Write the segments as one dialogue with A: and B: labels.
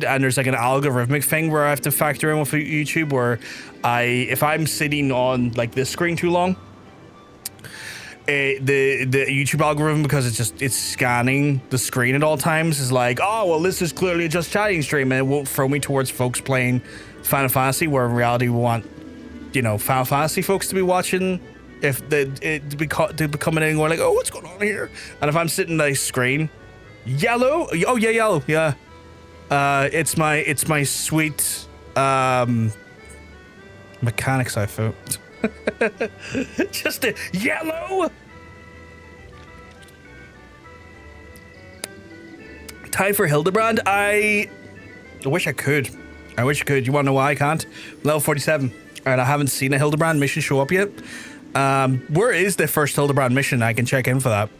A: and there's like an algorithmic thing where I have to factor in with YouTube where if I'm sitting on like this screen too long, the YouTube algorithm, because it's scanning the screen at all times, is like, oh well, this is clearly a just chatting stream, and it won't throw me towards folks playing Final Fantasy, where in reality we want, you know, Final Fantasy folks to be watching. If to be coming in and going like, oh, what's going on here? And if I'm sitting on the screen, yellow, oh yeah, yellow, yeah. It's my sweet mechanics I found. Just a yellow. Time for Hildebrand. I wish I could. You want to know why I can't? Level 47. Alright, I haven't seen a Hildebrand mission show up yet. Where is the first Hildebrand mission? I can check in for that.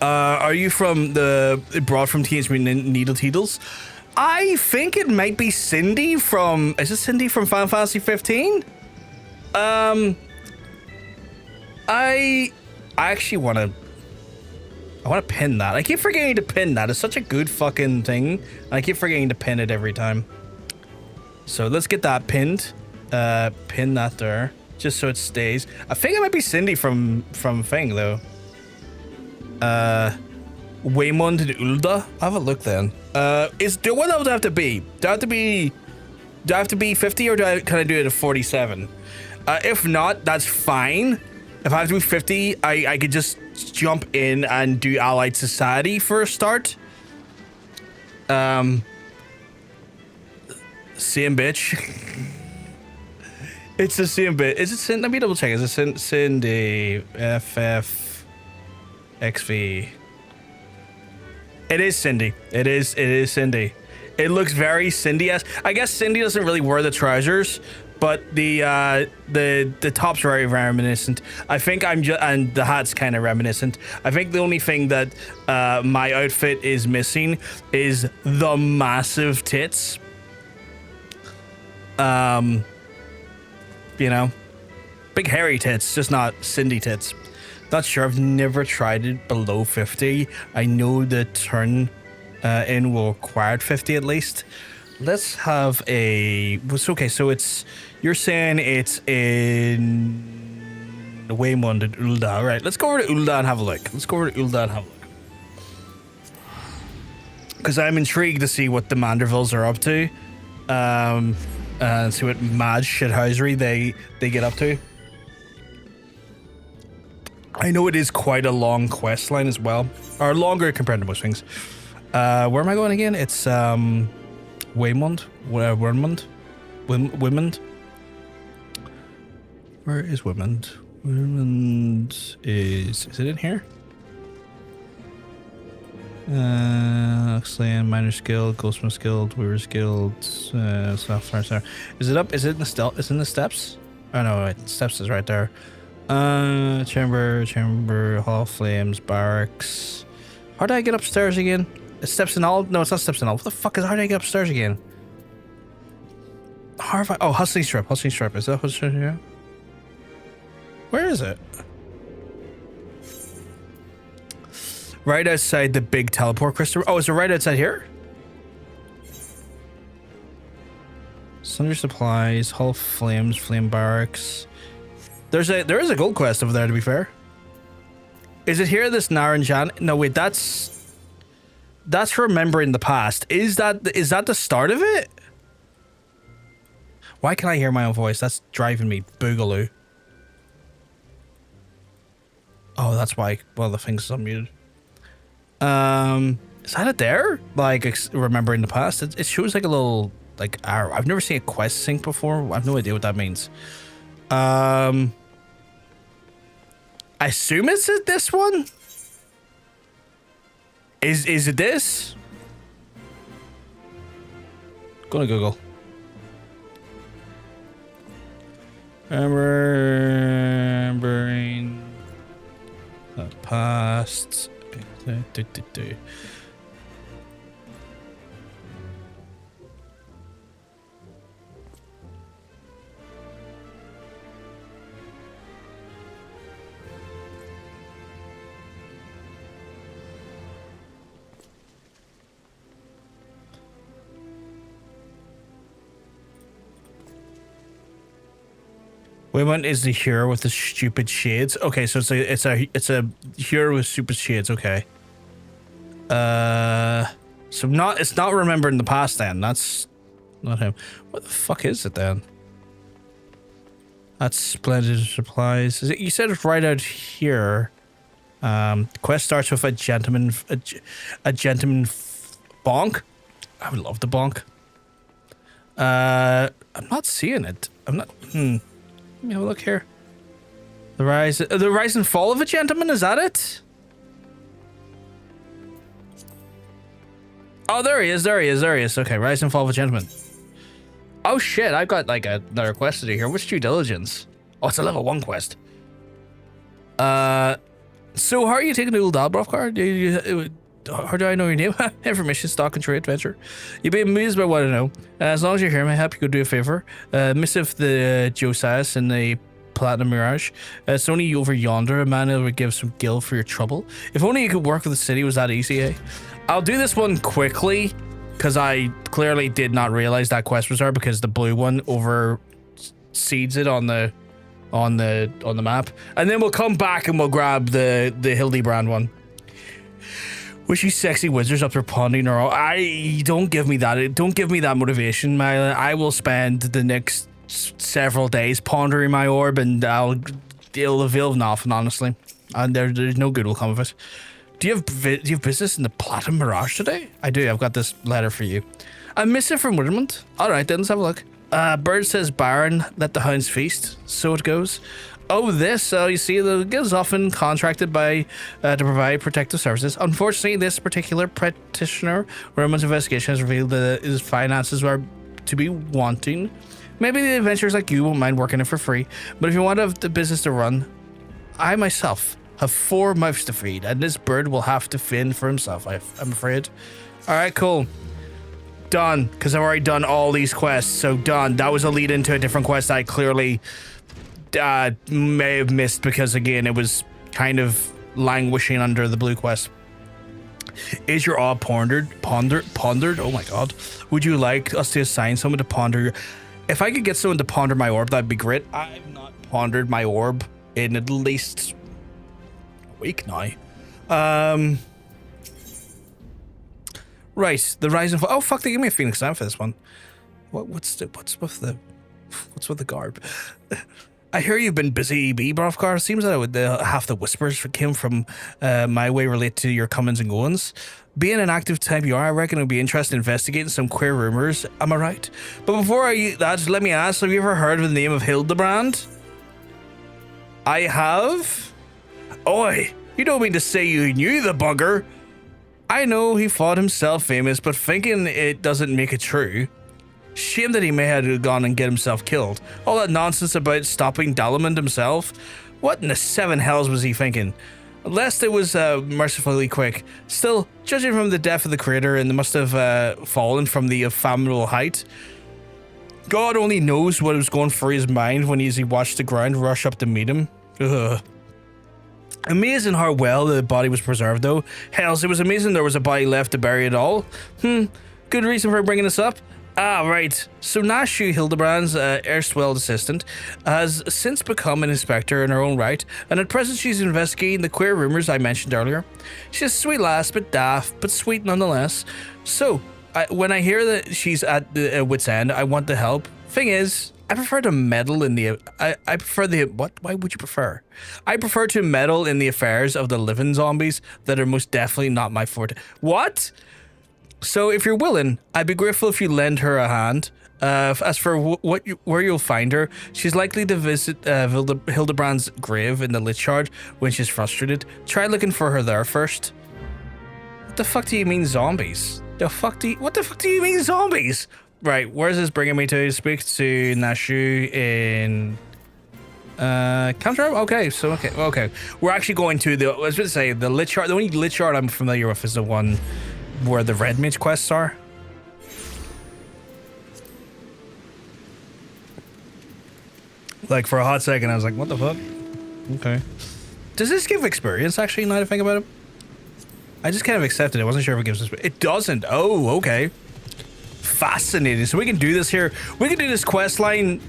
A: Are you from brought from Teenage Mutant Needle Teetles? I think it might be Cindy from... Is it Cindy from Final Fantasy 15? I actually want to... I want to pin that. I keep forgetting to pin that. It's such a good fucking thing. I keep forgetting to pin it every time. So let's get that pinned. Pin that there. Just so it stays. I think it might be Cindy from Thing, though. Waymond and Ulda? I'll have a look then. What would I have to be? Do I have to be 50 or can I do it at 47? If not, that's fine. If I have to be 50, I could just jump in and do Allied Society for a start. Same bitch. It's the same bit. Is it Cindy? Let me double check. Is it Cindy? FFXIV. It is Cindy. It is Cindy. It looks very Cindy-esque. I guess Cindy doesn't really wear the trousers, but the top's very reminiscent. I think and the hat's kind of reminiscent. I think the only thing that my outfit is missing is the massive tits. You know, big hairy tits, just not Cindy tits. Not sure. I've never tried it below 50. I know the turn in will require 50 at least. Let's have a... Okay, so it's... You're saying it's in... Waymond and Ulda. All right, let's go over to Ulda and have a look. Because I'm intrigued to see what the Mandervilles are up to. And see what mad shithousery they get up to. I know it is quite a long quest line as well, or longer compared to most things. Where am I going again? It's Waymond, Wyrmond. Where is Wyrmond? Wyrmond is it in here? Slaying, Miner's Guild, Goldsmith's Guild, Weaver's Guild, Software. Is it up? Is it in the Is it in the steps? Oh no, wait, steps is right there. Chamber, Hall of Flames, Barracks. How do I get upstairs again? It's steps and all? No, it's not steps and all. What the fuck is? How do I get upstairs again? Oh, Hustling Strip. Is that Hustling Strip here? Where is it? Right outside the big teleport crystal. Oh, is it right outside here? Sundry Supplies, Hall of Flames, Flame Barracks. There is a gold quest over there, to be fair. Is it here, this Naranjan? No, wait, that's remembering the past. Is that the start of it? Why can I hear my own voice? That's driving me boogaloo. Oh, that's why. Well, the thing's unmuted. Is that it there? Like, remembering the past? It shows like a little, like, arrow. I've never seen a quest sync before. I have no idea what that means. I assume it's this one? Is it this? Go to Google. Remembering the past. Whirlwind is the hero with the stupid shades. Okay, so it's a hero with stupid shades. Okay. So it's not remembering the past then. That's not him. What the fuck is it then? That's splendid supplies. Is it, you said it's right out here. Quest starts with a gentleman bonk. I would love the bonk. I'm not seeing it. I'm not. Let me have a look here. The rise and fall of a gentleman. Is that it? Oh, there he is. There he is. There he is. Okay, rise and fall of a gentleman. Oh shit! I've got like another quest to do here. What's due diligence? Oh, it's a level 1 quest. So how are you taking the old Albroff card? How do I know your name? Information, stock, and trade adventure. You'll be amused by what I know. As long as you're here, may I help you go do a favor? Missive the Josias and the Platinum Mirage. It's only over yonder. A man who would give some gil for your trouble. If only you could work with the city was that easy, eh? I'll do this one quickly, because I clearly did not realize that quest was there, because the blue one overseeds it on the map. And then we'll come back and we'll grab the Hildebrand one. Wish you sexy wizards up there ponding or don't give me that. Don't give me that motivation, Myla. I will spend the next several days pondering my orb, and it'll avail nothing, honestly. And there's no good will come of it. Do you have business in the Platinum Mirage today? I do. I've got this letter for you. A missive from Wildermont. All right, then let's have a look. Bird says, Baron, let the hounds feast. So it goes. Oh, this. You see, the guild is often contracted by to provide protective services. Unfortunately, this particular practitioner, Roman's investigation has revealed that his finances are to be wanting. Maybe the adventurers like you won't mind working it for free, but if you want the business to run, I myself have 4 mouths to feed, and this bird will have to fend for himself, I'm afraid. All right, cool. Done, because I've already done all these quests, so done. That was a lead into a different quest I clearly may have missed, because again, it was kind of languishing under the blue quest. Is your orb pondered? Oh my god. Would you like us to assign someone to ponder? If I could get someone to ponder my orb, that'd be great. I've not pondered my orb in at least a week now. Right, the rise and fall. Oh fuck, they gave me a Phoenix Down for this one. What's with the garb? I hear you've been busy, Brovkar. Seems that half the whispers came from my way relate to your comings and goings. Being an active type you are, I reckon it would be interesting investigating some queer rumors. Am I right? But before that, let me ask, have you ever heard of the name of Hildebrand? I have? Oi, you don't mean to say you knew the bugger? I know he fought himself famous, but thinking it doesn't make it true. Shame that he may have gone and get himself killed. All that nonsense about stopping Dalamond himself. What in the 7 hells was he thinking? Lest it was mercifully quick. Still, judging from the death of the creator, and they must have fallen from the ephemeral height. God only knows what was going through his mind when he watched the ground rush up to meet him. Ugh. Amazing how well the body was preserved, though. Hells, it was amazing there was a body left to bury it all. Good reason for bringing this up. Ah, right. So Nashu, Hildebrand's erstwhile assistant, has since become an inspector in her own right, and at present she's investigating the queer rumors I mentioned earlier. She's a sweet lass, bit daft, but sweet nonetheless. So, when I hear that she's at the wit's end, I want to help. Thing is, I prefer to meddle in the... I prefer the... What? Why would you prefer? I prefer to meddle in the affairs of the living zombies that are most definitely not my forte. What? So if you're willing, I'd be grateful if you lend her a hand. As for where you'll find her, she's likely to visit Hildebrand's grave in the Lich Yard when she's frustrated. Try looking for her there first. What the fuck do you mean zombies? What the fuck do you mean zombies? Right, where's this bringing me to? Speak to Nashu in... Counter? Okay, so okay. We're actually going to I was going to say, the Lich Yard. The only Lich Yard I'm familiar with is the one where the Red Mage quests are. Like, for a hot second, I was like, what the fuck? Okay. Does this give experience, actually, now that I think about it? I just kind of accepted it. I wasn't sure if it gives us... It doesn't. Oh, okay. Fascinating. So we can do this here. We can do this quest line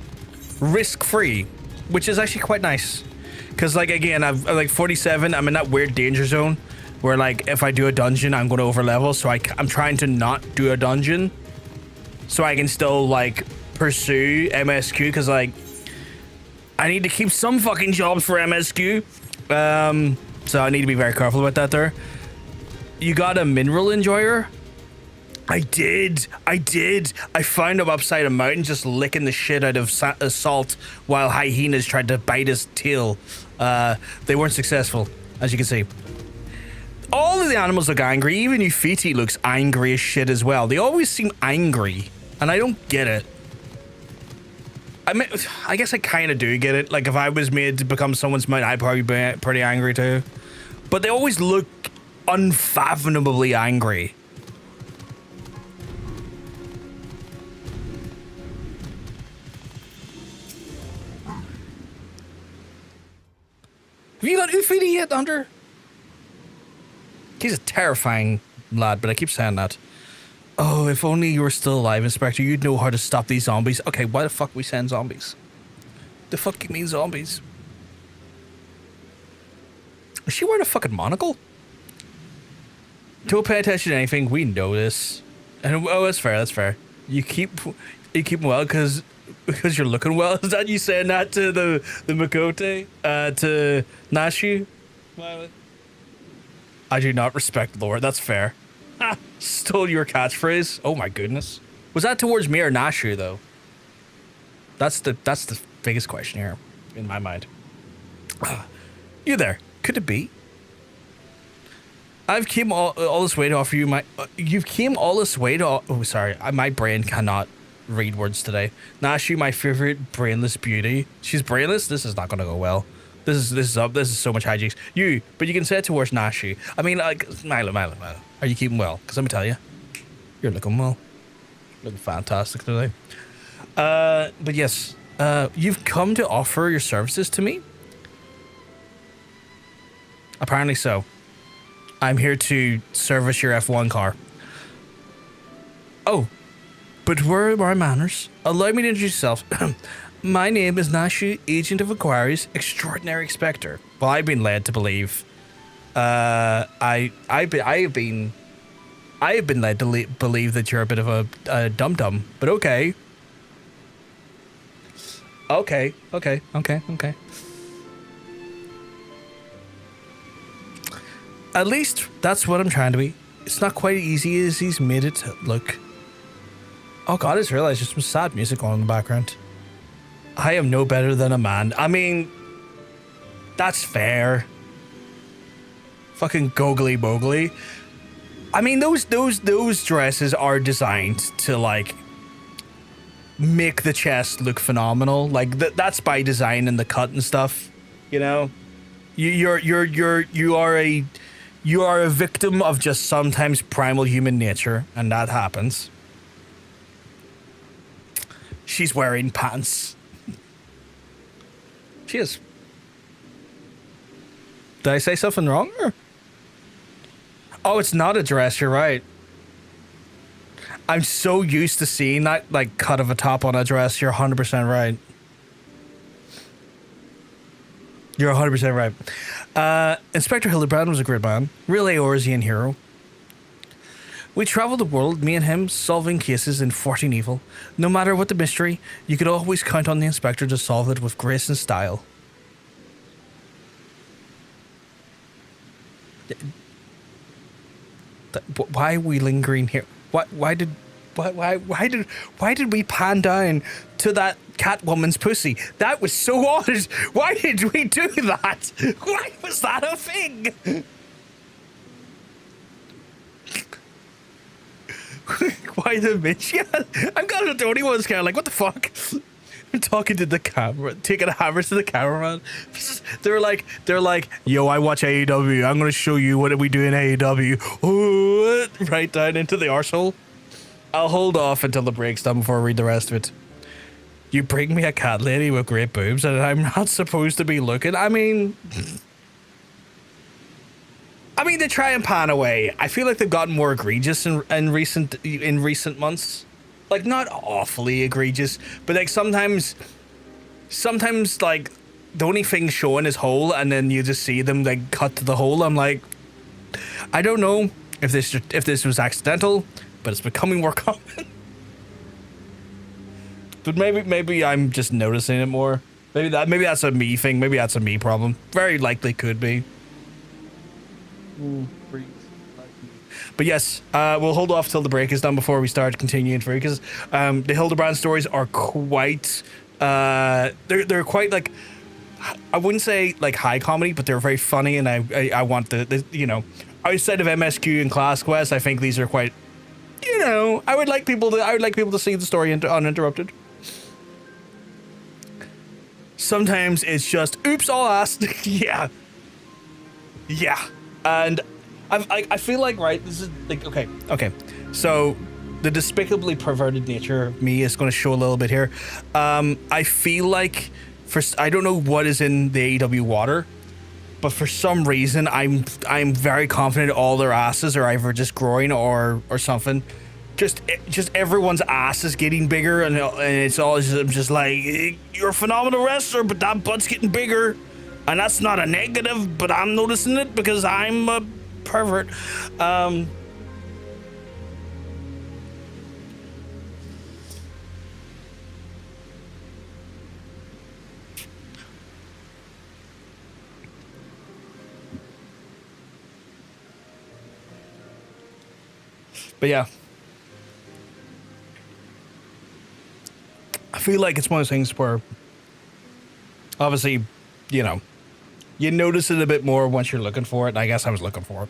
A: risk-free. which is actually quite nice. Because, like, again, I'm like 47. I'm in that weird danger zone where, like, if I do a dungeon, I'm going to overlevel. So I'm trying to not do a dungeon so I can still, like, pursue MSQ. Because, like, I need to keep some fucking jobs for MSQ. So I need to be very careful about that there. You got a mineral enjoyer? I did. I found him upside a mountain just licking the shit out of salt while hyenas tried to bite his tail. They weren't successful, as you can see. All of the animals look angry. Even Ufiti looks angry as shit as well. They always seem angry, and I don't get it. I mean, I guess I kind of do get it. Like, if I was made to become someone's mate, I'd probably be pretty angry too. But they always look unfathomably angry. Have you got Ufiti yet, Hunter? He's a terrifying lad, but I keep saying that. Oh, if only you were still alive, Inspector, you'd know how to stop these zombies. Okay, why the fuck we send zombies? The fuck you mean zombies? Is she wearing a fucking monocle? Don't pay attention to anything. We know this. And oh, that's fair. That's fair. You keep well because you're looking well. Is that you saying that to the Makote? To Nashu? I do not respect lore. That's fair. Ha! Stole your catchphrase. Oh my goodness. Was that towards me or Nashu though? That's the biggest question here in my mind. You there? Could it be? I've came all this way to offer you my. You've came all this way to. Oh, sorry. My brain cannot read words today. Nashu, my favorite brainless beauty. She's brainless. This is not gonna go well. This is up. This is so much hijinks. But you can say it towards Nashu. I mean, like, Milo. Are you keeping well? Because let me tell you, you're looking well. Looking fantastic today. But yes, you've come to offer your services to me. Apparently so. I'm here to service your F1 car. Oh, but where are my manners? Allow me to introduce yourself. My name is Nashu, Agent of Inquiries, Extraordinary Inspector. Well, I've been led to believe. I have been led to believe that you're a bit of a dum-dum. But okay. Okay. At least that's what I'm trying to be. It's not quite as easy as he's made it look. Oh God, I just realized there's some sad music on in the background. I am no better than a man. I mean, that's fair. Fucking googly boogly. I mean, those dresses are designed to like make the chest look phenomenal. Like that's by design and the cut and stuff. You know, you are a victim of just sometimes primal human nature, and that happens. She's wearing pants. She is. Did I say something wrong? Oh, it's not a dress. You're right. I'm so used to seeing that like cut of a top on a dress. You're 100% right. You're 100% right. Inspector Hildebrand was a great man. Real Eorzean hero. We traveled the world, me and him, solving cases in 14 evil. No matter what the mystery, you could always count on the inspector to solve it with grace and style. Why are we lingering here? Why did we pan down to that Catwoman's pussy? That was so odd. Why did we do that? Why was that a thing? Why the bitch? Yeah, I'm kind of the only one's kind of like, what the fuck? I'm talking to the camera, taking hammers to the cameraman. They're like, yo, I watch AEW. I'm gonna show you what we do in AEW. Oh, right down into the arsehole. I'll hold off until the break's done before I read the rest of it. You bring me a cat lady with great boobs and I'm not supposed to be looking. I mean, they try and pan away. I feel like they've gotten more egregious in recent months. Like, not awfully egregious, but like sometimes sometimes like the only thing showing is hole, and then you just see them like cut to the hole. I'm like, I don't know if this was accidental, but it's becoming more common. But maybe I'm just noticing it more. Maybe that's a me thing. Maybe that's a me problem. Very likely could be. But yes, we'll hold off till the break is done before we start continuing through, because the Hildebrand stories are quite they're quite like, I wouldn't say like high comedy, but they're very funny, and I want the you know, outside of MSQ and Class Quest, I think these are quite, you know, I would like people to see the story uninterrupted. Sometimes it's just oops all asked. yeah, and I feel like, right, this is like, okay, so the despicably perverted nature of me is going to show a little bit here. I feel like I don't know what is in the AEW water, but for some reason I'm very confident all their asses are either just growing or something. Just everyone's ass is getting bigger, and it's all just like, you're a phenomenal wrestler, but that butt's getting bigger, and that's not a negative, but I'm noticing it because I'm a pervert. But yeah, I feel like it's one of those things where, obviously, you know, you notice it a bit more once you're looking for it, and I guess I was looking for it.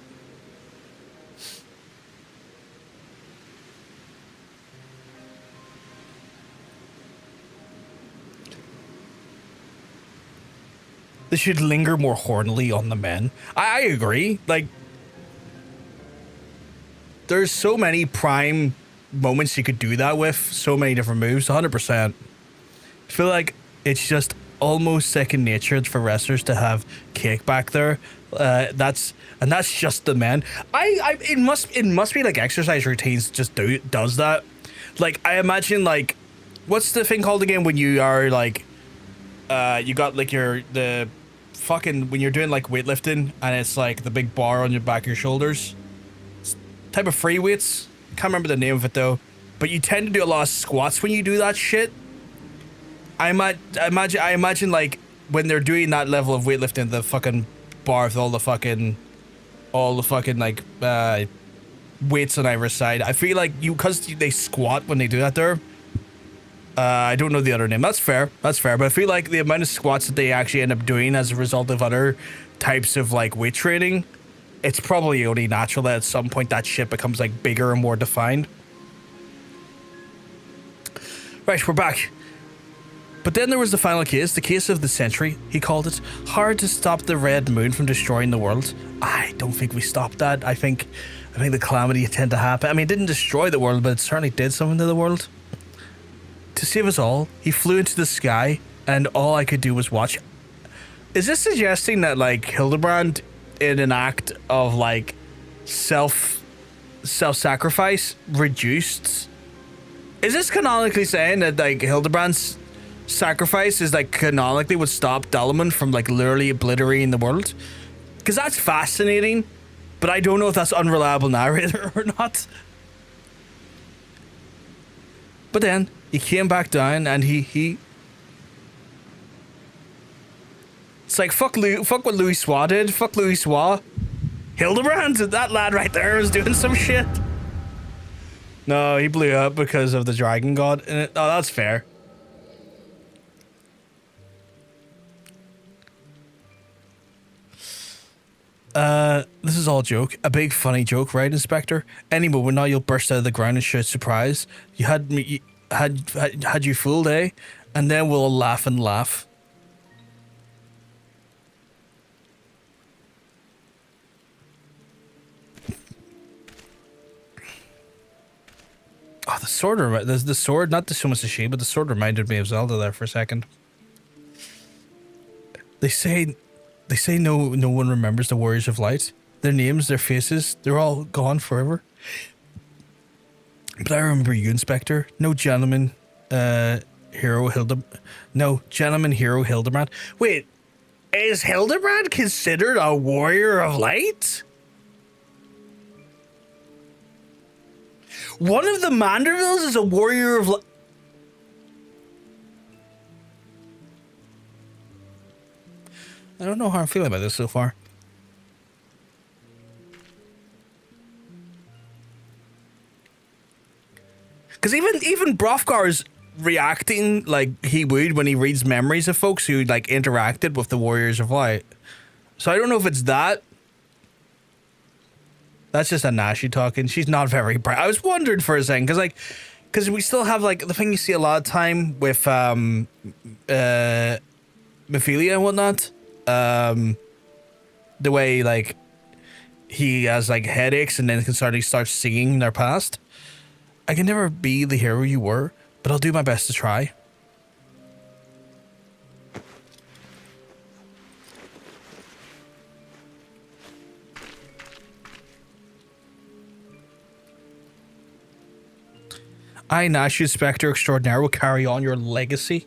A: They should linger more hornily on the men. I agree. Like, there's so many prime moments you could do that with, so many different moves, 100%. I feel like it's just almost second nature for wrestlers to have cake back there. That's just the men. It must be like exercise routines just does that. Like, I imagine, like, what's the thing called again when you are like, you got like when you're doing like weightlifting and it's like the big bar on your back of your shoulders, type of free weights. Can't remember the name of it though, but you tend to do a lot of squats when you do that shit. I imagine like when they're doing that level of weightlifting, the fucking bar with all the fucking like weights on either side. I feel like because they squat when they do that there. I don't know the other name. That's fair. But I feel like the amount of squats that they actually end up doing as a result of other types of like weight training, it's probably only natural that at some point that shit becomes like bigger and more defined. Right, we're back. But then there was the final case, the case of the century, he called it. Hard to stop the red moon from destroying the world. I don't think we stopped that. I think the calamity tend to happen. I mean, it didn't destroy the world, but it certainly did something to the world. To save us all, he flew into the sky, and all I could do was watch. Is this suggesting that, like, Hildebrand, in an act of, like, self-sacrifice, reduced? Is this canonically saying that, like, Hildebrand's sacrifice is, like, canonically would stop Dalamon from, like, literally obliterating the world? Because that's fascinating, but I don't know if that's unreliable narrator or not. But then he came back down, and he it's like, fuck what Louis Soir did. Fuck Louis Soir. Hildebrand, that lad right there was doing some shit. No, he blew up because of the dragon god. Oh, that's fair. This is all a joke. A big funny joke, right, Inspector? Any moment now you'll burst out of the ground and shout surprise. You had me, had you fooled, eh? And then we'll laugh and laugh. Oh, the sword, the sword, not so much the she, but the sword reminded me of Zelda there for a second. They say no one remembers the Warriors of Light. Their names, their faces, they're all gone forever. But I remember you, Inspector. No gentleman Hero Hildebrand. No, Gentleman Hero Hildebrand. Wait, is Hildebrand considered a warrior of light? One of the Mandervilles is a warrior of light. I don't know how I'm feeling about this so far. Because even Brothgar's reacting like he would when he reads memories of folks who like interacted with the Warriors of Light. So I don't know if it's that. That's just a Nashu talking. She's not very bright. I was wondering for a second because we still have like the thing you see a lot of time with Mephilia and whatnot. The way like he has like headaches and then can start singing their past. I can never be the hero you were, but I'll do my best to try. I, Nashu, Spectre Extraordinaire, will carry on your legacy.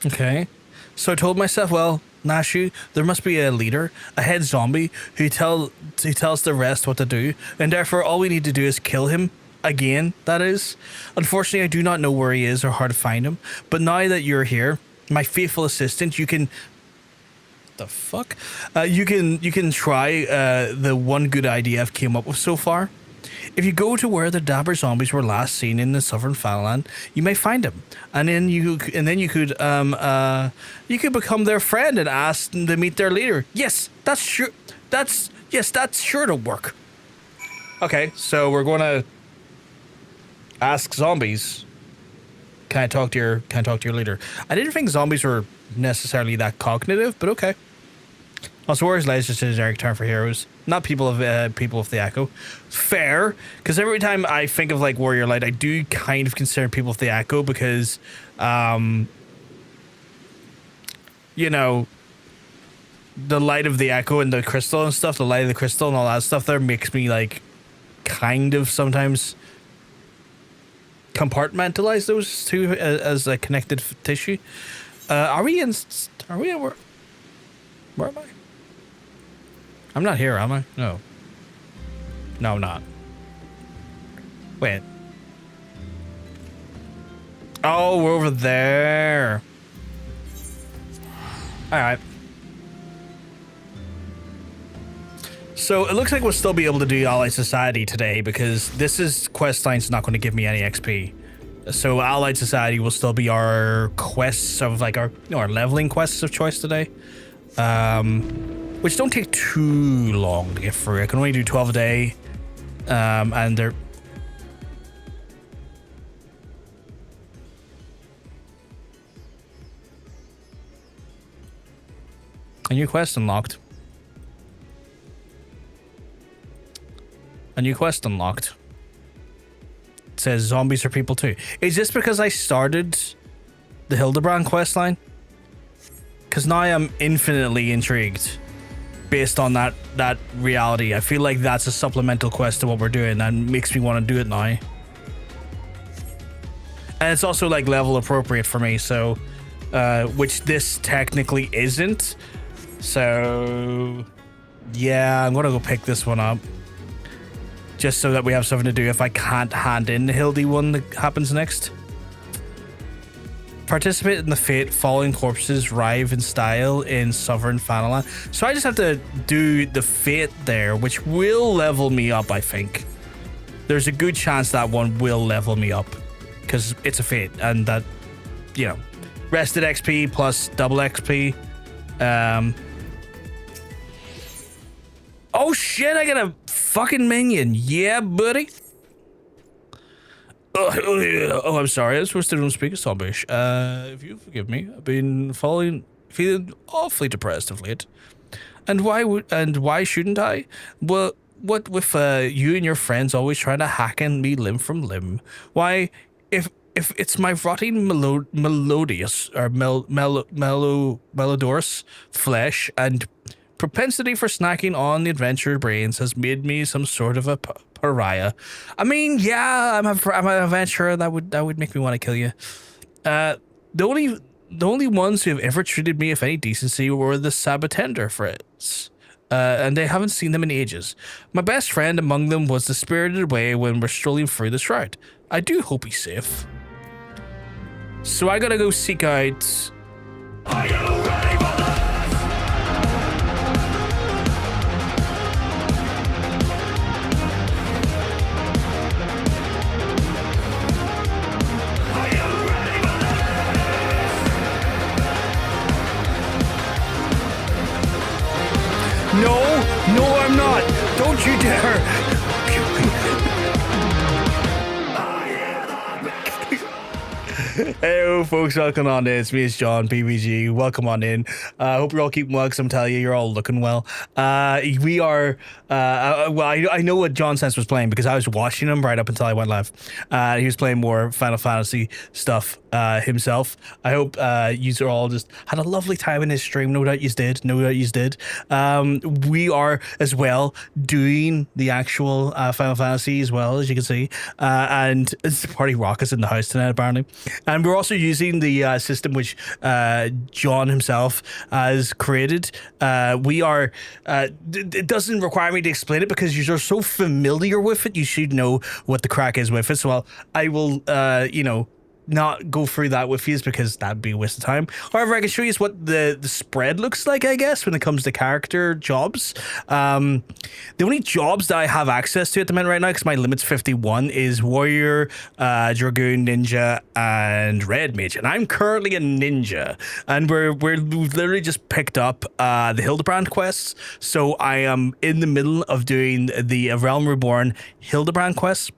A: Okay. So I told myself, well, Nashu, there must be a leader, a head zombie, who tells the rest what to do, and therefore all we need to do is kill him. Again, that is. Unfortunately, I do not know where he is or how to find him, but now that you're here, my faithful assistant, you can... The fuck? You can try the one good idea I've came up with so far. If you go to where the Dabber zombies were last seen in the Southern Thanalan, you may find them, and then you could become their friend and ask them to meet their leader. Yes, that's sure. That's sure to work. Okay, so we're gonna ask zombies. Can I talk to your leader? I didn't think zombies were necessarily that cognitive, but okay. Also, Warriors Light is just a generic term for heroes, not people of the Echo. Fair, because every time I think of like Warrior Light, I do kind of consider people of the Echo because, you know, the light of the Echo and the crystal and stuff, the light of the crystal and all that stuff there makes me like kind of sometimes compartmentalize those two as a connected tissue. Where am I? I'm not here, am I? No. No, I'm not. Wait. Oh, we're over there. Alright. So it looks like we'll still be able to do Allied Society today because this is Questline's not going to give me any XP. So Allied Society will still be our quests of like our leveling quests of choice today. Which don't take too long to get through. I can only do 12 a day. And they're... A new quest unlocked. A new quest unlocked. It says zombies are people too. Is this because I started the Hildebrand questline? Because now I'm infinitely intrigued based on that reality. I feel like that's a supplemental quest to what we're doing that makes me want to do it now. And it's also like level appropriate for me, so which this technically isn't. So yeah, I'm gonna go pick this one up just so that we have something to do if I can't hand in the Hildy one that happens next. Participate in the fate Falling Corpses Rive in Style in Southern Thanalan. So I just have to do the fate there, which will level me up, I think. There's a good chance that one will level me up because it's a fate and that, you know, rested XP plus double XP. Oh shit, I got a fucking minion. Yeah, buddy. Oh, I'm sorry. I was supposed to don't speak Zombish. If you forgive me, I've been feeling awfully depressed of late. And why shouldn't I? Well, what with you and your friends always trying to hack in me limb from limb? Why, if it's my rotting melodious or melodorous flesh and propensity for snacking on the adventure brains has made me some sort of a pariah. I mean, yeah, I'm an adventurer. That would make me want to kill you. The only ones who have ever treated me with any decency were the Sabbatender friends. And they haven't seen them in ages. My best friend among them was the spirited away when we're strolling through the shroud. I do hope he's safe. So I gotta go seek out... Are you ready for this? Are you ready for this? No, I'm not. Don't you dare. Hey folks, welcome on in. It's me, it's John PVG. Welcome on in. I hope you're all keeping well, because I'm telling you, you're all looking well. We are I know what John Sense was playing because I was watching him right up until I went live. He was playing more Final Fantasy stuff himself. I hope you all just had a lovely time in his stream. No doubt you did. We are as well doing the actual Final Fantasy as well, as you can see, and it's Party Rockets in the house tonight apparently. And we're also using the system which John himself has created. We are it doesn't require me to explain it because you're so familiar with it, you should know what the crack is with it. So I will not go through that with you because that'd be a waste of time. However, I can show you what the spread looks like, I guess, when it comes to character jobs. The only jobs that I have access to at the minute right now, because my limit's 51, is Warrior, Dragoon, Ninja, and Red Mage. And I'm currently a Ninja. And we've literally just picked up the Hildebrand quests. So I am in the middle of doing the A Realm Reborn Hildebrand quests.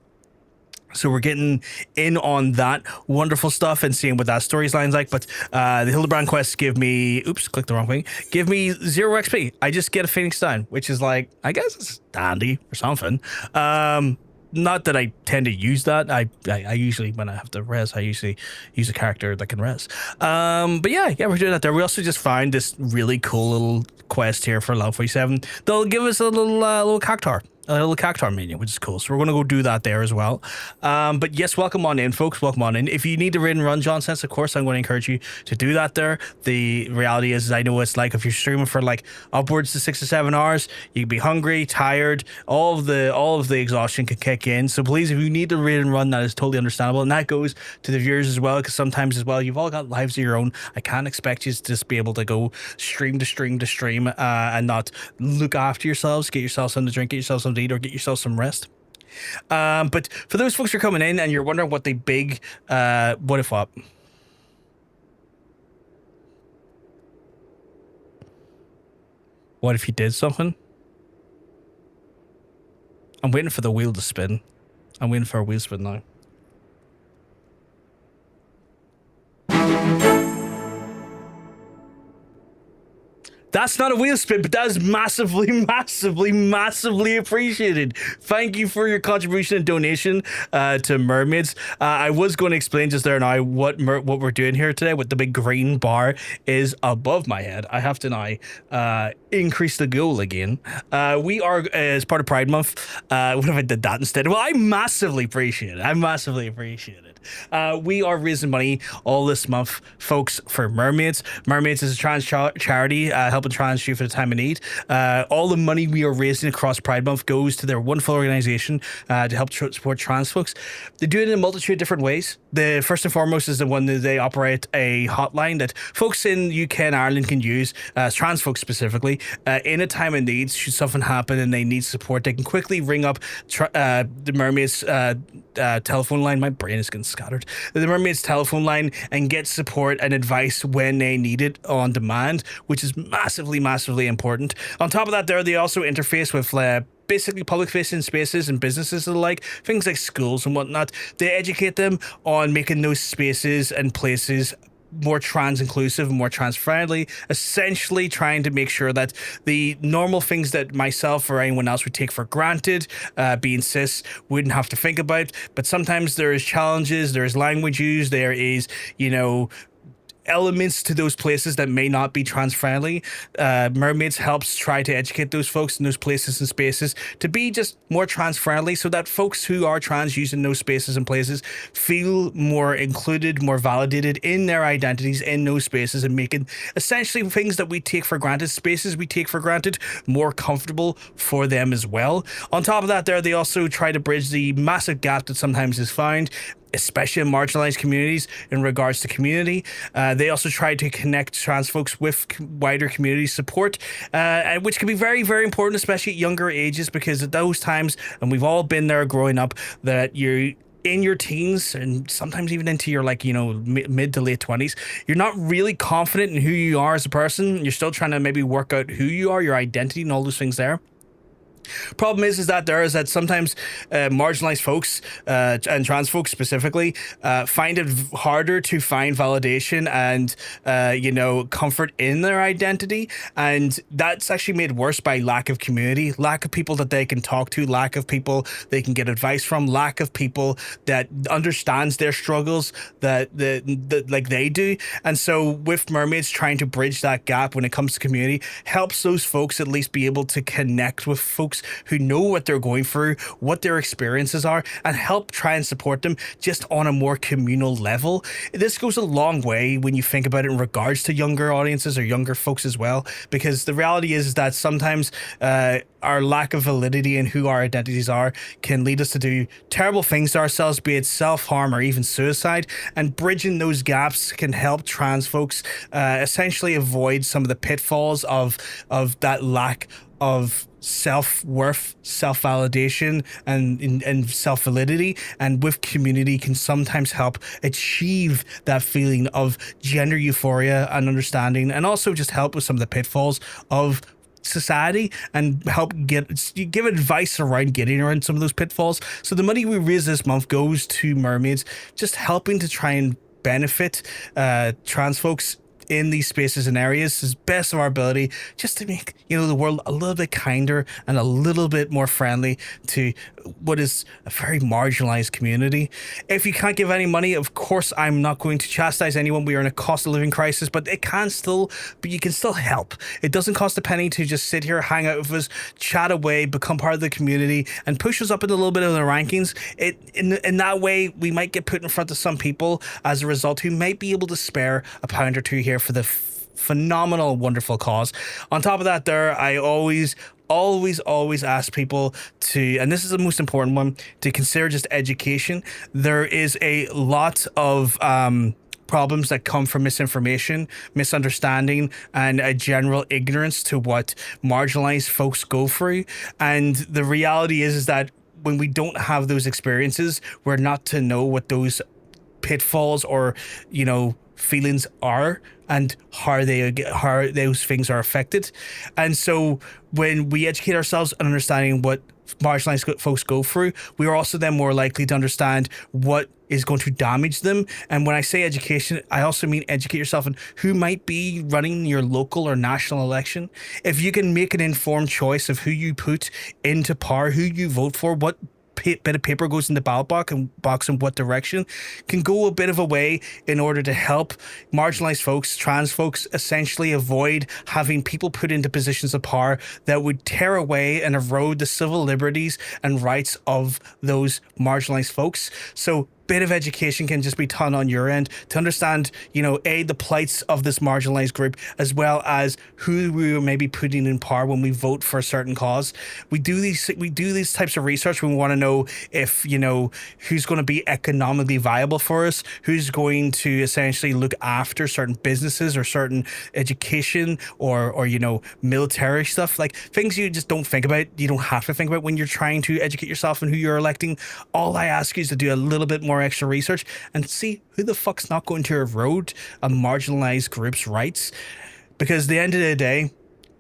A: So we're getting in on that wonderful stuff and seeing what that storyline's like. But the Hildebrand quests give me... Oops, clicked the wrong thing. Give me 0 XP. I just get a Phoenix down, which is like, I guess it's dandy or something. Not that I tend to use that. I usually, when I have to res, I usually use a character that can res. But yeah, we're doing that there. We also just found this really cool little quest here for level 47. They'll give us a little cactuar. A little cactuar minion, which is cool. So we're going to go do that there as well. But yes, welcome on in, folks. Welcome on in. If you need to raid and run John Sense, of course, I'm going to encourage you to do that there. The reality is I know what it's like if you're streaming for like upwards to 6 to 7 hours. You can be hungry, tired. All of the exhaustion can kick in. So please, if you need to raid and run, that is totally understandable. And that goes to the viewers as well, because sometimes as well, you've all got lives of your own. I can't expect you to just be able to go stream to stream and not look after yourselves, get yourself something to drink, get yourself something to eat, or get yourself some rest. But for those folks who are coming in and you're wondering what the big what if you did something? I'm waiting for the wheel to spin. I'm waiting for a wheel spin now. That's not a wheel spin, but that is massively appreciated. Thank you for your contribution and donation to Mermaids. I was going to explain just there now what we're doing here today, what the big green bar is above my head. I have to now increase the goal again. We are, as part of Pride Month, what if I did that instead? Well, I massively appreciate it. We are raising money all this month, folks, for Mermaids. Mermaids is a trans charity helping trans youth at a time of need. All the money we are raising across Pride Month goes to their wonderful organization to help support trans folks. They do it in a multitude of different ways. The first and foremost is the one that they operate a hotline that folks in UK and Ireland can use, trans folks specifically, in a time of need. Should something happen and they need support, they can quickly ring up the Mermaids telephone line. My brain is getting scattered. The Mermaids telephone line and get support and advice when they need it on demand, which is massively important. On top of that, they also interface with basically public-facing spaces and businesses alike, things like schools and whatnot. They educate them on making those spaces and places more trans inclusive and more trans friendly, essentially trying to make sure that the normal things that myself or anyone else would take for granted, being cis, wouldn't have to think about. But sometimes there is challenges, there is language use, there is, elements to those places that may not be trans friendly. Mermaids helps try to educate those folks in those places and spaces to be just more trans friendly, so that folks who are trans using those spaces and places feel more included, more validated in their identities in those spaces, and making essentially things that we take for granted, spaces we take for granted, more comfortable for them as well. On top of that, they also try to bridge the massive gap that sometimes is found, especially in marginalized communities, in regards to community. They also try to connect trans folks with wider community support, which can be very, very important, especially at younger ages, because at those times, and we've all been there growing up, that you're in your teens and sometimes even into your mid to late 20s, you're not really confident in who you are as a person. You're still trying to maybe work out who you are, your identity, and all those things there. Problem is that sometimes marginalized folks and trans folks specifically find it harder to find validation and comfort in their identity, and that's actually made worse by lack of community, lack of people that they can talk to, lack of people they can get advice from, lack of people that understands their struggles that like they do. And so with Mermaids, trying to bridge that gap when it comes to community helps those folks at least be able to connect with folks who know what they're going through, what their experiences are, and help try and support them just on a more communal level. This goes a long way when you think about it in regards to younger audiences or younger folks as well, because the reality is that sometimes our lack of validity in who our identities are can lead us to do terrible things to ourselves, be it self-harm or even suicide, and bridging those gaps can help trans folks essentially avoid some of the pitfalls of that lack of self-worth, self-validation, and self-validity, and with community can sometimes help achieve that feeling of gender euphoria and understanding, and also just help with some of the pitfalls of society and help give advice around getting around some of those pitfalls. So the money we raise this month goes to Mermaids, just helping to try and benefit trans folks in these spaces and areas as best of our ability, just to make the world a little bit kinder and a little bit more friendly to what is a very marginalized community. If you can't give any money, of course I'm not going to chastise anyone. We are in a cost of living crisis, but you can still help. It doesn't cost a penny to just sit here, hang out with us, chat away, become part of the community, and push us up in a little bit of the rankings. In that way, we might get put in front of some people as a result who might be able to spare a pound or two here for the phenomenal, wonderful cause. On top of that, I always ask people to, and this is the most important one, to consider just education. There is a lot of problems that come from misinformation, misunderstanding, and a general ignorance to what marginalized folks go through. And the reality is that when we don't have those experiences, we're not to know what those pitfalls or feelings are and how those things are affected. And so when we educate ourselves on understanding what marginalized folks go through, we are also then more likely to understand what is going to damage them. And when I say education, I also mean educate yourself on who might be running your local or national election. If you can make an informed choice of who you put into power, who you vote for, what bit of paper goes in the ballot box in what direction, can go a bit of a way in order to help marginalized folks, trans folks, essentially avoid having people put into positions of power that would tear away and erode the civil liberties and rights of those marginalized folks. So bit of education can just be done on your end to understand, the plights of this marginalized group, as well as who we may be putting in power when we vote for a certain cause. We do these types of research when we want to know if, who's going to be economically viable for us, who's going to essentially look after certain businesses or certain education or military stuff, like things you just don't think about. You don't have to think about when you're trying to educate yourself on who you're electing. All I ask you is to do a little bit more extra research and see who the fuck's not going to erode a marginalized group's rights. Because at the end of the day,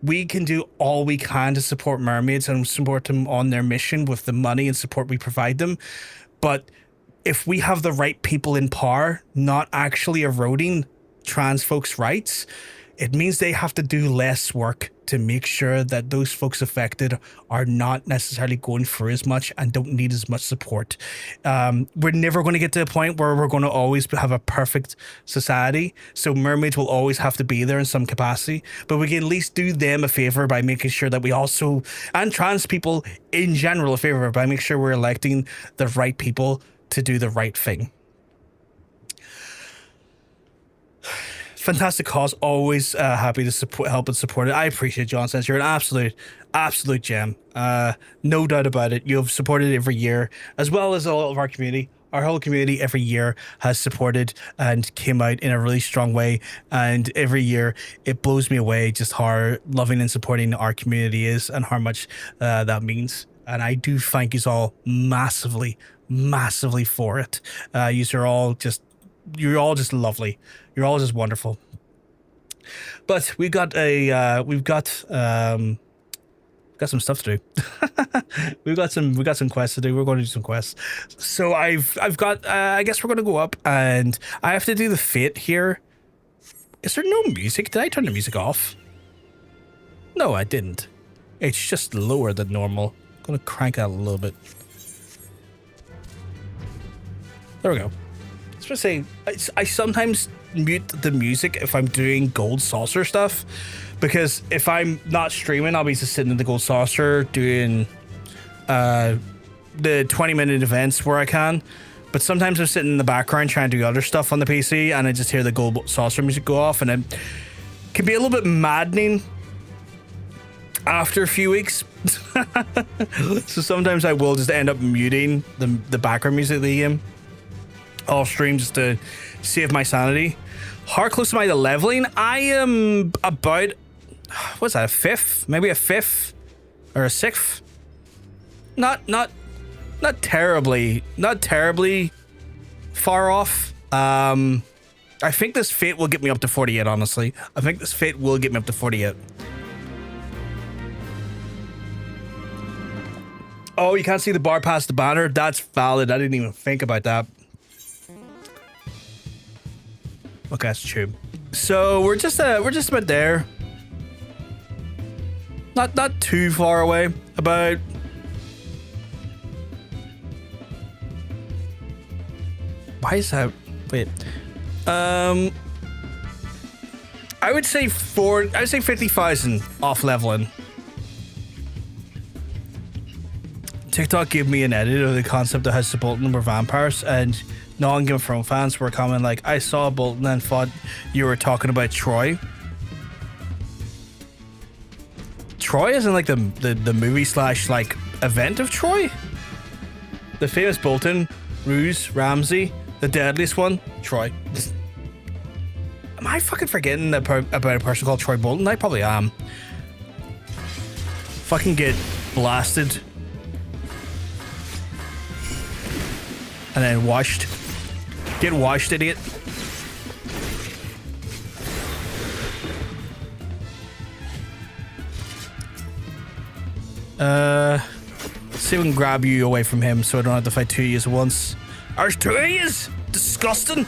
A: we can do all we can to support Mermaids and support them on their mission with the money and support we provide them. But if we have the right people in power not actually eroding trans folks' rights, it means they have to do less work to make sure that those folks affected are not necessarily going through as much and don't need as much support. We're never going to get to a point where we're going to always have a perfect society. So mermaids will always have to be there in some capacity, but we can at least do them a favor by making sure that we also, and trans people in general, a favor by making sure we're electing the right people to do the right thing. Fantastic cause. Always happy to help and support it. I appreciate John since you're an absolute gem. No doubt about it. You have supported every year, as well as all of our community. Our whole community every year has supported and came out in a really strong way. And every year it blows me away just how loving and supporting our community is and how much that means. And I do thank you all massively for it. You're all just lovely. You're all just wonderful. But we've got some stuff to do. we've got some quests to do. We're going to do some quests. So I've got I guess we're going to go up and I have to do the fate here. Is there no music? Did I turn the music off? No, I didn't. It's just lower than normal. I'm going to crank that a little bit. There we go. I was saying, I sometimes mute the music if I'm doing gold saucer stuff, because if I'm not streaming, I'll be just sitting in the gold saucer doing the 20-minute events where I can. But sometimes I'm sitting in the background trying to do other stuff on the PC, and I just hear the gold saucer music go off, and it can be a little bit maddening after a few weeks. So sometimes I will just end up muting the background music of the game off stream just to save my sanity. How close am I to leveling? I am about, what's that, a fifth? Maybe a fifth or a sixth? Not terribly far off. I think this fate will get me up to 48, honestly. I think this fate will get me up to 48. Oh, you can't see the bar past the banner? That's valid. I didn't even think about that. Okay, that's true. So we're just about there. Not too far away. About why is that? Wait. I would say 50,000 off leveling. TikTok gave me an edit of the concept that has the Bolton were vampires, and non-Game of Thrones fans were commenting like, I saw Bolton and thought you were talking about Troy. Troy isn't like the movie / like event of Troy? The famous Bolton, Ruse, Ramsay, the deadliest one, Troy. Am I fucking forgetting about a person called Troy Bolton? I probably am. Fucking get blasted. And then washed. Get washed, idiot. See if we can grab you away from him so I don't have to fight two of you at once. There's two of you? Disgusting.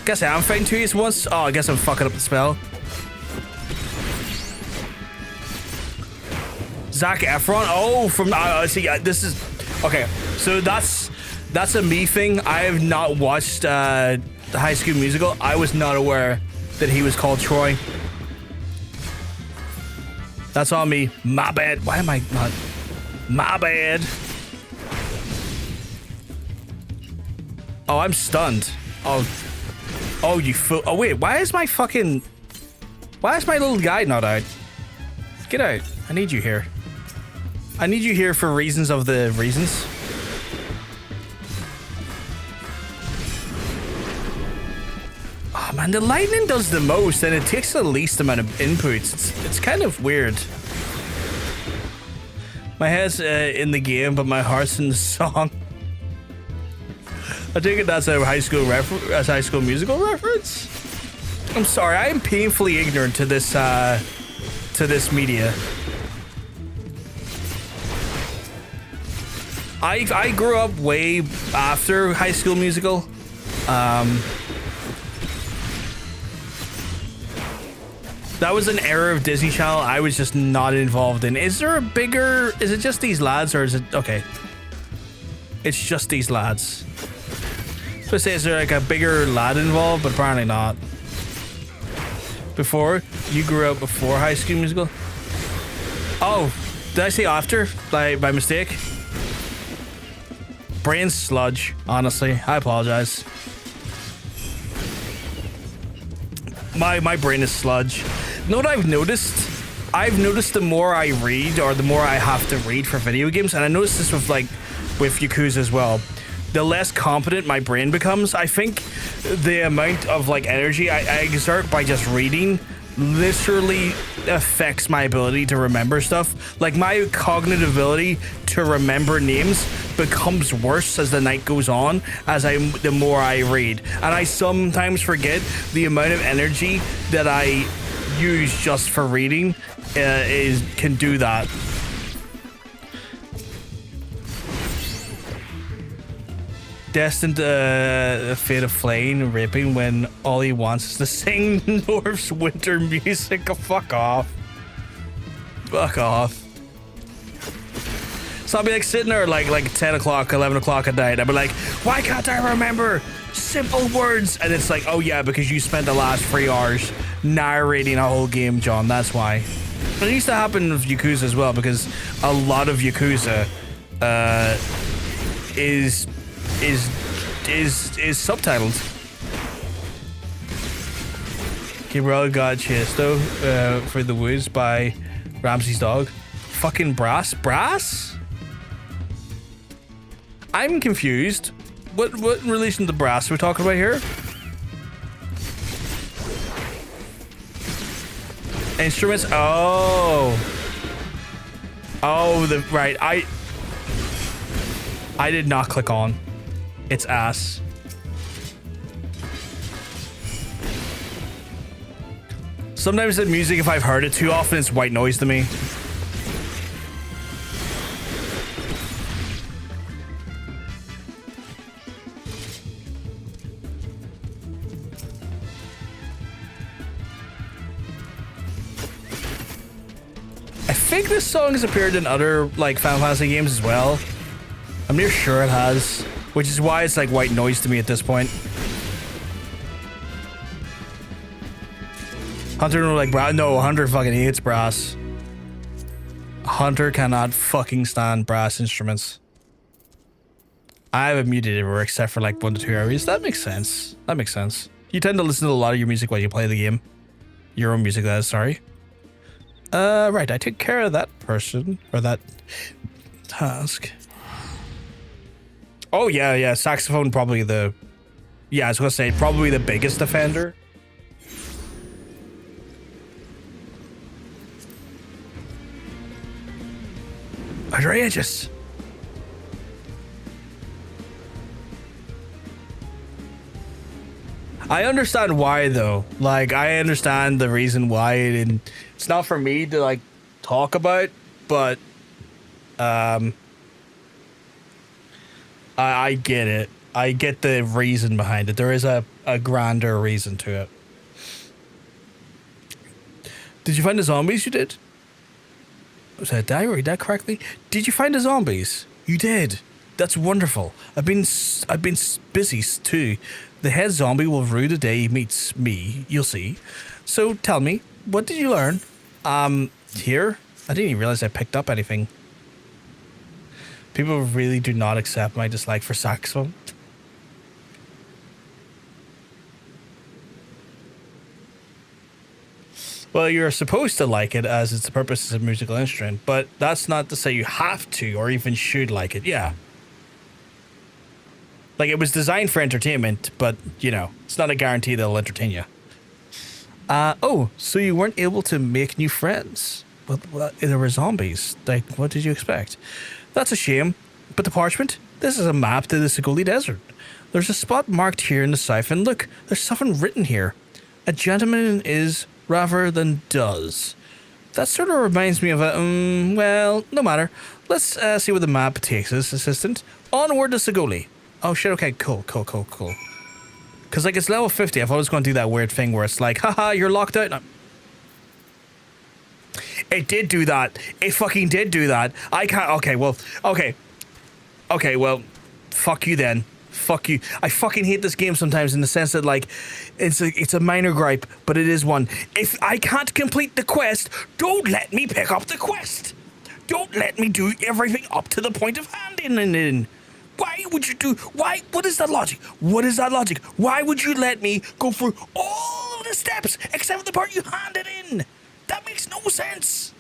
A: Guess I am fighting two of you at once. Oh, I guess I'm fucking up the spell. Zac Efron. Oh, from see, this is okay. So that's a me thing. I have not watched the High School Musical. I was not aware that he was called Troy. That's on me. My bad. Why am I not? My bad. Oh, I'm stunned. Oh, you fool. Oh, wait. Why is my little guy not out? Get out. I need you here. I need you here for reasons of the reasons. Oh man, the lightning does the most and it takes the least amount of inputs. It's kind of weird. My head's in the game, but my heart's in the song. I take it that's a High School Musical reference. I'm sorry, I am painfully ignorant to this media. I grew up way after High School That was an error of Disney Channel I was just not involved in. Is there a bigger... Is it just these lads or is it... Okay. It's just these lads. I was going to say, is there like a bigger lad involved? But apparently not. Before? You grew up before High School Musical? Oh, did I say after? By mistake? Brain sludge, honestly. I apologize. My brain is sludge. You know what I've noticed? I've noticed the more I read, or the more I have to read for video games, and I noticed this with Yakuza as well, the less competent my brain becomes. I think the amount of like energy I exert by just reading literally affects my ability to remember stuff. Like my cognitive ability to remember names becomes worse as the night goes on, the more I read. And I sometimes forget the amount of energy that I use just for reading can do that. Destined to fate of flaying and raping when all he wants is to sing North's winter music. Oh, fuck off. Fuck off. So I'll be like sitting there like 10 o'clock, 11 o'clock at night. I'll be like, why can't I remember simple words? And it's like, oh yeah, because you spent the last 3 hours narrating a whole game, John. That's why. It used to happen with Yakuza as well, because a lot of Yakuza is subtitled. Gabriel got chased though for the woods by Ramsey's dog. Fucking brass? I'm confused. What in relation to brass are we talking about here? Instruments? Oh, right. I did not click on. It's ass. Sometimes the music, if I've heard it too often, it's white noise to me. I think this song has appeared in other like Final Fantasy games as well. I'm near sure it has, which is why it's like white noise to me at this point. Hunter don't like brass. No, Hunter fucking hates brass. Hunter cannot fucking stand brass instruments. I have it muted everywhere except for like 1 to 2 areas. That makes sense. That makes sense. You tend to listen to a lot of your music while you play the game. Your own music, that is, sorry. Right, I took care of that person, or that task. Oh, yeah, saxophone probably the... Yeah, I was gonna say, probably the biggest offender. Outrageous. I understand why, though. Like, I understand the reason why, and it's not for me to, like, talk about, but... I get it. I get the reason behind it. There is a grander reason to it. Did you find the zombies? You did? Did I read that correctly? Did you find the zombies? You did. That's wonderful. I've been busy too. The head zombie will rue the day he meets me. You'll see. So tell me, what did you learn? Here? I didn't even realize I picked up anything. People really do not accept my dislike for saxophone. Well, you're supposed to like it as it's the purpose of a musical instrument, but that's not to say you have to or even should like it. Yeah. Like, it was designed for entertainment, but, you know, it's not a guarantee that it'll entertain you. Oh, so you weren't able to make new friends? Well, there were zombies. Like, what did you expect? That's a shame. But the parchment? This is a map to the Sigoli Desert. There's a spot marked here in the south, and look, there's something written here. A gentleman is rather than does. That sort of reminds me of a, well, no matter. Let's see where the map takes us, assistant. Onward to Sigoli. Oh shit, okay, cool. Because, like, it's level 50. I thought I was going to do that weird thing where it's like, haha, you're locked out. No. It did do that. It fucking did do that. I can't. Okay, well, okay. Okay, well, fuck you then. Fuck you. I fucking hate this game sometimes in the sense that, like, it's a minor gripe, but it is one. If I can't complete the quest, don't let me pick up the quest. Don't let me do everything up to the point of handing it in. Why would you do... Why? What is that logic? What is that logic? Why would you let me go through all of the steps except for the part you handed in? That makes no sense.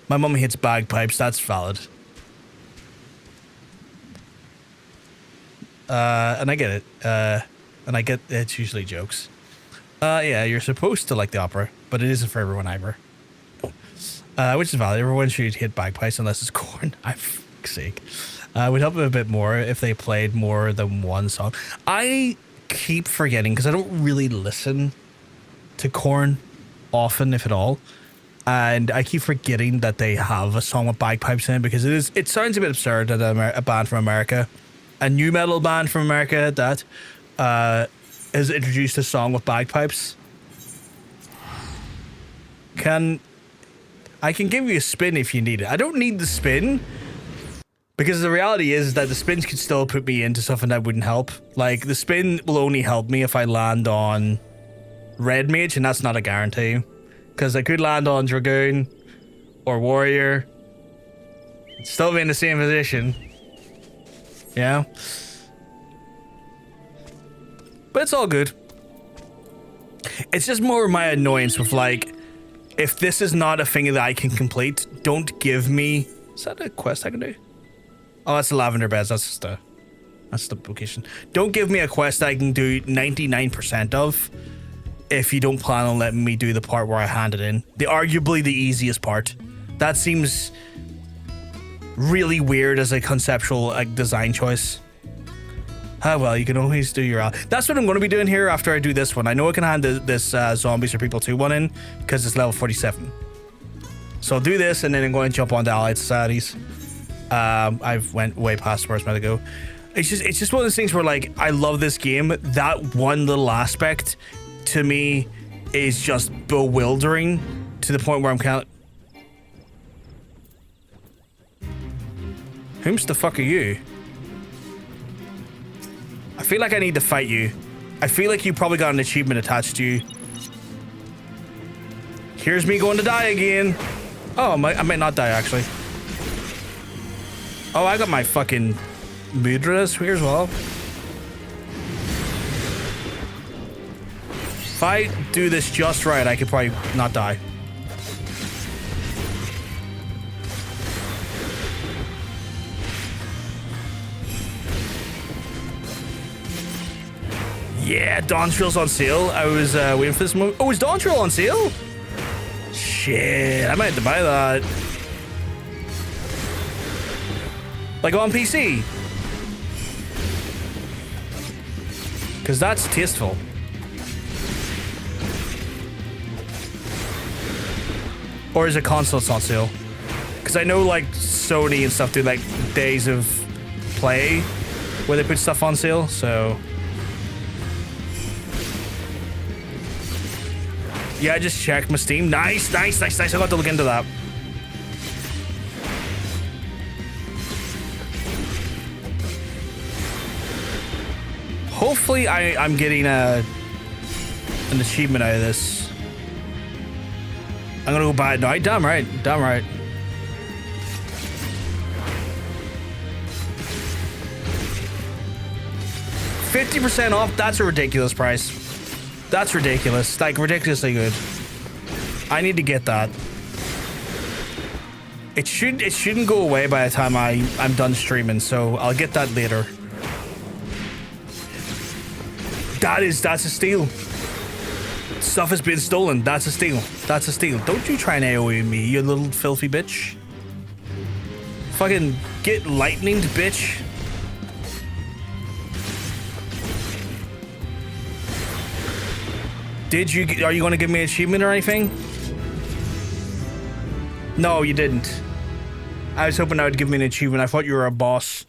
A: My mum hits bagpipes. That's valid. And I get it. And I get it's usually jokes. Yeah, you're supposed to like the opera, but it isn't for everyone either. Which is valid. Everyone should hit bagpipes unless it's corn. I'm fuck's sake. Would help a bit more if they played more than one song. I keep forgetting because I don't really listen to corn often, if at all. And I keep forgetting that they have a song with bagpipes in it because it sounds a bit absurd that a band from America, a new metal band from America that has introduced a song with bagpipes. I can give you a spin if you need it. I don't need the spin because the reality is that the spins could still put me into something that wouldn't help. Like, the spin will only help me if I land on Red Mage, and that's not a guarantee. Because I could land on Dragoon or Warrior. Still be in the same position. Yeah. But it's all good. It's just more my annoyance with, like, if this is not a thing that I can complete, don't give me... Is that a quest I can do? Oh, that's the Lavender Beds. That's the location. Don't give me a quest I can do 99% of if you don't plan on letting me do the part where I hand it in. Arguably the easiest part. That seems really weird as a conceptual design choice. Ah, well, you can always do your... That's what I'm going to be doing here after I do this one. I know I can hand this Zombies or People 2 one in because it's level 47. So I'll do this and then I'm going to jump on the Allied Societies. I've went way past where I was meant to go. It's just one of those things where, like, I love this game. That one little aspect to me is just bewildering to the point where I'm kind of... Whom's the fuck are you? I feel like I need to fight you. I feel like you probably got an achievement attached to you. Here's me going to die again. Oh, I might not die, actually. Oh, I got my fucking mudras here as well. If I do this just right, I could probably not die. Yeah, Dawntrill's on sale. I was waiting for this moment. Oh, is Dawntrill on sale? Shit, I might have to buy that. Like on PC. Because that's tasteful. Or is it consoles on sale? Because I know, like, Sony and stuff do, like, days of play where they put stuff on sale, so... Yeah, I just checked my Steam. Nice. I got to look into that. Hopefully I'm getting an achievement out of this. I'm gonna go buy it now. Damn right. 50% off? That's a ridiculous price. That's ridiculous. Like, ridiculously good. I need to get that. It shouldn't go away by the time I'm done streaming, so I'll get that later. That's a steal. Stuff has been stolen. That's a steal. Don't you try and AoE me, you little filthy bitch. Fucking get lightninged, bitch. Are you going to give me an achievement or anything? No, you didn't. I was hoping that would give me an achievement. I thought you were a boss.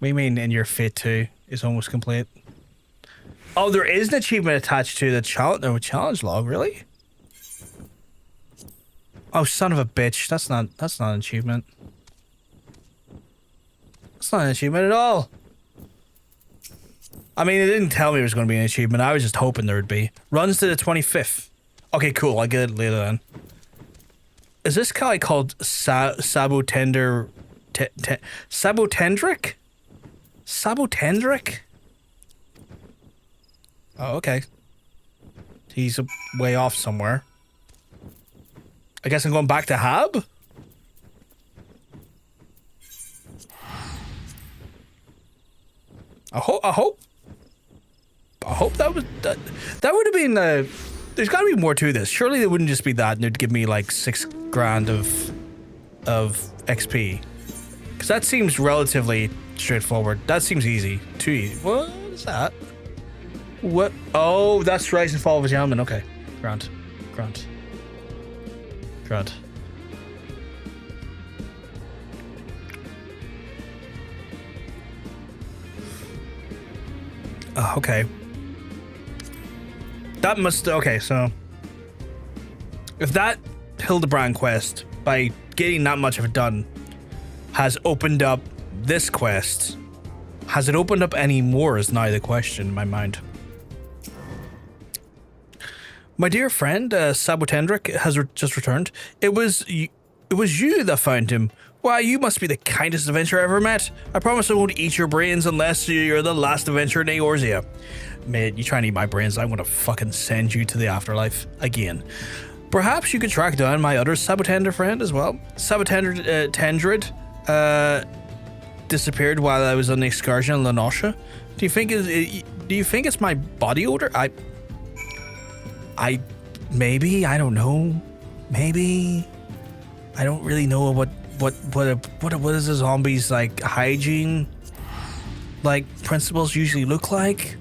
A: We mean in your fate 2 is almost complete. Oh, there is an achievement attached to the challenge log, really? Oh, son of a bitch. That's not an achievement. That's not an achievement at all. I mean, it didn't tell me it was going to be an achievement. I was just hoping there would be. Runs to the 25th. Okay, cool. I'll get it later then. Is this guy called Sabotender... Sabotendric? Sabotendric? Oh, okay. He's way off somewhere. I guess I'm going back to Hab? I hope that was... That would have been... there's got to be more to this. Surely it wouldn't just be that and it'd give me like 6 grand of XP. Because that seems relatively straightforward. That seems easy. Too easy. What is that? What? Oh, that's Rise and Fall of a Gentleman. Okay. Grant. Okay. That must... Okay, so... If that Hildebrand quest, by getting that much of it done, has opened up this quest, has it opened up any more is now the question in my mind. My dear friend, Sabotendric has just returned. It was you that found him. Why, you must be the kindest adventurer I ever met. I promise I won't eat your brains unless you're the last adventurer in Eorzea. Mate, you try and eat my brains, I'm gonna fucking send you to the afterlife again. Perhaps you could track down my other Sabotender friend as well. Sabotender Tendrid disappeared while I was on the excursion in Nashu. Do you think it's my body odor? Maybe, I don't know. Maybe. I don't really know what is a zombie's like hygiene like principles usually look like.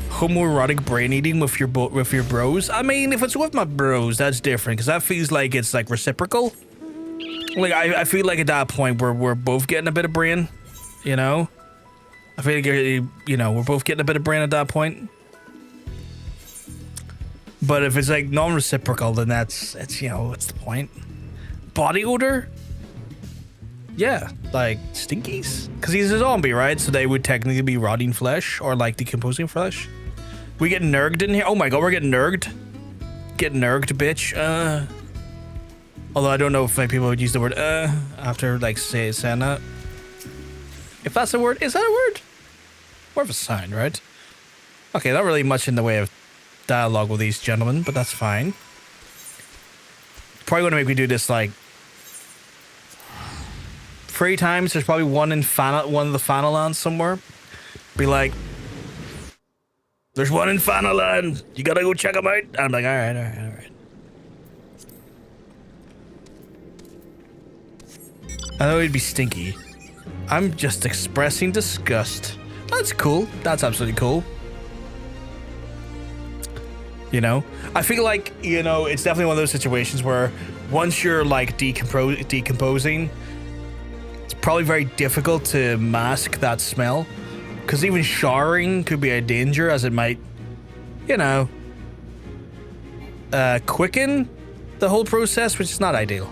A: Homoerotic brain eating with your bros. I mean, if it's with my bros, that's different because that feels like it's like reciprocal. Like I feel like at that point we're both getting a bit of brain, you know. I feel like we're both getting a bit of brain at that point. But if it's like non-reciprocal, then it's what's the point? Body odor? Yeah, like stinkies. Because he's a zombie, right? So they would technically be rotting flesh or like decomposing flesh. We get nerged in here. Oh my god, we're getting nerged. Get nerged, bitch. Although I don't know if people would use the word after like saying that. If that's a word, is that a word? More of a sound, right? Okay, not really much in the way of dialogue with these gentlemen, but that's fine. Probably going to make me do this like 3 times. There's probably one in one of the Thanalan somewhere. Be like, there's one in Thanalan. You gotta go check them out. And I'm like, all right. I know it'd be stinky. I'm just expressing disgust. That's cool. That's absolutely cool. You know, I feel like, it's definitely one of those situations where once you're like decomposing, it's probably very difficult to mask that smell. Because even showering could be a danger as it might, quicken the whole process, which is not ideal.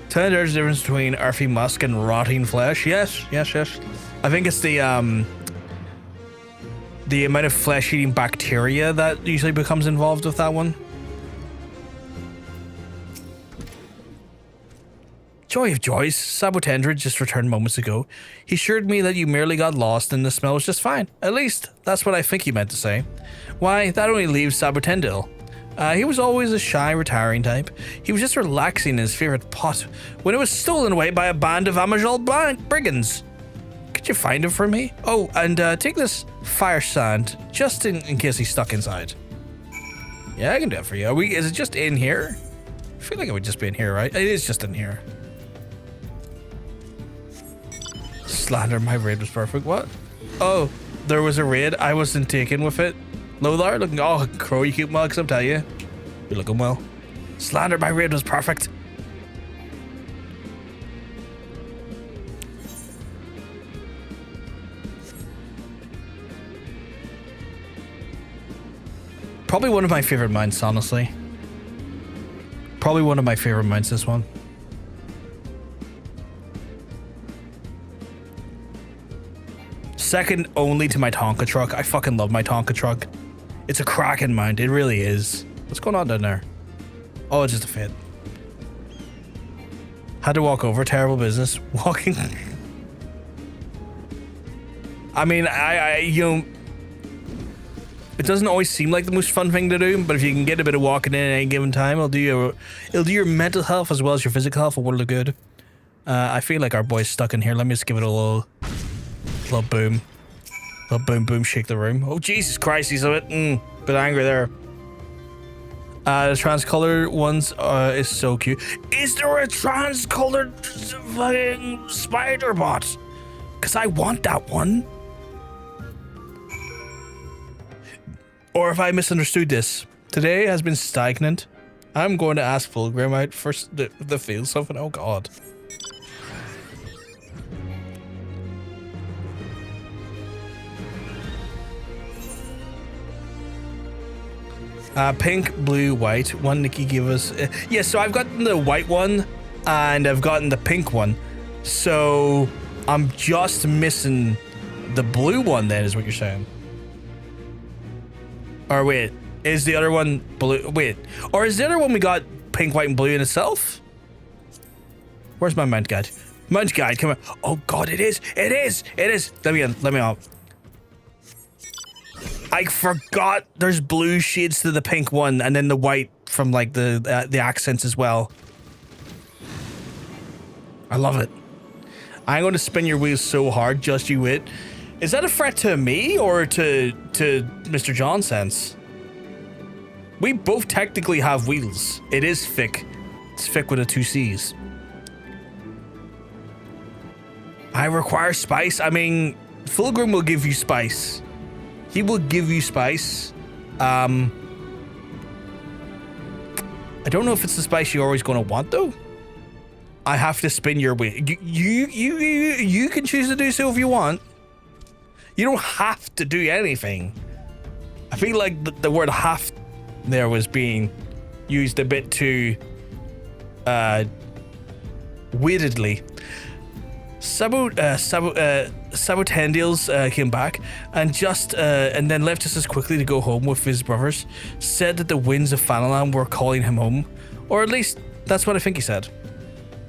A: Tell me there's a difference between earthy musk and rotting flesh. Yes. I think it's the amount of flesh-eating bacteria that usually becomes involved with that one. Joy of joys, Sabotendrid just returned moments ago. He assured me that you merely got lost and the smell was just fine. At least, that's what I think he meant to say. Why, that only leaves Sabotendil. He was always a shy, retiring type. He was just relaxing in his favorite pot when it was stolen away by a band of Amajal brigands. Could you find him for me? Oh, and take this fire sand, just in case he's stuck inside. Yeah, I can do it for you. Is it just in here? I feel like it would just be in here, right? It is just in here. Slander, my raid was perfect. What? Oh, there was a raid. I wasn't taken with it. Lothar, looking all crow, you cute mugs, I'm telling you. You're looking well. Slander, my raid was perfect. Probably one of my favorite mounts, honestly. Probably one of my favorite mounts, this one. Second only to my Tonka truck. I fucking love my Tonka truck. It's a cracking mount. It really is. What's going on down there? Oh, it's just a fit. Had to walk over. Terrible business. Walking. I mean, you know, it doesn't always seem like the most fun thing to do, but if you can get a bit of walking in at any given time, it'll do your mental health as well as your physical health a world of good. I feel like our boy's stuck in here. Let me just give it a little boom. A boom boom, shake the room. Oh Jesus Christ, he's a bit angry there. The trans-colored ones is so cute. Is there a trans-colored fucking spider bot? Cause I want that one. Or if I misunderstood this, today has been stagnant. I'm going to ask Fulgrim out for the feel something. Oh God. Pink, blue, white. One Nikki gave us. Yeah, so I've gotten the white one and I've gotten the pink one. So I'm just missing the blue one then, is what you're saying. Or wait, is the other one blue? Wait, or is the other one we got pink, white, and blue in itself? Where's my mount guide? Mount guide, come on. Oh God, it is. It is. It is. Let me in. Let me out. I forgot there's blue shades to the pink one and then the white from like the accents as well. I love it. I'm going to spin your wheels so hard, just you wait. Is that a threat to me or to Mr. John Sense? We both technically have wheels. It is Fick. It's Fick with a 2 C's. I require spice. I mean, Fulgrim will give you spice. He will give you spice. I don't know if it's the spice you're always going to want though. I have to spin your wheel. You can choose to do so if you want. You don't have to do anything. I feel like the word "have" there was being used a bit too weirdly. Sabotendils came back and and then left us as quickly to go home with his brothers. Said that the winds of Thanalan were calling him home, or at least that's what I think he said.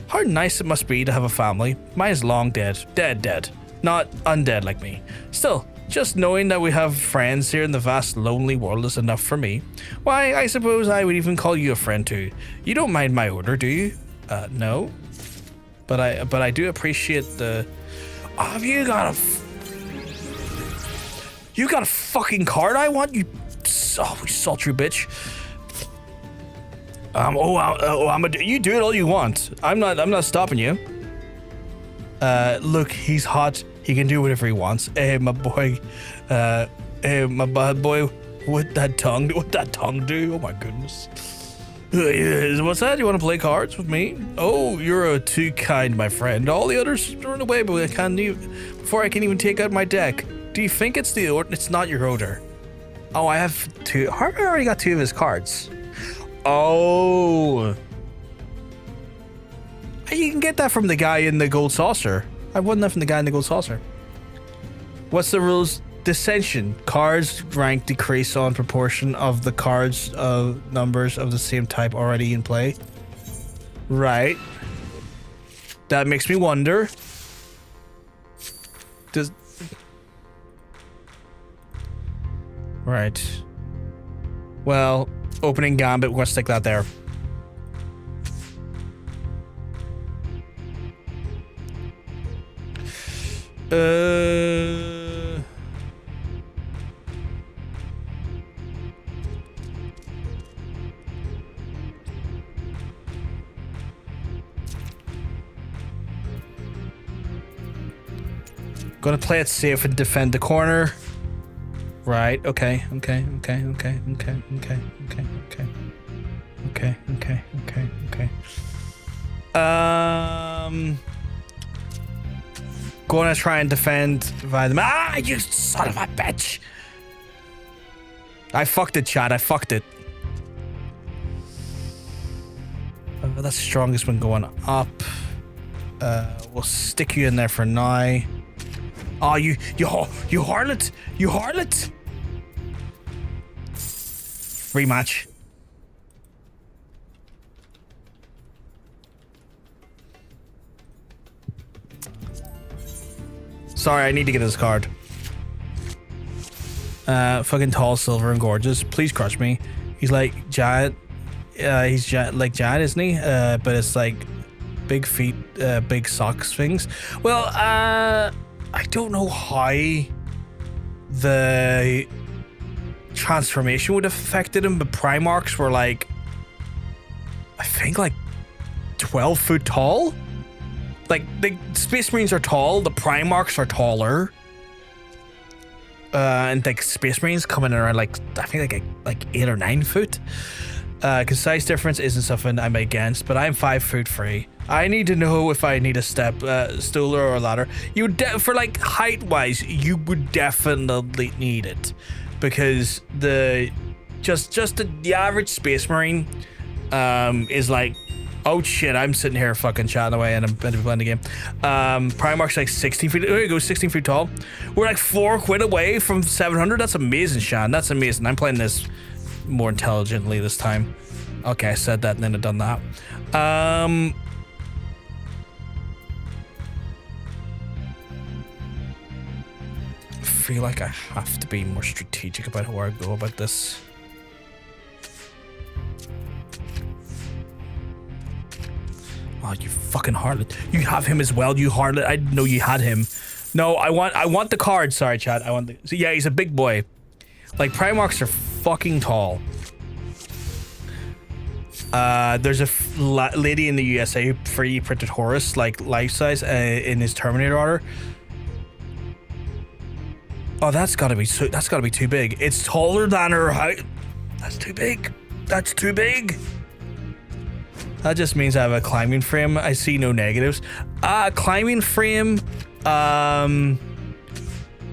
A: How nice it must be to have a family. Mine is long dead, dead, not undead like me. Still, just knowing that we have friends here in the vast lonely world is enough for me. Why, I suppose I would even call you a friend too. You don't mind my order, do you? No. But I do appreciate the. Oh, have you got a fucking card I want, you sultry bitch. You do it all you want. I'm not stopping you. Look, he's hot. He can do whatever he wants. Hey, my boy. Hey, my bad boy. What that tongue do? Oh my goodness. What's that? You want to play cards with me? Oh, you're too kind, my friend. All the others run away, but I can't even, before I can even take out my deck. Do you think it's the order? It's not your order. Oh, I have two. I already got 2 of his cards. Oh. You can get that from the guy in the gold saucer. I won that from the guy in the gold saucer. What's the rules? Dissension. Cards rank decrease on proportion of the cards of numbers of the same type already in play. Right. That makes me wonder. Right. Well, opening gambit, we're gonna stick that there. Gonna play it safe and defend the corner. Right, okay. Gonna try and defend via the... Ah, you son of a bitch! I fucked it, chat. I fucked it. That's the strongest one going up. We'll stick you in there for now. Oh, you harlot! You harlot! Rematch. Sorry, I need to get this card. Fucking tall, silver, and gorgeous. Please crush me. He's like giant. He's like giant, isn't he? But it's like big feet, big socks things. Well, I don't know how the transformation would have affected him, but Primarchs were like, I think like 12 foot tall. Like the Space Marines are tall, the Primarchs are taller. And like Space Marines coming in around like, I think like 8 or 9 foot. Because size difference isn't something I'm against, but I'm 5'3". I need to know if I need a step stool or a ladder. You would for like height wise, you would definitely need it, because the average Space Marine is like, oh shit, I'm sitting here fucking chatting away and I'm playing the game. Primarch's like 16 feet. There you go, 16 feet tall. We're like 4 quid away from 700. That's amazing, Sean. That's amazing. I'm playing this more intelligently this time. Okay, I said that and then I've done that. I feel like I have to be more strategic about how I go about this. Oh, you fucking harlot. You have him as well, you harlot. I didn't know you had him. No, I want the card. Sorry, chat. I want the... So yeah, he's a big boy. Like, Primarchs are fucking tall. There's a lady in the USA who 3D printed Horus, like, life-size, in his Terminator order. Oh, that's gotta be too big. It's taller than her height. That's too big. That's too big. That just means I have a climbing frame. I see no negatives. Climbing frame.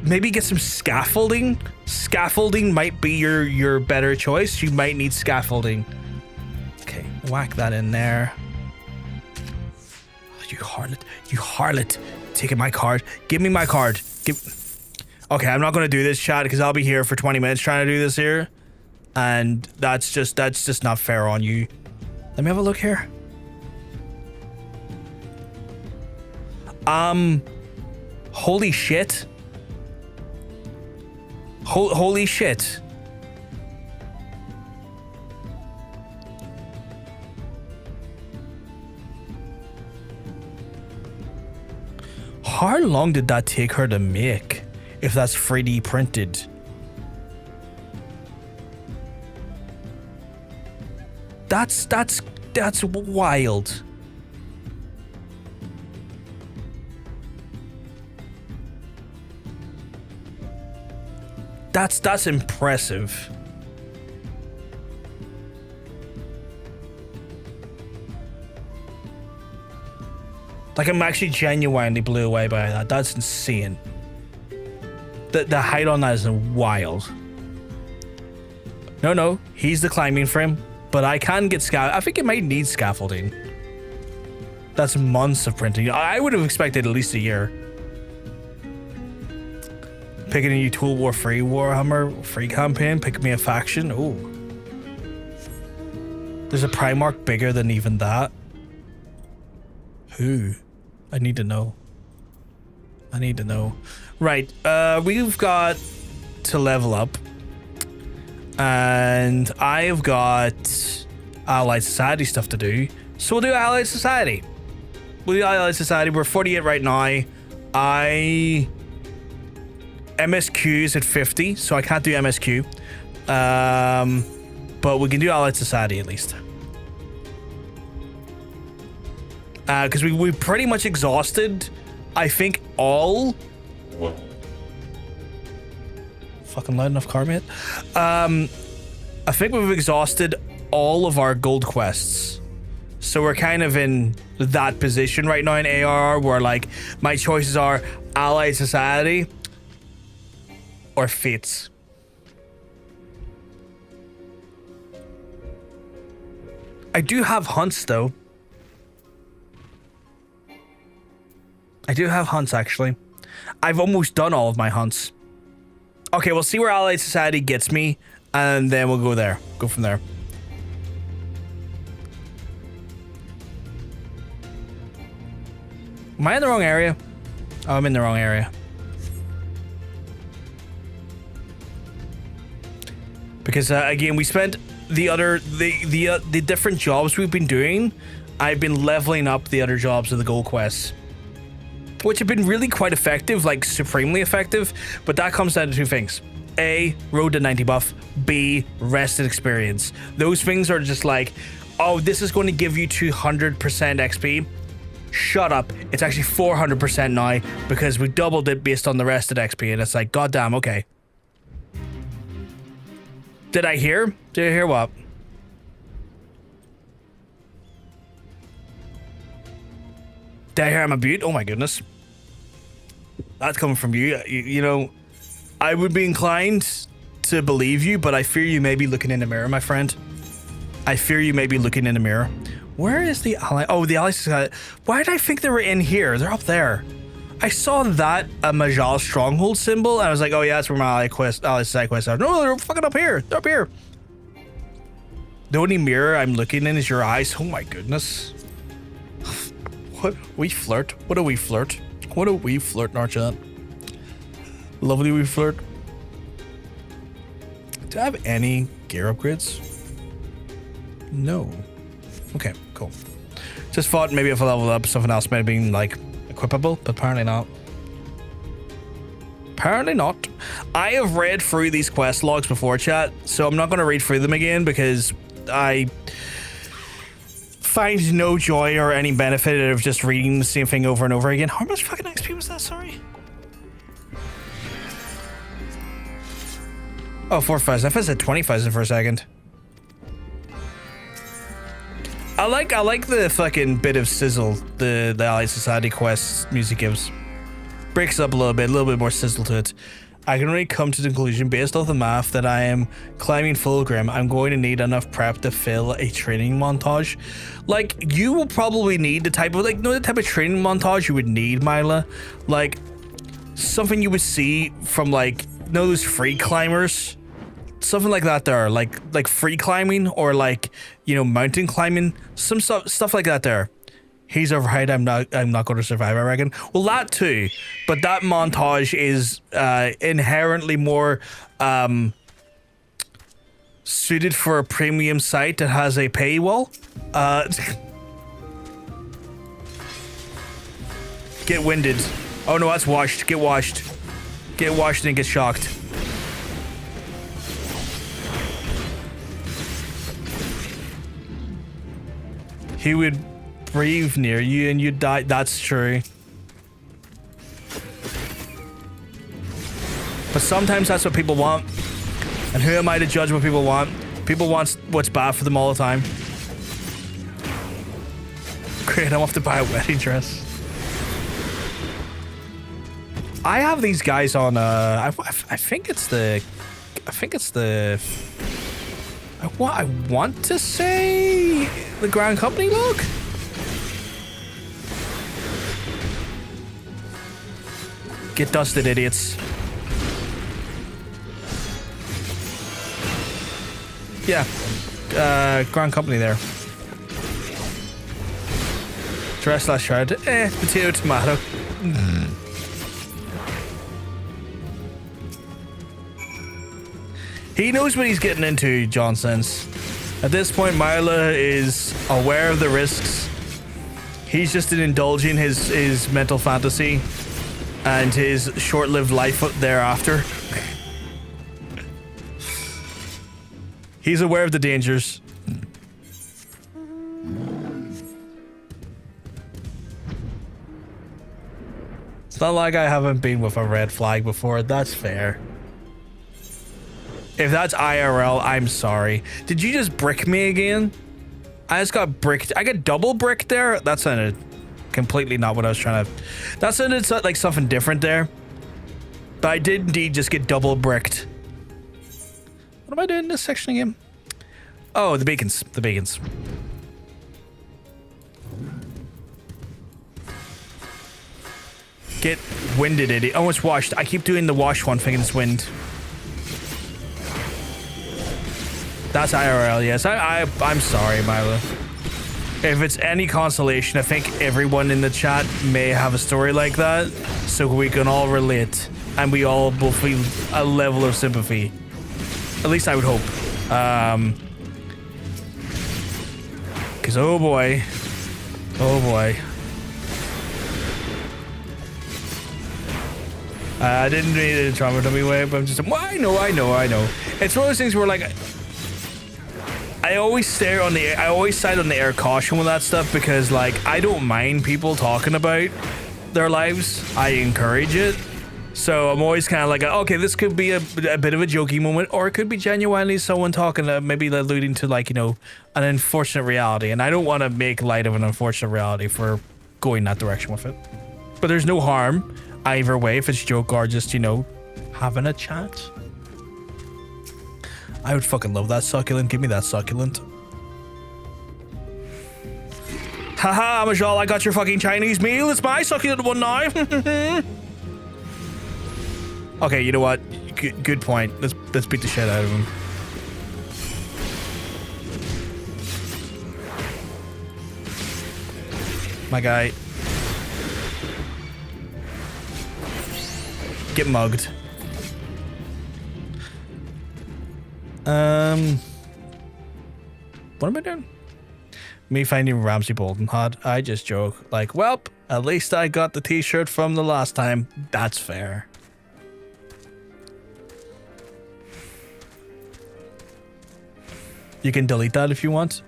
A: Maybe get some scaffolding. Scaffolding might be your better choice. You might need scaffolding. Okay, whack that in there. Oh, you harlot. You harlot. Taking my card. Give me my card. Okay, I'm not going to do this, chat, because I'll be here for 20 minutes trying to do this here. And that's just not fair on you. Let me have a look here. Holy shit. Holy shit. How long did that take her to make, if that's 3D printed? That's wild. That's impressive. Like, I'm actually genuinely blew away by that. That's insane. The height on that is wild. No, he's the climbing frame. But I can get I think it might need scaffolding. That's months of printing. I would have expected at least a year. Picking a new Tool War free Warhammer free campaign. Pick me a faction. Oh. There's a Primarch bigger than even that. Who? I need to know. I need to know. Right. We've got to level up. And I've got Allied Society stuff to do. So we'll do Allied Society. We'll do Allied Society. We're 48 right now. MSQ is at 50, so I can't do MSQ. But we can do Allied Society at least. Because we pretty much exhausted, I think, all... Fucking loud enough, car, mate. I think we've exhausted all of our gold quests. So we're kind of in that position right now in ARR where, like, my choices are Allied Society or Fates. I do have hunts, though. I do have hunts, actually. I've almost done all of my hunts. Okay, we'll see where Allied Society gets me, and then we'll go there. Go from there. Am I in the wrong area? Oh, I'm in the wrong area. Because, again, we spent the different jobs we've been doing. I've been leveling up the other jobs of the gold quests, which have been really quite effective, like supremely effective. But that comes down to two things. A, road to 90 buff. B, rested experience. Those things are just like, oh, this is going to give you 200% XP. Shut up. It's actually 400% now because we doubled it based on the rested XP. And it's like, goddamn, okay. Did I hear? Did I hear what? Did I hear I'm a beaut? Oh my goodness. That's coming from you. You know, I would be inclined to believe you, but I fear you may be looking in the mirror, my friend. I fear you may be looking in the mirror. Where is the ally? Oh, the allies. Why did I think they were in here? They're up there. I saw that Majal stronghold symbol, and I was like, oh yeah, that's where my ally side quests are. No, they're fucking up here. They're up here. The only mirror I'm looking in is your eyes. Oh my goodness. What? We flirt? What do we flirt? What do we flirt in our chat? Lovely we flirt. Do I have any gear upgrades? No. Okay, cool. Just thought maybe if I leveled up, something else might have been like equipable, but apparently not. Apparently not. I have read through these quest logs before, chat, so I'm not going to read through them again because I find no joy or any benefit out of just reading the same thing over and over again. How much fucking XP was that? Sorry. Oh, 4,000. I thought it said 20,000 for a second. I like the fucking bit of sizzle the Allied Society quest music gives. Breaks up a little bit more sizzle to it. I can only come to the conclusion based off the math that I am climbing Fulgrim. I'm going to need enough prep to fill a training montage. Like, you will probably need the type of, like, no, the type of training montage you would need, Myla. Like, something you would see from, like, those free climbers. Something like that there, like free climbing or like, you know, mountain climbing, some stuff like that there. He's overhyped. I'm not going to survive, I reckon. Well, that too, but that montage is inherently more suited for a premium site that has a paywall. Get winded. Oh no, that's washed. Get washed. Get washed and get shocked. He would breathe near you and you'd die. That's true. But sometimes that's what people want. And who am I to judge what people want? People want what's bad for them all the time. Great, I'm off to buy a wedding dress. I have these guys on, I think it's the... I want to say the Grand Company log. Get dusted, idiots. Yeah, Grand Company there. Dress slash shard. Potato, tomato. He knows what he's getting into, Johnson's. At this point, Myla is aware of the risks. He's just indulging his mental fantasy and his short-lived life thereafter. He's aware of the dangers. It's not like I haven't been with a red flag before. That's fair. If that's IRL, I'm sorry. Did you just brick me again? I just got bricked. I got double bricked there? That sounded completely not what I was trying to... That sounded like something different there. But I did indeed just get double bricked. What am I doing in this section again? Oh, the beacons. The beacons. Get winded, idiot. Oh, it's washed. I keep doing the wash one thinking it's wind. That's IRL, yes. I'm sorry, Milo. If it's any consolation, I think everyone in the chat may have a story like that, so we can all relate, and we all will feel a level of sympathy. At least I would hope. Because, oh boy. Oh boy. I didn't mean it in a trauma dummy way, but I'm just, well, I know. It's one of those things where, like, I always side on the air caution with that stuff because, like, I don't mind people talking about their lives. I encourage it. So I'm always kind of like, okay, this could be a bit of a jokey moment, or it could be genuinely someone talking, maybe alluding to, like, you know, an unfortunate reality. And I don't want to make light of an unfortunate reality for going that direction with it. But there's no harm either way if it's joke or just, you know, having a chat. I would fucking love that succulent. Give me that succulent. Haha, Majal, I got your fucking Chinese meal. It's my succulent one now. Okay, you know what? Good point. Let's beat the shit out of him. My guy. Get mugged. What am I doing? Me finding Ramsey Bolton hot. I just joke. Like, welp, at least I got the t-shirt from the last time. That's fair. You can delete that if you want.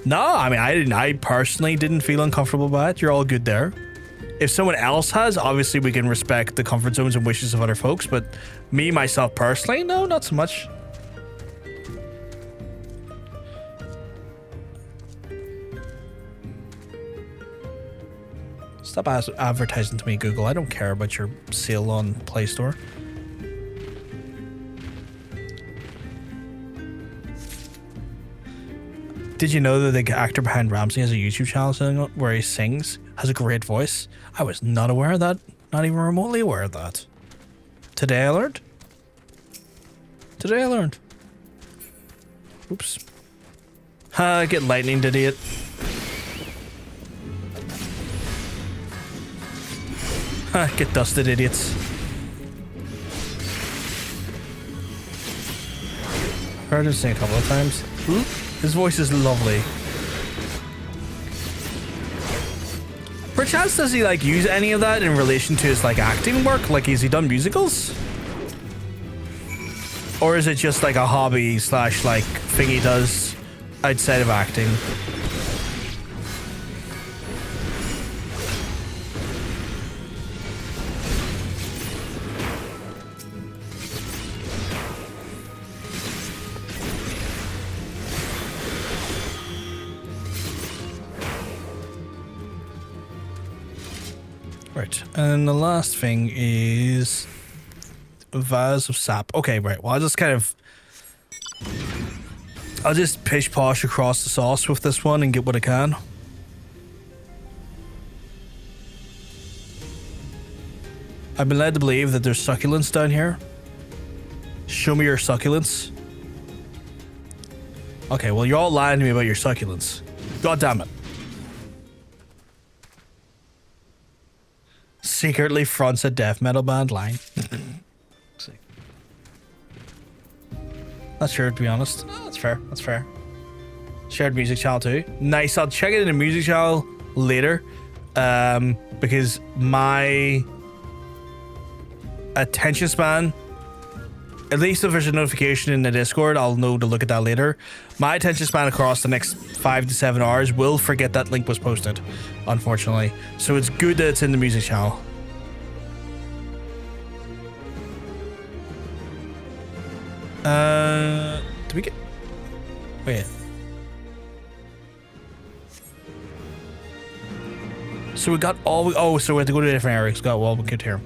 A: No, I mean, I personally didn't feel uncomfortable by it. You're all good there. If someone else has, obviously we can respect the comfort zones and wishes of other folks, but me, myself personally, no, not so much. Stop advertising to me, Google. I don't care about your sale on Play Store. Did you know that the actor behind Ramsey has a YouTube channel where he sings, has a great voice? I was not aware of that. Not even remotely aware of that. Today I learned. Oops. Ha, get lightning, idiot. Ha, get dusted, idiots. Heard him sing a couple of times. His voice is lovely. Perchance does he like use any of that in relation to his like acting work? Like, has he done musicals? Or is it just like a hobby slash like thing he does outside of acting? Right, and the last thing is a vase of sap. Okay, right, well, I'll just pish posh across the sauce with this one and get what I can. I've been led to believe that there's succulents down here. Show me your succulents. Okay, well, you're all lying to me about your succulents. God damn it. Secretly fronts a death metal band line. Not sure, to be honest. Oh, that's fair. That's fair. Shared music channel too. Nice. I'll check it in the music channel later. Because my attention span, at least if there's a notification in the Discord, I'll know to look at that later. My attention span across the next 5 to 7 hours will forget that link was posted, unfortunately. So it's good that it's in the music channel. Do we get... Wait. So we got all... Oh, so we have to go to a different area. Got well, we could here.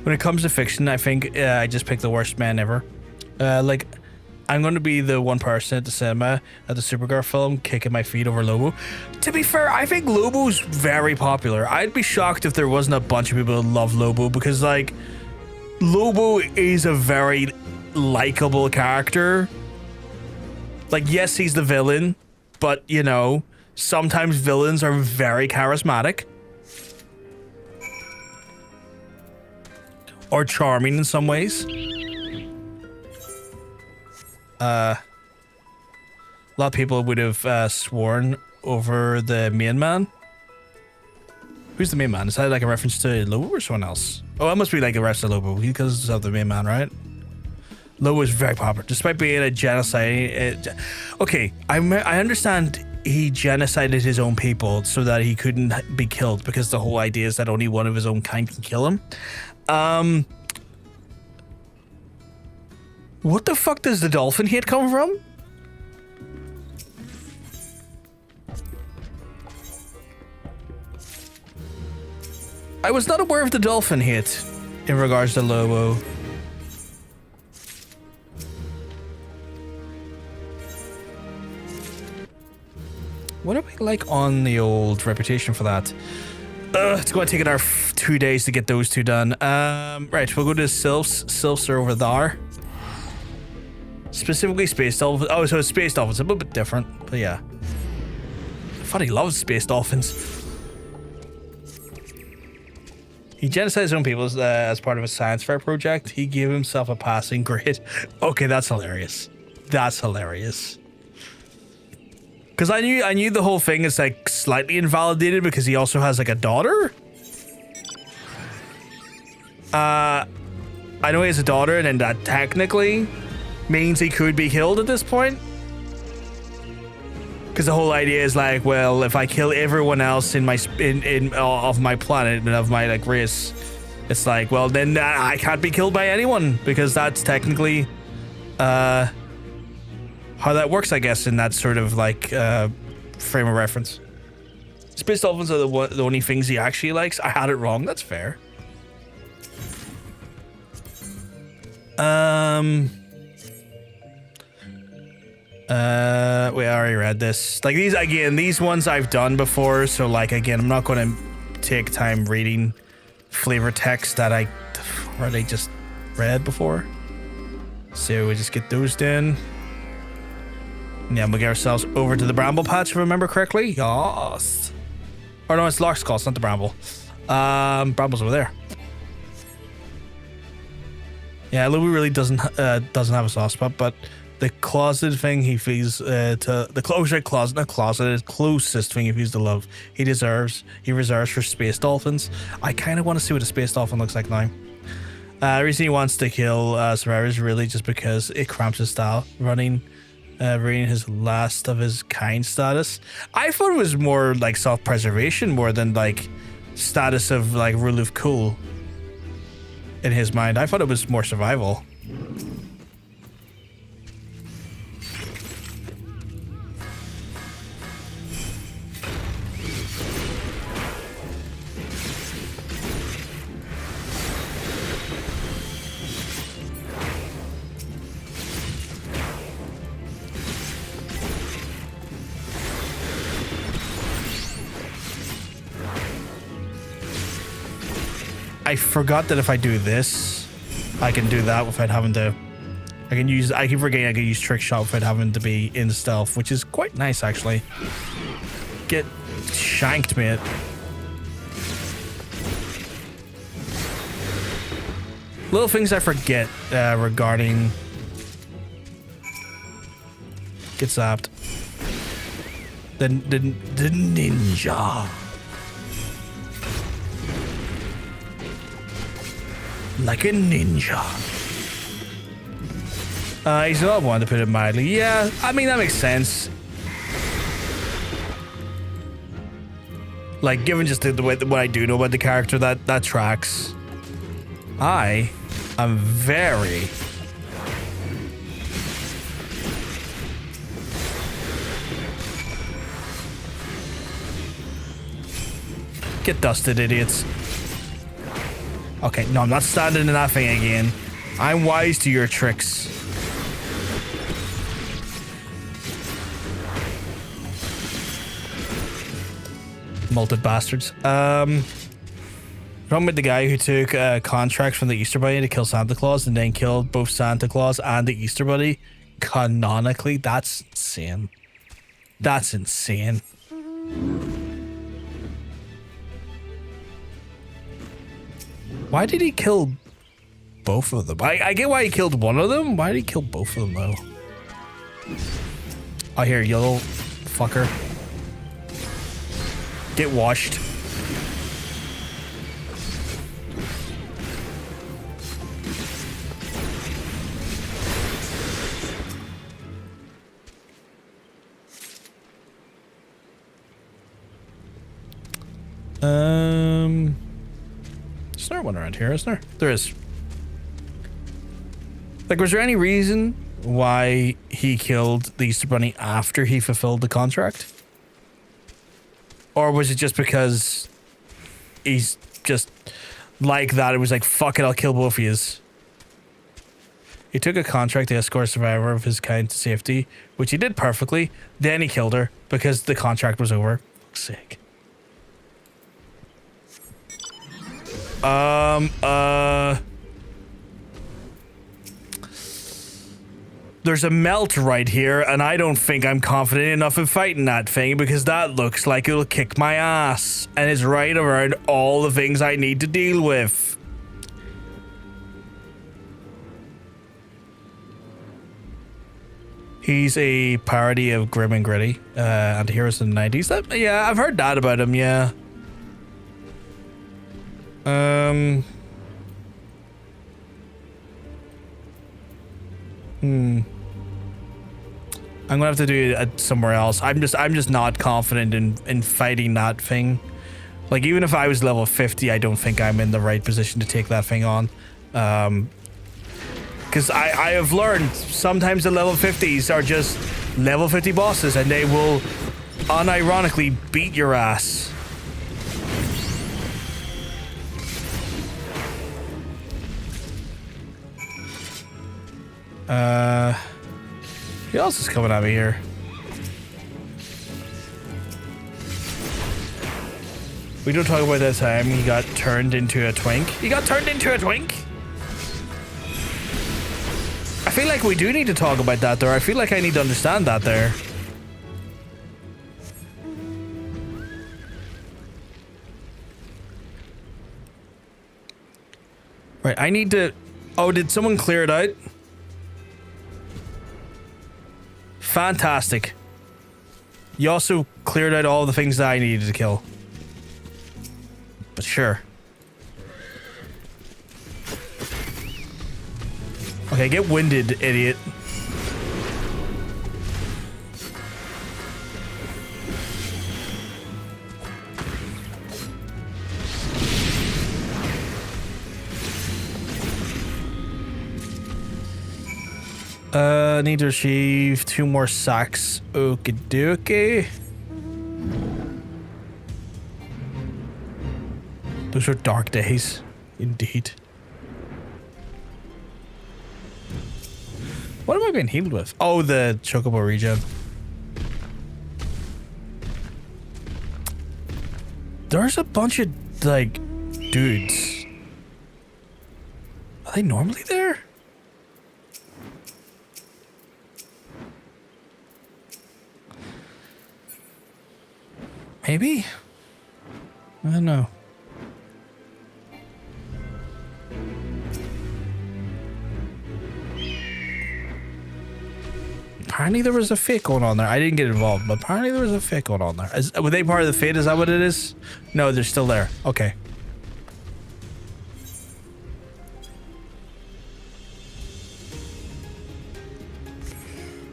A: When it comes to fiction, I think I just picked the worst man ever. Like, I'm going to be the one person at the cinema at the Supergirl film kicking my feet over Lobo. To be fair, I think Lobo's very popular. I'd be shocked if there wasn't a bunch of people that love Lobo because, like, Lobo is a very likable character. Like, yes, he's the villain, but, you know, sometimes villains are very charismatic. Or charming in some ways. A lot of people would have sworn over the main man. Who's the main man? Is that like a reference to Lobo or someone else? Oh, that must be like the rest of Lobo because of the main man, right? Lobo is very popular, despite being a genocide. Okay, I understand he genocided his own people so that he couldn't be killed because the whole idea is that only one of his own kind can kill him. What the fuck does the dolphin hit come from? I was not aware of the dolphin hit in regards to Lobo. What are we like on the old reputation for that? It's going to take our 2 days to get those two done. Right, we'll go to Sylphs. Sylphs are over there. Specifically space dolphins. Oh, so it's space dolphins. A little bit different, but yeah. I thought he loves space dolphins. He genocided his own people as part of a science fair project. He gave himself a passing grade. Okay, that's hilarious. That's hilarious. Because I knew the whole thing is like slightly invalidated because he also has like a daughter. I know he has a daughter, and then that technically means he could be killed at this point. Because the whole idea is like, well, if I kill everyone else in my of my planet and of my like race, it's like, well, then I can't be killed by anyone because that's technically how that works, I guess, in that sort of like frame of reference. Space dolphins are the only things he actually likes. I had it wrong. That's fair. We already read this. Like these ones I've done before, so like again, I'm not going to take time reading flavor text that I already just read before. So we just get those done. And then we'll get ourselves over to the bramble patch, if I remember correctly. Yes. Or no, it's Lark's Call, it's not the bramble. Bramble's over there. Yeah, Louis really doesn't have a soft spot, but the closeted thing he feels to the closest thing he feels to love, he reserves for space dolphins. I kind of want to see what a space dolphin looks like now. The reason he wants to kill survivors really just because it cramps his style, reading his last of his kind status. I thought it was more like self-preservation more than like status of like rule of cool in his mind. I thought it was more survival. I forgot that if I do this, I can do that without having to. I keep forgetting I can use trick shot without having to be in stealth, which is quite nice actually. Get shanked, mate. Little things I forget regarding. Get zapped. The ninja. Like a ninja. He's not one to put it mildly. Yeah, I mean, that makes sense. Like, given just the way what I do know about the character, that tracks. I am very... Get dusted, idiots. Okay, no, I'm not standing in that thing again. I'm wise to your tricks. Malted bastards. Talking about the guy who took a contract from the Easter Bunny to kill Santa Claus and then killed both Santa Claus and the Easter Bunny. Canonically, that's insane. That's insane. Why did he kill both of them? I get why he killed one of them. Why did he kill both of them, though? Oh, here, you little fucker. Get washed. There's not one around here, is there? There is. Like, was there any reason why he killed the Easter Bunny after he fulfilled the contract? Or was it just because he's just like that? It was like, fuck it, I'll kill both of yous. He took a contract to escort a survivor of his kind to safety, which he did perfectly. Then he killed her because the contract was over. Fuck's sake. There's a melt right here, and I don't think I'm confident enough in fighting that thing because that looks like it'll kick my ass, and it's right around all the things I need to deal with. He's a parody of Grim and Gritty, and Heroes in the 90s. Yeah, I've heard that about him, yeah. I'm gonna have to do it somewhere else. I'm just not confident in fighting that thing. Like, even if I was level 50, I don't think I'm in the right position to take that thing on. Because I have learned sometimes the level 50s are just level 50 bosses and they will unironically beat your ass. Who else is coming at me here? We don't talk about that time he got turned into a twink. He got turned into a twink? I feel like we do need to talk about that there. I feel like I need to understand that there. Right, I need to... Oh, did someone clear it out? Fantastic. You also cleared out all the things that I needed to kill. But sure. Okay, get winded, idiot. Need to achieve 2 more sacks. Okie dokie. Those are dark days, indeed. What am I being healed with? Oh, the chocobo regen. There's a bunch of, like, dudes. Are they normally there? Maybe? I don't know. Apparently there was a fit going on there. I didn't get involved, but apparently there was a fit going on there. Were they part of the fit? Is that what it is? No, they're still there. Okay.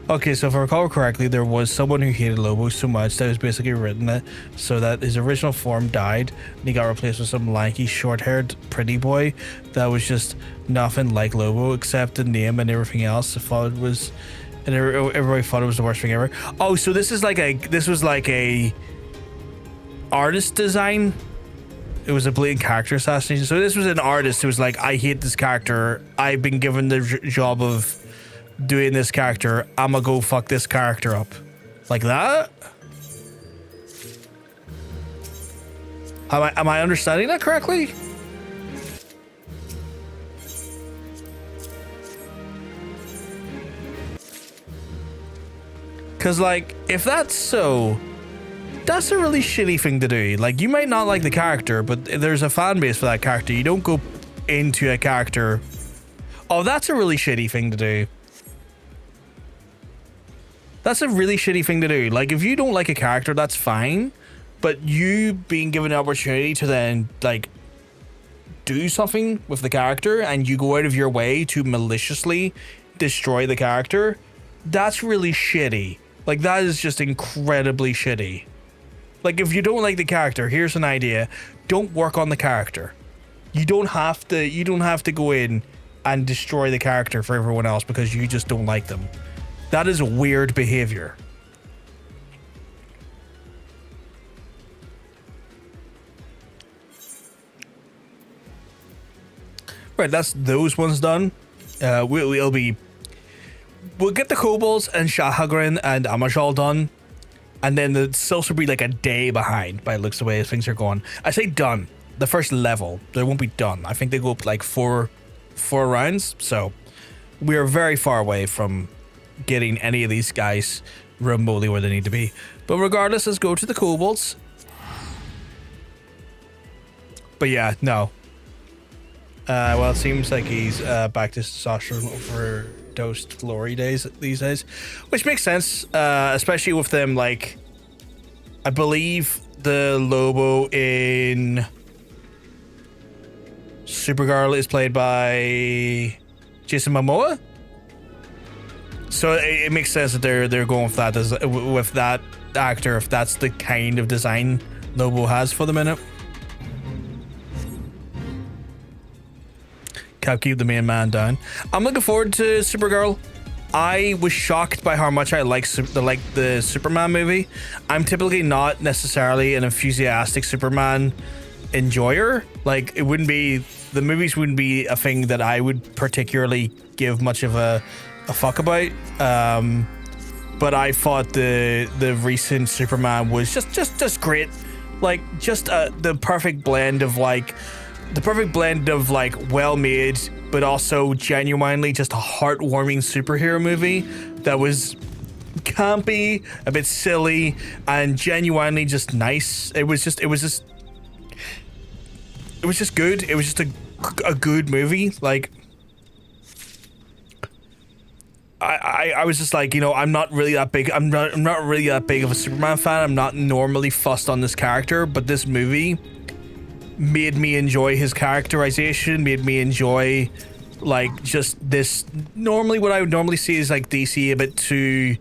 A: Okay, so if I recall correctly, there was someone who hated Lobo so much that it was basically written it so that his original form died and he got replaced with some lanky, short-haired, pretty boy that was just nothing like Lobo except the name and everything else. And everybody thought it was the worst thing ever. Oh, so this was like a artist design. It was a blatant character assassination. So this was an artist who was like, I hate this character. I've been given the job of doing this character. I'ma go fuck this character up. Like that? Am I understanding that correctly? Because, like, if that's so, that's a really shitty thing to do. Like, you might not like the character, but there's a fan base for that character. You don't go into a character. Oh, that's a really shitty thing to do. That's a really shitty thing to do. Like, if you don't like a character, that's fine. But you being given the opportunity to then, like, do something with the character and you go out of your way to maliciously destroy the character, that's really shitty. Like, that is just incredibly shitty. Like, if you don't like the character, here's an idea. Don't work on the character. You don't have to go in and destroy the character for everyone else because you just don't like them. That is weird behavior. Right, that's those ones done. We'll get the kobolds and Shahagrin and Amajal done, and then the Sills will be like a day behind by the looks of the way things are going. I say done. The first level, they won't be done. I think they go up like four rounds, so we are very far away from getting any of these guys remotely where they need to be. But regardless, let's go to the kobolds. But yeah, no. Well, it seems like he's back to testosterone overdosed glory days these days, which makes sense, especially with them, like, I believe the Lobo in Supergirl is played by Jason Momoa, so it makes sense that they're going with that actor, if that's the kind of design Lobo has for the minute. Can't keep the main man down. I'm looking forward to Supergirl. I was shocked by how much I like the Superman movie. I'm typically not necessarily an enthusiastic Superman enjoyer. Like, the movies wouldn't be a thing that I would particularly give much of a fuck about. But I thought the recent Superman was just great. Like, just the perfect blend of well made, but also genuinely just a heartwarming superhero movie that was campy, a bit silly, and genuinely just nice. It was just good. It was just a good movie. Like, I was just like, you know, I'm not really that big. I'm not really that big of a Superman fan. I'm not normally fussed on this character, but this movie made me enjoy his characterization, made me enjoy, like, just this. Normally, what I would normally see is like DC a bit too,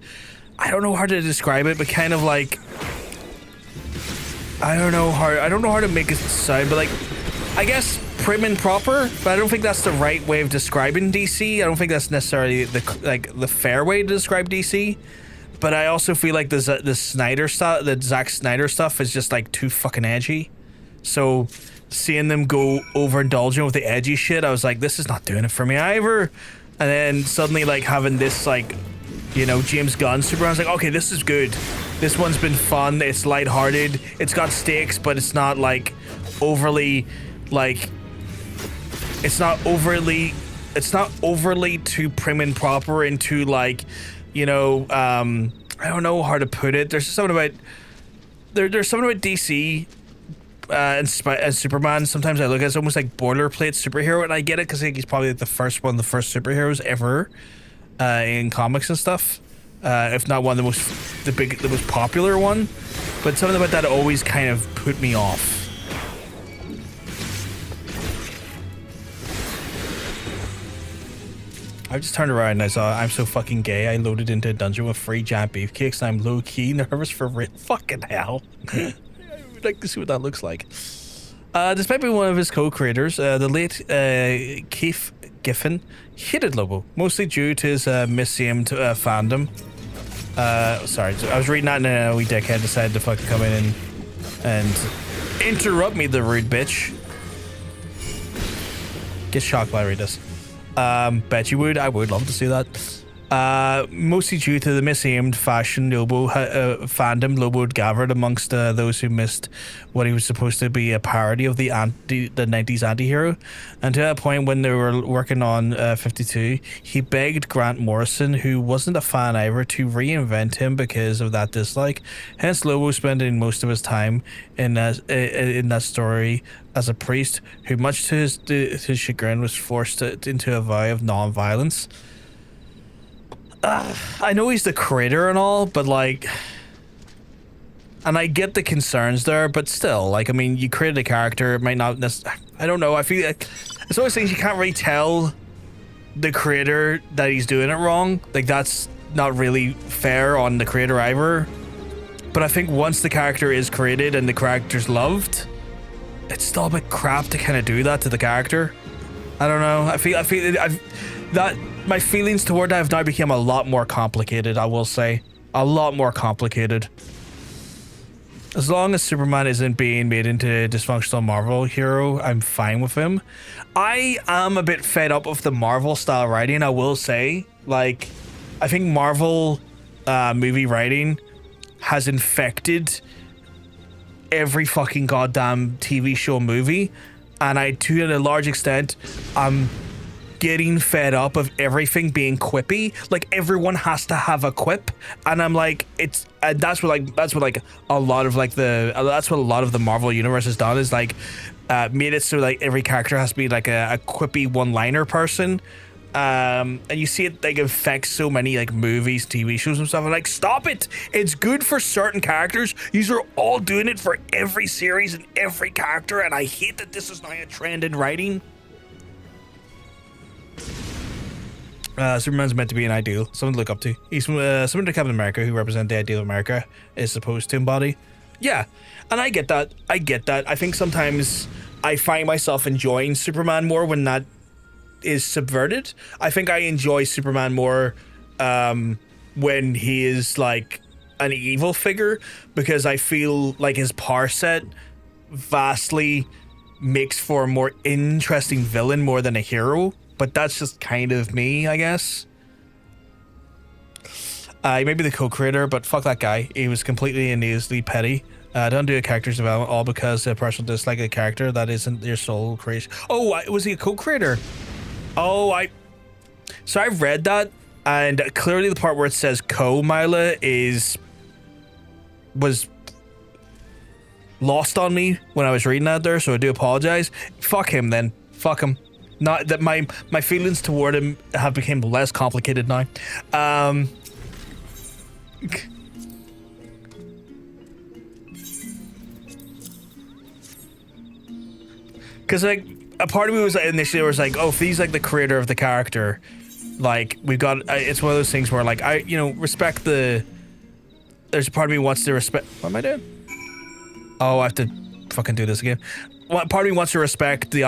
A: I don't know how to describe it, but kind of like, I don't know how to make it sound, but like, I guess prim and proper, but I don't think that's the right way of describing DC. I don't think that's necessarily the fair way to describe DC. But I also feel like the Snyder stuff, the Zack Snyder stuff, is just like too fucking edgy. So seeing them go overindulgent with the edgy shit, I was like, this is not doing it for me either. And then suddenly, like, having this, like, you know, James Gunn Superman, I was like, okay, this is good. This one's been fun. It's lighthearted. It's got stakes, but it's not like overly, like, it's not overly too prim and proper into, like, you know, I don't know how to put it. There's something about DC and Superman. Sometimes I look at it as almost like boilerplate superhero, and I get it because I think he's probably like one of the first superheroes ever in comics and stuff. If not one of the most popular one. But something about that always kind of put me off. I just turned around and I saw I'm so fucking gay. I loaded into a dungeon with 3 giant beefcakes and I'm low-key nervous for fucking hell. I would like to see what that looks like. Despite being one of his co-creators, the late Keith Giffen hated Lobo, mostly due to his misnamed fandom. Sorry, I was reading that and a wee dickhead decided to fucking come in and interrupt me, the rude bitch. Get shocked while I read this. Bet you would. I would love to see that. Mostly due to the misaimed fashion fandom Lobo had gathered amongst those who missed what he was supposed to be a parody of the 90s anti-hero. And to that point, when they were working on 52, he begged Grant Morrison, who wasn't a fan either, to reinvent him because of that dislike. Hence Lobo spending most of his time in that story as a priest who, much to his chagrin, was forced into a vow of non-violence. I know he's the creator and all, but like, and I get the concerns there, but still, like, I mean, you created a character, it might not I don't know, I feel like it's always things you can't really tell the creator that he's doing it wrong. Like, that's not really fair on the creator either. But I think once the character is created and the character's loved, it's still a bit crap to kind of do that to the character. I don't know. I feel that my feelings toward that have now become a lot more complicated, I will say. A lot more complicated. As long as Superman isn't being made into a dysfunctional Marvel hero, I'm fine with him. I am a bit fed up of the Marvel style writing, I will say. Like, I think Marvel movie writing has infected every fucking goddamn TV show movie. And to a large extent, I'm getting fed up of everything being quippy. Like, everyone has to have a quip, and I'm like, that's what a lot of the Marvel universe has done, is like made it so like every character has to be like a quippy one-liner person. And you see it like affects so many like movies, TV shows and stuff. I'm like, stop it! It's good for certain characters. These are all doing it for every series and every character, and I hate that this is now a trend in writing. Superman's meant to be an ideal, someone to look up to. He's similar to Captain America, who represent the ideal of America is supposed to embody. Yeah, and I get that. I think sometimes I find myself enjoying Superman more when that is subverted. I think I enjoy Superman more when he is like an evil figure, because I feel like his power set vastly makes for a more interesting villain more than a hero. But that's just kind of me, I guess. He may be the co-creator, but fuck that guy. He was completely and needlessly petty. Don't do a character's development all because a personal dislike a character that isn't your sole creation. Oh, was he a co-creator? Oh, so I've read that, and clearly the part where it says co-Mila was lost on me when I was reading that there, so I do apologize. Fuck him then. Fuck him. Not that my feelings toward him have become less complicated now. Because like a part of me was initially like, oh, if he's like the creator of the character, like we've got it's one of those things where like I respect the. There's a part of me wants to respect. What am I doing? Oh, I have to fucking do this again. Well, part of me wants to respect the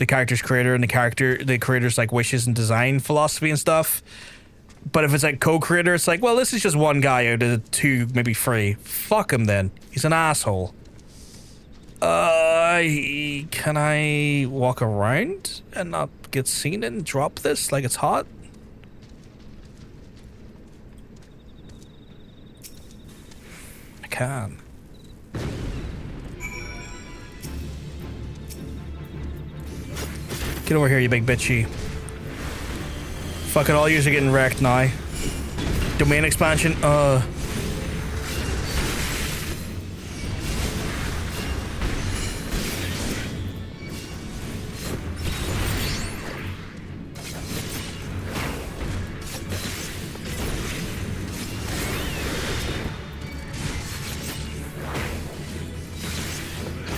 A: character's creator and the creator's like wishes and design philosophy and stuff. But if it's like co-creator, it's like, well, this is just one guy out of two, maybe three. Fuck him then. He's an asshole. Can I walk around and not get seen and drop this like it's hot? I can. Get over here, you big bitchy. Fucking all yous are getting wrecked now. Domain expansion,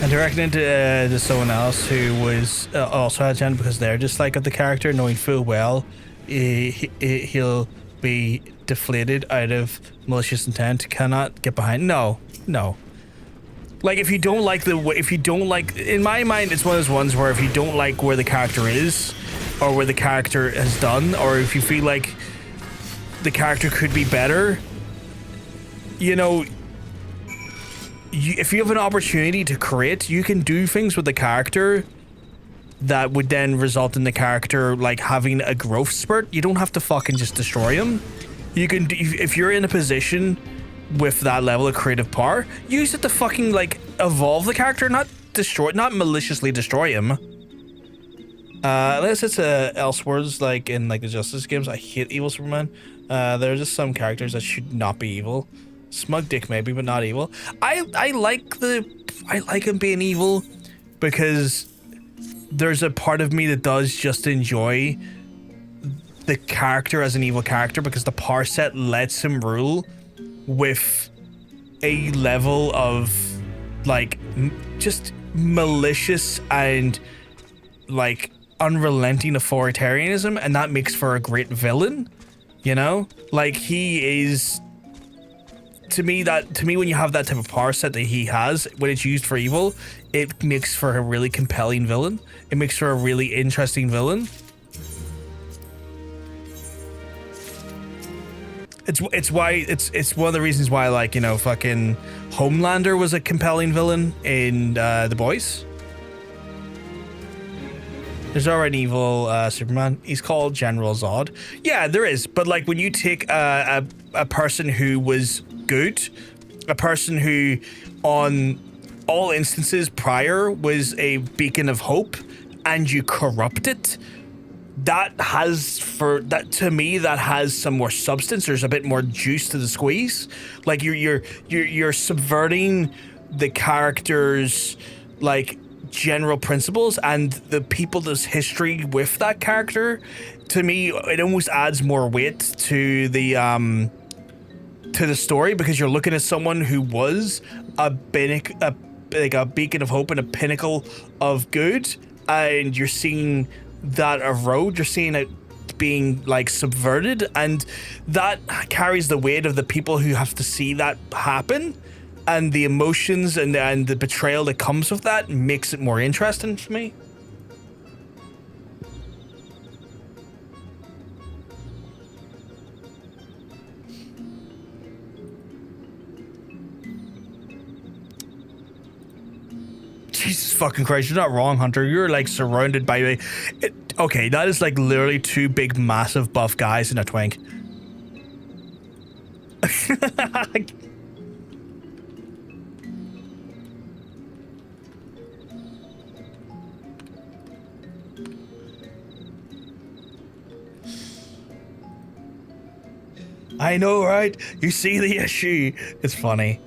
A: And directing into someone else who was also had agenda because they're dislike of the character, knowing full well he'll be deflated out of malicious intent, cannot get behind. No. Like, if you don't like in my mind, it's one of those ones where if you don't like where the character is, or where the character has done, or if you feel like the character could be better, if you have an opportunity to create, you can do things with the character that would then result in the character like having a growth spurt. You don't have to fucking just destroy him. You can, if you're in a position with that level of creative power, use it to fucking like evolve the character, not destroy, not maliciously destroy him. Unless it's Elseworlds, like in like the Justice games. I hate evil Superman. There are just some characters that should not be evil. Smug Dick maybe, but not evil. I like him being evil because there's a part of me that does just enjoy the character as an evil character, because the power set lets him rule with a level of like just malicious and like unrelenting authoritarianism, and that makes for a great villain, you know? Like, he is, to me when you have that type of power set that he has, when it's used for evil, it makes for a really compelling villain. It makes for a really interesting villain. It's why it's one of the reasons why, like, you know, fucking Homelander was a compelling villain in The Boys. There's already an evil Superman. He's called General Zod. Yeah, there is. But like, when you take a person who was good, a person who on all instances prior was a beacon of hope, and you corrupt it, that has, for that, to me, that has some more substance. There's a bit more juice to the squeeze. Like, you're subverting the character's like general principles and the people's history with that character. To me, it almost adds more weight to the story, because you're looking at someone who was a beacon of hope and a pinnacle of good, and you're seeing that erode. You're seeing it being like subverted, and that carries the weight of the people who have to see that happen, and the emotions and the betrayal that comes with that makes it more interesting for me. Jesus fucking Christ, you're not wrong, Hunter. You're like surrounded by okay, that is like literally two big massive buff guys in a twink. I know, right? You see the issue. It's funny.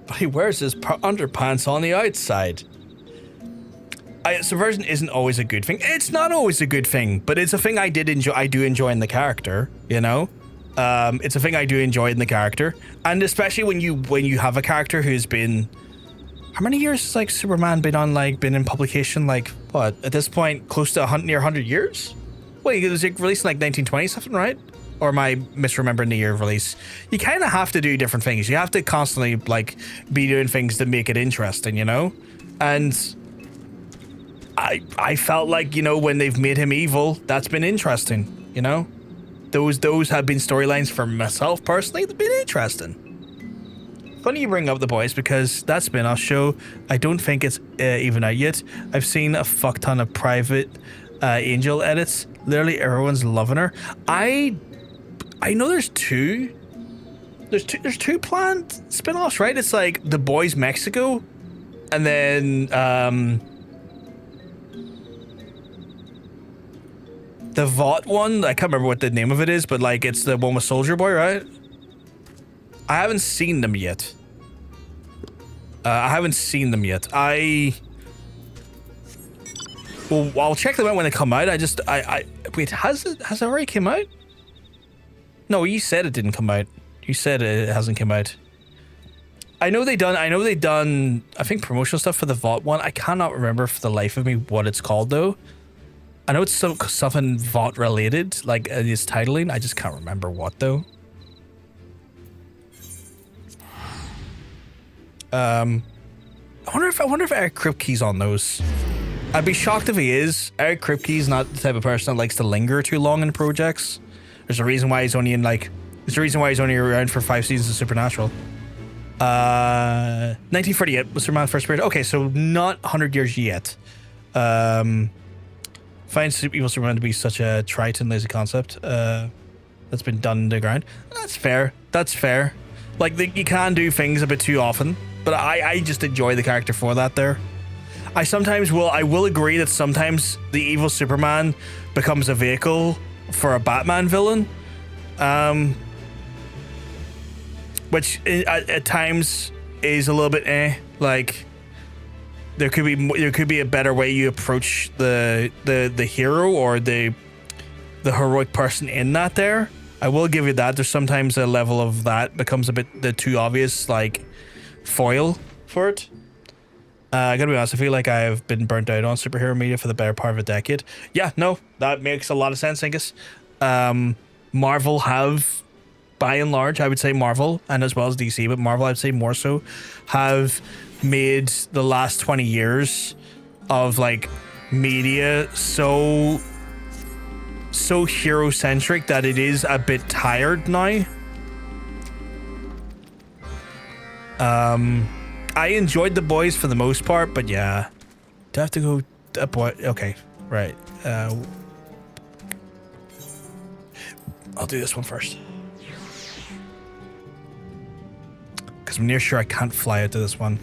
A: But he wears his underpants on the outside. Subversion isn't always a good thing. It's not always a good thing, but it's a thing I do enjoy in the character, you know? It's a thing I do enjoy in the character. And especially when you have a character who's been... How many years has like Superman been in publication? Like, what? At this point, close to near 100 years? Wait, it was like released in like 1920 something, right? Or am I misremembering the year of release? You kind of have to do different things. You have to constantly like be doing things to make it interesting, you know? And I felt like, you know, when they've made him evil, that's been interesting, you know? Those have been storylines for myself personally that have been interesting. Funny you bring up The Boys, because that spin-off show, I don't think it's even out yet. I've seen a fuck ton of private Angel edits. Literally everyone's loving her. I know there's two planned spin-offs, right? It's like The Boys Mexico, and then the Vought one. I can't remember what the name of it is, but like it's the one with Soldier Boy, right? I haven't seen them yet. Well, I'll check them out when they come out. Wait, has it already come out? No, you said it didn't come out. You said it hasn't come out. I know they done, I think, promotional stuff for the Vought one. I cannot remember for the life of me what it's called, though. I know it's something Vought related, like its titling. I just can't remember what, though. I wonder if Eric Kripke's on those. I'd be shocked if he is. Eric Kripke's not the type of person that likes to linger too long in projects. There's a reason why he's only around for 5 seasons of Supernatural. 1948 was Superman's first period. Okay, so not 100 years yet. Find evil Superman to be such a trite and lazy concept that's been done to the ground. That's fair. That's fair. Like, you can do things a bit too often, but I just enjoy the character for that there. I will agree that sometimes the evil Superman becomes a vehicle for a Batman villain, which at times is a little bit like there could be a better way you approach the hero or the heroic person in that there. I will give you that. There's sometimes a level of that becomes a bit the too obvious like foil for it. I gotta be honest, I feel like I've been burnt out on superhero media for the better part of a decade. Yeah, no, that makes a lot of sense, I guess. Marvel have, by and large, I would say Marvel, and as well as DC, but Marvel, I'd say more so, have made the last 20 years of like media so hero-centric that it is a bit tired now. I enjoyed The Boys for the most part, but yeah. Do I have to go... Okay, right. I'll do this one first. Because I'm near sure I can't fly out to this one.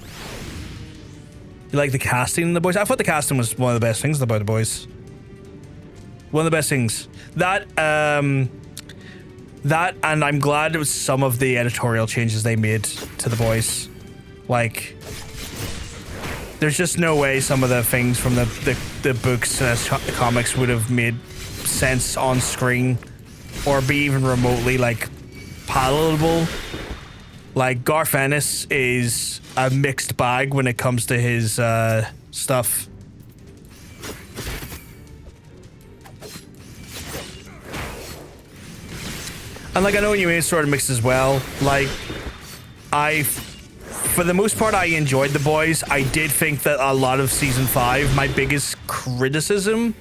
A: You like the casting in The Boys? I thought the casting was one of the best things about The Boys. One of the best things. That, and I'm glad it was some of the editorial changes they made to The Boys. Like, there's just no way some of the things from the books and comics would have made sense on screen or be even remotely like palatable. Like, Garth Ennis is a mixed bag when it comes to his stuff. And like, I know what you mean, sort of mixed as well. Like, for the most part, I enjoyed The Boys. I did think that a lot of season 5, my biggest criticism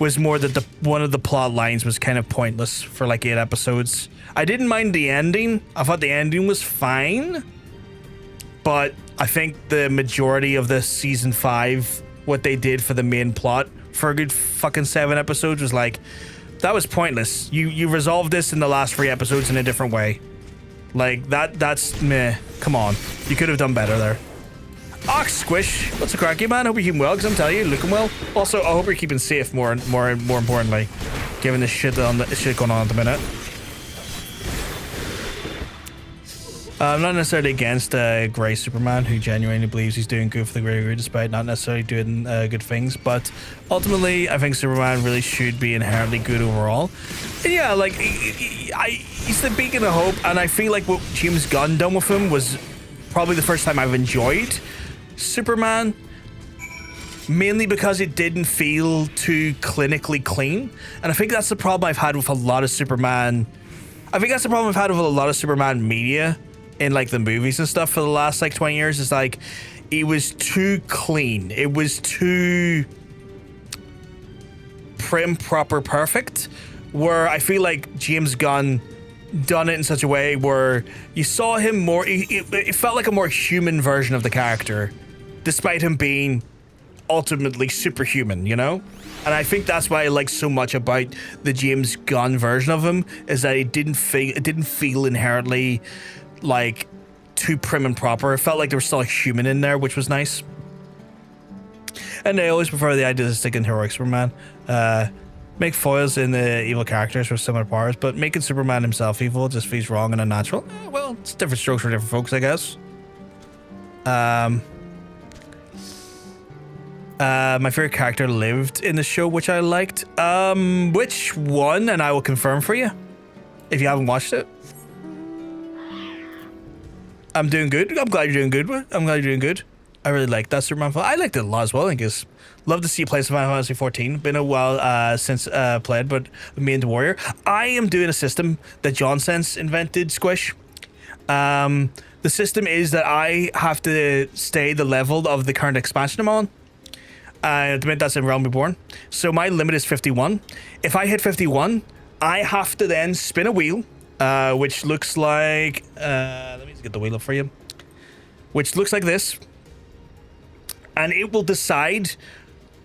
A: was more that one of the plot lines was kind of pointless for like 8 episodes. I didn't mind the ending. I thought the ending was fine. But I think the majority of the season 5, what they did for the main plot for a good fucking 7 episodes was like, that was pointless. You resolved this in the last 3 episodes in a different way. Like, that's meh. Come on. You could have done better there. Ox Squish, what's a cracky, man? Hope you're keeping well, because I'm telling you, you're looking well. Also, I hope you're keeping safe more importantly, given the shit going on at the minute. I'm not necessarily against Grey Superman, who genuinely believes he's doing good for the greater good despite not necessarily doing good things, but ultimately I think Superman really should be inherently good overall. And yeah, like, he's the beacon of hope, and I feel like what James Gunn done with him was probably the first time I've enjoyed Superman, mainly because it didn't feel too clinically clean. And I think that's the problem I've had with a lot of Superman. I think that's the problem I've had with a lot of Superman media in like the movies and stuff for the last like 20 years. Is like, it was too clean. It was too prim, proper, perfect. Where I feel like James Gunn done it in such a way where you saw him more, it felt like a more human version of the character, despite him being ultimately superhuman, you know? And I think that's why I like so much about the James Gunn version of him, is that it didn't feel inherently like too prim and proper. It felt like there was still a human in there, which was nice. And I always prefer the idea of sticking heroic Superman. Make foils in the evil characters with similar powers, but making Superman himself evil just feels wrong and unnatural. Well, it's different strokes for different folks, I guess. My favorite character lived in the show, which I liked. Which one? And I will confirm for you if you haven't watched it. I'm doing good. I'm glad you're doing good. I'm glad you're doing good. I really like that Superman film. I liked it a lot as well. I guess love to see you play some Final Fantasy 14. Been a while since played, but me and the Warrior. I am doing a system that John Sense invented, Squish. The system is that I have to stay the level of the current expansion I'm on. At the minute, that's in Realm Reborn. So my limit is 51. If I hit 51, I have to then spin a wheel, which looks like... let me just get the wheel up for you. Which looks like this. And it will decide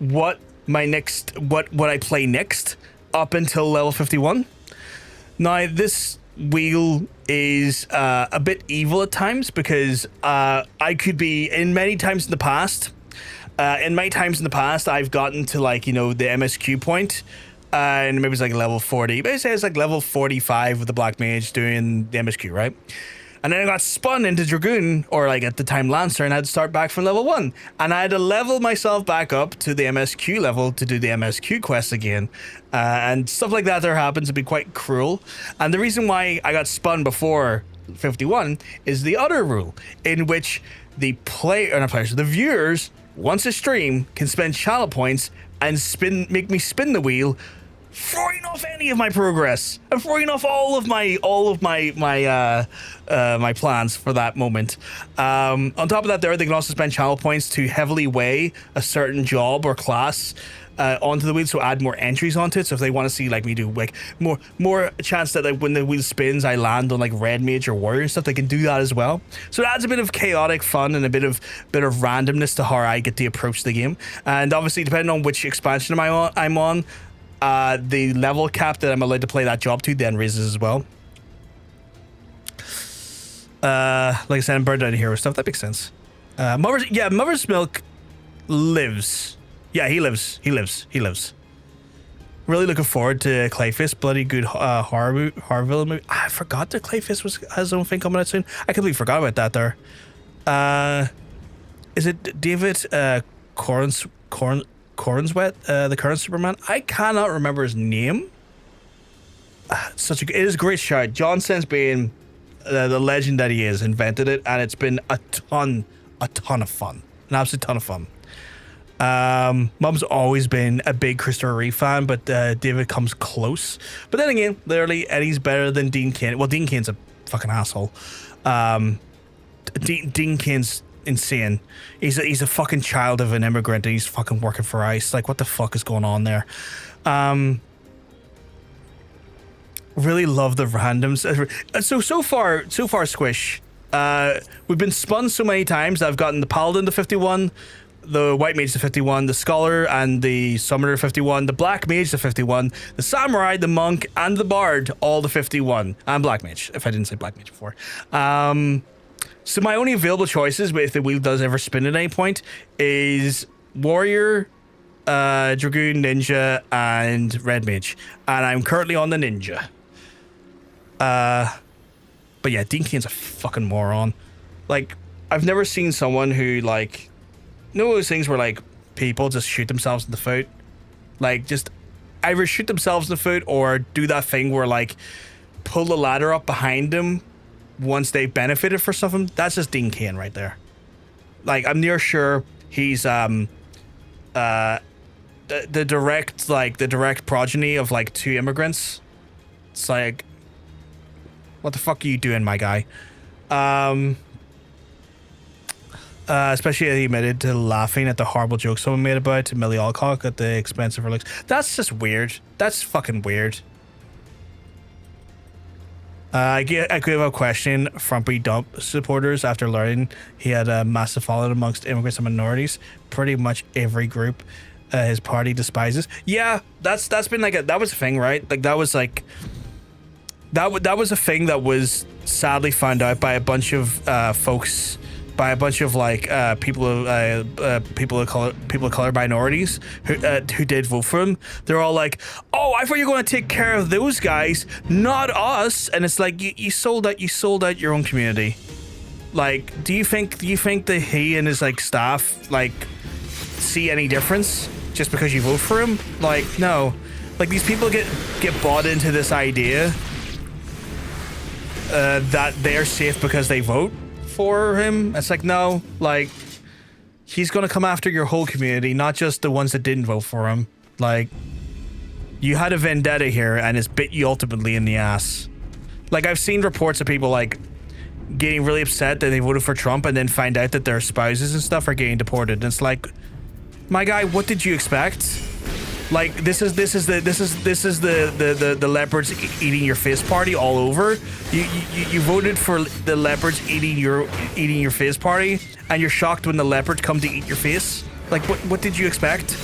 A: what I play next up until level 51. Now this wheel is a bit evil at times because I could be in many times in the past. I've gotten to like, you know, the MSQ point, and maybe it's like level 40. Maybe it's like level 45 with the Black Mage doing the MSQ, right? And then I got spun into Dragoon, or like at the time Lancer, and I had to start back from level 1. And I had to level myself back up to the MSQ level to do the MSQ quests again. And stuff like that there happens to be quite cruel. And the reason why I got spun before 51 is the other rule, in which the viewers, once a stream, can spend channel points and make me spin the wheel, throwing off any of my progress and throwing off all of my my plans for that moment. On top of that, they can also spend channel points to heavily weigh a certain job or class onto the wheel, so add more entries onto it. So if they want to see like me do like more chance that like, when the wheel spins I land on like red mage or warrior and stuff, they can do that as well. So it adds a bit of chaotic fun and a bit of randomness to how I get to approach the game. And obviously depending on which expansion I'm on, the level cap that I'm allowed to play that job to then raises as well. Like I said, I'm burned out of hero stuff. That makes sense. Mother's Milk lives. Yeah, he lives. Really looking forward to Clayface. Bloody good horror villain movie. I forgot that Clayface has his own thing coming out soon. I completely forgot about that there. Is it David Cornswet, the current Superman? I cannot remember his name. It is a great shout. John Sense being the legend that he is, invented it, and it's been a ton of fun. An absolute ton of fun. Mum's always been a big Christopher Reeve fan, but David comes close. But then again, literally, Eddie's better than Dean Cain. Well, Dean Cain's a fucking asshole. Dean Cain's insane. He's a fucking child of an immigrant, and he's fucking working for ICE. Like, what the fuck is going on there? Really love the randoms. So far, Squish. We've been spun so many times. I've gotten the Paladin to 51. The White Mage to 51, the Scholar and the Summoner to 51, the Black Mage to 51, the Samurai, the Monk, and the Bard all to 51, and Black Mage, if I didn't say Black Mage before. So my only available choices, if the wheel does ever spin at any point, is Warrior, Dragoon, Ninja, and Red Mage. And I'm currently on the Ninja. But yeah, Dean Cain's a fucking moron. Like, I've never seen someone who, like... You know those things where, like, people just shoot themselves in the foot? Like, just either shoot themselves in the foot or do that thing where, like, pull the ladder up behind them once they've benefited for something. That's just Dean Cain right there. Like, I'm near sure he's, the direct progeny of, like, 2 immigrants. It's like, what the fuck are you doing, my guy? Especially as he admitted to laughing at the horrible joke someone made about Millie Alcock at the expense of her looks. That's just weird. That's fucking weird. I could have a question. Frumpy Dump supporters after learning he had a massive following amongst immigrants and minorities. Pretty much every group his party despises. Yeah, that's been like that was a thing, right? Like that was like that was a thing that was sadly found out by a bunch of folks. By a bunch of like people of color minorities who did vote for him. They're all like, "Oh, I thought you were going to take care of those guys, not us." And it's like you sold out your own community. Like, do you think that he and his like staff like see any difference just because you vote for him? Like, no. Like, these people get bought into this idea that they're safe because they vote for him. It's like, no, like, he's gonna come after your whole community, not just the ones that didn't vote for him. Like, you had a vendetta here and it's bit you ultimately in the ass. Like, I've seen reports of people like getting really upset that they voted for Trump and then find out that their spouses and stuff are getting deported. And it's like, my guy, what did you expect? Like, this is the leopards eating your face party all over. You voted for the leopards eating your face party, and you're shocked when the leopards come to eat your face. Like, what did you expect?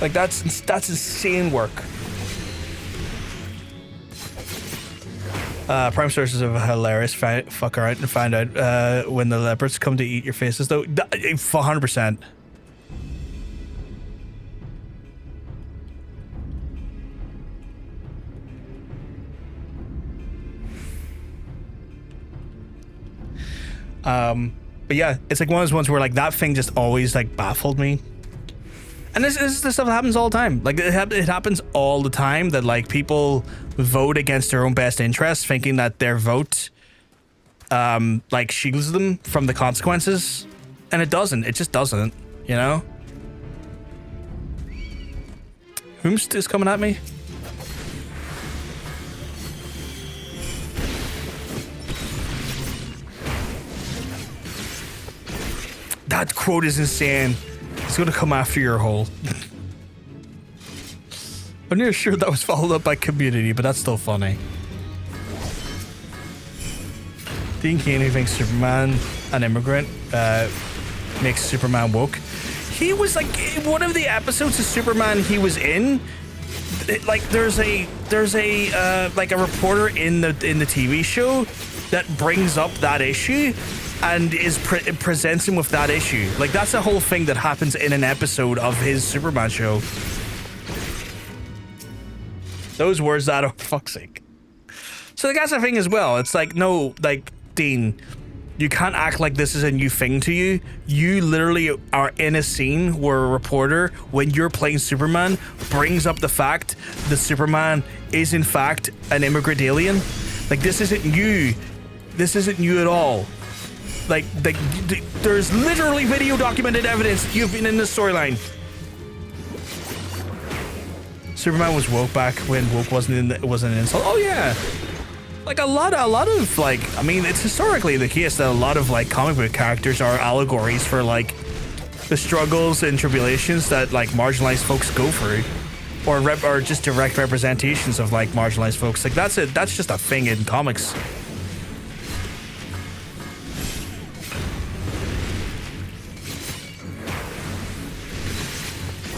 A: Like that's insane work. Prime sources of hilarious fuck around and find out when the leopards come to eat your faces though. 100%. But yeah, it's like one of those ones where like that thing just always like baffled me. And this is the stuff that happens all the time. Like it happens all the time that like people vote against their own best interests, thinking that their vote like shields them from the consequences, and it doesn't. It just doesn't. You know. Whom's is coming at me? That quote is insane. It's gonna come after your hole. I'm near sure that was followed up by community, but that's still funny. Dean Kane, who thinks Superman, an immigrant, makes Superman woke. He was like in one of the episodes of Superman he was in. Like there's a like a reporter in the TV show that brings up that issue. And presents him with that issue. Like that's a whole thing that happens in an episode of his Superman show. Those words that are fuck's sake. So that's the thing as well. It's like, no, like Dean, you can't act like this is a new thing to you. You literally are in a scene where a reporter, when you're playing Superman, brings up the fact that Superman is in fact an immigrant alien. Like this isn't new. This isn't new at all. Like there's literally video documented evidence you've been in this storyline. Superman was woke back when woke wasn't an insult. Oh yeah, like a lot of like, I mean, it's historically the case that a lot of like comic book characters are allegories for like the struggles and tribulations that like marginalized folks go through, or just direct representations of like marginalized folks. Like that's just a thing in comics.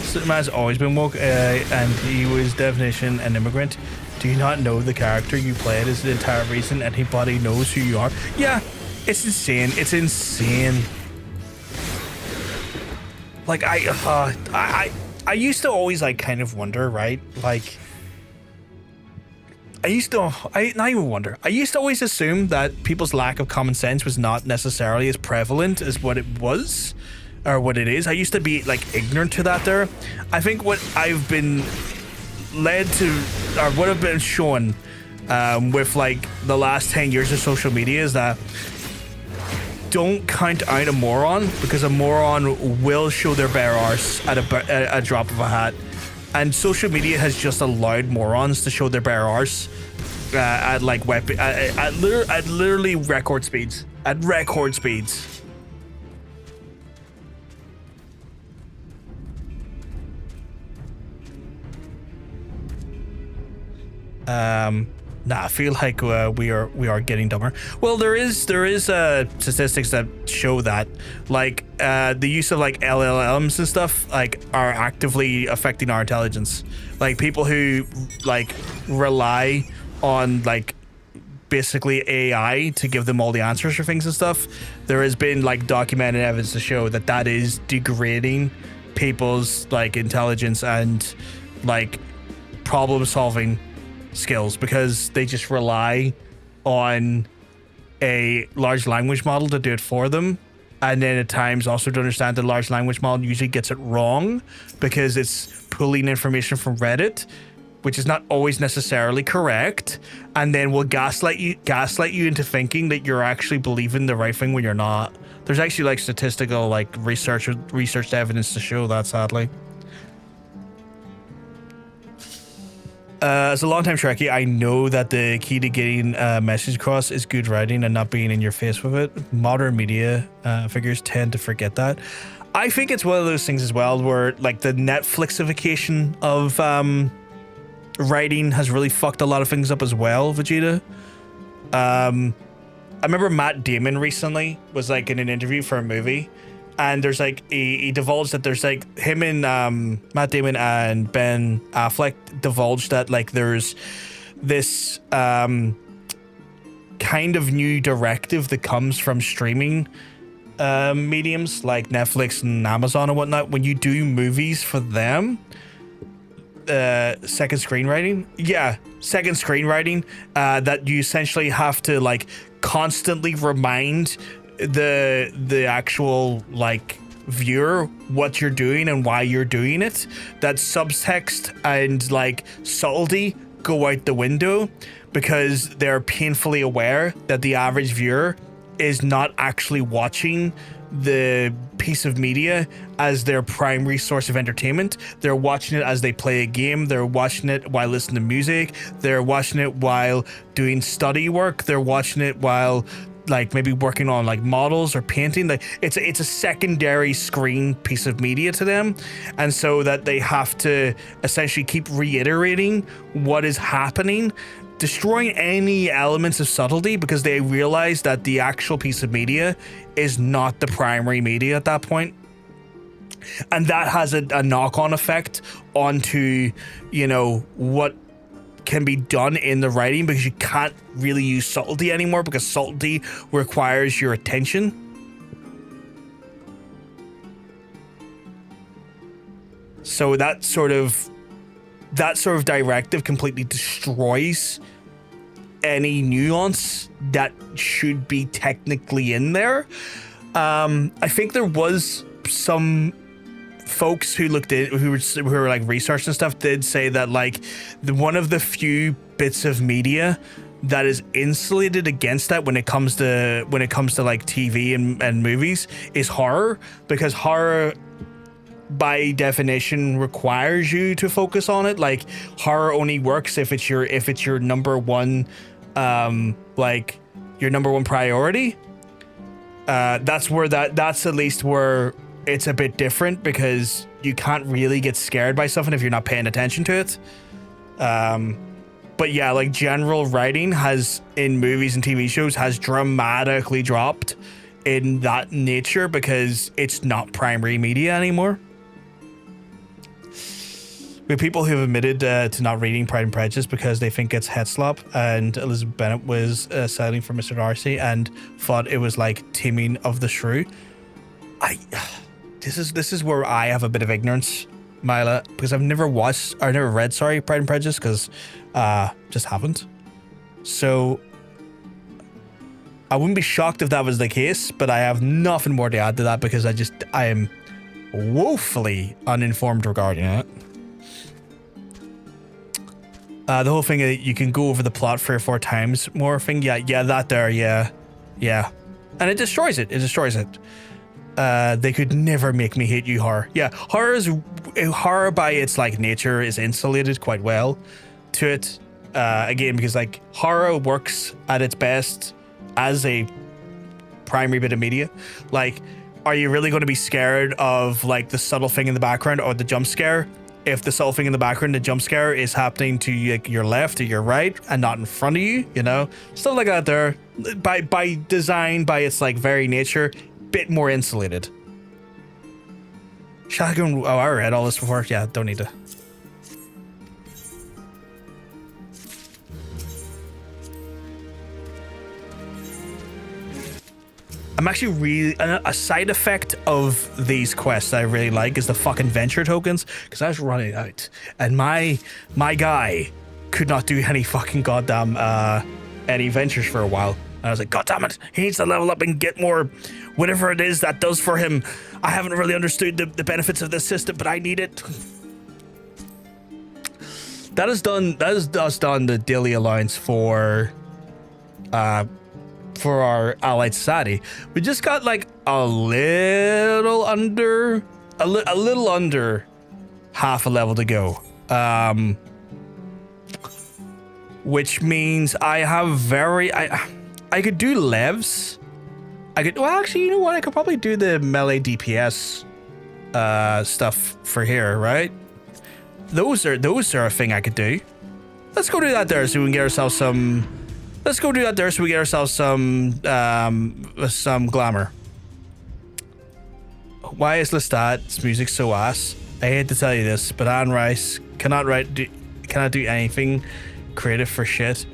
A: Superman's always been woke, and he was definition an immigrant. Do you not know the character you played is the entire reason anybody knows who you are? Yeah, it's insane. It's insane. Like I used to always like kind of wonder, right? Like I used to always assume that people's lack of common sense was not necessarily as prevalent as what it was. Or what it is. I used to be like ignorant to that there. I think what I've been led to, or what I've been shown with like the last 10 years of social media is that don't count out a moron, because a moron will show their bare arse at a drop of a hat. And social media has just allowed morons to show their bare arse at like at literally record speeds. At record speeds. I feel like we are getting dumber. Well, there is statistics that show that like the use of like LLMs and stuff like are actively affecting our intelligence. Like people who like rely on like basically AI to give them all the answers for things and stuff. There has been like documented evidence to show that is degrading people's like intelligence and like problem solving skills, because they just rely on a large language model to do it for them, and then at times also to understand the large language model usually gets it wrong because it's pulling information from Reddit, which is not always necessarily correct, and then will gaslight you into thinking that you're actually believing the right thing when you're not. There's actually like statistical like researched evidence to show that, sadly. As a long-time Trekkie, I know that the key to getting a message across is good writing and not being in your face with it. Modern media figures tend to forget that. I think it's one of those things as well where like the Netflixification of writing has really fucked a lot of things up as well, Vegeta. I remember Matt Damon recently was like in an interview for a movie, and there's like he divulged that there's like him and Matt Damon and Ben Affleck divulged that like there's this kind of new directive that comes from streaming mediums like Netflix and Amazon and whatnot. When you do movies for them, second screenwriting, that you essentially have to like constantly remind the actual like viewer what you're doing and why you're doing it. That subtext and like subtlety go out the window because they're painfully aware that the average viewer is not actually watching the piece of media as their primary source of entertainment. They're watching it as they play a game. They're watching it while listening to music. They're watching it while doing study work. They're watching it while like maybe working on like models or painting. Like it's a secondary screen piece of media to them, and so that they have to essentially keep reiterating what is happening, destroying any elements of subtlety, because they realize that the actual piece of media is not the primary media at that point. And that has a knock-on effect onto, you know, what can be done in the writing, because you can't really use subtlety anymore because subtlety requires your attention. So that sort of directive completely destroys any nuance that should be technically in there. I think there was some folks who looked in, who were like researching stuff, did say that like one of the few bits of media that is insulated against that when it comes to like TV and movies is horror, because horror by definition requires you to focus on it. Like horror only works if it's your number one like your number one priority. That's at least where it's a bit different, because you can't really get scared by something if you're not paying attention to it. But yeah, like general writing has in movies and TV shows has dramatically dropped in that nature because it's not primary media anymore. We have people who have admitted to not reading Pride and Prejudice because they think it's head slop, and Elizabeth Bennet was selling for Mr. Darcy and thought it was like Taming of the Shrew. This is where I have a bit of ignorance, Mila, because I've never read Pride and Prejudice, because just haven't. So I wouldn't be shocked if that was the case, but I have nothing more to add to that because I am woefully uninformed regarding it. The whole thing that you can go over the plot 3 or 4 times more thing, yeah, and it destroys it. They could never make me hate you, horror. Yeah, horror by its like nature is insulated quite well to it. Again, because like horror works at its best as a primary bit of media. Like, are you really going to be scared of like the subtle thing in the background or the jump scare? If the subtle thing in the background, the jump scare, is happening to like your left or your right and not in front of you, you know, stuff like that. There, by design, by its like very nature, bit more insulated. Shotgun. Oh, I read all this before. Yeah, don't need to. I'm actually really a side effect of these quests that I really like is the fucking venture tokens, because I was running out and my guy could not do any fucking goddamn any ventures for a while. And I was like, God damn it, he needs to level up and get more whatever it is that does for him. I haven't really understood the benefits of this system, but I need it. That is us done the daily allowance for our allied society. We just got like a little under half a level to go, which means I have I could do levs. Well, actually, you know what, I could probably do the melee DPS stuff for here, right? Those are a thing I could do. Let's go do that there so we can get ourselves some. Let's go do that there so we get ourselves some glamour. Why is Lestat's music so ass? I hate to tell you this, but Anne Rice cannot do anything creative for shit.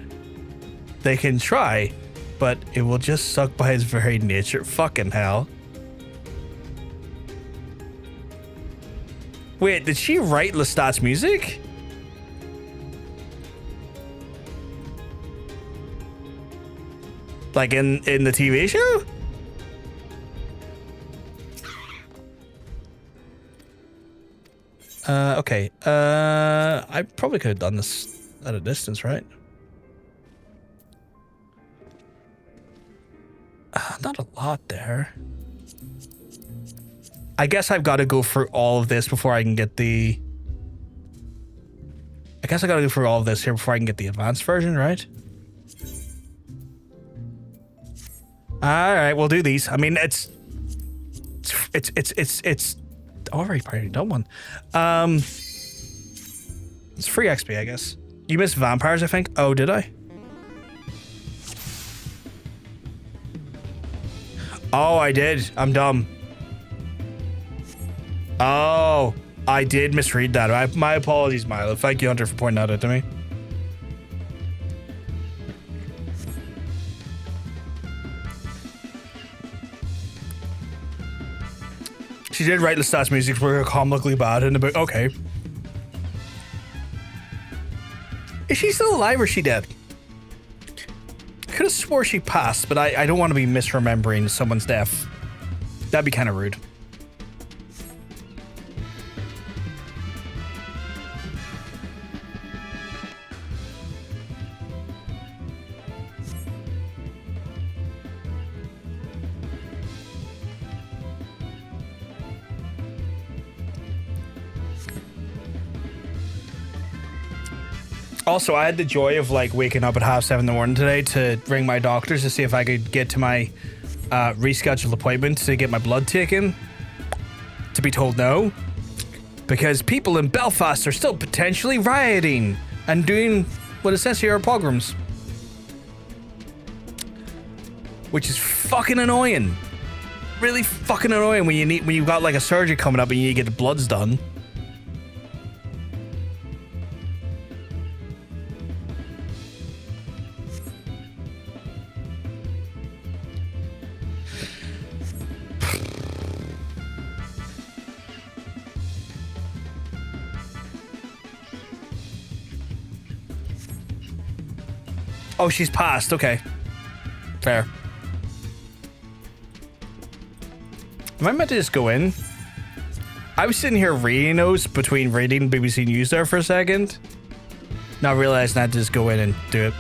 A: They can try, but it will just suck by its very nature. Fucking hell. Wait, did she write Lestat's music? Like in the TV show? Okay. I probably could have done this at a distance, right? Not a lot there. I guess I've got to go through all of this before I can get the... I guess I got to go through all of this here before I can get the advanced version, right? All right, we'll do these. I mean, it's already already done one. It's free XP, I guess. You missed vampires, I think. Oh, did I? Oh, I did. I'm dumb. Oh, I did misread that. My apologies, Milo. Thank you, Hunter, for pointing that out to me. She did write Lestat's music were comically bad in the book. Okay. Is she still alive or is she dead? I could have swore she passed, but I don't want to be misremembering someone's death. That'd be kind of rude. Also, I had the joy of like waking up at 7:30 in the morning today to ring my doctors to see if I could get to my rescheduled appointment to get my blood taken. To be told no, because people in Belfast are still potentially rioting and doing what it says here are pogroms, which is fucking annoying. Really fucking annoying when you've got like a surgery coming up and you need to get the bloods done. Oh, she's passed. Okay. Fair. Am I meant to just go in? I was sitting here reading those between reading BBC News there for a second. Now realizing I had to just go in and do it.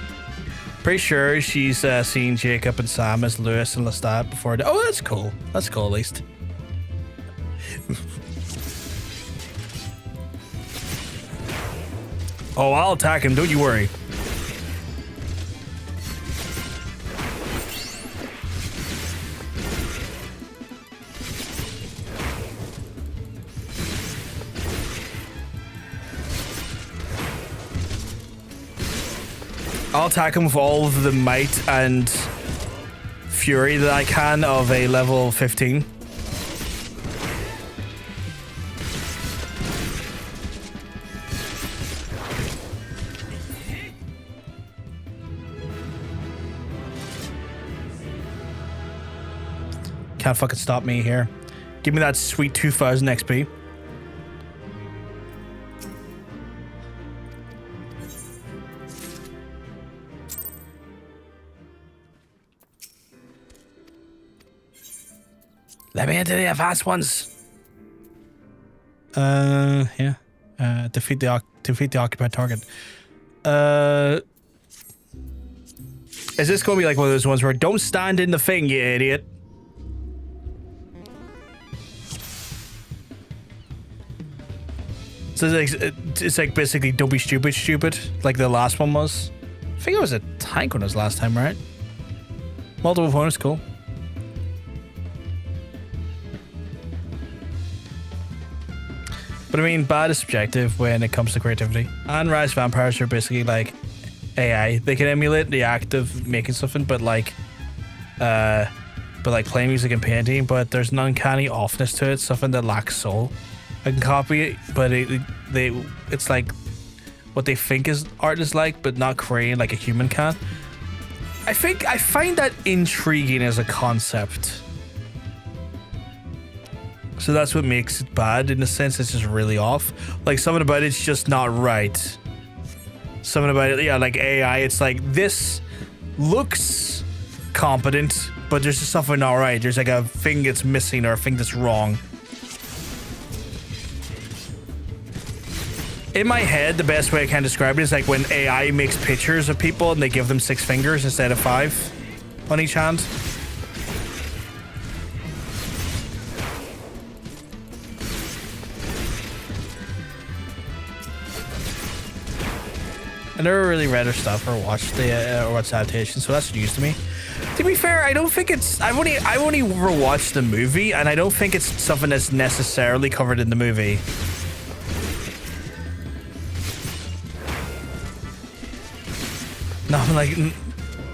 A: Pretty sure she's seen Jacob and Sam as Lewis and Lestat before. Oh, that's cool. That's cool, at least. Oh, I'll attack him. Don't you worry. I'll attack him with all of the might and fury that I can of a level 15. Can't fucking stop me here. Give me that sweet 2000 XP. Let me into the advanced ones. Yeah. Defeat the occupied target. Is this going to be like one of those ones where don't stand in the thing, you idiot? So it's like basically don't be stupid, like the last one was. I think it was a tank one was last time, right? Multiple opponents, cool. But I mean, bad is subjective when it comes to creativity. And Rise Vampires are basically like AI. They can emulate the act of making something, but like, but like playing music and painting, but there's an uncanny offness to it, something that lacks soul. I can copy it, but it's like what they think is art is like, but not creating like a human can. I find that intriguing as a concept. So that's what makes it bad. In a sense, it's just really off. Like something about it's just not right. Something about it, yeah, like AI, it's like this looks competent, but there's just something not right. There's like a thing that's missing or a thing that's wrong. In my head, the best way I can describe it is like when AI makes pictures of people and they give them 6 fingers instead of 5 on each hand. I never really read her stuff or watched the or watched adaptation, so that's news to me. To be fair, I don't think it's. I've only rewatched the movie, and I don't think it's something that's necessarily covered in the movie. Not like,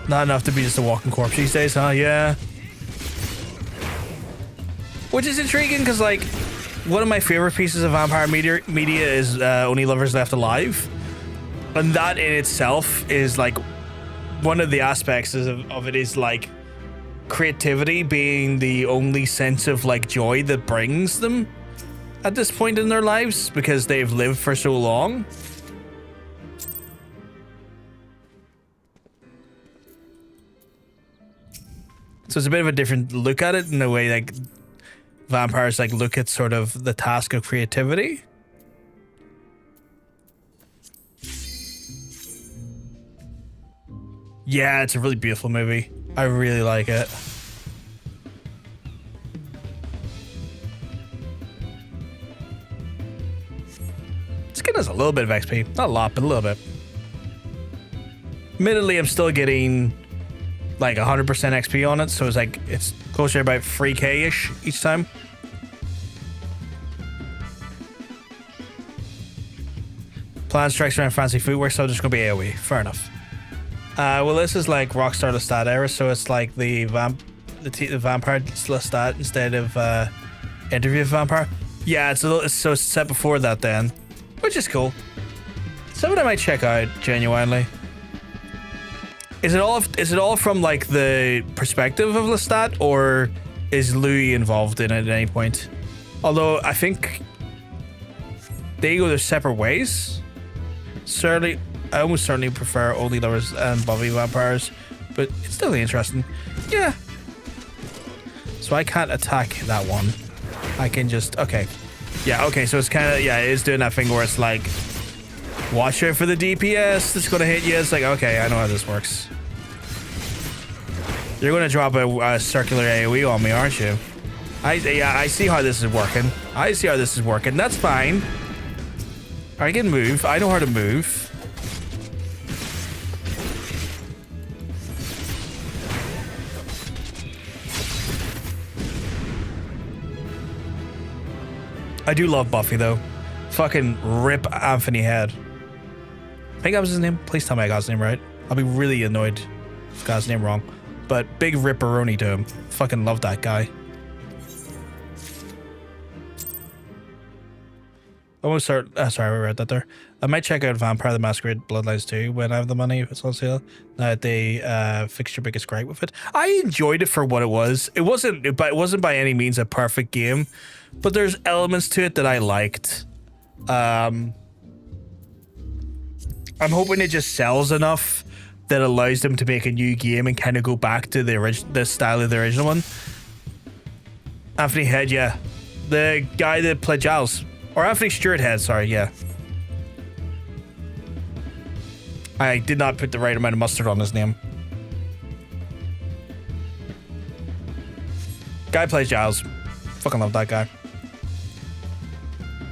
A: not enough to be just a walking corpse these days, huh? Yeah. Which is intriguing because, like, one of my favorite pieces of vampire media is Only Lovers Left Alive. And that in itself is like one of the aspects of it is like creativity being the only sense of like joy that brings them at this point in their lives because they've lived for so long. So it's a bit of a different look at it in a way like vampires like look at sort of the task of creativity. Yeah, it's a really beautiful movie. I really like it. It's getting us a little bit of XP. Not a lot, but a little bit. Admittedly, I'm still getting like 100% XP on it, so it's like it's closer to about 3k-ish each time. Plan strikes around fancy footwear, so there's gonna be AoE. Fair enough. Well, this is like Rockstar Lestat era, so it's like the vampire Lestat instead of Interview with Vampire. Yeah, so it's set before that then, which is cool. Something I might check out genuinely. Is it all from like the perspective of Lestat, or is Louis involved in it at any point? Although I think they go their separate ways. Certainly. I almost certainly prefer Only Lovers and Buffy vampires, but it's still interesting. Yeah. So I can't attack that one. I can just, okay. Yeah, okay, so it's kind of, yeah, it is doing that thing where it's like, watch out for the DPS that's going to hit you. It's like, okay, I know how this works. You're going to drop a circular AoE on me, aren't you? Yeah, I see how this is working. I see how this is working. That's fine. I can move. I know how to move. I do love Buffy though. Fucking rip Anthony Head. I think that was his name. Please tell me I got his name right. I'll be really annoyed if I got his name wrong. But big ripperoni to him. Fucking love that guy. Almost sorry, I read that there. I might check out Vampire the Masquerade Bloodlines 2 when I have the money if it's on sale. Now they fixed your biggest gripe with it. I enjoyed it for what it was. It wasn't by any means a perfect game, but there's elements to it that I liked. I'm hoping it just sells enough that allows them to make a new game and kind of go back to the style of the original one. Anthony Head, yeah. The guy that played Giles. Or Anthony Stewart Head, sorry, yeah. I did not put the right amount of mustard on his name. Guy plays Giles. Fucking love that guy.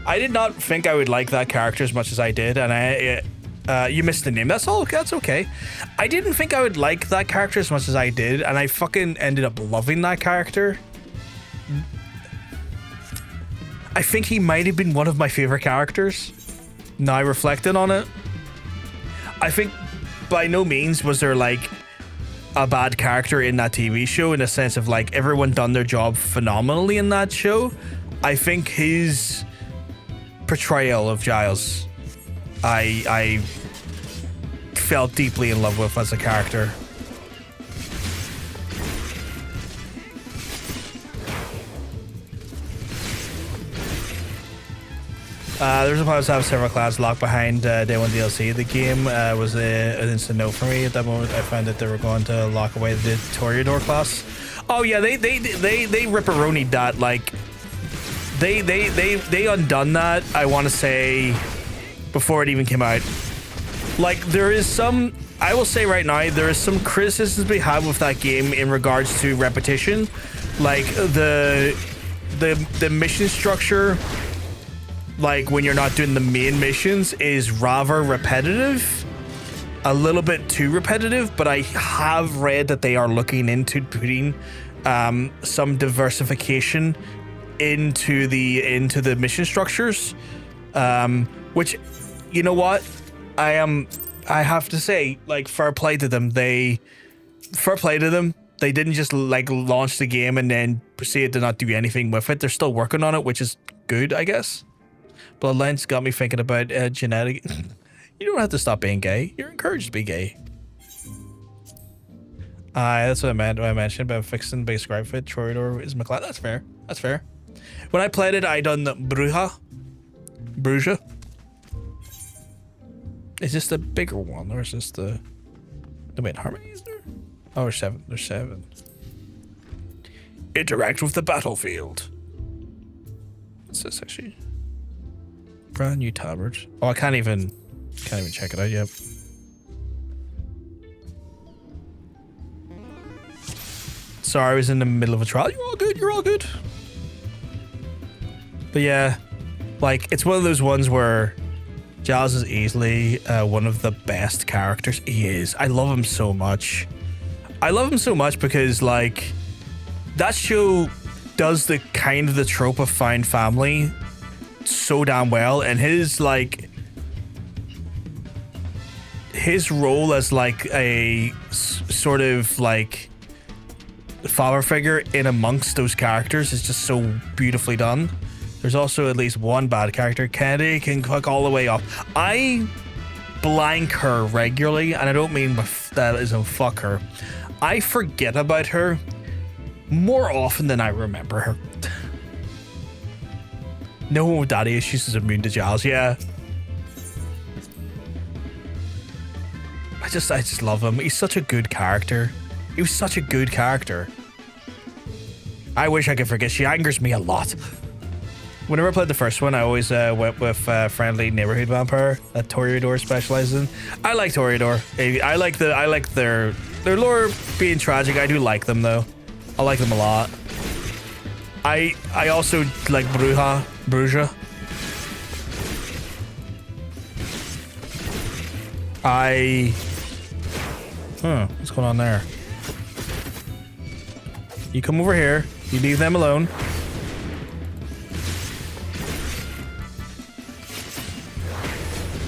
A: I did not think I would like that character as much as I did, and you missed the name. That's all. That's okay. I didn't think I would like that character as much as I did, and I fucking ended up loving that character. I think he might have been one of my favorite characters. Now reflecting on it, I think by no means was there like a bad character in that TV show, in a sense of like everyone done their job phenomenally in that show. I think his portrayal of Giles, I felt deeply in love with as a character. There's a plan to have several classes locked behind day one DLC. The game was an instant no for me at that moment. I found that they were going to lock away the Toreador class. Oh yeah, they ripperonied that. Like they undone that. I want to say before it even came out. Like there is some. I will say right now there is some criticisms we have with that game in regards to repetition, like the mission structure. Like when you're not doing the main missions is rather repetitive, a little bit too repetitive, but I have read that they are looking into putting some diversification into the mission structures, which, you know what, I have to say, like, fair play to them. They didn't just like launch the game and then proceed to not do anything with it. They're still working on it, which is good, I guess. Bloodlines got me thinking about genetic. You don't have to stop being gay. You're encouraged to be gay. That's what I meant when I mentioned about fixing basic outfit. Toreador is McLeod. That's fair. That's fair. When I played it, I done the Bruja. Is this the bigger one, or is this the wait, Harmony is there? Oh, there's 7. There's 7. Interact with the battlefield. What's this actually? Brand new tabards. Oh, I can't even check it out yet. Sorry, I was in the middle of a trial. You're all good. You're all good. But yeah, like it's one of those ones where Giles is easily one of the best characters. He is. I love him so much. I love him so much because like that show does the kind of the trope of found family so damn well, and his role as like a sort of like father figure in amongst those characters is just so beautifully done. There's also at least one bad character. Kennedy can cook all the way up. I blank her regularly, and I don't mean that as in fuck her. I forget about her more often than I remember her. No one with daddy issues is immune to Giles, yeah. I just love him. He's such a good character. He was such a good character. I wish I could forget. She angers me a lot. Whenever I played the first one, I always went with friendly neighborhood vampire that Toreador specializes in. I like Toreador. I like their lore being tragic. I do like them though. I like them a lot. I also like Bruja. What's going on there? You come over here. You leave them alone.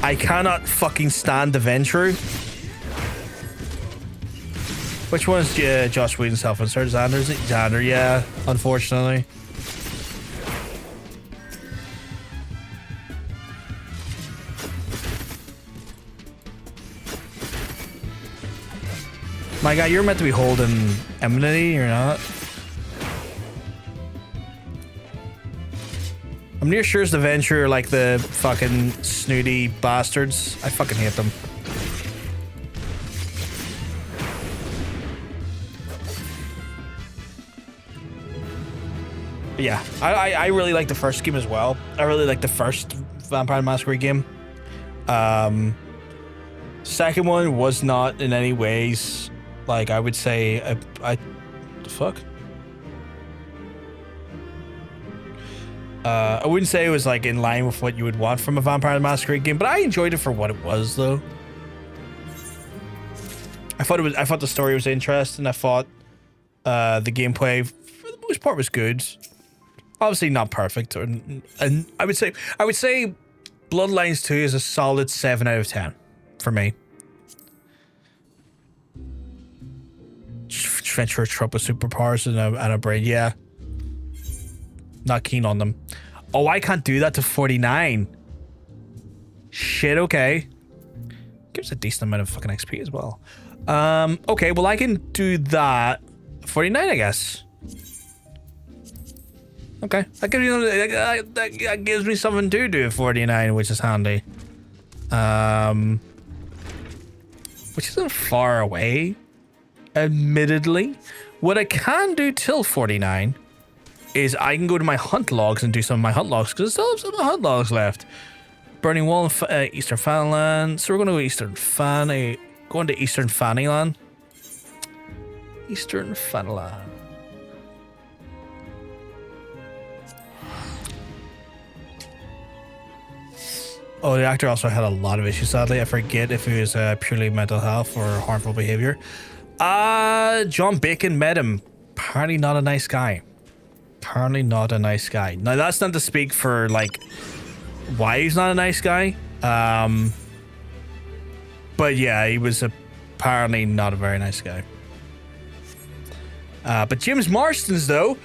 A: I cannot fucking stand the Ventrue. Which one's Josh Whedon's self-insert? Xander's? Xander, yeah, unfortunately. My guy, you're meant to be holding enmity, you're not. I'm near sure it's the Venture, like the fucking snooty bastards. I fucking hate them. But yeah, I really like the first game as well. I really like the first Vampire the Masquerade game. Second one was not in any ways, like I would say, the fuck? I wouldn't say it was like in line with what you would want from a Vampire the Masquerade game, but I enjoyed it for what it was, though. I thought the story was interesting. I thought the gameplay, for the most part, was good. Obviously, not perfect, and I would say Bloodlines 2 is a solid 7 out of 10 for me. adventurous trope with superpowers and a brain. Yeah. Not keen on them. Oh, I can't do that to 49. Shit, okay. Gives a decent amount of fucking XP as well. Okay, well I can do that. 49, I guess. Okay, that gives me that gives me something to do at 49, which is handy. Which isn't far away, admittedly. What I can do till 49 is I can go to my hunt logs and do some of my hunt logs, because I still have some of the hunt logs left. Burning Wall in Eastern Thanalan. So we're going to going to Eastern Thanalan. Eastern Thanalan. Oh, the actor also had a lot of issues, sadly. I forget if it was purely mental health or harmful behavior. John Bacon met him. Apparently not a nice guy. Apparently not a nice guy. Now, that's not to speak for, like, why he's not a nice guy. But yeah, he was apparently not a very nice guy. But James Marston's, though,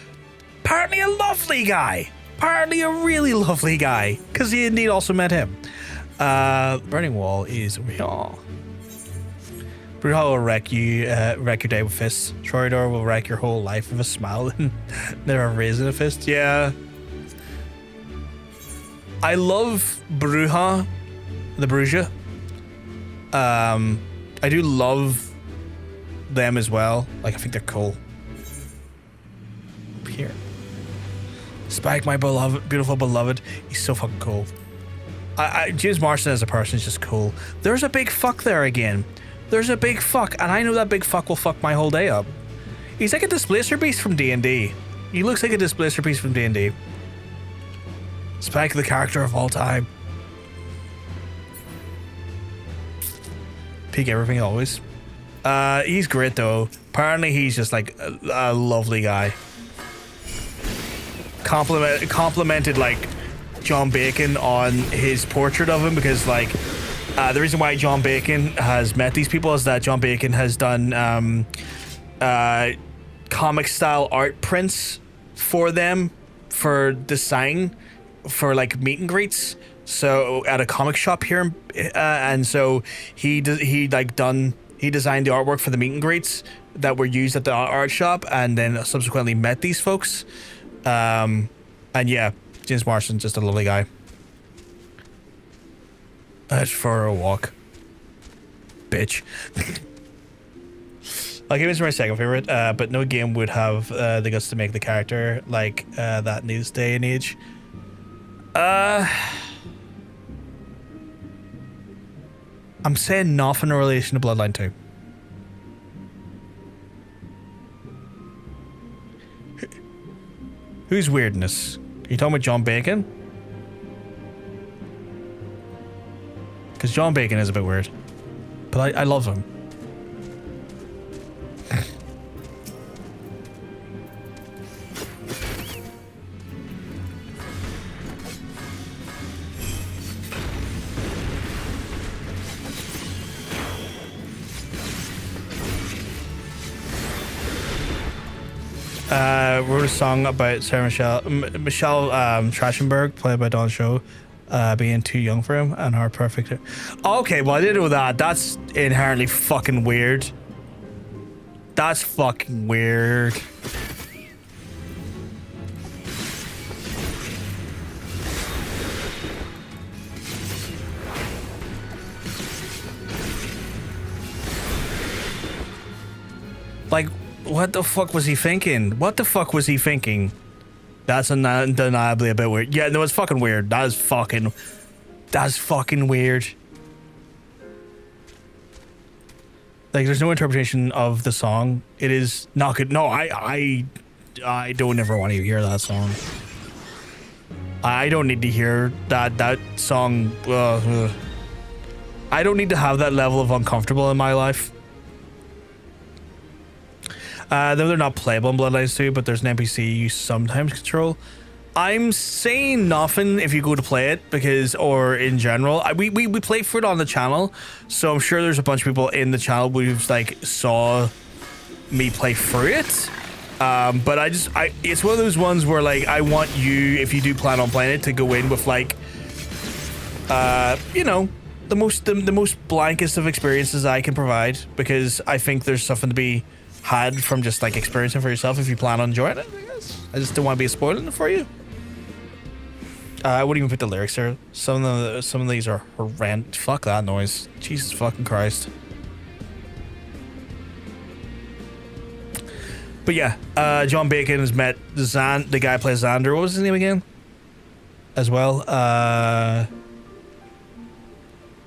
A: apparently a lovely guy. Apparently a really lovely guy, because he indeed also met him. Burning Wall is real. Bruja will wreck your day with fists. Troidor will wreck your whole life with a smile and never raising a fist. Yeah. I love Bruja, the Bruja. I do love them as well. Like, I think they're cool. Up here. Spike, my beloved, beautiful beloved. He's so fucking cool. James Marston as a person is just cool. There's a big fuck there again. There's a big fuck, and I know that big fuck will fuck my whole day up. He's like a Displacer Beast from D&D. He looks like a Displacer Beast from D&D. Spike, the character of all time. Peak everything always. He's great though. Apparently he's just like a lovely guy. Complimented like John Bacon on his portrait of him, because like the reason why John Bacon has met these people is that John Bacon has done comic style art prints for them for design for like meet and greets. So at a comic shop here, and so he designed the artwork for the meet and greets that were used at the art shop, and then subsequently met these folks. And yeah, James Marston's just a lovely guy. That's for a walk, bitch. I'll give it my second favorite, but no game would have the guts to make the character like that in this day and age. I'm saying nothing in relation to Bloodline 2. Who's weirdness? Are you talking about John Bacon? Because John Bacon is a bit weird. But I love him. Wrote a song about Sarah Michelle Trachtenberg, played by Dawn Show, being too young for him and her perfect. Okay, well I didn't know that. That's inherently fucking weird. That's fucking weird. Like, what the fuck was he thinking? What the fuck was he thinking? That's undeniably a bit weird. Yeah, no, it's fucking weird. That's fucking weird. Like, there's no interpretation of the song. It is not good. No, I don't ever want to hear that song. I don't need to hear that song. I don't need to have that level of uncomfortable in my life. Though they're not playable in Bloodlines 2, but there's an NPC you sometimes control. I'm saying nothing if you go to play it, because, or in general, we play for it on the channel, so I'm sure there's a bunch of people in the channel who've like saw me play through it. But it's one of those ones where like I want you, if you do plan on playing it, to go in with like, you know, the most blankest of experiences I can provide, because I think there's something to be had from just like experiencing for yourself if you plan on enjoying it. I guess I just don't want to be spoiling it for you. I wouldn't even put the lyrics there. Some of these are horrendous. Fuck that noise. Jesus fucking Christ. But yeah, John Bacon has met the guy who plays Xander. What was his name again? As well. I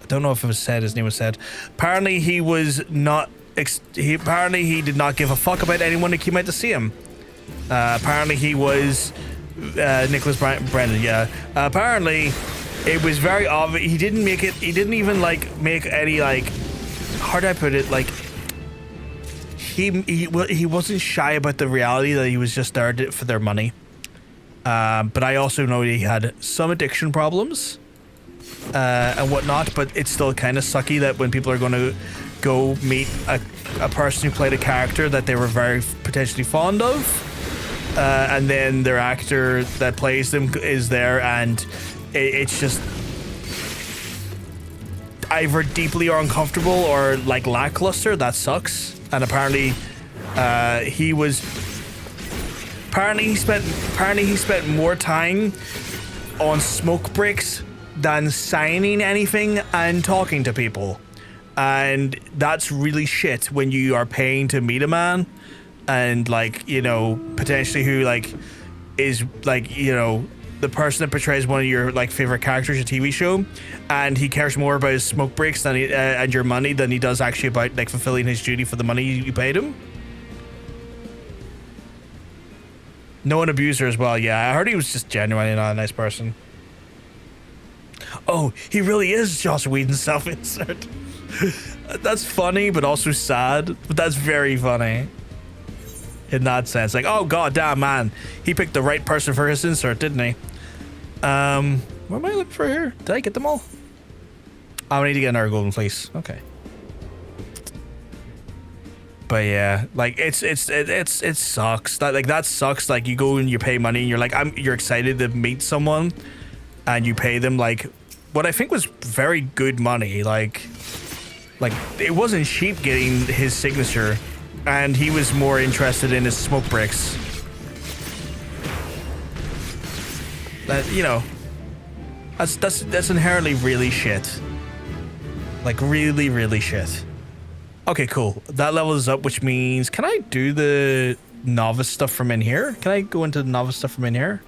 A: don't know if it was said. His name was said. Apparently he was not. Apparently he did not give a fuck about anyone that came out to see him. Apparently he was Nicholas Brendan. Yeah. Apparently it was very obvious. He didn't make it. He didn't even like make any like. How do I put it? Like. He wasn't shy about the reality that he was just there for their money. But I also know he had some addiction problems and whatnot, but it's still kind of sucky that when people are going to go meet a person who played a character that they were very potentially fond of, and then their actor that plays them is there, and it's just either deeply or uncomfortable or like lackluster. That sucks. And apparently he spent more time on smoke breaks than signing anything and talking to people, and that's really shit when you are paying to meet a man, and like, you know, potentially who like is like, you know, the person that portrays one of your like favorite characters in a TV show, and he cares more about his smoke breaks than and your money than he does actually about like fulfilling his duty for the money you paid him. No one abused her as well. Yeah, I heard he was just genuinely not a nice person. Oh, he really is Joss Whedon's self-insert. That's funny, but also sad. But that's very funny in that sense. Like, oh god damn, man, he picked the right person for his insert, didn't he? What am I looking for here? Did I get them all? I need to get another golden fleece. Okay. But yeah, like it sucks. That sucks. Like you go and you pay money and you're like, you're excited to meet someone, and you pay them like what I think was very good money. Like it wasn't cheap getting his signature, and he was more interested in his smoke breaks. That, you know, that's inherently really shit. Like really, really shit. Okay, cool. That level is up, which means, can I do the novice stuff from in here? Can I go into the novice stuff from in here?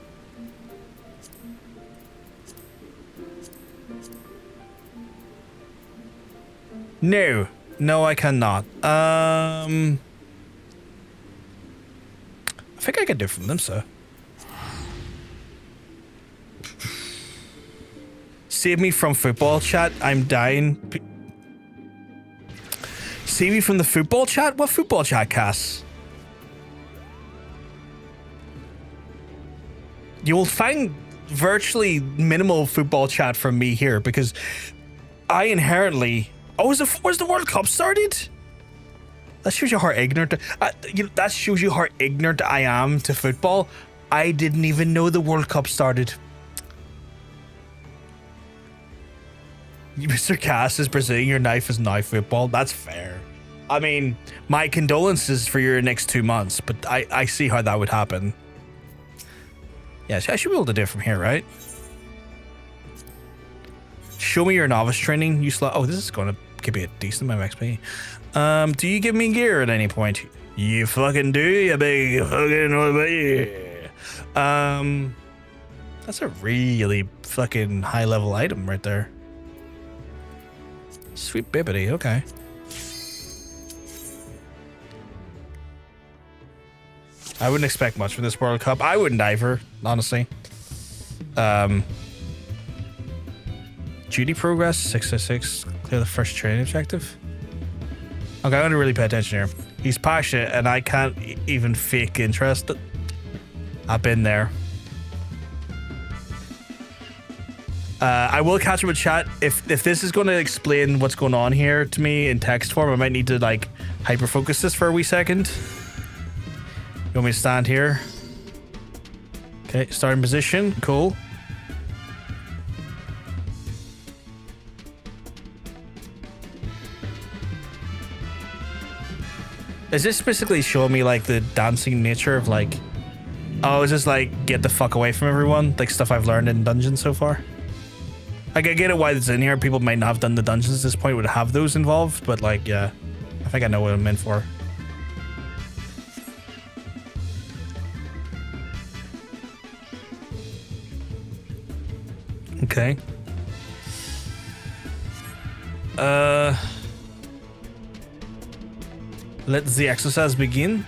A: No, I cannot. I think I can do it from them, sir. Save me from football chat. I'm dying. Save me from the football chat? What football chat, Cass? You will find virtually minimal football chat from me here, because I inherently... Oh, was the World Cup started? That shows you how ignorant... that shows you how ignorant I am to football. I didn't even know the World Cup started. Mr. Cass is presuming your knife is now football. That's fair. I mean, my condolences for your next 2 months, but I see how that would happen. Yeah, I should be able to do it from here, right? Show me your novice training. You oh, this is going to give me a decent amount of XP. Do you give me gear at any point? You fucking do, you big fucking... That's a really fucking high level item right there. Sweet bibbity, okay. I wouldn't expect much from this World Cup. I wouldn't either, honestly. Duty progress, 606. Clear the first training objective. Okay, I'm gonna really pay attention here. He's passionate and I can't even fake interest. I've been there. I will catch up with chat. If this is going to explain what's going on here to me in text form, I might need to like hyper focus this for a wee second. You want me to stand here? Okay, starting position. Cool. Is this basically showing me like the dancing nature of like, oh, is this like get the fuck away from everyone? Like stuff I've learned in dungeons so far? Like I get it why it's in here. People might not have done the dungeons at this point, would have those involved, but like, yeah, I think I know what I'm meant for. Okay. Let the exercise begin.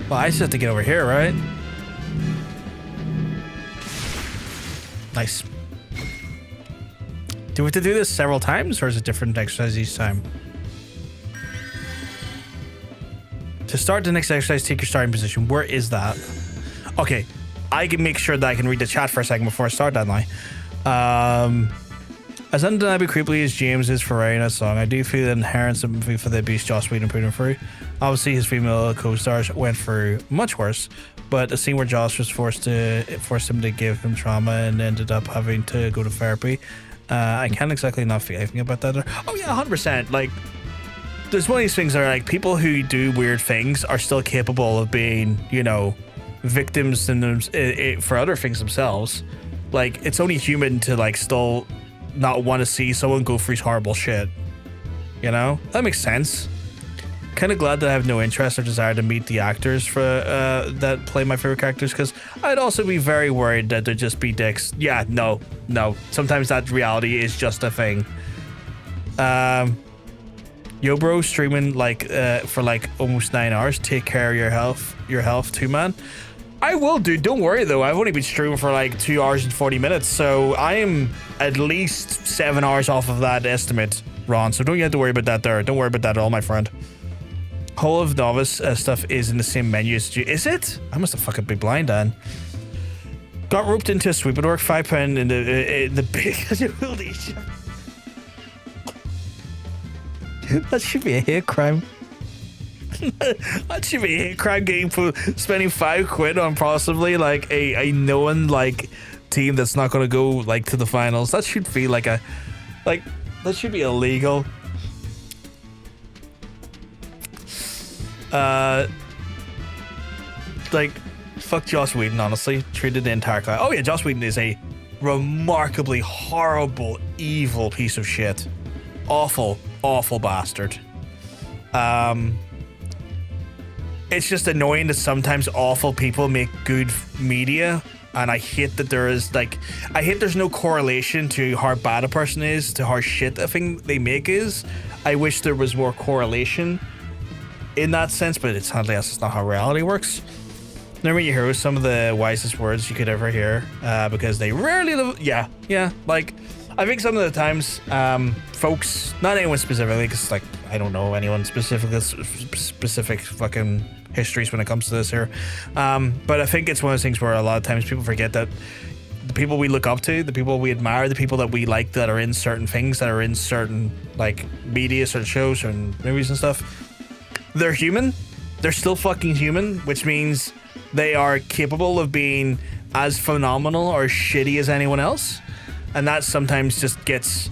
A: Well, I just have to get over here, right? Nice. Do we have to do this several times, or is it different exercise each time? To start the next exercise, take your starting position. Where is that? Okay, I can make sure that I can read the chat for a second before I start that now. As undeniably creepily as James is for writing that song, I do feel an inherent sympathy for the abuse Joss Whedon put him through. Obviously, his female co-stars went through much worse, but a scene where Joss was forced him to give him trauma and ended up having to go to therapy. I can't exactly not feel anything about that. Oh yeah, 100%. Like, there's one of these things that are like people who do weird things are still capable of being, you know, victims for other things themselves. Like, it's only human to like still not want to see someone go through horrible shit. You know? That makes sense. Kind of glad that I have no interest or desire to meet the actors for that play my favorite characters, because I'd also be very worried that they'd just be dicks. Yeah, no. Sometimes that reality is just a thing. Yo, bro, streaming like for like almost 9 hours. Take care of your health too, man. I will, dude. Don't worry though. I've only been streaming for like 2 hours and 40 minutes, so I am at least 7 hours off of that estimate, Ron. So don't you have to worry about that there. Don't worry about that at all, my friend. Whole of Novice stuff is in the same menu as you. Is it? I must have fucking been blind, Dan. Got roped into a sweep at work. £5 in the big. That should be a hate crime. That should be a hate crime game for spending £5 on possibly like a known like team that's not going to go like to the finals. That should be like that should be illegal. Like, fuck Joss Whedon, honestly. Treated the entire class. Oh yeah, Joss Whedon is a remarkably horrible, evil piece of shit. Awful bastard. It's just annoying that sometimes awful people make good media, and I hate that there's no correlation to how bad a person is to how shit a thing they make is. I wish there was more correlation in that sense, but it's sadly that's not how reality works. Never you hear some of the wisest words you could ever hear, because they rarely live. Yeah. Like, I think some of the times, folks, not anyone specifically, because like I don't know anyone specific fucking histories when it comes to this here, but I think it's one of those things where a lot of times people forget that the people we look up to, the people we admire, the people that we like that are in certain things, that are in certain like media, certain shows, certain movies and stuff, they're human. They're still fucking human, which means they are capable of being as phenomenal or shitty as anyone else. And that sometimes just gets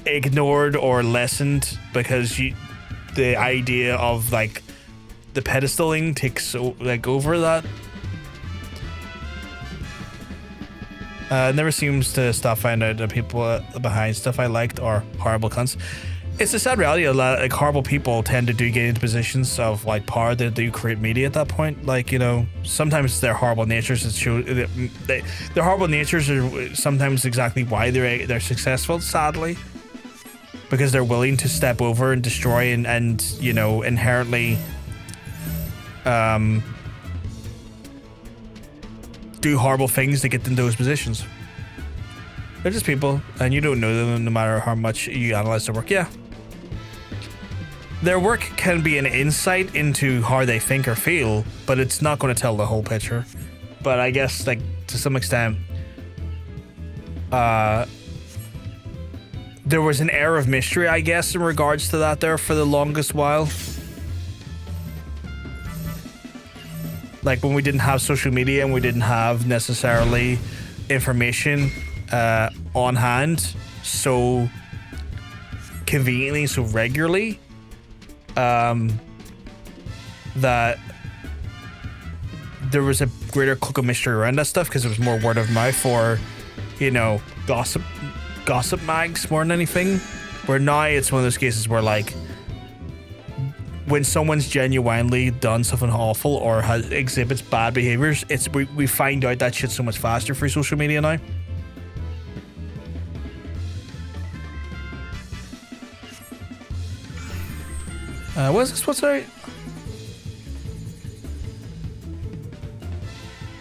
A: ignored or lessened because the idea of like the pedestaling takes like over that. It never seems to stop finding out that people behind stuff I liked are horrible cunts. It's a sad reality. A lot like horrible people tend to do get into positions of like power that do create media at that point. Like, you know, sometimes their horrible natures their horrible natures are sometimes exactly why they're successful, sadly, because they're willing to step over and destroy and you know, inherently do horrible things to get in those positions. They're just people, and you don't know them no matter how much you analyze their work. Yeah. Their work can be an insight into how they think or feel, but it's not going to tell the whole picture. But I guess, like, to some extent, there was an air of mystery, I guess, in regards to that there for the longest while. Like when we didn't have social media and we didn't have necessarily information on hand so conveniently, so regularly, that there was a greater cloak of mystery around that stuff because it was more word of mouth or, you know, gossip mags more than anything. Where now it's one of those cases where, like, when someone's genuinely done something awful or exhibits bad behaviors, we find out that shit so much faster through social media now. What's this? What's that?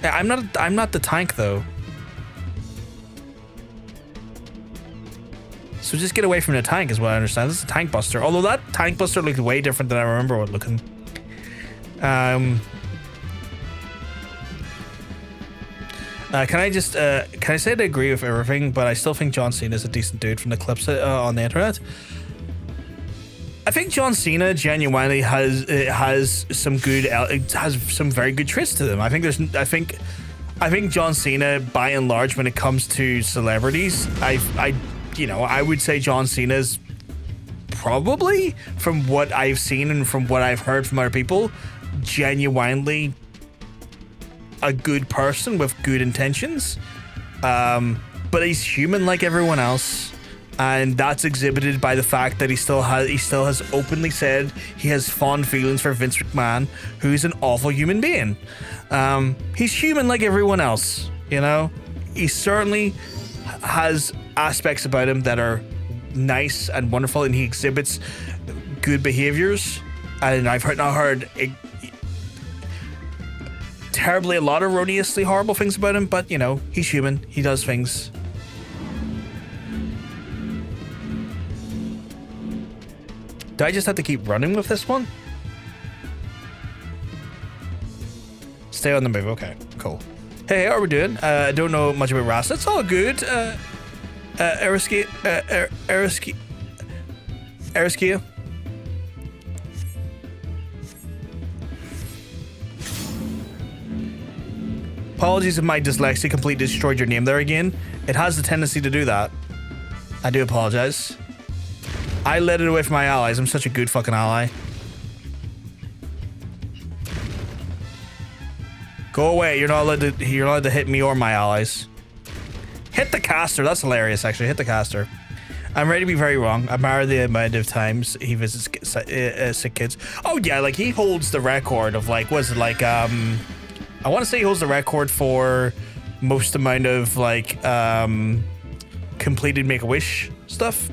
A: Yeah, I'm not the tank though. So just get away from the tank is what I understand. This is a tank buster. Although that tank buster looked way different than I remember it looking. Can I say I agree with everything, but I still think John Cena is a decent dude from the clips on the internet. I think John Cena genuinely has some very good traits to them. I think John Cena, by and large, when it comes to celebrities, I would say John Cena's probably, from what I've seen and from what I've heard from other people, genuinely a good person with good intentions. But he's human like everyone else. And that's exhibited by the fact that he still has openly said he has fond feelings for Vince McMahon, who's an awful human being. He's human like everyone else, you know? He certainly has aspects about him that are nice and wonderful, and he exhibits good behaviors. And I've not heard terribly a lot of erroneously horrible things about him, but, you know, he's human. He does things. Do I just have to keep running with this one? Stay on the move. Okay, cool. Hey, how are we doing? I don't know much about Rasta. It's all good. Eriskia. Apologies if my dyslexia completely destroyed your name there again. It has the tendency to do that. I do apologize. I led it away from my allies. I'm such a good fucking ally. Go away. You're not allowed to hit me or my allies. Hit the caster. That's hilarious, actually. Hit the caster. I'm ready to be very wrong. I admire the amount of times he visits sick kids. Oh yeah, like he holds the record of like, was it like I want to say he holds the record for most amount of like completed Make-A-Wish stuff.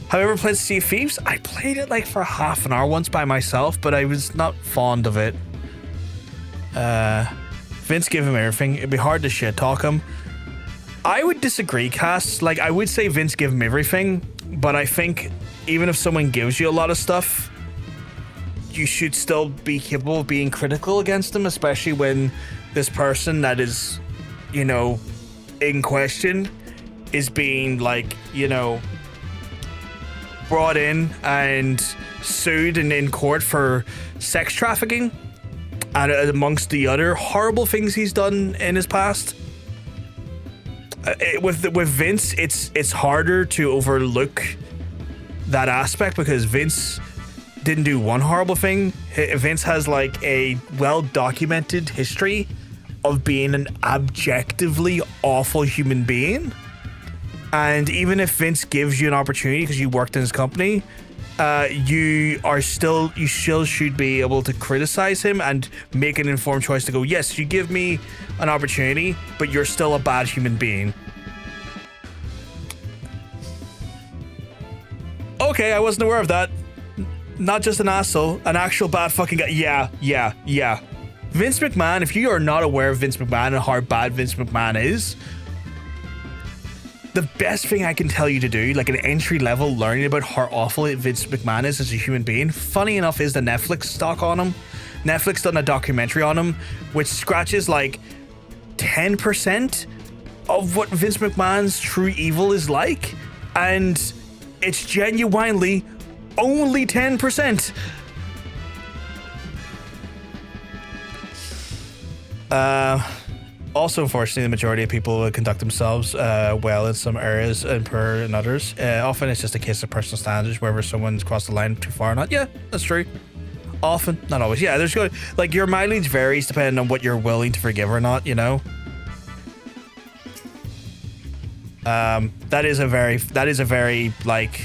A: Have I ever played Sea of Thieves? I played it like for half an hour once by myself, but I was not fond of it. Vince gave him everything. It'd be hard to shit talk him. I would disagree, Cass. Like, I would say Vince gave him everything, but I think even if someone gives you a lot of stuff, you should still be capable of being critical against them, especially when this person that is, you know, in question is being, like, you know, brought in and sued and in court for sex trafficking, and amongst the other horrible things he's done in his past. With Vince, it's harder to overlook that aspect because Vince didn't do one horrible thing. Vince has like a well-documented history of being an objectively awful human being. And even if Vince gives you an opportunity because you worked in his company, you still should be able to criticize him and make an informed choice to go, yes, you give me an opportunity, but you're still a bad human being. Okay, I wasn't aware of that. Not just an asshole, an actual bad fucking guy. Yeah. Vince McMahon, if you are not aware of Vince McMahon and how bad Vince McMahon is, the best thing I can tell you to do, like an entry level learning about how awful Vince McMahon is as a human being, funny enough, is the Netflix stock on him. Netflix done a documentary on him, which scratches like 10% of what Vince McMahon's true evil is like, and it's genuinely only 10%. Also, unfortunately, the majority of people will conduct themselves well in some areas and poor in others. Often it's just a case of personal standards, whether someone's crossed the line too far or not. Yeah, that's true. Often, not always. Yeah, there's good. Like, your mileage varies depending on what you're willing to forgive or not, you know? That is a very, like,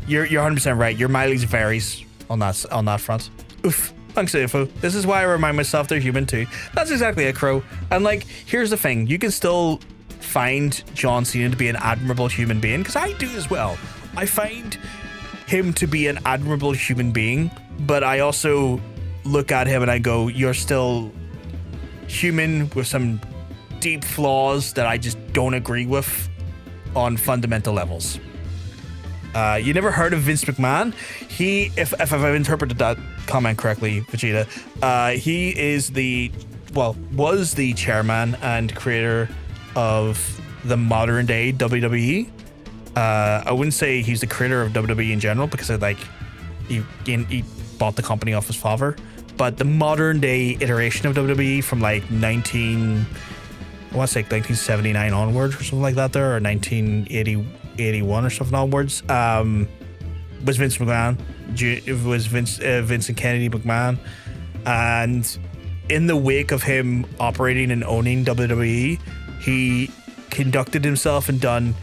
A: you're 100% right. Your mileage varies on that front. Oof. Thanks, info. This is why I remind myself they're human too. That's exactly it, Crow. And like, here's the thing. You can still find John Cena to be an admirable human being, because I do as well. I find him to be an admirable human being, but I also look at him and I go, you're still human with some deep flaws that I just don't agree with on fundamental levels. You never heard of Vince McMahon? He, if I've interpreted that comment correctly, Vegeta, he is was the chairman and creator of the modern day WWE. I wouldn't say he's the creator of WWE in general, because he bought the company off his father, but the modern day iteration of WWE from like 1979 onwards or something like that there, or 1981 or something onwards, was Vince McMahon. It was Vincent Kennedy McMahon. And in the wake of him operating and owning WWE, he conducted himself and done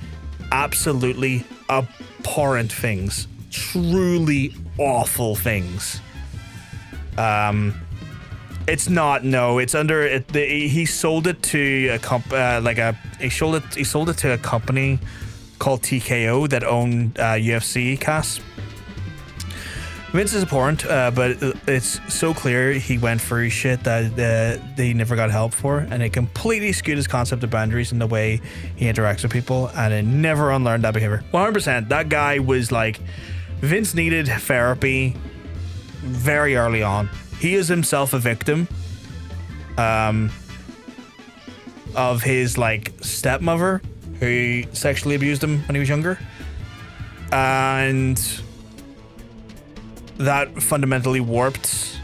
A: absolutely abhorrent things, truly awful things. It's not, no, it's under it. He sold it to a he sold it to a company called TKO that owned UFC casts. Vince is abhorrent, but it's so clear he went through shit that he never got help for, and it completely skewed his concept of boundaries in the way he interacts with people, and it never unlearned that behavior. 100%. That guy was like, Vince needed therapy very early on. He is himself a victim of his like stepmother, who sexually abused him when he was younger, and that fundamentally warped,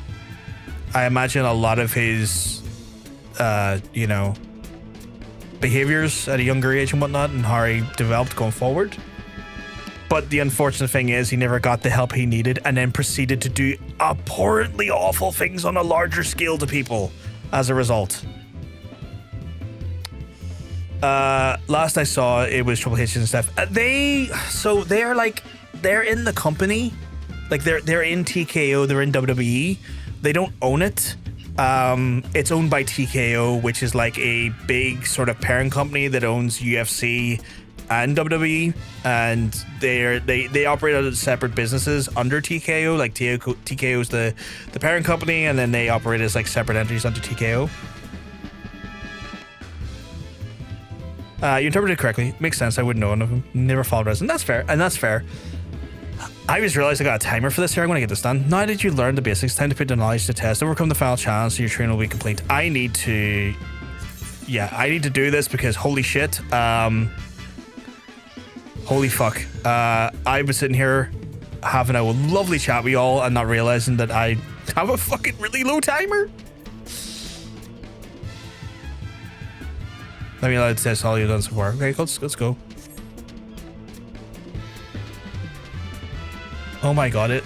A: I imagine, a lot of his behaviors at a younger age and whatnot, and how he developed going forward. But the unfortunate thing is he never got the help he needed, and then proceeded to do abhorrently awful things on a larger scale to people as a result. Last I saw, it was Triple H and stuff. They're in the company. Like, they're in TKO, they're in WWE. They don't own it. It's owned by TKO, which is like a big sort of parent company that owns UFC and WWE, and they operate as separate businesses under TKO. Like, TKO is the parent company, and then they operate as like separate entities under TKO. You interpreted it correctly. Makes sense. I wouldn't know one of them. Never followed wrestling. That's fair, and that's fair. I just realized I got a timer for this here. I'm going to get this done. Now that you learned the basics, time to put the knowledge to test. Overcome the final challenge so your training will be complete. I need to do this because holy shit. Holy fuck. I was sitting here having a lovely chat with y'all and not realizing that I have a fucking really low timer. Let me test all you've done so far. Okay, let's go. Oh my god, it.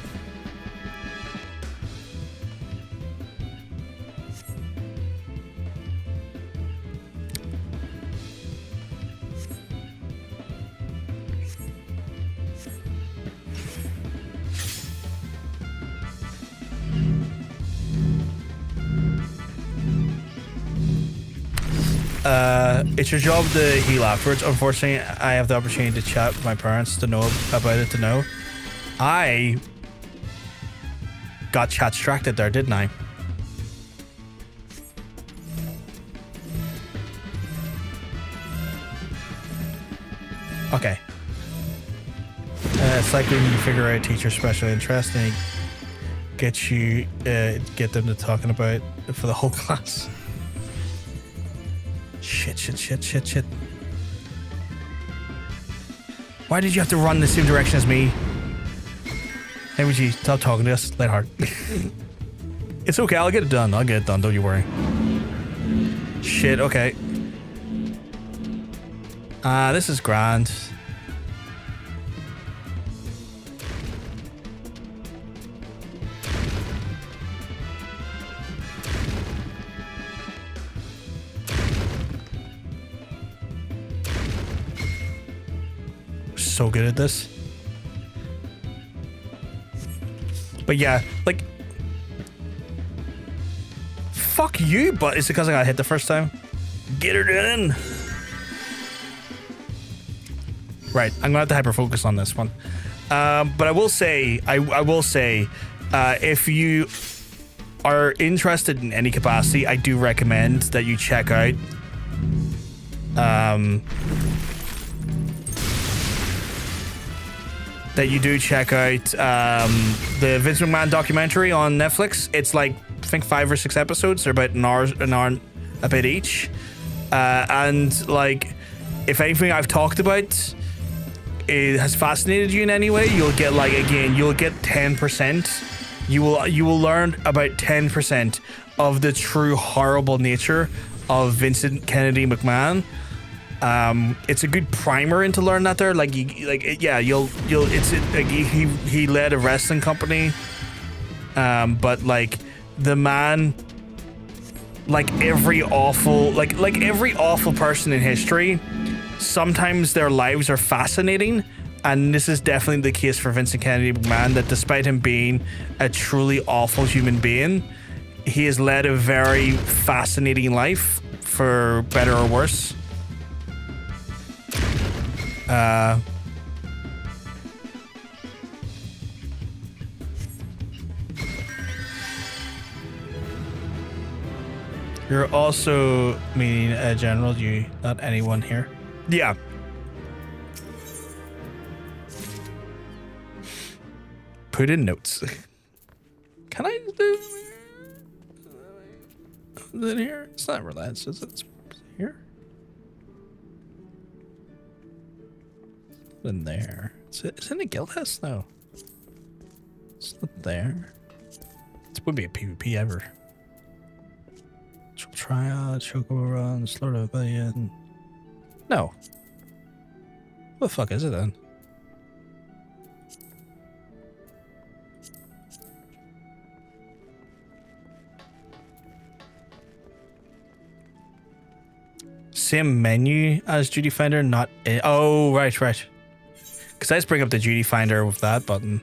A: It's your job to heal afterwards. Unfortunately, I have the opportunity to chat with my parents to know about it, to know. I got chat distracted there, didn't I? Okay. It's like when you figure out a teacher's special interest and get them to talking about it for the whole class. Shit. Why did you have to run the same direction as me? FFXIV, stop talking to us. Lightheart. It's okay, I'll get it done. Don't you worry. Shit, okay. This is grand. So good at this. But yeah, like, fuck you, but it's because I got hit the first time. Get her in. Right, I'm gonna have to hyper focus on this one. But I will say, if you are interested in any capacity, I do recommend that you check out the Vince McMahon documentary on Netflix. It's like, I think 5 or 6 episodes. They're about an hour a bit each. And like, if anything I've talked about it has fascinated you in any way, you'll get like, again, you'll get 10%. You will learn about 10% of the true horrible nature of Vincent Kennedy McMahon. It's a good primer into learn that there. Like, he led a wrestling company. But like, the man, like every awful person in history, sometimes their lives are fascinating. And this is definitely the case for Vincent Kennedy McMahon, that despite him being a truly awful human being, he has led a very fascinating life, for better or worse. You're also meaning a general, you, not anyone here. Yeah. Put in notes. Can I do it here? It's not roulette, is it? It's here. In there. It's in the guild house? No. It's not there. It wouldn't be a PvP ever. Trial, Chocobo Run, Slaughter Rebellion. No. What the fuck is it then? Same menu as Duty Finder, not in. Oh, right. Because I just bring up the Duty Finder with that button.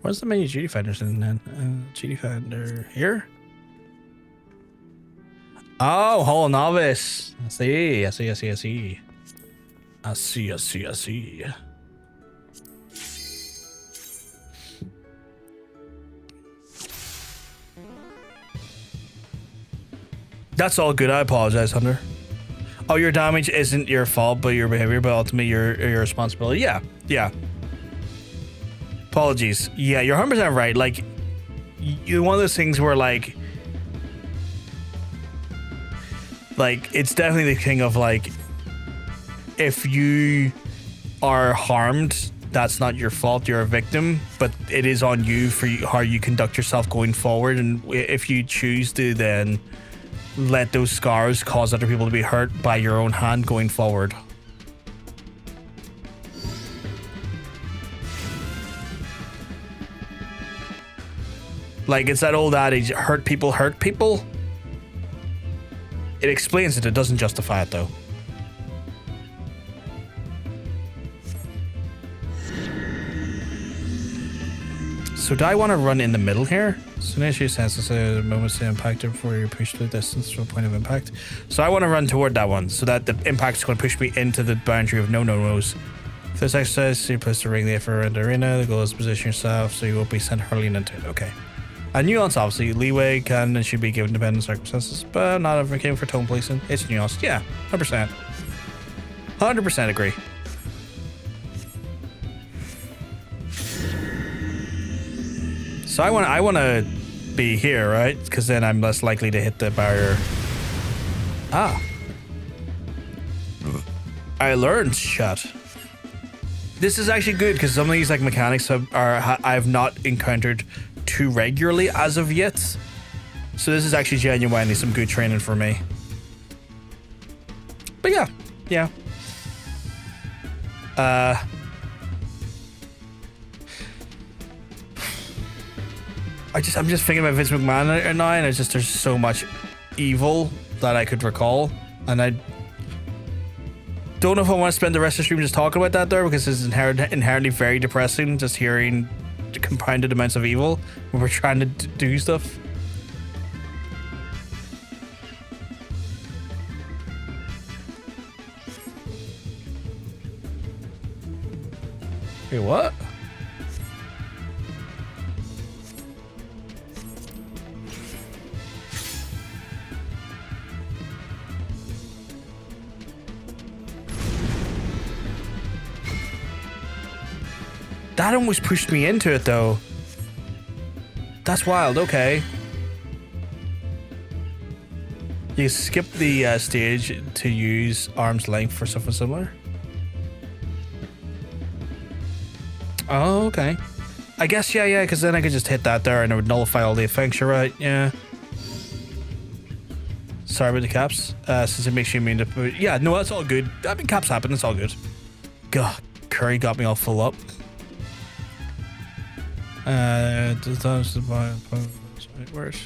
A: Where's the menu Duty Finders in then? Duty Finder here? Oh, Whole Novice. I see. That's all good. I apologize, Hunter. Oh, your damage isn't your fault, but your behavior, but ultimately your responsibility. Yeah. Apologies. Yeah, you're 100% right. Like, you're one of those things where like it's definitely the thing of like, if you are harmed, that's not your fault. You're a victim, but it is on you for how you conduct yourself going forward. And if you choose to then let those scars cause other people to be hurt by your own hand going forward. Like, it's that old adage, hurt people hurt people. It explains it doesn't justify it though. So do I want to run in the middle here? So Nashu senses a moment's impacted before you push the distance to a point of impact. So I want to run toward that one, so that the impact is going to push me into the boundary of no-no-nos. For this exercise, you place the ring there for the arena. The goal is to position yourself so you won't be sent hurling into it. Okay. A nuance, obviously. Leeway can and should be given depending on circumstances, but not advocating for tone policing. It's nuanced. Yeah, 100%. 100% agree. So I want to be here, right? Because then I'm less likely to hit the barrier. Ah. I learned shit. This is actually good because some of these like mechanics I've not encountered too regularly as of yet. So this is actually genuinely some good training for me. But yeah. I'm just thinking about Vince McMahon now, and there's so much evil that I could recall, and I don't know if I want to spend the rest of the stream just talking about that there, because it's inherently very depressing just hearing the compounded amounts of evil when we're trying to do stuff. Wait, what? That almost pushed me into it, though. That's wild. Okay. You skip the stage to use arm's length for something similar. Oh, okay. I guess, yeah, because then I could just hit that there and it would nullify all the effects. You're right, yeah. Sorry about the caps. Since it makes you immune to... Yeah, no, that's all good. I mean, caps happen. It's all good. God, Curry got me all full up. Where's...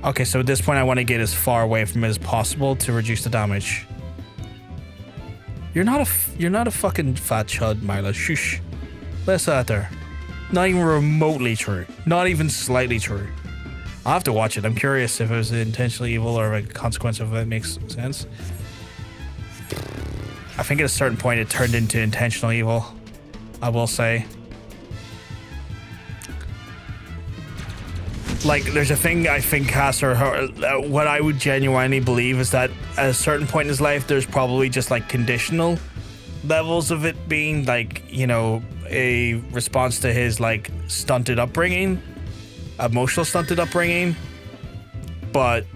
A: Okay, so at this point I want to get as far away from it as possible to reduce the damage. You're not a fucking fat chud, Mila. Shush. Less that there. Not even remotely true. Not even slightly true. I'll have to watch it. I'm curious if it was intentionally evil or a consequence of it makes sense. I think at a certain point it turned into intentional evil, I will say. Like, there's a thing I think Caster, what I would genuinely believe is that at a certain point in his life, there's probably just like conditional levels of it being like, you know, a response to his like stunted upbringing, emotional stunted upbringing. But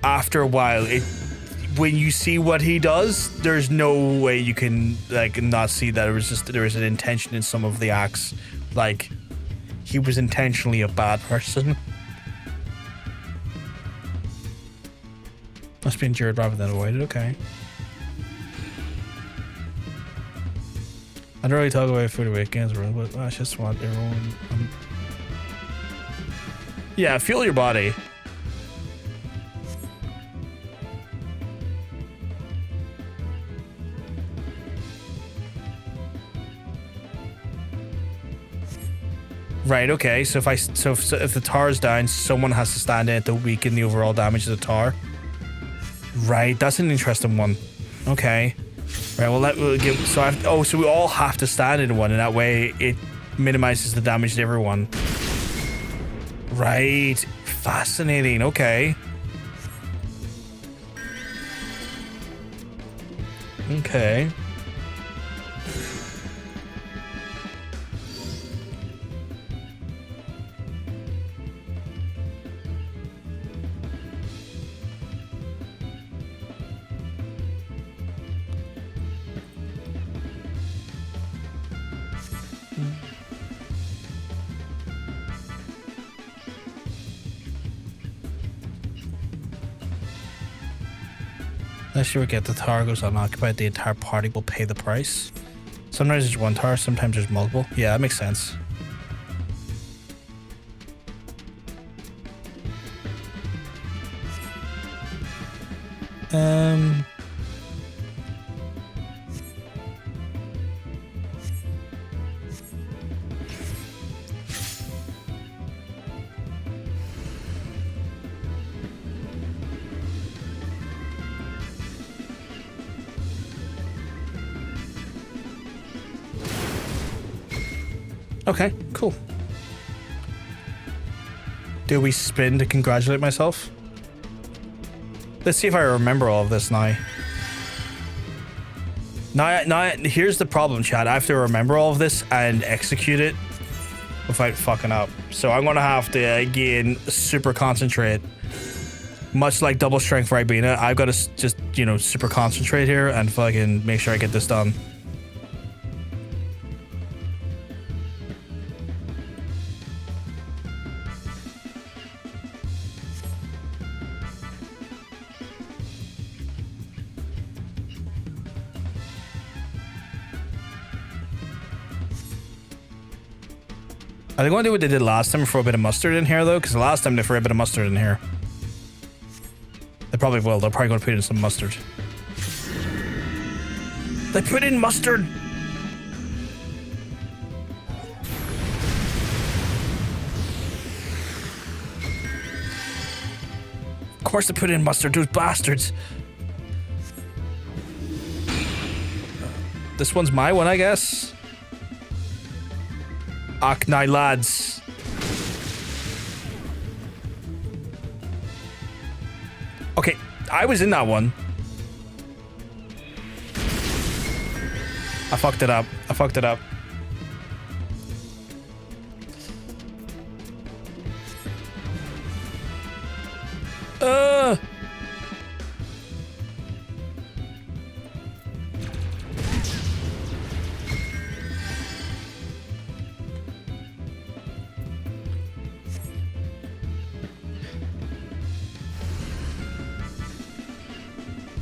A: after a while, when you see what he does, there's no way you can like not see that there was an intention in some of the acts. Like, he was intentionally a bad person. Must be endured rather than avoided. Okay. I don't really talk about food awakens, but I just want everyone. Yeah, feel your body. Right, okay, so if the tower's down, someone has to stand in it to weaken the overall damage of the tower. Right, that's an interesting one. Okay. Right, well, so we all have to stand in one, and that way it minimizes the damage to everyone. Right, fascinating, okay. Okay. Unless you forget the tower goes unoccupied, the entire party will pay the price. Sometimes there's one tower, sometimes there's multiple. Yeah, that makes sense. Okay, cool. Do we spin to congratulate myself? Let's see if I remember all of this now. Now, here's the problem, Chad. I have to remember all of this and execute it without fucking up. So I'm gonna have to, again, super concentrate. Much like double strength Ribena, I've got to just, you know, super concentrate here and fucking make sure I get this done. Are they going to do what they did last time, throw a bit of mustard in here, though? Because the last time they threw a bit of mustard in here. They probably will. They're probably going to put in some mustard. They put in mustard! Of course they put in mustard, those bastards. This one's my one, I guess. Ach, now, lads. Okay, I was in that one. I fucked it up. I fucked it up.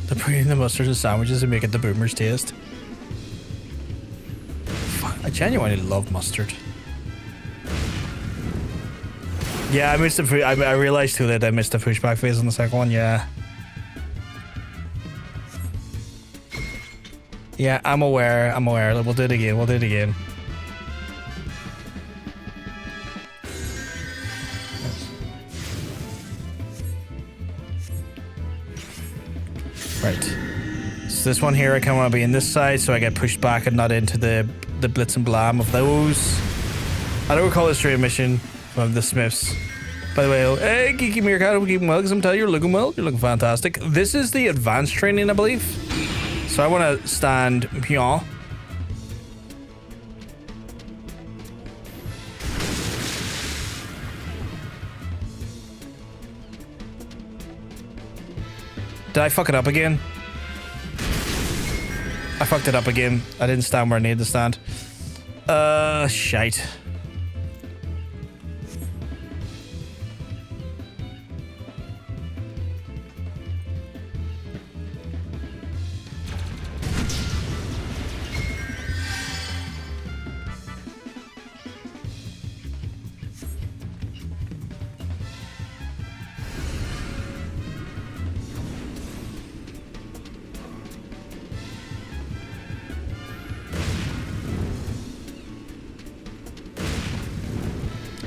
A: They're putting the mustard in sandwiches and making the boomers taste. I genuinely love mustard. Yeah, I missed the. I realized too that I missed the pushback phase on the second one. Yeah. Yeah, I'm aware. I'm aware. We'll do it again. We'll do it again. Right. So this one here, I kind of want to be in this side, so I get pushed back and not into the blitz and blam of those. I don't recall this trade mission from the Smiths. By the way, hey, Geeky Meerkat, I'm keeping well, because I'm telling you, you're looking well. You're looking fantastic. This is the advanced training, I believe. So I want to stand here. Did I fuck it up again? I fucked it up again. I didn't stand where I needed to stand. Shite.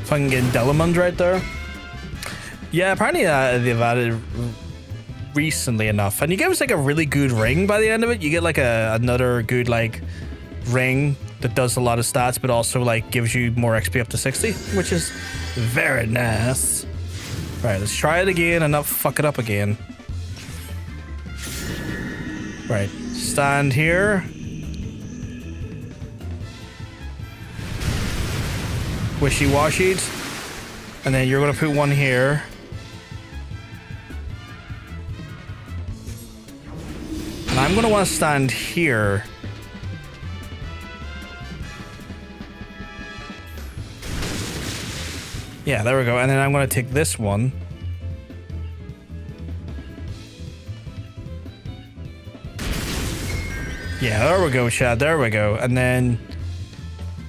A: Fucking getting Delamund right there. Yeah, apparently they've added recently enough, and you get us like a really good ring by the end of it. You get like another good like ring that does a lot of stats, but also like gives you more XP up to 60, which is very nice. Right, let's try it again and not fuck it up again. Right, stand here. Wishy-washied. And then you're gonna put one here. And I'm gonna want to stand here. Yeah, there we go. And then I'm gonna take this one. Yeah, there we go, Chad. There we go. And then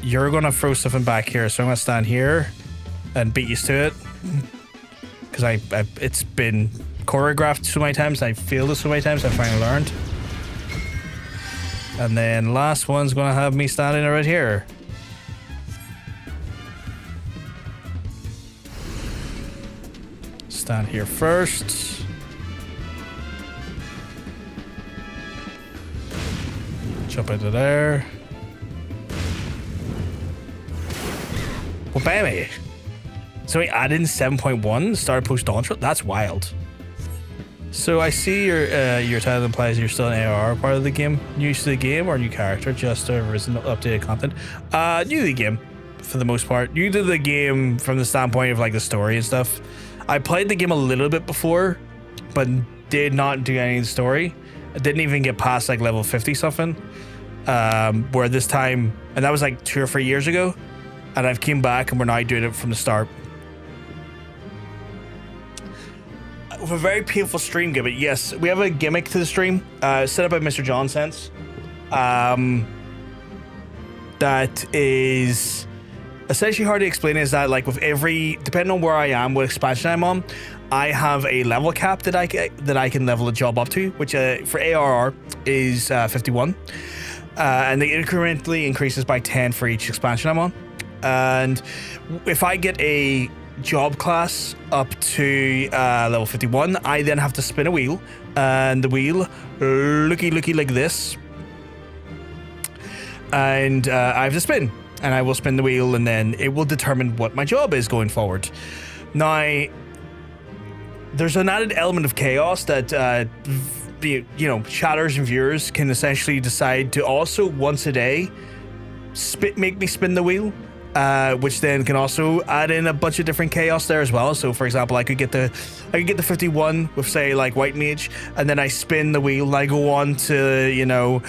A: you're gonna throw something back here, so I'm gonna stand here and beat you to it, because it's been choreographed so many times. I failed it so many times. I finally learned. And then last one's gonna have me standing right here. Stand here first. Jump into there. Well, baby. So we added in 7.1 starter post launcher. That's wild. So I see your title implies you're still an ARR part of the game. New to the game or new character? Just arisen updated content? New to the game, for the most part. New to the game from the standpoint of like the story and stuff. I played the game a little bit before, but did not do any of the story. I didn't even get past like level 50 something. Where this time, and that was like 2 or 3 years ago, and I've came back and we're now doing it from the start. With a very painful stream gimmick. Yes, we have a gimmick to the stream, set up by Mr. John Sense. That is essentially hard to explain. Is that like with every, depending on where I am, what expansion I'm on, I have a level cap that I can level a job up to, which for ARR is 51, and it incrementally increases by 10 for each expansion I'm on. And if I get a job class up to level 51, I then have to spin a wheel, and the wheel looky like this, and I have to spin, and I will spin the wheel, and then it will determine what my job is going forward. Now, there's an added element of chaos that chatters and viewers can essentially decide to also once a day make me spin the wheel. Which then can also add in a bunch of different chaos there as well. So for example, I could get the 51 with say like white mage, and then I spin the wheel and I go on to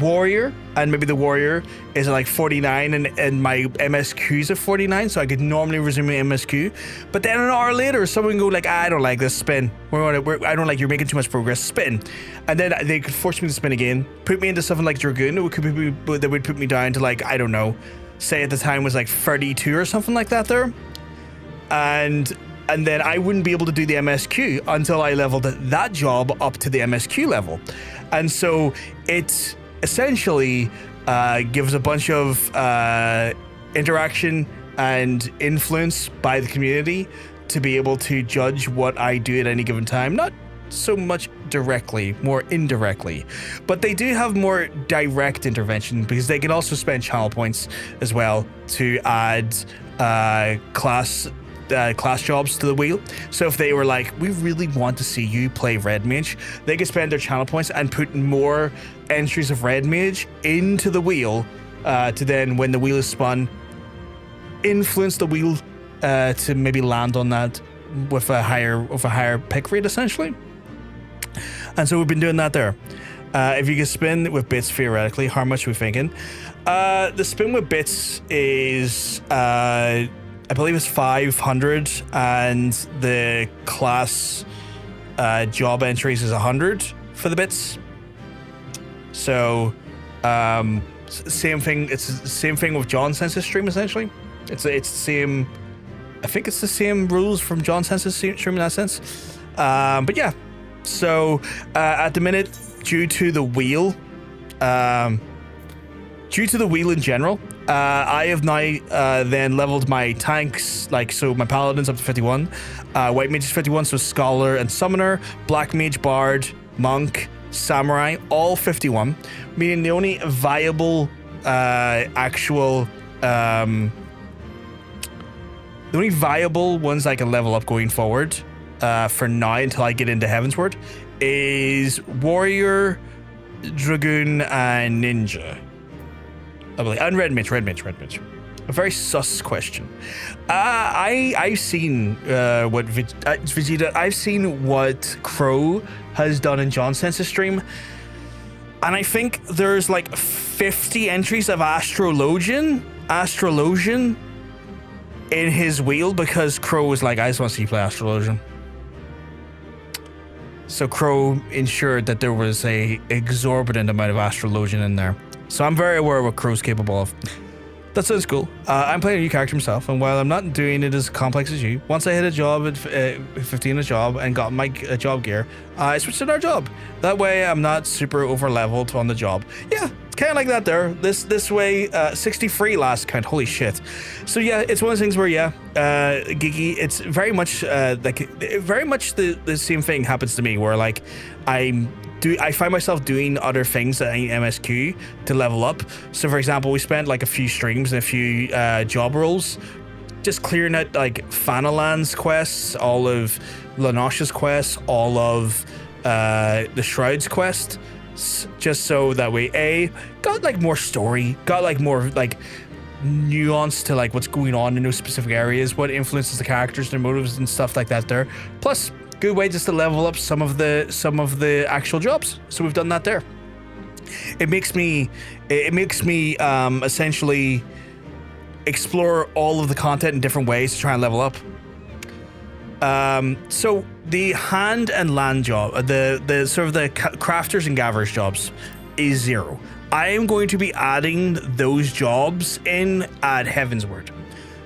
A: warrior, and maybe the warrior is at like 49 and my MSQ is at 49, so I could normally resume my MSQ. But then an hour later, someone go like, I don't like this, spin. I don't like, you're making too much progress, spin. And then they could force me to spin again, put me into something like Dragoon, that would put me down to like, I don't know, say at the time was like 32 or something like that there. And then I wouldn't be able to do the MSQ until I leveled that job up to the MSQ level. And so it's essentially gives a bunch of interaction and influence by the community to be able to judge what I do at any given time. Not so much directly, more indirectly, but they do have more direct intervention because they can also spend channel points as well to add class jobs to the wheel. So if they were like, we really want to see you play Red Mage, they could spend their channel points and put more entries of Red Mage into the wheel to then, when the wheel is spun, influence the wheel to maybe land on that with a higher pick rate essentially. And so we've been doing that there. If you can spin with bits theoretically, how much are we thinking? The spin with bits is I believe it's 500, and the class job entries is 100 for the bits. So same thing. It's the same thing with John Sense's stream essentially. It's the same. I think it's the same rules from John Sense's stream in that sense. But yeah. So at the minute, due to the wheel in general, I have now then leveled my tanks, like, so my paladins up to 51, white mage is 51, so scholar and summoner, black mage, bard, monk, samurai, all 51, meaning the only viable the only viable ones I can level up going forward for now until I get into Heavensward is warrior, dragoon, and ninja. I believe, and red mage. A very sus question. I've seen what Vegeta. I've seen what Crow has done in John Sense's stream, and I think there's like 50 entries of Astrologian in his wheel because Crow was like, I just want to see you play Astrologian. So Crow ensured that there was a exorbitant amount of Astrologian in there. So I'm very aware of what Crow's capable of. That sounds cool. I'm playing a new character myself, and while I'm not doing it as complex as you, once I hit a job at 15 a job and got my job gear, I switched to another job. That way I'm not super over leveled on the job. Yeah, it's kind of like that there. This way, 63 last count. Holy shit. So yeah, it's one of those things where Gigi, it's very much the same thing happens to me, where like I find myself doing other things that ain't MSQ to level up. So for example, we spent like a few streams and a few job roles just clearing out like Thanalan's quests, all of Lanash's quests, all of the Shroud's quest, just so that we got like more story, got like more like nuance to like what's going on in those specific areas, what influences the characters, their motives and stuff like that there. Plus, good way just to level up some of the actual jobs. So we've done that there. It makes me essentially explore all of the content in different ways to try and level up. So the hand and land job, the sort of the crafters and gatherers jobs is 0. I am going to be adding those jobs in at Heavensward.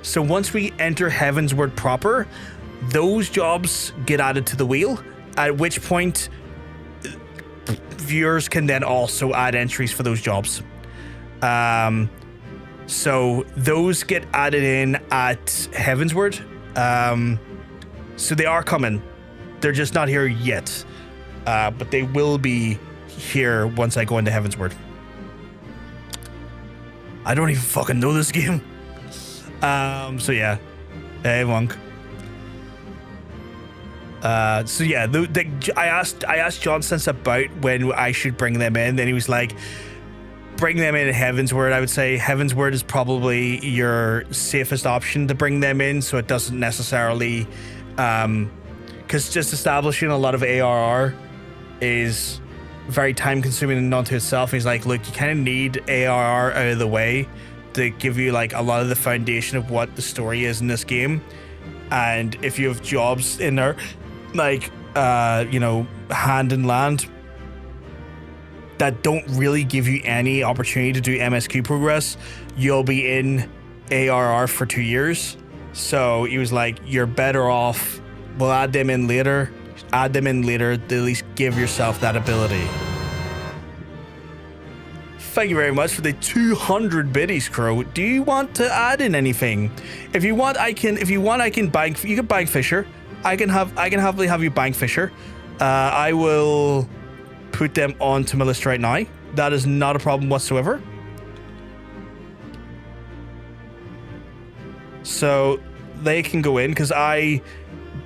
A: So once we enter Heavensward proper, those jobs get added to the wheel, at which point viewers can then also add entries for those jobs. So those get added in at Heavensward. So they are coming. They're just not here yet. But they will be here once I go into Heavensward. I don't even fucking know this game. So yeah. Hey, Monk. So yeah, I asked Johnson about when I should bring them in, and he was like, bring them in Heavensward. I would say Heavensward is probably your safest option to bring them in, so it doesn't necessarily, because just establishing a lot of ARR is very time consuming and unto itself. He's like, look, you kind of need ARR out of the way to give you like a lot of the foundation of what the story is in this game. And if you have jobs in there, like, hand and land, that don't really give you any opportunity to do MSQ progress, you'll be in ARR for 2 years. So he was like, you're better off, we'll add them in later to at least give yourself that ability. Thank you very much for the 200 biddies, Crow. Do you want to add in anything? If you want, I can bank, you can bank Fisher. I can happily have you bank Fisher. I will put them onto my list right now. That is not a problem whatsoever. So they can go in because I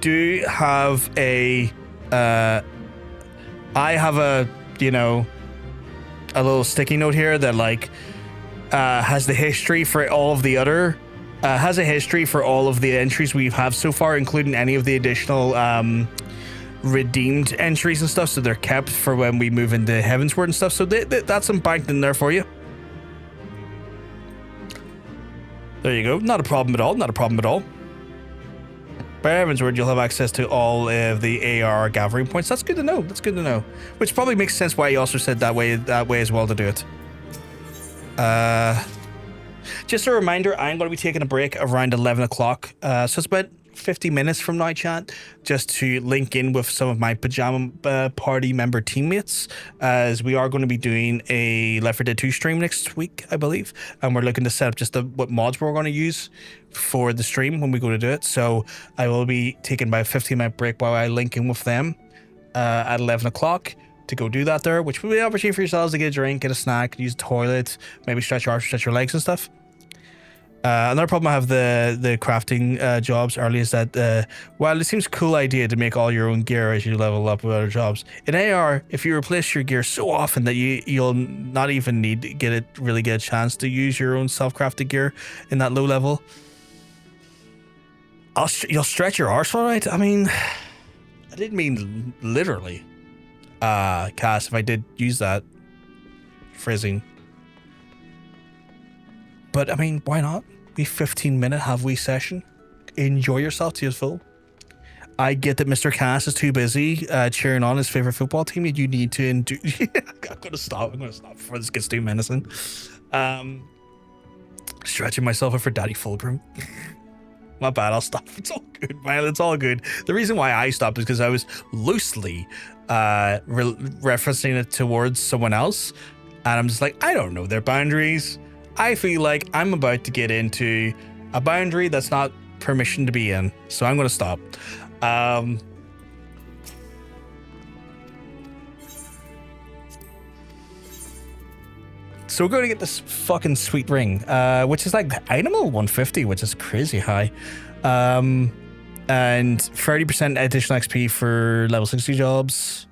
A: do have a a little sticky note here that like has the history for all of the other has a history for all of the entries we have so far, including any of the additional redeemed entries and stuff, so they're kept for when we move into Heavensward and stuff. So that's some banked in there for you. There you go. Not a problem at all. By Heavensward, you'll have access to all of the AR gathering points. That's good to know. Which probably makes sense why he also said that way as well to do it. Just a reminder, I'm going to be taking a break around 11 o'clock. So it's about 50 minutes from now, chat, just to link in with some of my pajama party member teammates, as we are going to be doing a Left 4 Dead 2 stream next week, I believe, and we're looking to set up just what mods we're going to use for the stream when we go to do it. So I will be taking about a 15-minute break while I link in with them at 11 o'clock to go do that there, which will be an opportunity for yourselves to get a drink, get a snack, use the toilet, maybe stretch your arms, stretch your legs and stuff. Another problem I have the crafting jobs early is that while it seems a cool idea to make all your own gear as you level up with other jobs, in AR, if you replace your gear so often that you'll not even need to really get a chance to use your own self-crafted gear in that low level, you'll stretch your arse, all right? I mean, I didn't mean literally. Cass, if I did use that phrasing. But I mean, why not? We 15-minute have-we session. Enjoy yourself to your full. I get that Mr. Cass is too busy cheering on his favorite football team. You need to I'm gonna stop before this gets too menacing. Stretching myself out for Daddy Fulgrim. My bad, I'll stop. It's all good, man. It's all good. The reason why I stopped is because I was loosely referencing it towards someone else, and I'm just like, I don't know their boundaries. I feel like I'm about to get into a boundary that's not permission to be in, so I'm going to stop. So we're going to get this fucking sweet ring, which is like animal 150, which is crazy high. And 30% additional XP for level 60 jobs.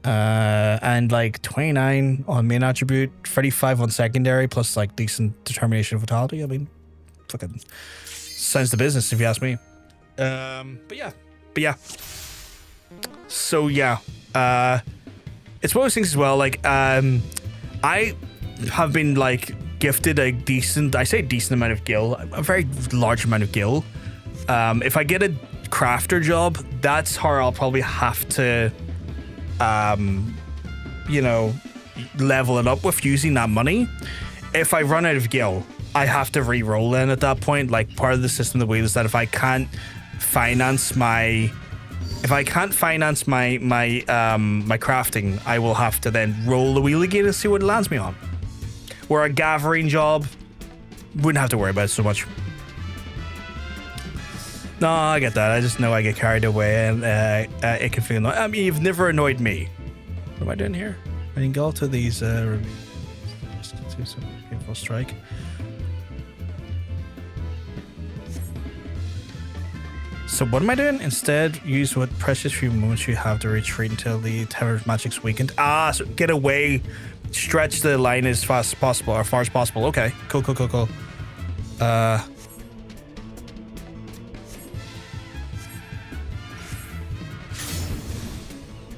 A: And like 29 on main attribute, 35 on secondary, plus like decent determination and vitality. I mean, fucking sounds the business if you ask me. But yeah. So yeah, it's one of those things as well. Like, I have been like gifted a decent amount of gil, a very large amount of gil. If I get a crafter job, that's how I'll probably have to, you know, level it up with using that money. If I run out of gil, I have to re-roll then at that point. Like, part of the system of the wheel is that if I can't finance my my crafting, I will have to then roll the wheel again and see what it lands me on. Where a gathering job, wouldn't have to worry about it so much. No, I get that. I just know I get carried away, and it can feel annoying. I mean, you've never annoyed me. What am I doing here? I can go to these just to do some painful strike. So what am I doing? Instead, use what precious few moments you have to retreat until the Terror's magic's weakened. Ah, so get away. Stretch the line as fast as possible, or far as possible. Okay, cool.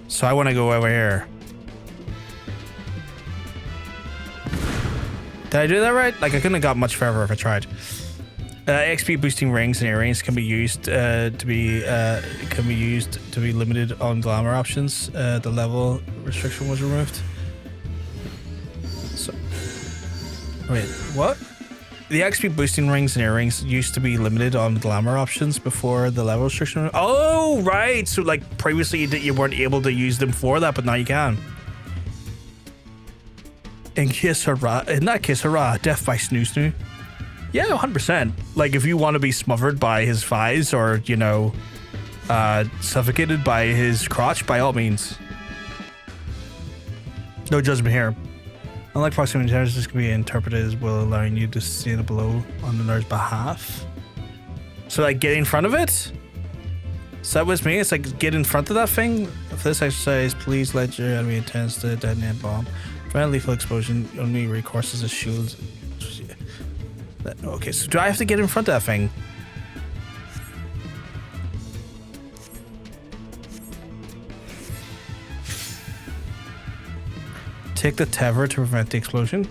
A: So I want to go over here. Did I do that right? Like, I couldn't have got much further if I tried. XP boosting rings and earrings can be used to be limited on glamour options. The level restriction was removed. So, wait, what? The XP boosting rings and earrings used to be limited on glamour options before the level restriction. Oh, right. So, like, previously you weren't able to use them for that, but now you can. In that case, hurrah, death by snoo snoo. Yeah, 100%. Like, if you want to be smothered by his thighs or, you know, suffocated by his crotch, by all means. No judgment here. Unlike proximity attacks, this can be interpreted as well, allowing you to see the blow on another's behalf. So, like, get in front of it? So that was me. It's like, get in front of that thing. For this exercise, please let your enemy attempts to detonate bomb. Prevent lethal explosion. Only recourse is a shield. Okay, so do I have to get in front of that thing? Take the tether to prevent the explosion.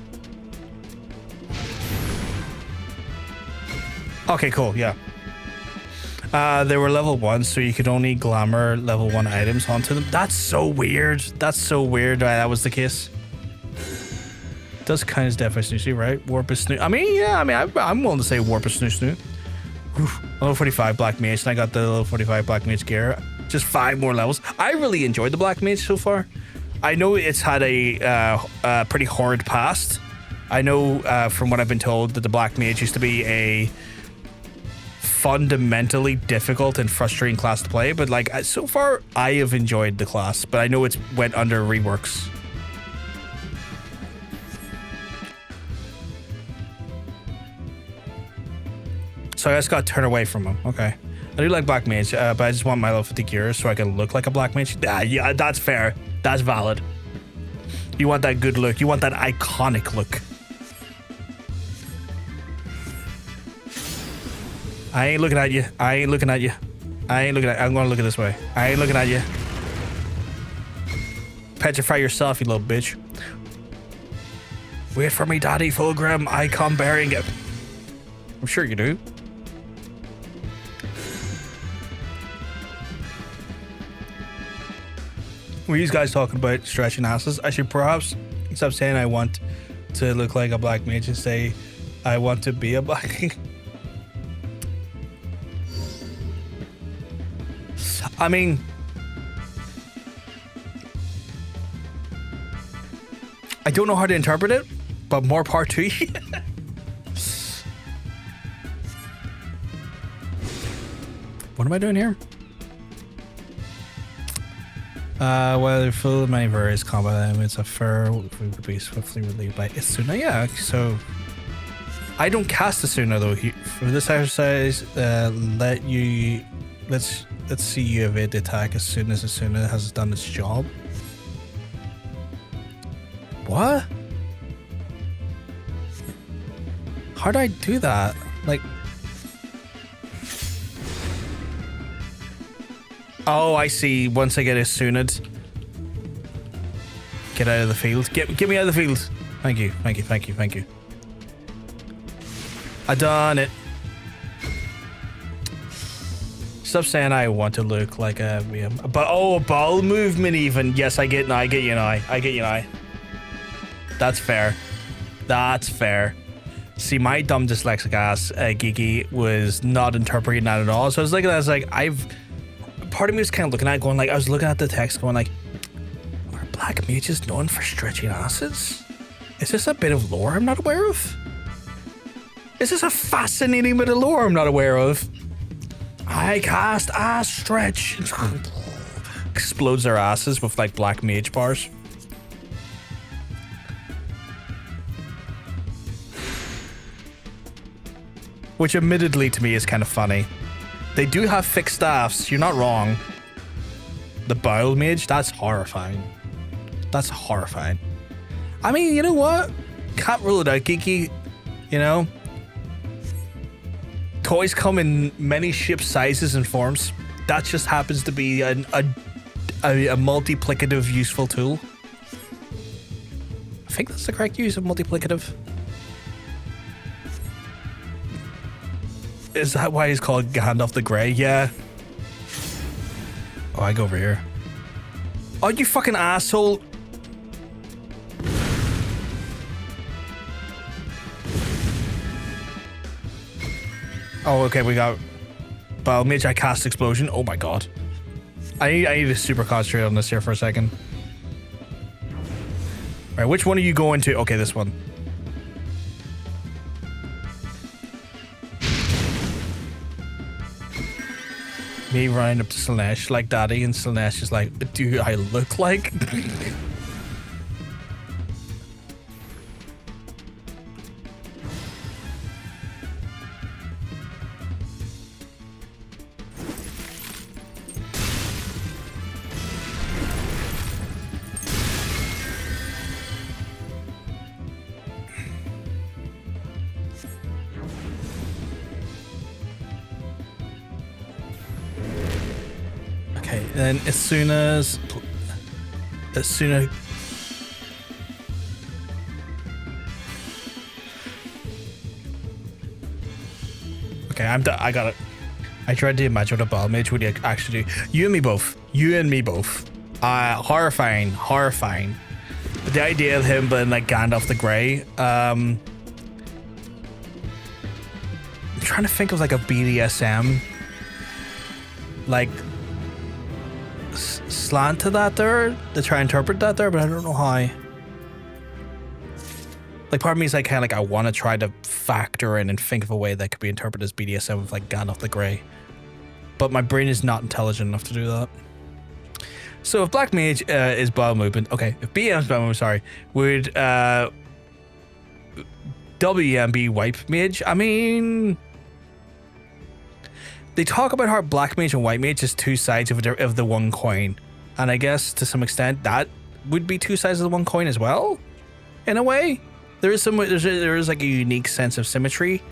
A: Okay, cool, yeah. They were level 1, so you could only glamour level 1 items onto them. That's so weird. That's so weird that was the case. Does kind of death by snoo, right? Warp is snoo. I mean, yeah, I'm willing to say warp is snoo. Level 45 black mage, and I got the level 45 black mage gear. Just 5 more levels. I really enjoyed the black mage so far. I know it's had a pretty horrid past. I know from what I've been told that the black mage used to be a fundamentally difficult and frustrating class to play, but like so far I have enjoyed the class, but I know it's went under reworks. So I just got to turn away from him. Okay. I do like black mage, but I just want my level 50 gear so I can look like a black mage. Yeah, that's fair. That's valid. You want that good look. You want that iconic look. I ain't looking at you. I'm gonna look at this way. I ain't looking at you. Petrify yourself, you little bitch. Wait for me, Daddy Fulgrim. I come bearing it. I'm sure you do. Were you guys talking about stretching asses? I should perhaps stop saying I want to look like a black mage and say I want to be a black. I mean, I don't know how to interpret it, but more part to you. What am I doing here? Well, full of many various combat elements, a fur would be swiftly relieved by Isuna. Yeah, so I don't cast Isuna though. For this exercise, let's see you evade the attack as soon as Isuna has done its job. What? How do I do that? Like, oh, I see. Once I get Isuna'd, get out of the field. Get me out of the field. Thank you. Thank you. Thank you. Thank you. I done it. Stop saying I want to look like a but oh, a bowel movement even. Yes, I get now. I get you now. I get you now. That's fair. That's fair. See, my dumb dyslexic ass Geeky was not interpreting that at all. So I was looking at it, I was like, part of me was kind of looking at it going like, I was looking at the text going like, are black mages known for stretching asses? Is this a bit of lore I'm not aware of? Is this a fascinating bit of lore I'm not aware of? I cast ass stretch. Explodes their asses with like black mage bars. Which admittedly to me is kind of funny. They do have fixed staffs, you're not wrong. The bowel mage, that's horrifying. That's horrifying. I mean, you know what? Can't rule it out, Geeky. You know? Toys come in many shape sizes and forms. That just happens to be a multiplicative useful tool. I think that's the correct use of multiplicative. Is that why he's called Gandalf the Grey? Yeah. Oh, I go over here. Oh, you fucking asshole. Oh, okay, we got Bile Mage. I cast Explosion. Oh my god. I need to super concentrate on this here for a second. Alright, which one are you going to? Okay, this one. Me running up to Slaanesh like daddy, and Slaanesh is like, do I look like? And as soon as okay, I got it. I tried to imagine what a ball mage would actually do. You and me both. You and me both. Horrifying. But the idea of him being like Gandalf the Grey. I'm trying to think of like a BDSM like slant to that there to try and interpret that there, but I don't know how. Like part of me is like kind of like I want to try to factor in and think of a way that could be interpreted as BDSM with like Gandalf the Grey, but my brain is not intelligent enough to do that. So if Black Mage is bowel movement, okay, if BM is bowel movement, sorry, would WM be wipe mage? I mean, they talk about how Black Mage and White Mage is two sides of the one coin. And I guess to some extent that would be two sides of the one coin as well. In a way. There is like a unique sense of symmetry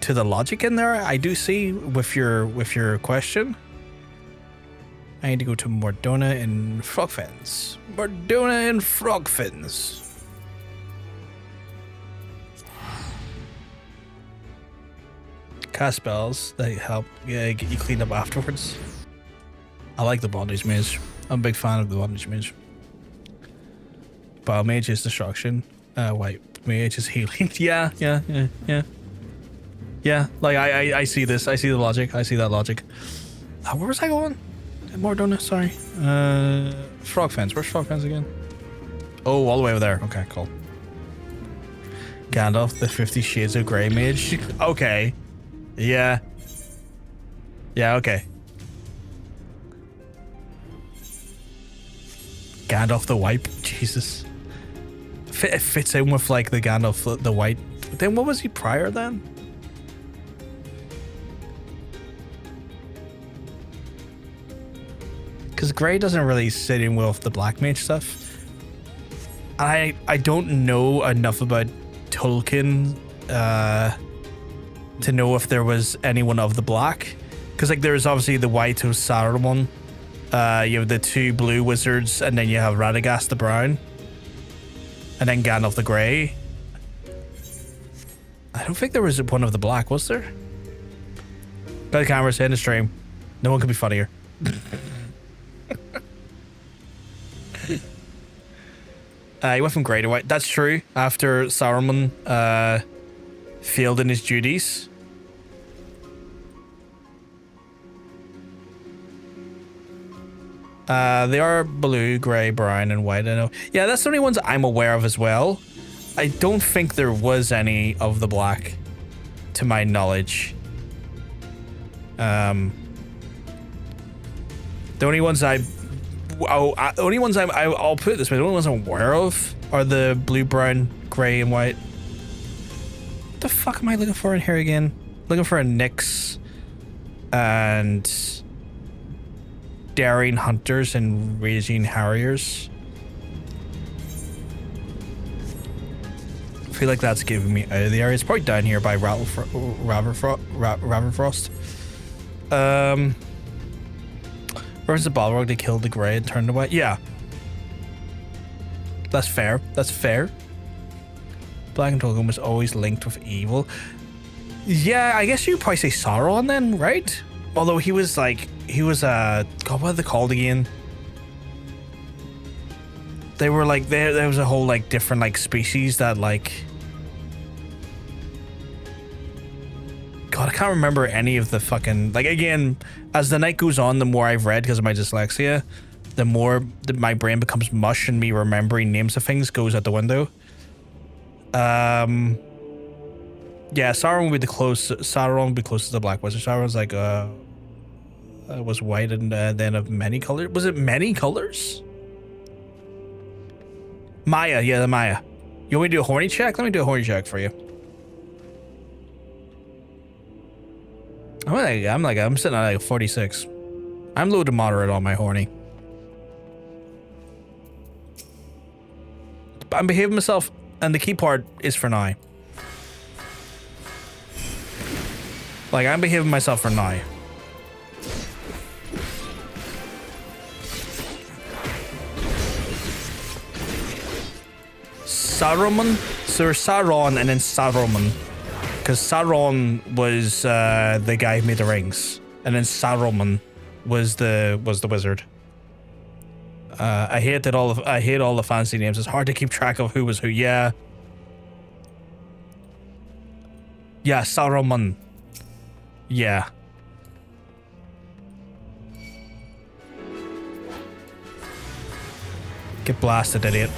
A: to the logic in there. I do see with your question. I need to go to Mordona and Frogfins. Mordona and Frogfins. Cast spells that help get you cleaned up afterwards. I like the Bondage Mage. I'm a big fan of the Bondage Mage. Bile Mage is destruction. White Mage is healing. Yeah. Like I see this. I see the logic. I see that logic. Where was I going? Mordona, sorry. Frogfins. Where's Frogfins again? Oh, all the way over there. Okay, cool. Gandalf, the 50 Shades of Grey Mage. Okay. Yeah, okay. Gandalf the White. Jesus. It fits in with like the Gandalf the White. But then what was he prior then? Because Grey doesn't really sit in with the Black Mage stuff. I don't know enough about Tolkien to know if there was anyone of the Black. Because like there's obviously the White of Saruman. You have the 2 blue wizards, and then you have Radagast the Brown. And then Gandalf the Grey. I don't think there was one of the Black, was there? Got the camera, say in the stream. No one could be funnier. He went from grey to white. That's true. After Saruman failed in his duties. They are blue, grey, brown, and white. I know. Yeah, that's the only ones I'm aware of as well. I don't think there was any of the black, to my knowledge. The only ones I'll put it this way, the only ones I'm aware of are the blue, brown, grey, and white. What the fuck am I looking for in here again? Looking for a Nyx and Daring Hunters and Raging Harriers. I feel like that's giving me out of the area. It's probably down here by Ravenfrost. Where's the Balrog? They killed the grey and turned away. Yeah. That's fair. That's fair. Black and Tolkien was always linked with evil. Yeah, I guess you'd probably say Sauron then, right? Although he was God, what are they called again? They were like, there was a whole like different like species that like, God, I can't remember any of the fucking, like, again, as the night goes on, the more I've read because of my dyslexia, the more my brain becomes mush and me remembering names of things goes out the window. Yeah, Sauron would be closest to the Black Wizard. Sauron's like, was white and then of many colors. Was it many colors? Maya, yeah, the Maya. You want me to do a horny check? Let me do a horny check for you. I'm sitting at like 46. I'm low to moderate on my horny. But I'm behaving myself, and the key part is for now. Like, I'm behaving myself for now. Saruman? So there's Sauron and then Saruman. Because Sauron was the guy who made the rings. And then Saruman was the wizard. I hate all the fancy names. It's hard to keep track of who was who. Yeah. Yeah, Saruman. Yeah. Get blasted, idiot.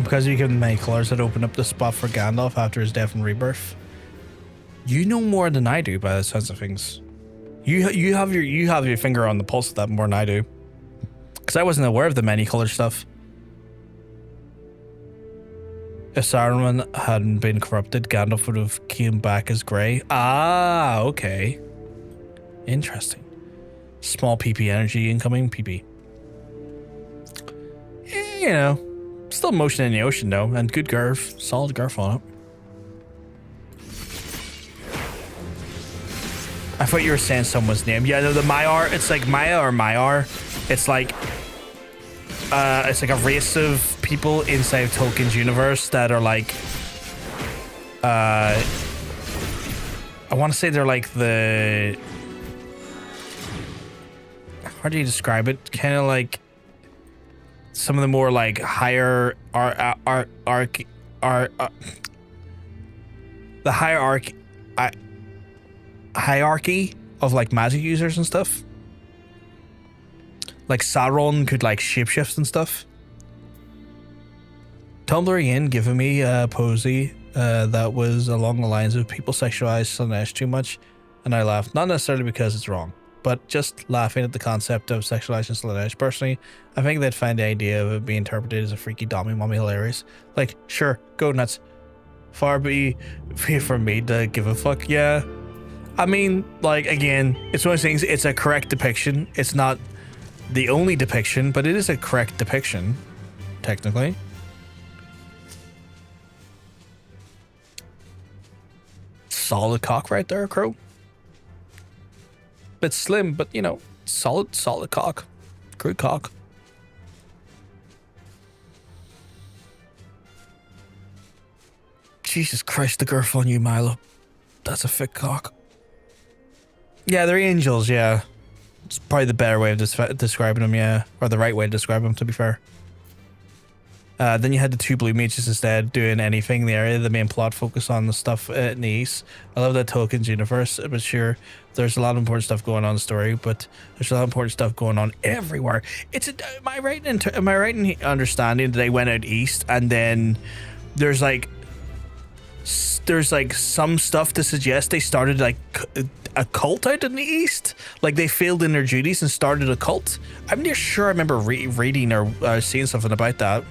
A: Because you give them many colors that open up the spot for Gandalf after his death and rebirth. You know more than I do by the sense of things. You have your finger on the pulse of that more than I do. Because I wasn't aware of the many color stuff. If Saruman hadn't been corrupted, Gandalf would have came back as grey. Ah, okay. Interesting. Small PP energy incoming. PP. You know. Still motion in the ocean though, and good girth. Solid girth on it. I thought you were saying someone's name. Yeah, no, the Maiar, it's like Maya or Maiar. It's like a race of people inside of Tolkien's universe that are like I want to say they're like the, how do you describe it? Kind of like some of the more like higher the hierarchy of like magic users and stuff. Like Sauron could like shapeshift and stuff. Tumblr again giving me a posy that was along the lines of people sexualize Slaanesh too much, and I laughed, not necessarily because it's wrong, but just laughing at the concept of sexualizing Slaanesh. Personally, I think they'd find the idea of it being interpreted as a freaky dommy mommy hilarious. Like, sure, go nuts. Far be from me to give a fuck. Yeah, I mean, like, again, it's one of those things. It's a correct depiction. It's not the only depiction, but it is a correct depiction, technically. Solid cock right there, Crow. Bit slim, but you know, solid cock. Good cock. Jesus Christ, the girth on you, Milo. That's a thick cock. Yeah, they're angels, yeah. It's probably the better way of describing them, yeah. Or the right way to describe them, to be fair. Then you had the two blue mages instead doing anything in the area. The main plot focused on the stuff in the east. I love that Tolkien's universe, but sure, there's a lot of important stuff going on in the story, but there's a lot of important stuff going on everywhere. Am I right in understanding that they went out east and then there's like some stuff to suggest they started like a cult out in the east? Like they failed in their duties and started a cult? I'm near sure I remember reading or seeing something about that.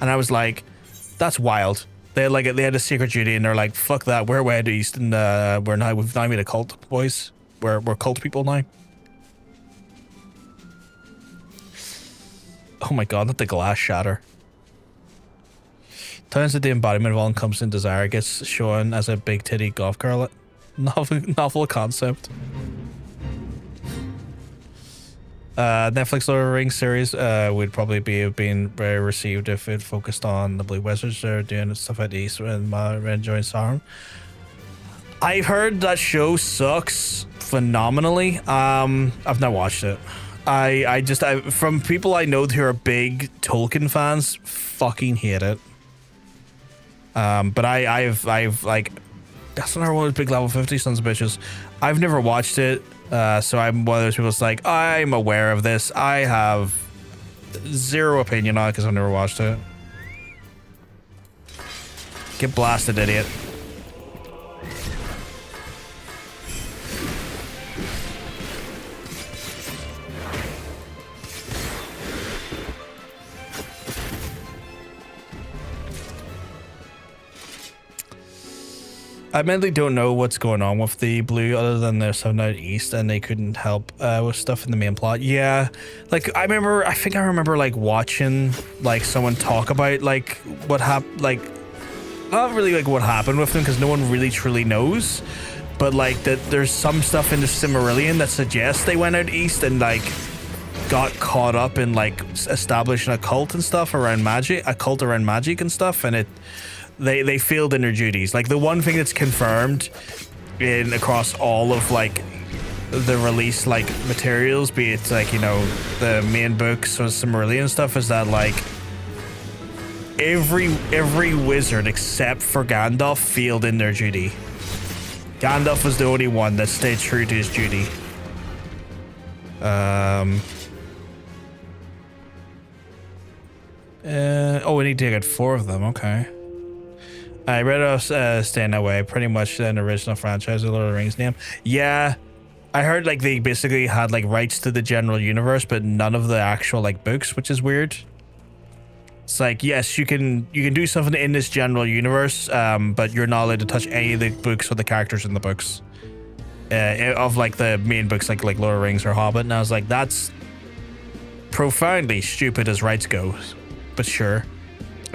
A: And I was like, that's wild. They had a secret duty and they're like, fuck that, we're way out east and we've now made a cult, boys. We're cult people now. Oh my god, not the glass shatter. Turns out the embodiment of all encompassing desire gets shown as a big titty golf girl. Novel concept. Netflix Lord of the Rings series would probably have been very received if it focused on the Blue Wizards. They're doing stuff at the East and enjoying Sauron. I've heard that show sucks phenomenally. I've not watched it. I from people I know who are big Tolkien fans, fucking hate it. But I've like, that's another one of those big level 50 sons of bitches. I've never watched it. So I'm one of those people that's like, I'm aware of this. I have zero opinion on it because I've never watched it. Get blasted, idiot. I mentally don't know what's going on with the blue other than they're something out east and they couldn't help with stuff in the main plot. Yeah, like I think I remember like watching like someone talk about like what happened, like not really like what happened with them because no one really truly knows, but like that there's some stuff in the Silmarillion that suggests they went out east and like got caught up in like establishing a cult and stuff around magic, a cult around magic and stuff, and they failed in their duties. Like the one thing that's confirmed in across all of like the release like materials, be it like, you know, the main books or Silmarillion stuff, is that like every wizard except for Gandalf failed in their duty. Gandalf was the only one that stayed true to his duty. We need to get 4 of them. Okay. I read off Staying Away, pretty much an original franchise of Lord of the Rings name. Yeah, I heard like they basically had like rights to the general universe, but none of the actual like books, which is weird. It's like, yes, you can do something in this general universe, but you're not allowed to touch any of the books or the characters in the books. Of like the main books, like Lord of the Rings or Hobbit, and I was like, that's profoundly stupid as rights go, but sure.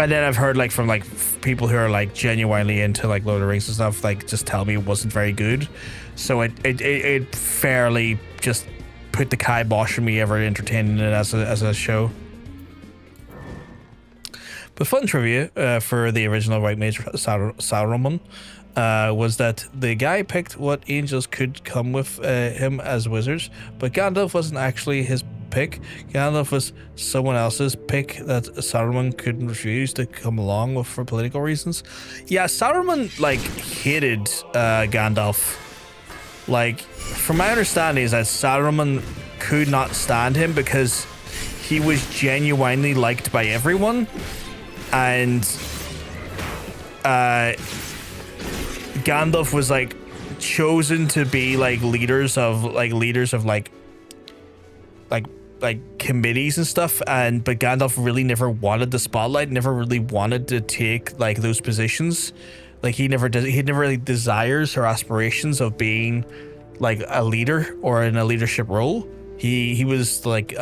A: And then I've heard like from like people who are like genuinely into like Lord of the Rings and stuff, like just tell me it wasn't very good. So it fairly just put the kibosh on me ever entertaining it as a show. But fun trivia for the original White Mage Sauron was that the guy picked what angels could come with him as wizards, but Gandalf wasn't actually his pick. Gandalf was someone else's pick that Saruman couldn't refuse to come along with for political reasons. Yeah, Saruman like hated Gandalf. Like, from my understanding is that Saruman could not stand him because he was genuinely liked by everyone, and Gandalf was like chosen to be like leaders of committees and stuff, but Gandalf really never wanted the spotlight, never really wanted to take like those positions. Like he never really desires or aspirations of being like a leader or in a leadership role. He was like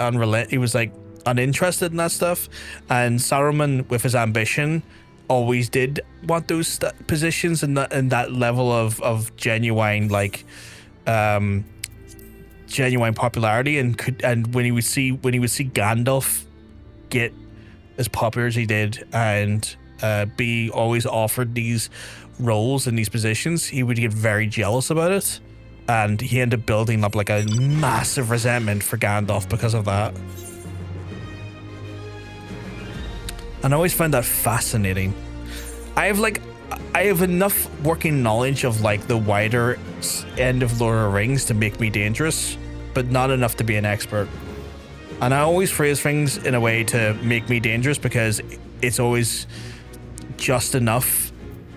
A: he was like uninterested in that stuff, and Saruman with his ambition always did want those positions and that level of genuine genuine popularity, and when he would see Gandalf get as popular as he did and be always offered these roles and these positions, he would get very jealous about it, and he ended up building up like a massive resentment for Gandalf because of that. And I always find that fascinating. I have enough working knowledge of like the wider end of Lord of the Rings to make me dangerous, but not enough to be an expert. And I always phrase things in a way to make me dangerous because it's always just enough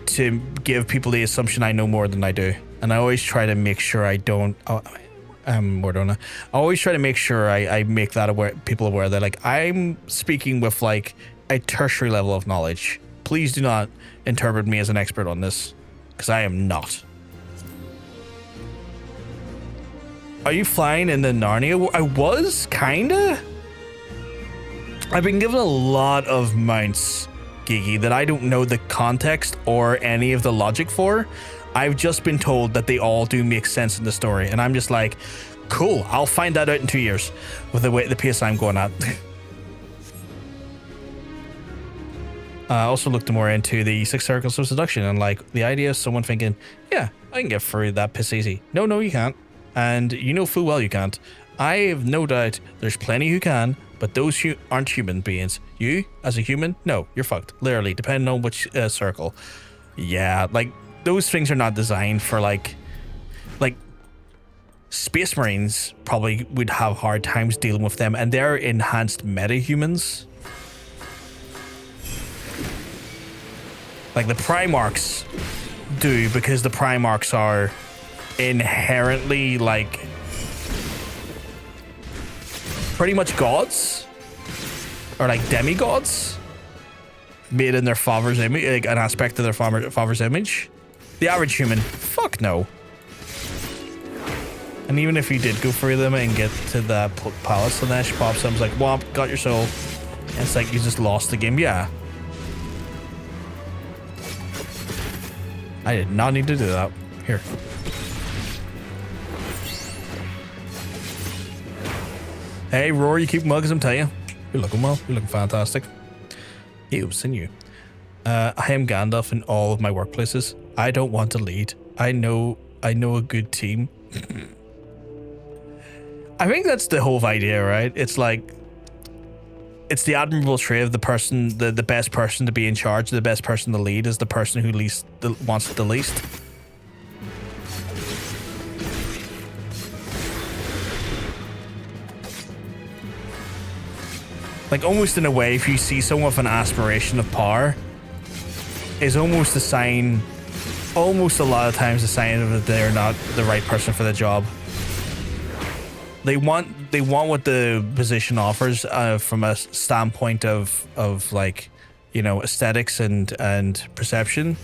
A: to give people the assumption I know more than I do. And I always try to make sure I don't. I always try to make sure I make that people aware that like I'm speaking with like a tertiary level of knowledge. Please do not interpret me as an expert on this, because I am not. Are you flying in the Narnia? I was, kinda. I've been given a lot of mounts, Gigi, that I don't know the context or any of the logic for. I've just been told that they all do make sense in the story, and I'm just like, cool, I'll find that out in 2 years with the pace I'm going at. I also looked more into the 6 circles of seduction and like the idea of someone thinking, yeah, I can get through that piss easy. No, you can't. And you know full well you can't. I have no doubt there's plenty who can, but those aren't human beings. You, as a human, no, you're fucked. Literally, depending on which circle. Yeah, like those things are not designed for like Space Marines probably would have hard times dealing with them, and they're enhanced meta-humans. Like the Primarchs do, because the Primarchs are inherently like pretty much gods or like demigods made in their father's image, like an aspect of their father's image. The average human, fuck no. And even if you did go through them and get to the palace, and Ash pops up, like, womp, got your soul. And it's like you just lost the game. Yeah. I did not need to do that. Here. Hey, Rory, you keep mugging, I'm telling you. You're looking well. You're looking fantastic. Ew, sinew. I am Gandalf in all of my workplaces. I don't want to lead. I know a good team. I think that's the whole idea, right? It's like, it's the admirable trait of the person, the best person to be in charge, the best person to lead is the person who wants it the least. Like almost in a way, if you see someone with an aspiration of power, is almost a sign, almost a lot of times a sign of that they're not the right person for the job. They want what the position offers from a standpoint of like, you know, aesthetics and perception,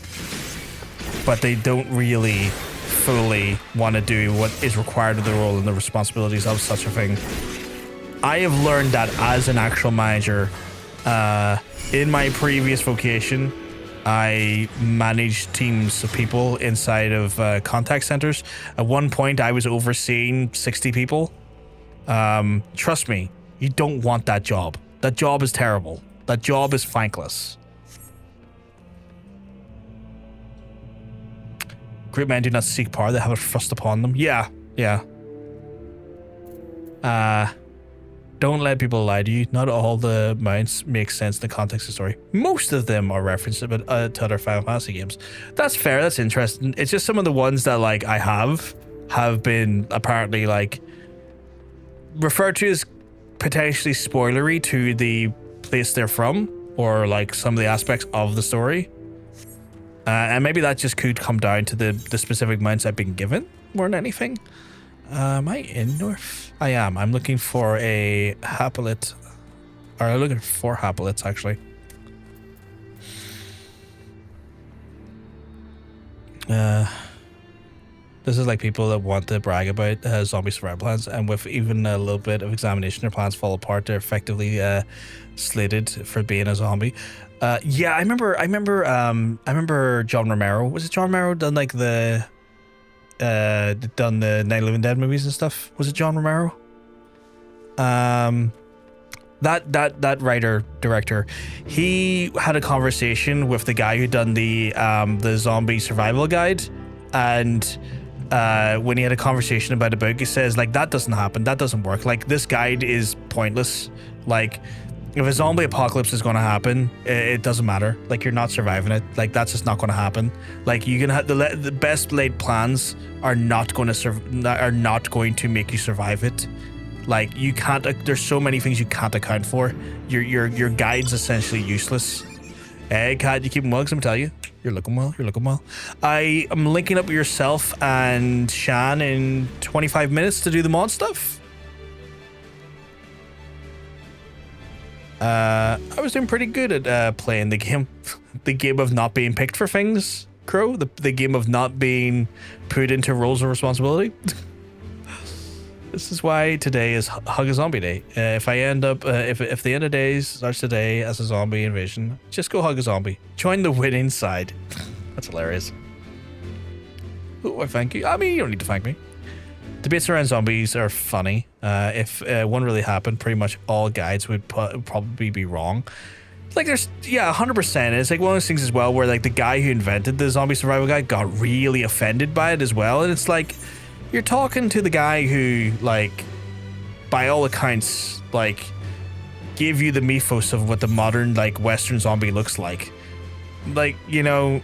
A: but they don't really fully want to do what is required of the role and the responsibilities of such a thing. I have learned that as an actual manager. In my previous vocation, I managed teams of people inside of contact centers. At one point, I was overseeing 60 people. Trust me, you don't want that job. That job is terrible. That job is thankless. Great men do not seek power, they have it thrust upon them. Yeah. Don't let people lie to you. Not all the mounts make sense in the context of the story. Most of them are referenced to other Final Fantasy games. That's fair. That's interesting. It's just some of the ones that like I have been apparently like referred to as potentially spoilery to the place they're from, or like some of the aspects of the story. And maybe that just could come down to the specific mounts I've been given more than anything. Am I in North? I am. I'm looking for a Happolyte. Or I'm looking for Happolytes, actually. This is like people that want to brag about zombie survival plans, and with even a little bit of examination, their plans fall apart. They're effectively slated for being a zombie. Yeah, I remember John Romero. Was it John Romero done like the Night of the Living Dead movies and stuff? Was it John Romero? That writer director, he had a conversation with the guy who done the zombie survival guide, and when he had a conversation about the book, he says like that doesn't happen, that doesn't work, like this guide is pointless. Like if a zombie apocalypse is going to happen, it doesn't matter. Like you're not surviving it. Like that's just not going to happen. Like you can have the best laid plans are not going to make you survive it. Like you can't. There's so many things you can't account for. Your guide's essentially useless. Hey, Kat, you keeping well? 'Cause I'm telling you, you're looking well. You're looking well. I am linking up with yourself and Shan in 25 minutes to do the mod stuff. I was doing pretty good at playing the game. The game of not being picked for things, Crow. The game of not being put into roles of responsibility. This is why today is Hug a Zombie Day. If I end up, if the end of days starts today as a zombie invasion, just go hug a zombie. Join the winning side. That's hilarious. Oh, I thank you. I mean, you don't need to thank me. Debates around zombies are funny. If one really happened, pretty much all guides would probably be wrong. Like there's, yeah, 100%. It's like one of those things as well where like the guy who invented the zombie survival guide got really offended by it as well. And it's like, you're talking to the guy who, like, by all accounts, like, gave you the mythos of what the modern, like, Western zombie looks like. Like, you know,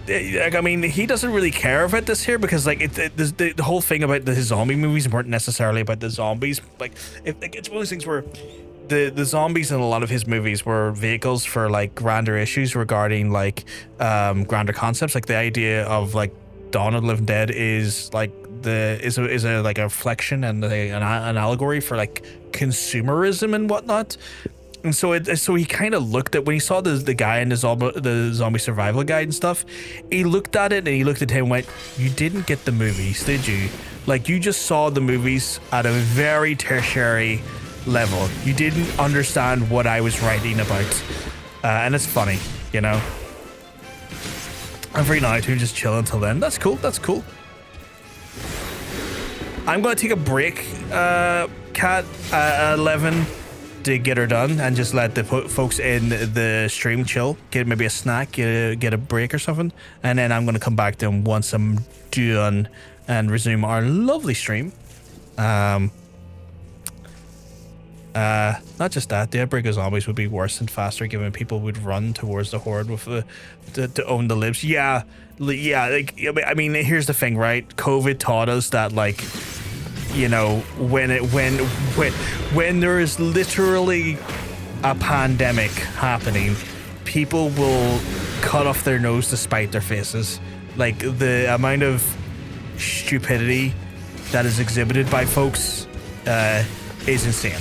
A: like, I mean, he doesn't really care about this here because, like, the whole thing about the zombie movies weren't necessarily about the zombies. Like, it's one of those things where the zombies in a lot of his movies were vehicles for, like, grander issues regarding, like, grander concepts. Like, the idea of, like, Dawn of the Living Dead is like is a like a reflection and an allegory for like consumerism and whatnot. And so he kind of looked at, when he saw the guy in the zombie survival guide and stuff, he looked at it and he looked at him and went, "You didn't get the movies, did you? Like you just saw the movies at a very tertiary level. You didn't understand what I was writing about." And it's funny, you know. I'm free now to just chill until then. That's cool. That's cool. I'm going to take a break, Cat, at 11 to get her done and just let the folks in the stream chill. Get maybe a snack, get a break or something. And then I'm going to come back to them once I'm done and resume our lovely stream. Not just that, the outbreak of zombies would be worse and faster given people would run towards the horde with to own the libs. Yeah, like, I mean, here's the thing, right? COVID taught us that, like, you know, when there is literally a pandemic happening, people will cut off their nose to spite their faces. Like, the amount of stupidity that is exhibited by folks is insane.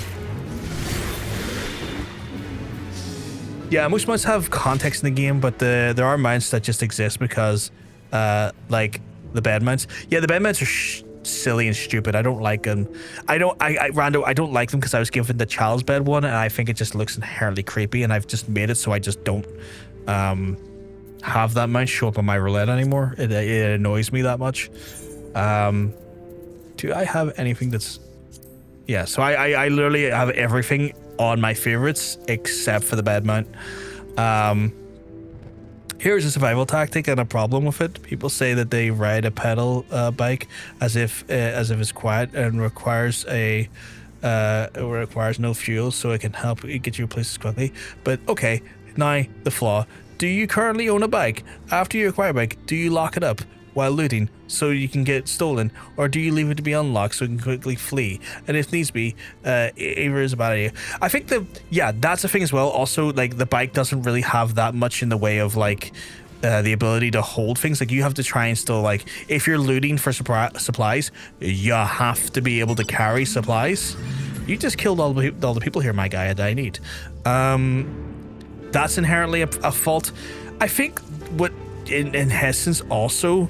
A: Yeah, most mounts have context in the game, but there are mounts that just exist because, like the bed mounts. Yeah, the bed mounts are silly and stupid. I don't like them. Rando, I don't like them because I was given the child's bed one, and I think it just looks inherently creepy, and I've just made it so I just don't have that mount show up on my roulette anymore. It annoys me that much. Do I have anything that's... Yeah, so I literally have everything on my favorites except for the bed mount. Here's a survival tactic and a problem with it. People say that they ride a pedal bike as if it's quiet and requires no fuel, so it can help you get you places quickly. But okay, now the flaw. Do you currently own a bike? After you acquire a bike, do you lock it up while looting so you can get stolen, or do you leave it to be unlocked so you can quickly flee? And if needs be, either is a bad idea. I think that's a thing as well. Also, like, the bike doesn't really have that much in the way of like the ability to hold things. Like, you have to try and still, like, if you're looting for supplies, you have to be able to carry supplies. You just killed all the people here, my guy, that I need. That's inherently a fault. I think what in essence also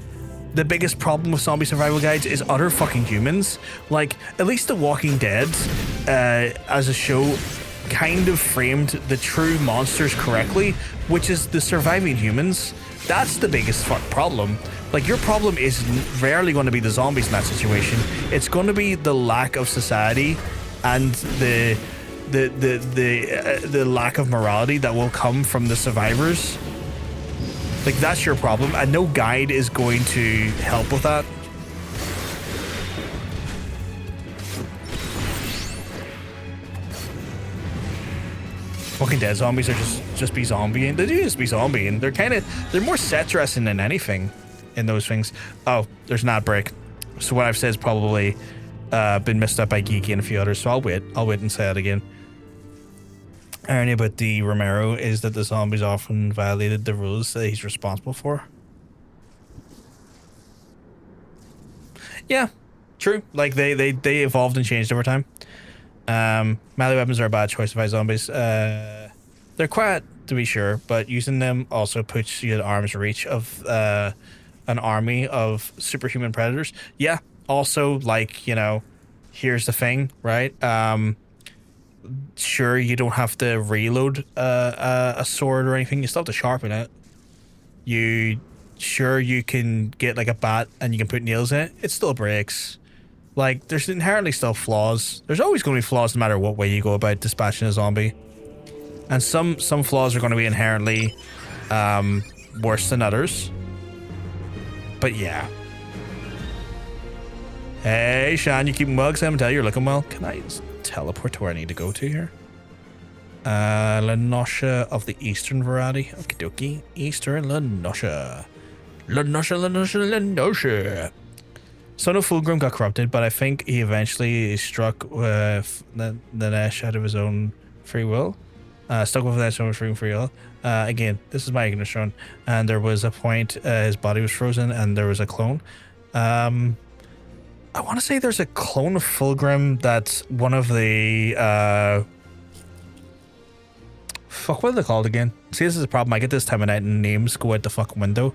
A: the biggest problem with zombie survival guides is other fucking humans. Like, at least The Walking Dead as a show kind of framed the true monsters correctly, which is the surviving humans. That's the biggest problem. Like, your problem is rarely going to be the zombies in that situation. It's going to be the lack of society and the lack of morality that will come from the survivors. Like, that's your problem, and no guide is going to help with that. Walking Dead zombies are just be zombieing. They do just be zombieing. They're more set dressing than anything in those things. Oh, there's an ad break. So what I've said is probably been messed up by Geeky and a few others, so I'll wait and say it again. Irony about the Romero is that the zombies often violated the rules that he's responsible for. Yeah, true. Like, they evolved and changed over time. Melee weapons are a bad choice to fight zombies. They're quiet, to be sure, but using them also puts you at arm's reach of an army of superhuman predators. Yeah, also, like, you know, here's the thing, right? Sure, you don't have to reload a sword or anything. You still have to sharpen it. You can get like a bat and you can put nails in it. It still breaks. Like, there's inherently still flaws. There's always going to be flaws no matter what way you go about dispatching a zombie. And some flaws are going to be inherently worse than others. But yeah. Hey, Sean, you keeping well? Because I haven't tell you you're looking well. Can I teleport to where I need to go to here? Nashu of the Eastern variety. Okie dokie. Eastern Nashu. Nashu. Son of Fulgrim got corrupted, but I think he eventually struck with the Nash out of his own free will. Stuck with that free will. Again, this is my ignorance shown. And there was a point his body was frozen and there was a clone. I want to say there's a clone of Fulgrim that's one of the fuck, what are they called again? See, this is a problem. I get this time of night and names go out the fucking window.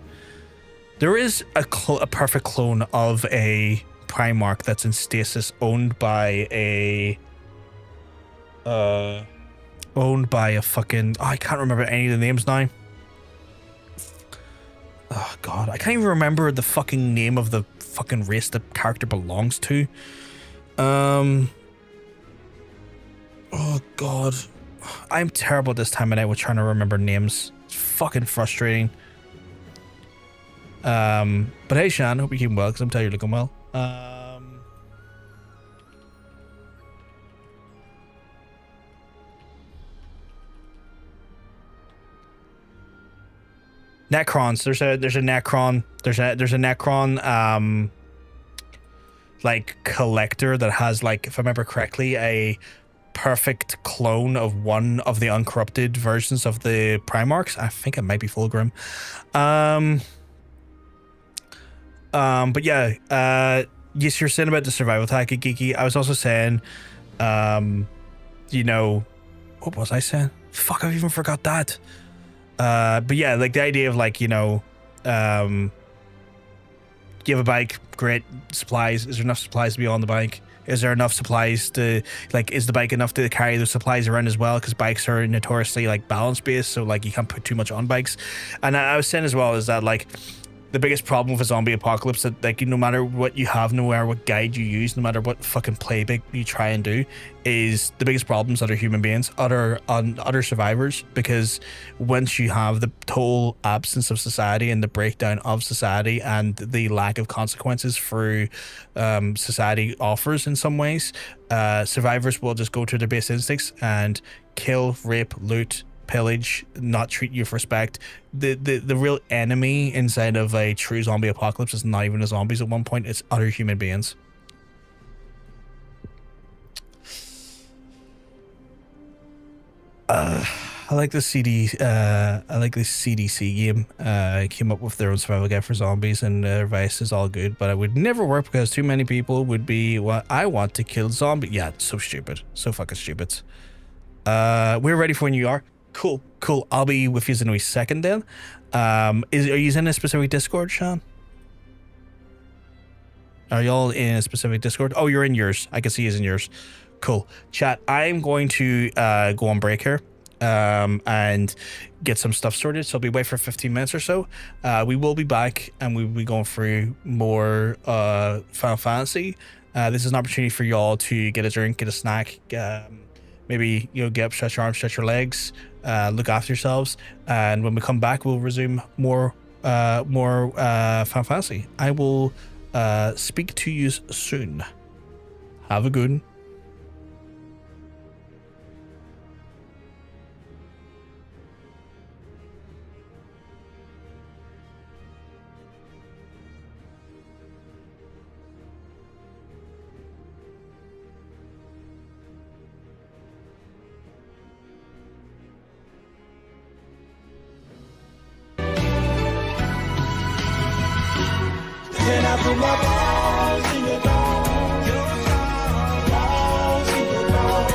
A: There is a perfect clone of a Primarch that's in stasis, owned by a fucking, I can't remember any of the names now. Oh god, I can't even remember the fucking name of the fucking race the character belongs to. Oh god, I'm terrible this time of night with trying to remember names. It's fucking frustrating. But hey, Shan, hope you're keeping well, because I'm telling you, you're looking well. Necrons. There's a Necron. There's a Necron like collector that has, like, if I remember correctly, a perfect clone of one of the uncorrupted versions of the Primarchs. I think it might be Fulgrim. But yeah, yes, you're saying about the survival tactic, Geeky. I was also saying, you know, what was I saying? Fuck, I've even forgot that. But yeah, like the idea of, like, you know, you have a bike, great supplies. Is there enough supplies to be on the bike? Is there enough supplies to, like, is the bike enough to carry those supplies around as well? Because bikes are notoriously, like, balance based, so, like, you can't put too much on bikes. And I was saying as well is that, like, the biggest problem with a zombie apocalypse that, like, no matter what you have, no matter what guide you use, no matter what fucking playbook you try and do, is the biggest problems other human beings, other survivors. Because once you have the total absence of society and the breakdown of society and the lack of consequences through society offers in some ways, survivors will just go to their base instincts and kill, rape, loot, pillage, not treat you with respect. The real enemy inside of a true zombie apocalypse is not even the zombies at one point, it's other human beings. I like the CDC game. Came up with their own survival guide for zombies, and advice is all good, but it would never work because too many people would be what I want to kill zombie. Yeah, it's so stupid, so fucking stupid. We're ready for when you are. Cool. I'll be with you in a second then. Are you in a specific Discord, Sean? Are y'all in a specific Discord? Oh, you're in yours. I can see he's in yours. Cool. Chat, I'm going to go on break here and get some stuff sorted. So I'll be away for 15 minutes or so. We will be back and we'll be going through more Final Fantasy. This is an opportunity for y'all to get a drink, get a snack, maybe, you know, get up, stretch your arms, stretch your legs, look after yourselves, and when we come back, we'll resume more Final Fantasy. I will speak to you soon. Have a good one.
B: Then I put my balls in your dog. Balls in your dog.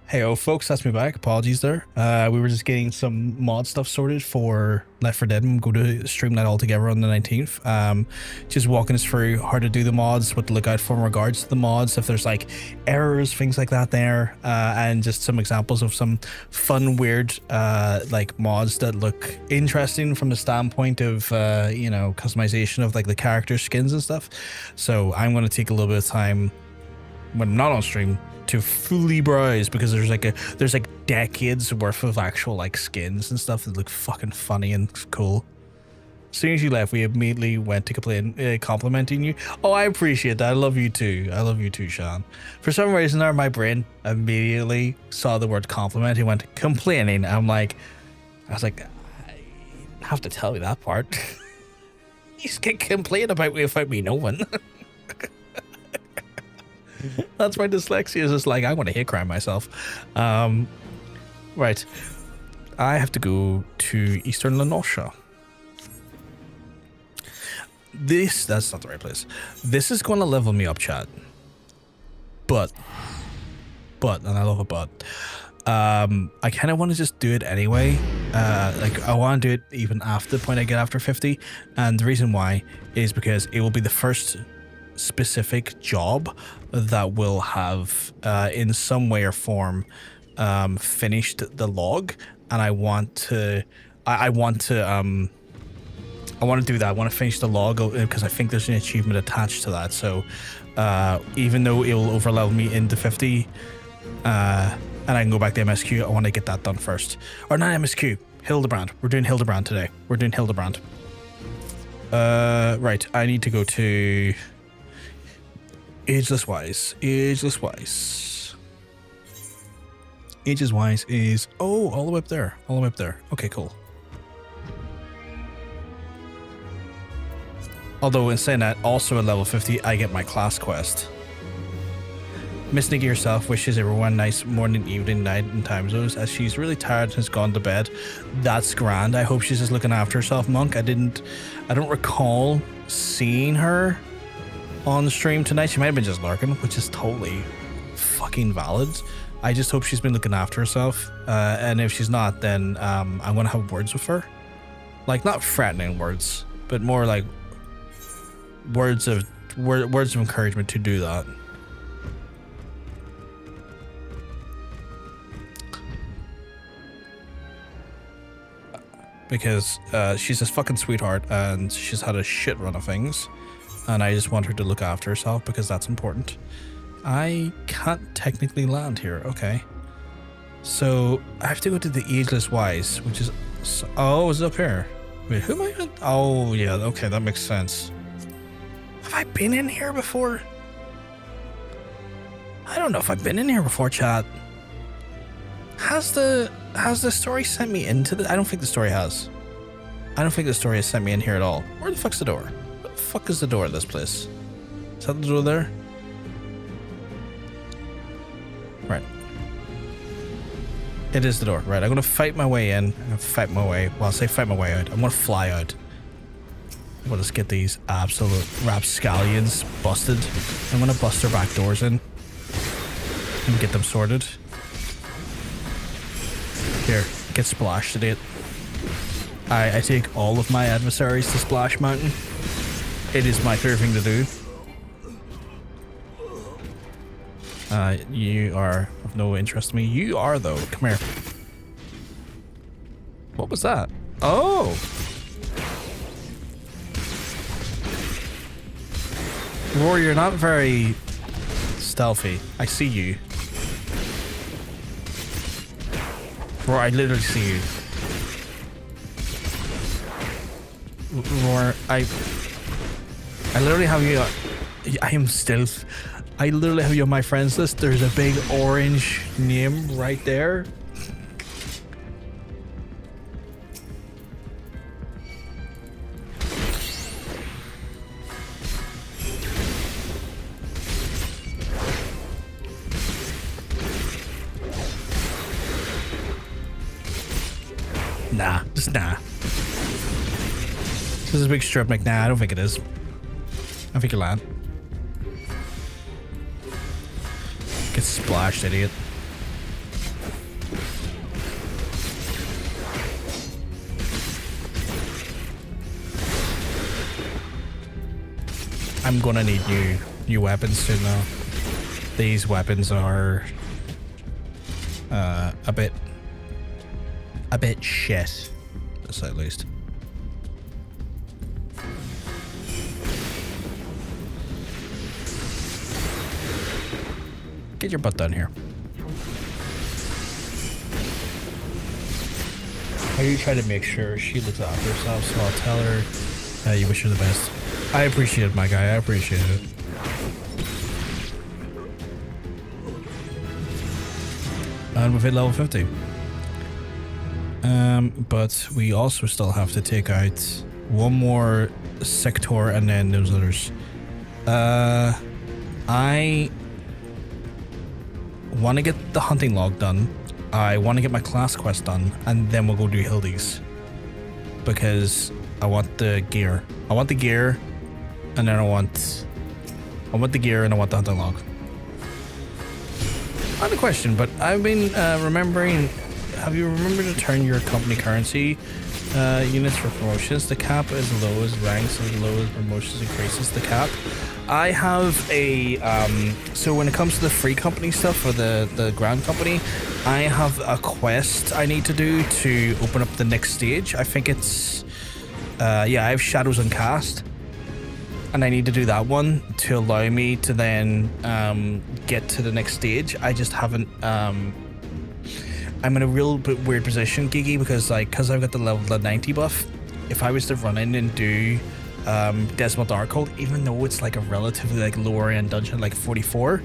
A: Hey, oh, folks, that's me back. Apologies there. We were just getting some mod stuff sorted for Left 4 Dead and go to stream that all together on the 19th. Just walking us through how to do the mods, what to look out for in regards to the mods, if there's like errors, things like that there, and just some examples of some fun, weird, like mods that look interesting from the standpoint of, you know, customization of like the character skins and stuff. So I'm going to take a little bit of time when I'm not on stream to fully browse, because there's like decades worth of actual like skins and stuff that look fucking funny and cool. As soon as you left, we immediately went to complimenting you. Oh, I appreciate that. I love you too. I love you too, Sean. For some reason there, my brain immediately saw the word compliment and went complaining. I was like, I have to tell you that part. You can complain about me without me knowing. That's my dyslexia. Is just like, I want to hate crime myself. Right. I have to go to Eastern Lanosha. That's not the right place. This is going to level me up, chat. But, and I love a but. I kind of want to just do it anyway. Like, I want to do it even after the point I get after 50. And the reason why is because it will be the first specific job that will have in some way or form finished the log, and I want to do that. I want to finish the log because I think there's an achievement attached to that. So even though it will overlevel me into 50 and I can go back to MSQ, I want to get that done first. Or not MSQ, Hildebrand. We're doing Hildebrand today. We're doing Hildebrand. Right, I need to go to Ageless Wise is, oh, all the way up there. Okay, cool. Although in saying that, also at level 50, I get my class quest. Miss Nikki herself wishes everyone nice morning, evening, night, and time zones, as she's really tired and has gone to bed. That's grand. I hope she's just looking after herself, Monk. I don't recall seeing her on the stream tonight. She might have been just lurking, which is totally fucking valid. I just hope she's been looking after herself, and if she's not, then I'm gonna have words with her, like not threatening words, but more like words of encouragement to do that. Because she's a fucking sweetheart and she's had a shit run of things. And I just want her to look after herself because that's important. I can't technically land here. Okay. So I have to go to the Ageless Wise, which is... Oh, it's up here. Wait, who am I at? Oh, yeah. Okay, that makes sense. Have I been in here before? I don't know if I've been in here before, chat. Has the story sent me into the... I don't think the story has. I don't think the story has sent me in here at all. Where the fuck's the door? What the fuck is the door of this place? Is that the door there? Right. It is the door. Right, I'm gonna fight my way in. Well, I'll say fight my way out. I'm gonna fly out. We'll just get these absolute rapscallions busted. I'm gonna bust their back doors in and get them sorted. Here, get Splash to date. I take all of my adversaries to Splash Mountain. It is my favorite thing to do. You are of no interest to me. You are, though. Come here. What was that? Oh! Roar, you're not very stealthy. I see you. Roar, I literally see you. Roar, I literally have you. I am stealth. I literally have you on my friends list. There's a big orange name right there. Nah, just nah. This is a big strip neck. Nah, I don't think it is. I think you're lying. Get splashed, idiot. I'm gonna need new weapons soon though. These weapons are a bit shit, to say the least. Get your butt down here. I do try to make sure she looks after herself, so I'll tell her you wish her the best. I appreciate it, my guy. I appreciate it. And we've hit level 50. But we also still have to take out one more sector and then those others. I want to get the hunting log done. I want to get my class quest done, and then we'll go do Hildes. Because I want the gear. I want the gear, and then I want the gear, and I want the hunting log. I have a question, but I've been remembering. Have you remembered to turn your company currency units for promotions? The cap is low as ranks, as low as promotions increases the cap. I have a so when it comes to the free company stuff or the grand company, I have a quest I need to do to open up the next stage. I think it's yeah, I have Shadows Uncast, and I need to do that one to allow me to then get to the next stage. I just haven't I'm in a real bit weird position, Gigi, because I've got the level 90 buff. If I was to run in and do Decimal Darkhold, even though it's like a relatively like lower end dungeon, like 44,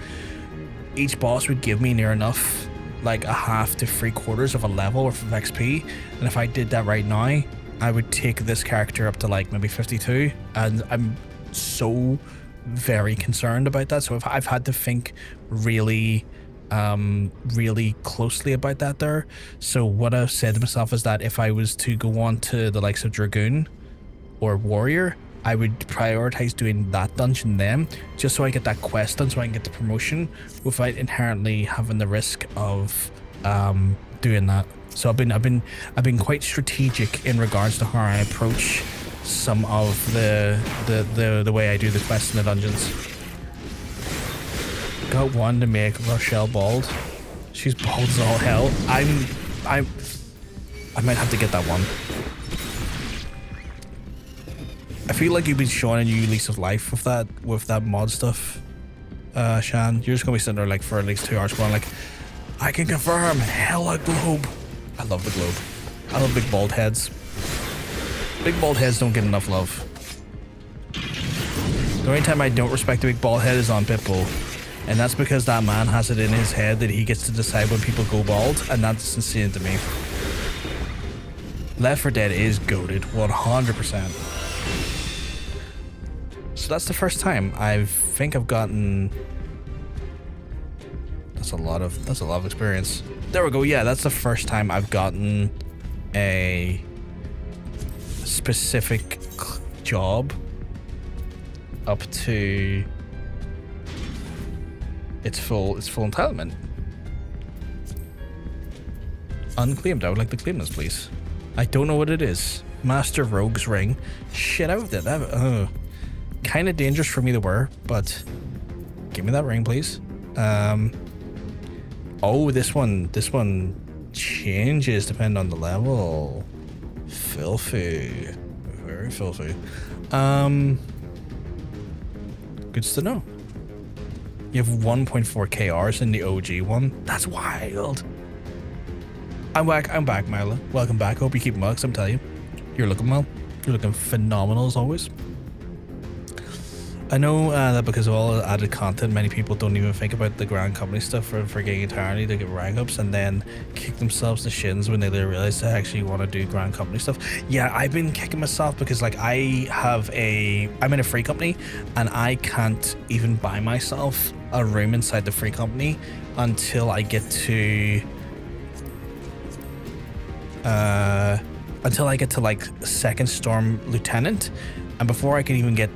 A: each boss would give me near enough like a half to 3/4 of a level of XP, and if I did that right now, I would take this character up to like maybe 52, and I'm so very concerned about that. So I've had to think really closely about that there. So what I've said to myself is that if I was to go on to the likes of Dragoon or Warrior, I would prioritize doing that dungeon then, just so I get that quest done, so I can get the promotion without inherently having the risk of doing that. So I've been quite strategic in regards to how I approach some of the way I do the quests in the dungeons. Got one to make Rochelle bald. She's bald as all hell. I might have to get that one. I feel like you've been showing a new lease of life with that mod stuff, Shan. You're just gonna be sitting there like for at least 2 hours going like, I can confirm, hella globe. I love the globe. I love big bald heads. Big bald heads don't get enough love. The only time I don't respect a big bald head is on Pitbull. And that's because that man has it in his head that he gets to decide when people go bald, and that's insane to me. Left 4 Dead is goated, 100%. So that's the first time I think I've gotten. That's a lot of experience. There we go. Yeah, that's the first time I've gotten a specific job up to its full entitlement. Unclaimed. I would like to claim this, please. I don't know what it is. Master Rogue's Ring. Shit, I would that. Kind of dangerous for me to wear, but give me that ring, please. Oh, this one changes depending on the level. Filthy. Very filthy. Good to know. You have 1.4 KRs in the OG one. That's wild. I'm back, Myla. Welcome back. Hope you keep well, 'cause I'm telling you, you're looking well. You're looking phenomenal as always. I know that because of all the added content, many people don't even think about the grand company stuff for getting entirely to get rank ups and then kick themselves to shins when they realize they actually want to do grand company stuff. Yeah, I've been kicking myself because like I'm in a free company and I can't even buy myself a room inside the free company until I get to like second storm lieutenant, and before I can even get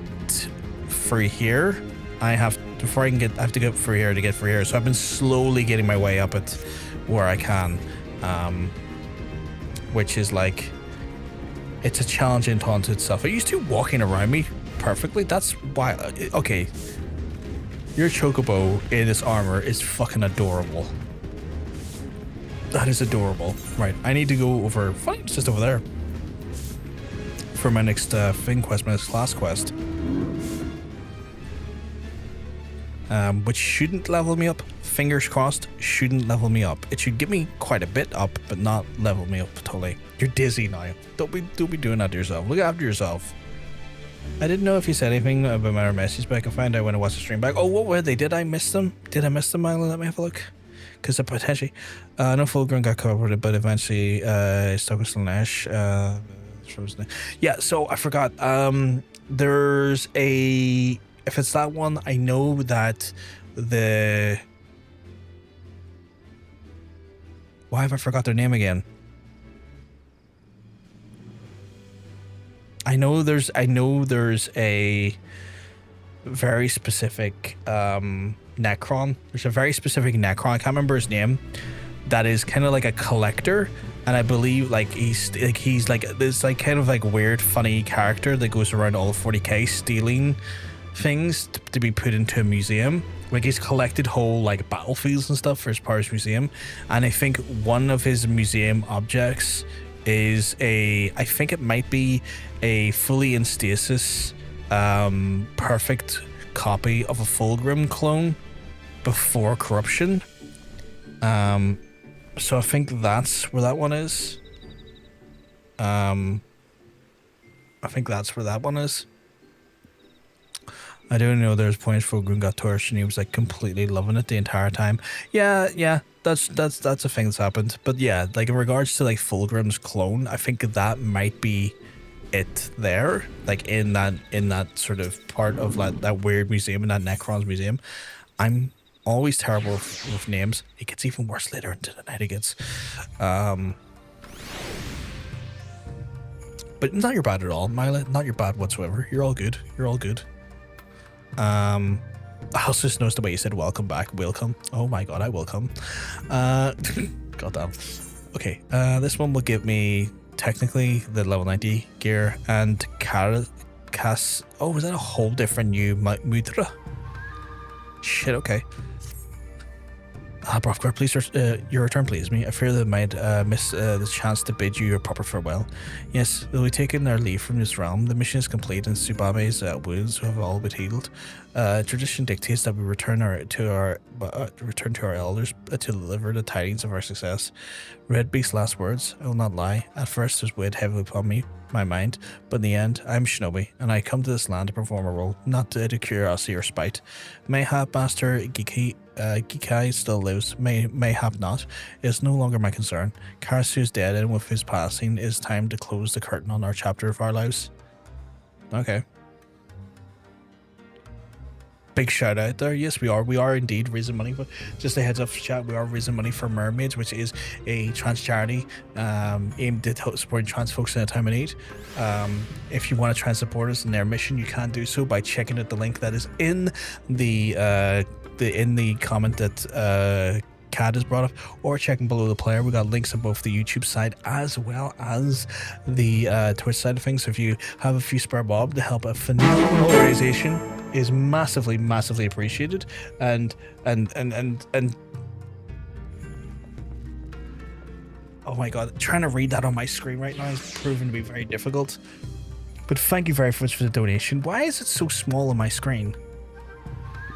A: free here, I have to get free here to get free here. So I've been slowly getting my way up it where I can, which is like, it's a challenge unto itself. Are you still walking around me? perfectly. That's why. Okay, your chocobo in this armor is fucking adorable. That is adorable. Right, I need to go over. Funny, it's just over there for my next thing quest, my next class quest. Which shouldn't level me up. Fingers crossed, shouldn't level me up. It should give me quite a bit up, but not level me up totally. You're dizzy now. Don't be doing that to yourself. Look after yourself. I didn't know if you said anything about my message, but I can find out when I watch the stream back. Oh, what were they? Did I miss them? Did I miss them, Milo? Let me have a look. Because potentially, no Fulgrim got covered, but eventually, stuck with Slanesh. Yeah, so I forgot. There's a. If it's that one, I know that the. Why have I forgot their name again? I know there's a very specific Necron. There's a very specific Necron. I can't remember his name. That is kind of like a collector, and I believe like he's like this like kind of like weird funny character that goes around all of 40k stealing things to be put into a museum. Like he's collected whole like battlefields and stuff for his Paris museum, and I think one of his museum objects is I think it might be a fully in stasis perfect copy of a Fulgrim clone before corruption. So I think that's where that one is. I think that's where that one is. I don't know. There's points Fulgrim got torched and he was like completely loving it the entire time. Yeah, that's a thing that's happened. But yeah, like in regards to like Fulgrim's clone, I think that might be it there, like in that sort of part of that weird museum, in that Necron's museum. I'm always terrible with names. It gets even worse later into the night. It gets, but not your bad at all, Mila. Not your bad whatsoever. You're all good. You're all good. I also just noticed the way you said welcome back. Welcome. Oh my god, I will come. Goddamn. Okay, this one will give me technically the level 90 gear and Cass. Oh, is that a whole different new mudra? Shit, okay. Brofgar, please, your return please me. I fear that I might miss the chance to bid you a proper farewell. Yes, we'll be taking our leave from this realm. The mission is complete and Tsubame's wounds have all been healed. Tradition dictates that we return to our elders to deliver the tidings of our success. Red Beast's last words, I will not lie. At first, it was weighed heavily upon my mind, but in the end, I'm Shinobi, and I come to this land to perform a role, not to curiosity or spite. Mayhap Master Gikai still lives, mayhap not. It is no longer my concern. Karasu is dead, and with his passing, it is time to close the curtain on our chapter of our lives. Okay. Big shout out there. Yes, we are indeed raising money, but just a heads up chat, we are raising money for Mermaids, which is a trans charity aimed at supporting trans folks in a time of need. If you want to try and support us in their mission, you can do so by checking out the link that is in the comment that Cad has brought up, or checking below the player. We got links on both the YouTube side as well as the Twitch side of things. So if you have a few spare bob to help a phenomenal organization, is massively appreciated. And oh my god, trying to read that on my screen right now is proving to be very difficult. But thank you very much for the donation. Why is it so small on my screen?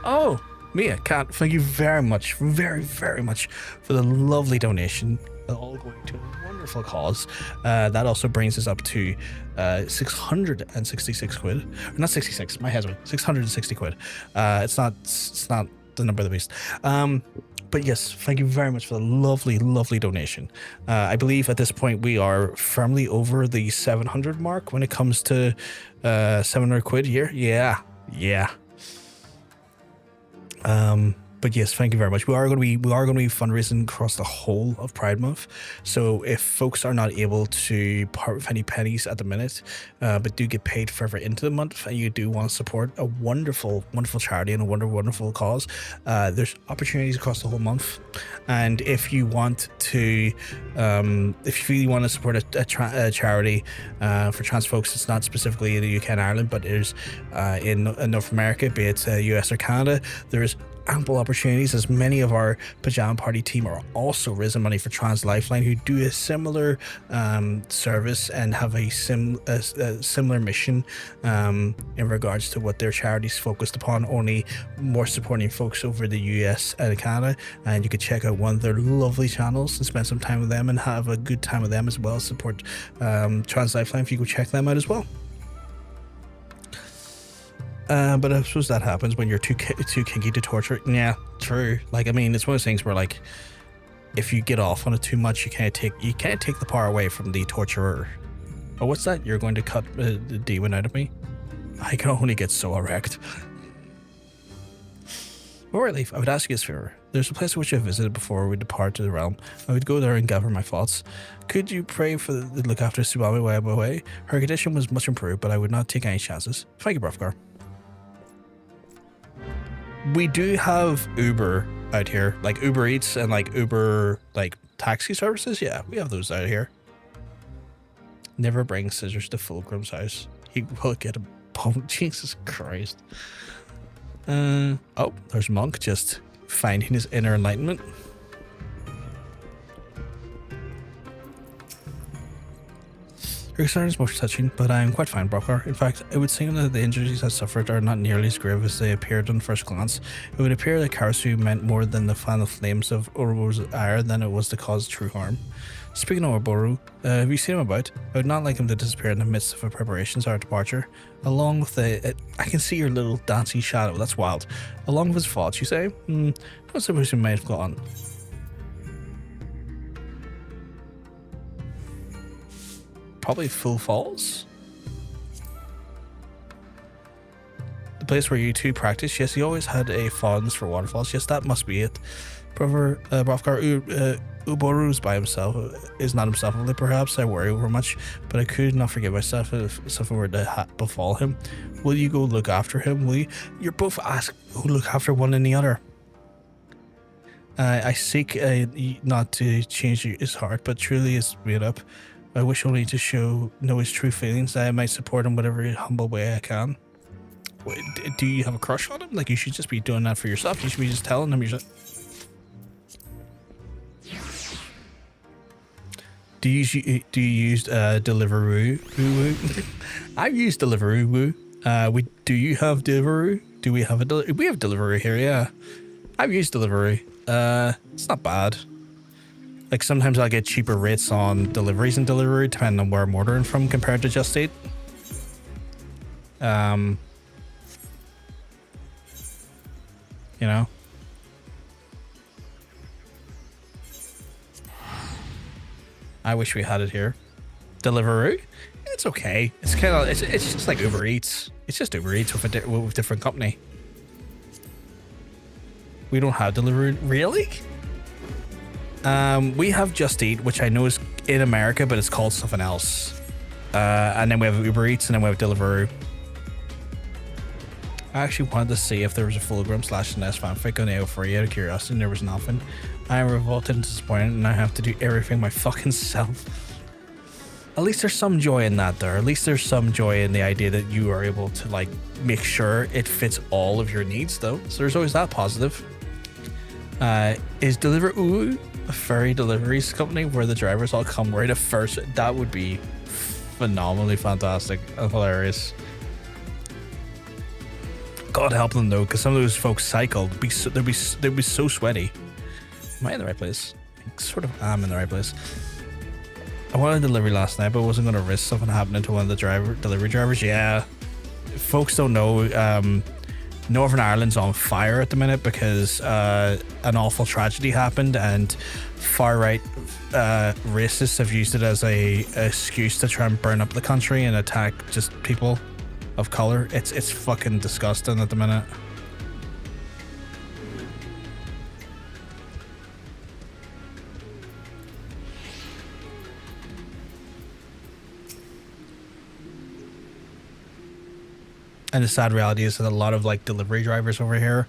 A: Oh, Mia, Cat, thank you very much, very much for the lovely donation. All going to a wonderful cause. That also brings us up to 666 quid. Or not 66, my head's right. 660 quid. It's not the number of the beast. But yes, thank you very much for the lovely donation. I believe at this point we are firmly over the 700 mark when it comes to 700 quid here. Yeah. But yes, thank you very much. We are going to be fundraising across the whole of Pride Month. So if folks are not able to part with any pennies at the minute, but do get paid further into the month, and you do want to support a wonderful, wonderful charity and a wonderful cause, there's opportunities across the whole month. And if you want to, if you really want to support a charity for trans folks, it's not specifically in the UK and Ireland, but there's in North America, be it US or Canada, there's ample opportunities, as many of our Pajama Party team are also raising money for Trans Lifeline, who do a similar service and have a similar mission in regards to what their charity's focused upon, only more supporting folks over the US and Canada. And you could check out one of their lovely channels and spend some time with them and have a good time with them as well. Support Trans Lifeline if you go check them out as well. But I suppose that happens when you're too kinky to torture. Yeah, true. Like, I mean, it's one of those things where, like, if you get off on it too much, you can't take the power away from the torturer. Oh, what's that? You're going to cut the demon out of me? I can only get so erect. Before I leave, I would ask you this favor. There's a place which I visited before we depart to the realm. I would go there and gather my thoughts. Could you pray for the look after Subami while I'm away? Her condition was much improved, but I would not take any chances. Thank you, Brofgar. We do have Uber out here, like Uber Eats and like Uber like taxi services. Yeah, we have those out here. Never bring scissors to Fulgrim's house. He will get a bone. Jesus Christ. Oh, there's Monk just finding his inner enlightenment. Your concern is most touching, but I am quite fine, Brockar. In fact, it would seem that the injuries I suffered are not nearly as grave as they appeared on first glance. It would appear that Karasu meant more than the final flames of Urobo's ire than it was to cause true harm. Speaking of Urobo, have you seen him about? I would not like him to disappear in the midst of our preparations for our departure. Along with the... I can see your little dancing shadow, that's wild. Along with his thoughts, you say? I suppose he might have gone. Probably Full Falls. The place where you two practice. Yes, he always had a fondness for waterfalls. Yes, that must be it. Brother Brofgar Uboru's by himself, is not himself only. Perhaps I worry over much, but I could not forgive myself if something were to befall him. Will you go look after him? Will you? You're both asked who look after one and the other. I seek not to change his heart, but truly is made up. I wish only to know his true feelings, that I might support him whatever humble way I can. Wait, do you have a crush on him? Like, you should just be doing that for yourself. You should be just telling him yourself. Do you use Deliveroo? I've used Deliveroo. Do you have Deliveroo? Do we have we have Deliveroo here? Yeah, I've used Deliveroo. It's not bad. Like, sometimes I'll get cheaper rates on deliveries and Deliveroo, depending on where I'm ordering from compared to Just Eat. You know. I wish we had it here. Deliveroo? It's okay. It's kind of, it's just like Uber Eats. It's just Uber Eats with a different company. We don't have Deliveroo, really? We have Just Eat, which I know is in America, but it's called something else. And then we have Uber Eats, and then we have Deliveroo. I actually wanted to see if there was a Fulgrim/Ness fanfic on AO3 out of curiosity, and there was nothing. I am revolted and disappointed, and I have to do everything my fucking self. At least there's some joy in that there. At least there's some joy in the idea that you are able to, like, make sure it fits all of your needs, though. So there's always that positive. Is Deliveroo a ferry deliveries company where the drivers all come right at first? That would be phenomenally fantastic and hilarious. God help them though, because some of those folks cycle. They'd be so sweaty. Am I in the right place? I sort of am in the right place. I wanted a delivery last night, but wasn't going to risk something happening to one of the delivery drivers. Yeah, folks don't know. Northern Ireland's on fire at the minute because an awful tragedy happened, and far-right racists have used it as a excuse to try and burn up the country and attack just people of color. It's fucking disgusting at the minute. And the sad reality is that a lot of like delivery drivers over here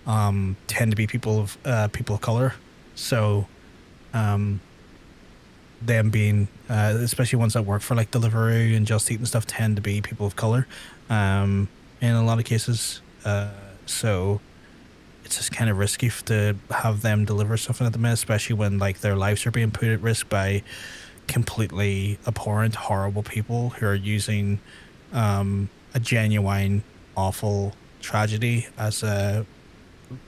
A: tend to be people of color. So them being especially ones that work for like delivery and Just Eat and stuff tend to be people of color in a lot of cases. So it's just kind of risky to have them deliver stuff at the minute, especially when like their lives are being put at risk by completely abhorrent, horrible people who are using a genuine, awful tragedy as a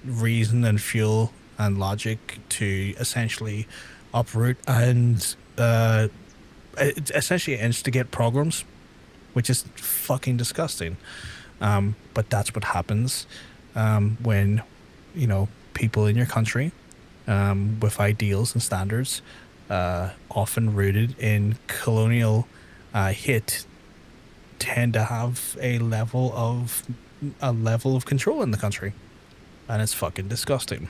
A: reason and fuel and logic to essentially uproot and essentially instigate pogroms, which is fucking disgusting. But that's what happens when, you know, people in your country with ideals and standards often rooted in colonial hate tend to have a level of control in the country, and it's fucking disgusting.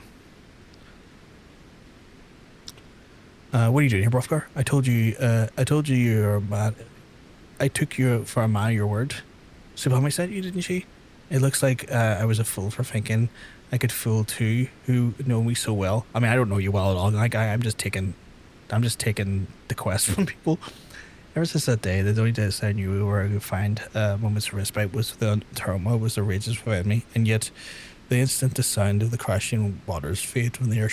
A: What are you doing here, Brofgar? I told you you're a man. I took you for a man of your word. Subami said you, didn't she? It looks like I was a fool for thinking I could fool two who know me so well. I mean, I don't know you well at all. Like I'm just taking the quest from people. Ever since that day, the only day I knew where I could find moments of respite was the trauma was the rages within me, and yet the instant the sound of the crashing waters fade from the air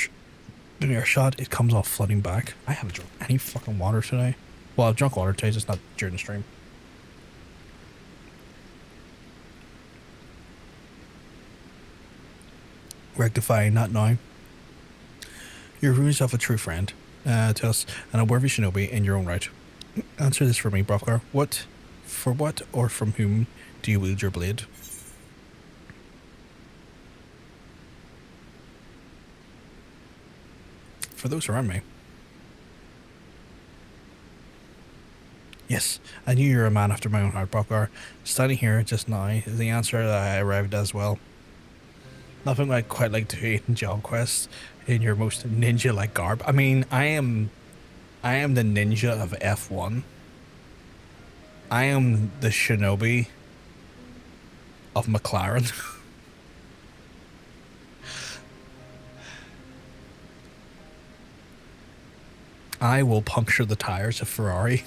A: shot, it comes off flooding back. I haven't drunk any fucking water today. Well, I've drunk water today, just not during the stream. Rectifying, not now. You've ruined yourself a true friend to us, and a worthy shinobi in your own right. Answer this for me, Brofgar. For what or from whom do you wield your blade? For those around me. Yes, I knew you were a man after my own heart, Brofgar. Standing here just now is the answer that I arrived at as well. Nothing like quite like doing job quests in your most ninja-like garb. I mean, I am the ninja of F1. I am the shinobi of McLaren. I will puncture the tires of Ferrari.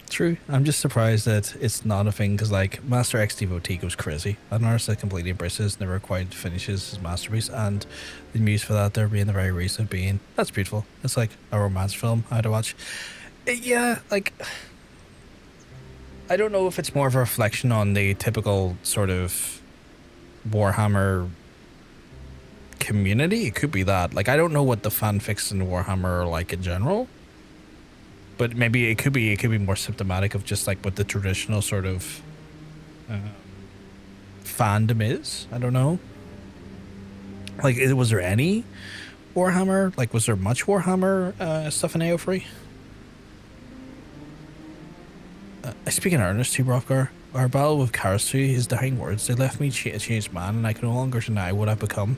A: True. I'm just surprised that it's not a thing, because like Master X Devotee goes crazy. An artist that completely embraces, never quite finishes his masterpiece, and the muse for that there being the very reason of being. That's beautiful. It's like a romance film I had to watch. Yeah, like I don't know if it's more of a reflection on the typical sort of Warhammer community. It could be that. Like I don't know what the fanfics in Warhammer are like in general. But maybe it could be more symptomatic of just like what the traditional sort of fandom is. I don't know. Like, was there any Warhammer? Like, was there much Warhammer stuff in AO3? I speak in earnest to you, Brofgar. Our battle with Karasu, his dying words, they left me a changed man, and I can no longer deny what I've become.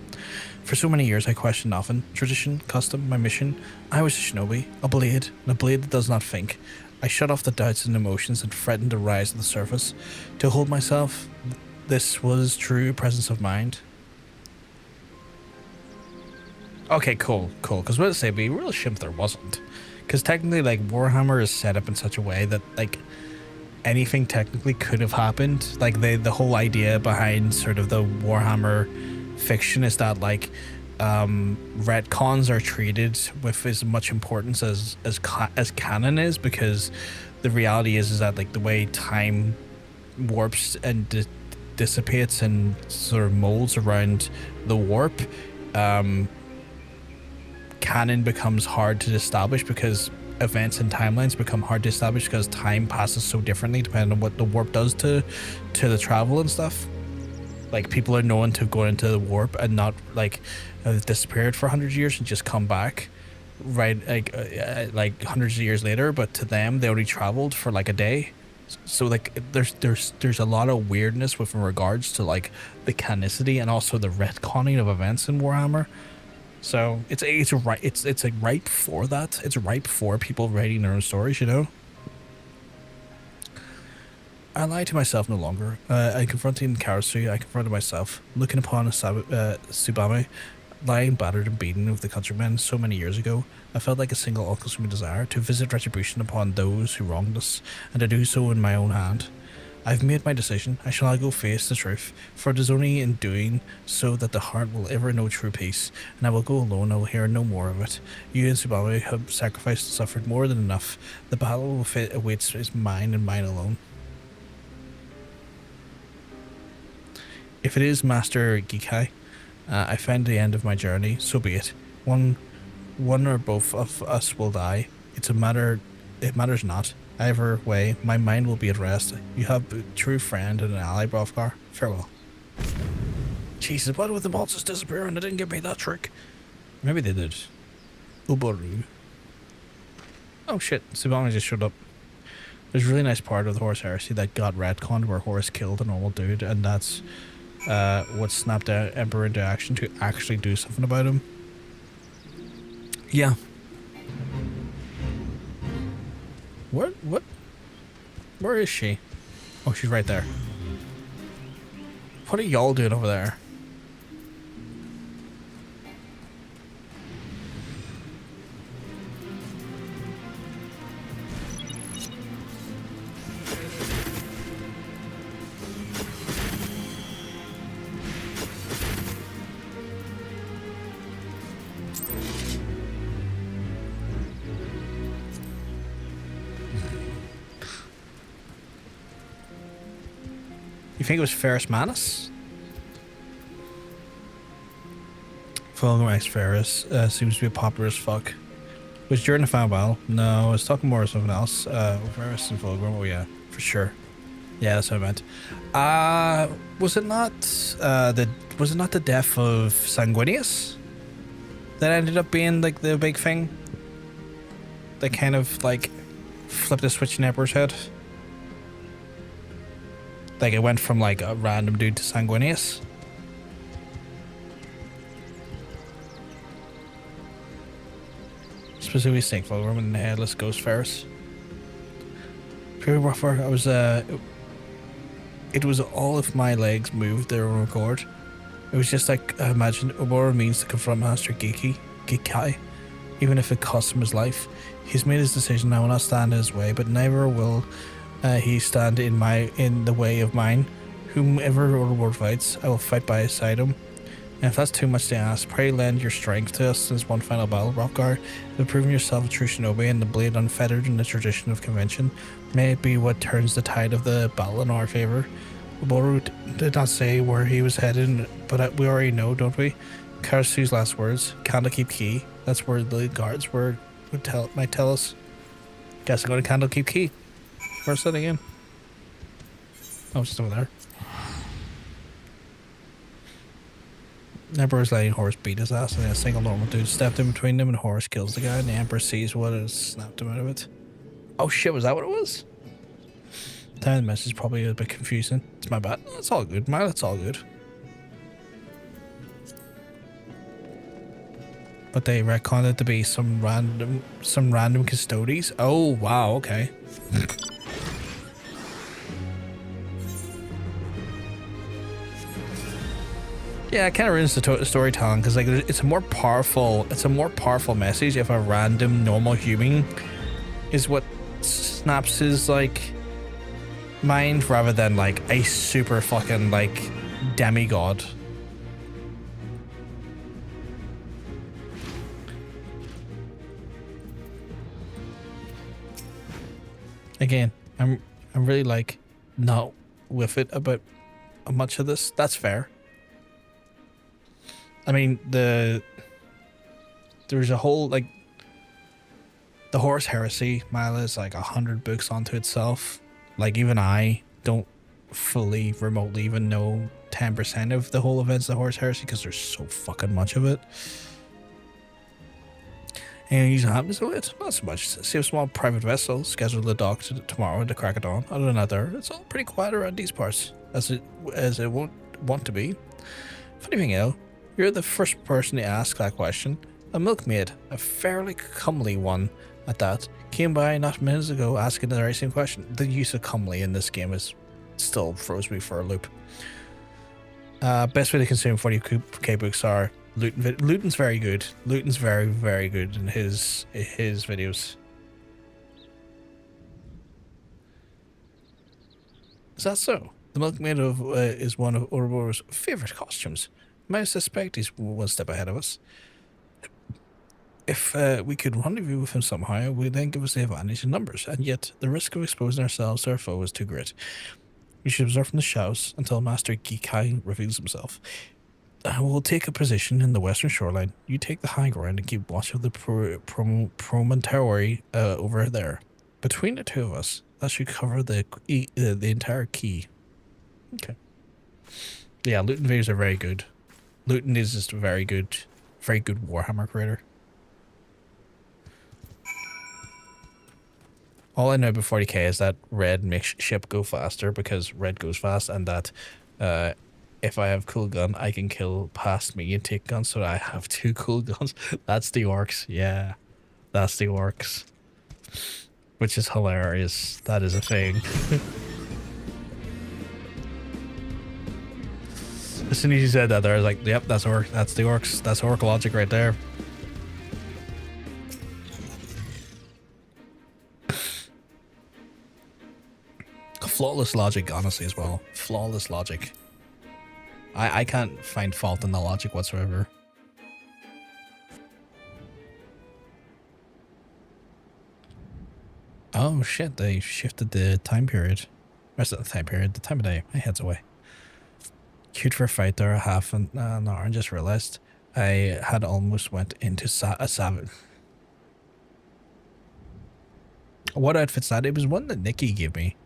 A: For so many years I questioned nothing. Tradition, custom, my mission. I was a shinobi, a blade, and a blade that does not think. I shut off the doubts and emotions that threatened to rise to the surface. To hold myself, this was true presence of mind. Okay, cool. Because what did I say, be real shimp there wasn't. Because technically, like, Warhammer is set up in such a way that, like, anything technically could have happened. Like the whole idea behind sort of the Warhammer fiction is that like retcons are treated with as much importance as canon is, because the reality is that like the way time warps and dissipates and sort of molds around the warp, canon becomes hard to establish because events and timelines become hard to establish because time passes so differently depending on what the warp does to the travel and stuff. Like people are known to go into the warp and not like disappeared for 100 years and just come back right like hundreds of years later, but to them they only traveled for like a day. So like there's a lot of weirdness with regards to like the canonicity and also the retconning of events in Warhammer. So it's like ripe for that. It's ripe for people writing their own stories, you know. I lie to myself no longer. I confronting Karasu, I confronted myself, looking upon a Tsubame, lying battered and beaten with the countrymen so many years ago. I felt like a single all-consuming desire to visit retribution upon those who wronged us, and to do so in my own hand. I've made my decision. I shall now go face the truth, for it is only in doing so that the heart will ever know true peace, and I will go alone. I will hear no more of it. You and Tsubame have sacrificed and suffered more than enough. The battle awaits is mine and mine alone. If it is Master Gikai, I find the end of my journey, so be it. One or both of us will die. It matters not. Either way, my mind will be at rest. You have a true friend and an ally, Brovkar. Farewell. Jesus, why did the monsters disappear and they didn't give me that trick? Maybe they did. Uboru. Oh shit, Tsubame just showed up. There's a really nice part of the Horus Heresy that got retconned where Horus killed a normal dude, and that's what snapped Emperor into action to actually do something about him. Yeah. Where is she? Oh, she's right there. What are y'all doing over there? You think it was Ferris Manus? Fulgrim X Ferris seems to be popular as fuck. Was during the final battle? No, I was talking more of something else. Ferris and Fulgrim, oh yeah, for sure. Yeah, that's what I meant. Was it not the death of Sanguinius that ended up being like the big thing? That kind of like flipped the switch in Emperor's head? Like it went from like a random dude to Sanguinius. Specifically Snake Fulgrim and the Headless Ghost Ferris. Very rougher. I was it was all if my legs moved their own accord. It was just like I imagined Obora means to confront Master Gikai, even if it cost him his life. He's made his decision. I will not stand in his way, but never will he stand in the way of mine. Whomever Overlord fights, I will fight by his side him. And if that's too much to ask, pray lend your strength to us in this one final battle, Rockguard. You have proven yourself a true shinobi and the blade unfettered in the tradition of convention. May it be what turns the tide of the battle in our favor. Boru did not say where he was headed, but we already know, don't we? Karasu's last words, Candlekeep Key. That's where the guards might tell us. Guess I'm going to Candlekeep Key. Where's that again? Oh, it's just over there. Emperor's letting Horus beat his ass, and then a single normal dude stepped in between them, and Horus kills the guy, and the Emperor sees what has snapped him out of it. Oh shit, was that what it was? The time of the message is probably a bit confusing. It's my bad. It's all good, man. It's all good. But they retconned it to be some random custodies. Oh wow, okay. Yeah, it kind of ruins the storytelling because like it's a more powerful message if a random normal human is what snaps his like mind rather than like a super fucking like demigod. Again, I'm really like not with it about much of this. That's fair. I mean, there's a whole, like, the Horus Heresy, Mila, is like 100 books onto itself. Like, even I don't fully, remotely even know 10% of the whole events of the Horus Heresy because there's so fucking much of it. And usually happens to it, not so much. See a small private vessel scheduled to dock tomorrow at the crack of dawn. Other than that, it's all pretty quiet around these parts, as it won't want to be. Funny thing, you're the first person to ask that question. A milkmaid, a fairly comely one at that, came by not minutes ago asking the very same question. The use of comely in this game is still throws me for a loop. Best way to consume 40k books are Luton's very good. Luton's very, very good in his videos. Is that so? The Milkmaid is one of Ouroboros' favourite costumes. I suspect he's one step ahead of us. If we could rendezvous with him somehow, it would then give us the advantage in numbers, and yet the risk of exposing ourselves to our foe is too great. We should observe from the shadows until Master Gikai reveals himself. We'll take a position in the western shoreline. You take the high ground and keep watch of the promontory over there. Between the two of us, that should cover the entire key. Okay. Yeah, Luton videos are very good. Luton is just very good Warhammer creator. All I know about 40k is that red makes ship go faster because red goes fast, and that if I have cool gun, I can kill past me and take guns, so I have 2 cool guns. That's the orcs. Yeah, that's the orcs. Which is hilarious. That is a thing. As soon as you said that there, I was like, yep, that's the orcs. That's orc logic right there. Flawless logic, honestly, as well. Flawless logic. I can't find fault in the logic whatsoever. Oh shit, they shifted the time period. Rest of the time period, the time of day. My head's away. Queued for a fight there half an hour and just realized I had almost went into a savage. What outfit's that? It was one that Nikki gave me.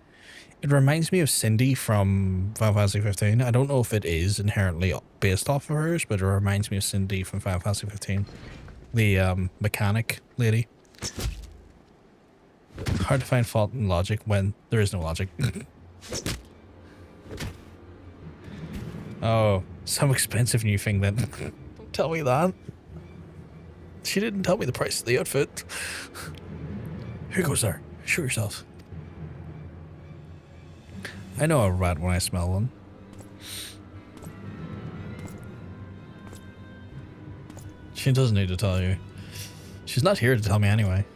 A: It reminds me of Cindy from Final Fantasy 15. I don't know if it is inherently based off of hers, but it reminds me of Cindy from Final Fantasy 15. The mechanic lady. Hard to find fault in logic when there is no logic. Oh, some expensive new thing then. Don't tell me that. She didn't tell me the price of the outfit. Who goes there? Show yourself. I know a rat when I smell one. She doesn't need to tell you. She's not here to tell me anyway.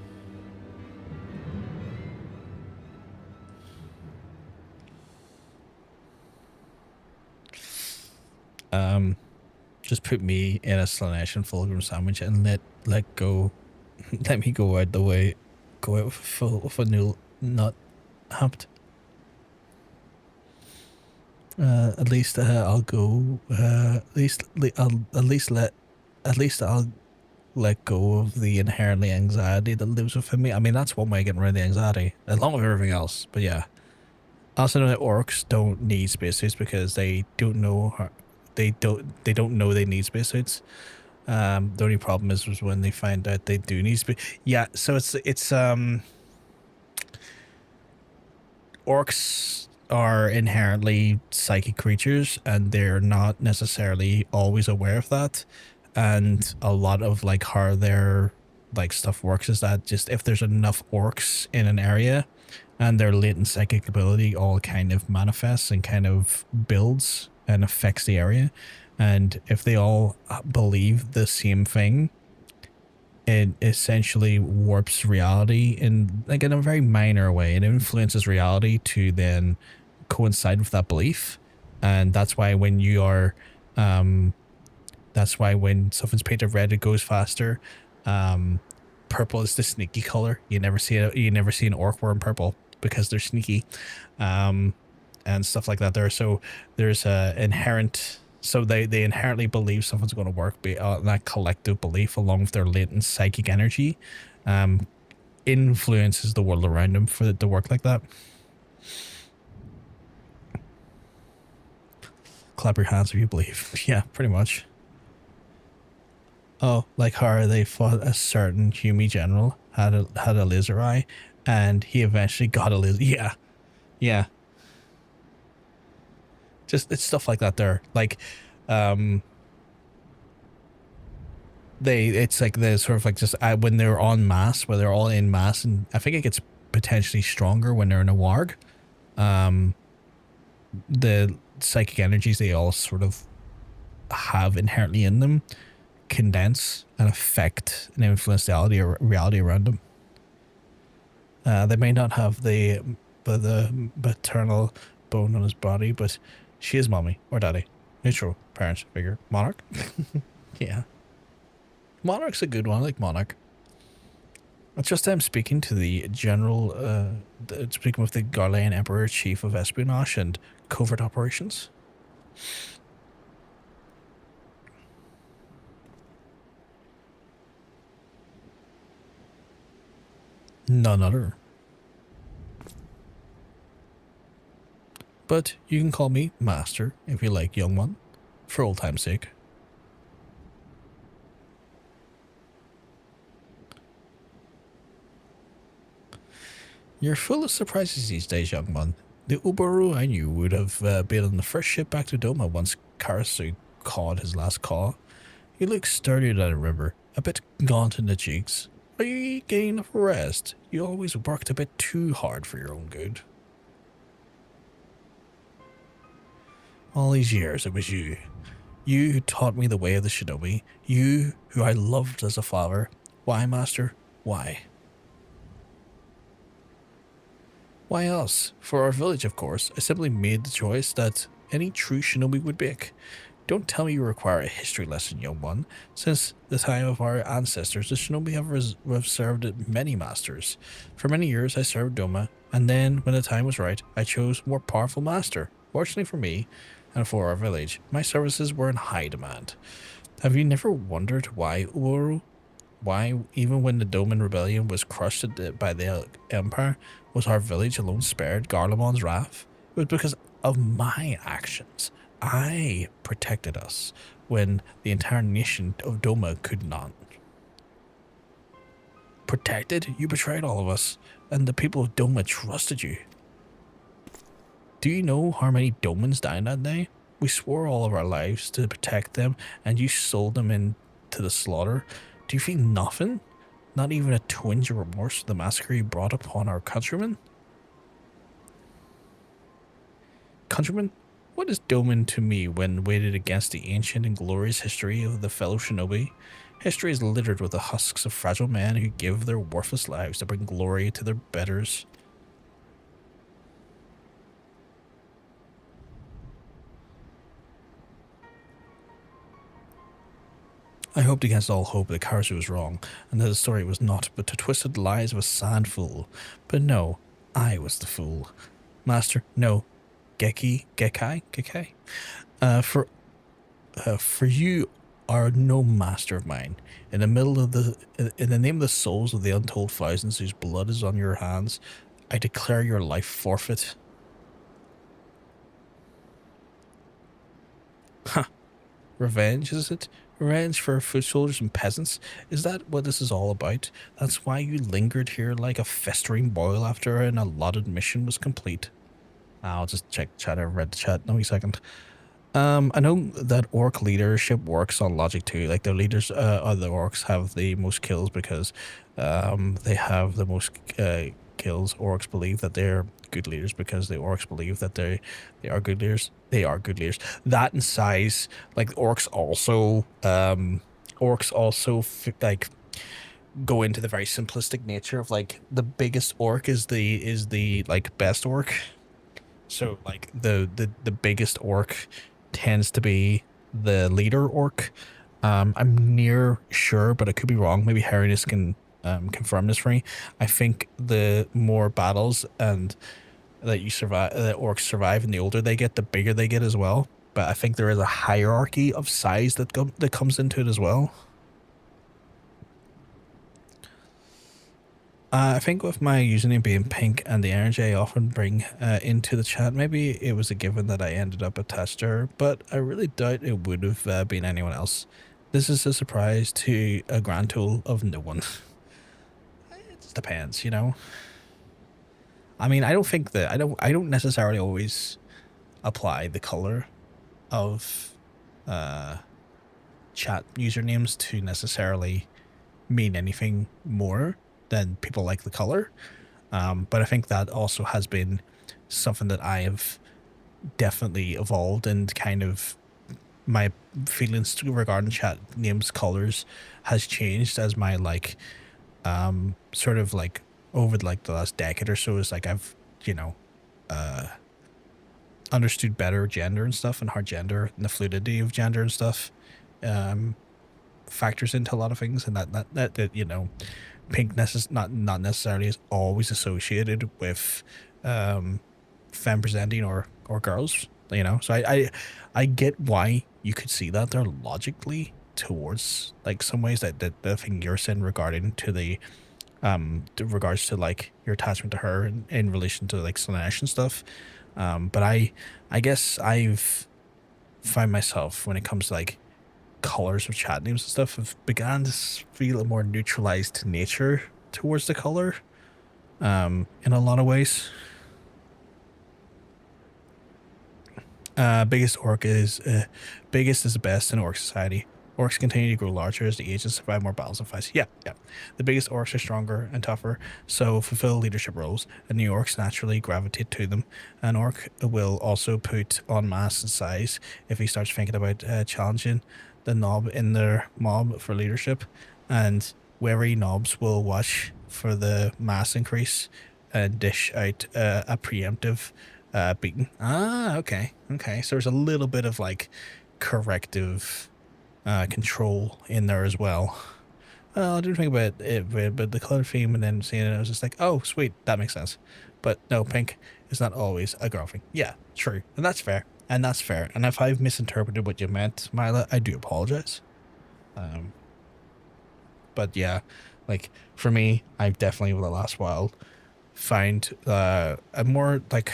A: Just put me in a Slanesh and Fulgrim sandwich and let go. Let me go out the way. Go out with a new nut happed. At least I'll go. At least I'll let go of the inherently anxiety that lives within me. I mean, that's one way of getting rid of the anxiety, along with everything else. But yeah, I also know that orcs don't need spacesuits because they don't know how, they don't know they need spacesuits. The only problem is when they find out they do need space. Yeah, so it's orcs are inherently psychic creatures, and they're not necessarily always aware of that. And a lot of like how their like stuff works is that just if there's enough orcs in an area and their latent psychic ability all kind of manifests and kind of builds and affects the area, and if they all believe the same thing, it essentially warps reality in like in a very minor way. It influences reality to then coincide with that belief. And that's why when you are that's why when something's painted red it goes faster. Purple is the sneaky color. You never see an orc wearing purple because they're sneaky, and stuff like that there. So there's a inherent, so they inherently believe something's going to work. That collective belief, along with their latent psychic energy, influences the world around them for it to work like that. Clap your hands if you believe. Yeah, pretty much. Oh, like how they fought a certain Hume general, had a laser eye, and he eventually got a laser. Yeah, yeah. Just it's stuff like that there. Like, it's like the sort of like just when they're en masse, where they're all in mass, and I think it gets potentially stronger when they're in a warg. the psychic energies they all sort of have inherently in them condense and affect and influence the reality around them. They may not have the maternal bone on his body, but she is mommy or daddy. Neutral parent figure. Monarch? Yeah. Monarch's a good one. I like Monarch. It's just I'm speaking to the general, speaking with the Garlean Emperor, Chief of Espionage and Covert Operations. None other. But you can call me Master if you like, young one, for old time's sake. You're full of surprises these days, young one. The Ubaru I knew would have been on the first ship back to Doma once Karasu caught his last call. He looks sturdier than I remember, a bit gaunt in the cheeks. Are you getting enough rest? You always worked a bit too hard for your own good. All these years it was you. You who taught me the way of the shinobi. You who I loved as a father. Why, Master? Why? Why else? For our village, of course. I simply made the choice that any true shinobi would make. Don't tell me you require a history lesson, young one. Since the time of our ancestors, the shinobi have served many masters. For many years I served Doma, and then, when the time was right, I chose a more powerful master. Fortunately for me, and for our village, my services were in high demand. Have you never wondered why, Uoru? Why, even when the Doman rebellion was crushed by the Empire, was our village alone spared Garlemon's wrath? It was because of my actions. I protected us when the entire nation of Doma could not. Protected? You betrayed all of us, and the people of Doma trusted you. Do you know how many Domans died that day? We swore all of our lives to protect them, and you sold them into the slaughter. Do you feel nothing? Not even a twinge of remorse for the massacre you brought upon our countrymen? Countrymen? What is Doman to me when weighed against the ancient and glorious history of the fellow shinobi? History is littered with the husks of fragile men who give their worthless lives to bring glory to their betters. I hoped against all hope that Karasu was wrong, and that the story was not but the twisted lies of a sand fool. But no, I was the fool. Master, no. Gekai? For you are no master of mine. In the name of the souls of the untold thousands whose blood is on your hands, I declare your life forfeit. Huh. Revenge, is it? Revenge for foot soldiers and peasants? Is that what this is all about? That's why you lingered here like a festering boil after an allotted mission was complete. I'll just check chat. I've read the chat. No, a second. I know that orc leadership works on logic too. Like the leaders, the orcs have the most kills because they have the most kills. Orcs believe that they're good leaders because the orcs believe that they are good leaders. They are good leaders. That and size, like orcs also like go into the very simplistic nature of like the biggest orc is the like best orc. So like the biggest orc tends to be the leader orc. I'm near sure, but I could be wrong. Maybe Harriness can confirm this for me. I think the more battles and that you survive, the orcs survive, and the older they get, the bigger they get as well. But I think there is a hierarchy of size that comes into it as well. I think with my username being pink and the energy I often bring into the chat, maybe it was a given that I ended up attached to her, but I really doubt it would have been anyone else. This is a surprise to a grand total of no one. It just depends, you know. I mean, I don't think that I don't necessarily always apply the color of chat usernames to necessarily mean anything more than people like the color. But I think that also has been something that I have definitely evolved, and kind of my feelings regarding chat names colors has changed as my like sort of like over like the last decade or so. Is like I've, you know, understood better gender and stuff, and how gender and the fluidity of gender and stuff factors into a lot of things, and that you know, pink not necessarily is always associated with femme presenting or girls, you know. So I get why you could see that there logically towards like some ways that the thing you're saying regarding to the regards to like your attachment to her in relation to like Slanesh and stuff. But I guess I've found myself when it comes to like colors of chat names and stuff, I've began to feel a more neutralized nature towards the color in a lot of ways. Biggest is the best in orc society. Orcs continue to grow larger as the ages survive more battles and fights. Yeah. The biggest orcs are stronger and tougher, so fulfill leadership roles, and the orcs naturally gravitate to them. An orc will also put on mass and size if he starts thinking about challenging the knob in their mob for leadership, and wary knobs will watch for the mass increase and dish out a preemptive beating. Okay. So there's a little bit of like corrective control in there as well. Well, I didn't think about it, but the color theme, and then seeing it, I was just like, oh, sweet, that makes sense. But no, pink is not always a girl thing. Yeah, true, and that's fair. And if I've misinterpreted what you meant, Mila, I do apologize. But yeah, like for me, I've definitely over the last while found a more like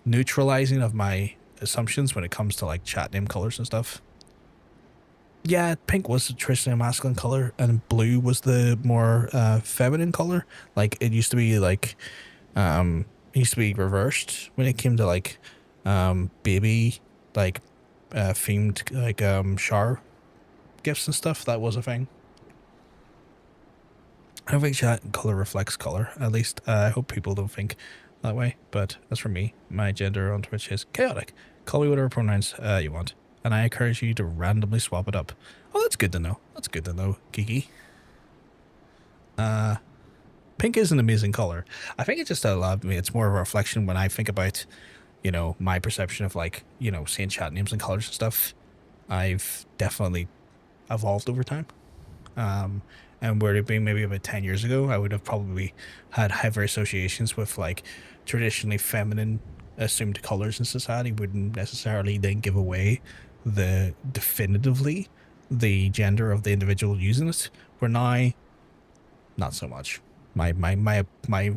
A: neutralizing of my assumptions when it comes to like chat name colors and stuff. Yeah, pink was traditionally a masculine color, and blue was the more feminine color. Like it used to be like it used to be reversed when it came to like baby like themed like shower gifts and stuff. That was a thing. I don't think chat color reflects color. At least I hope people don't think that way. But as for me, my gender on Twitch is chaotic. Call me whatever pronouns you want, and I encourage you to randomly swap it up. Oh, that's good to know. That's good to know, Kiki. Pink is an amazing color. I think it just allowed me. It's more of a reflection when I think about, you know, my perception of like, you know, seeing chat names and colors and stuff. I've definitely evolved over time. And where it being maybe about 10 years ago, I would have probably had heavier associations with like traditionally feminine assumed colors in society wouldn't necessarily then give away the definitively the gender of the individual using it. Where now, not so much. My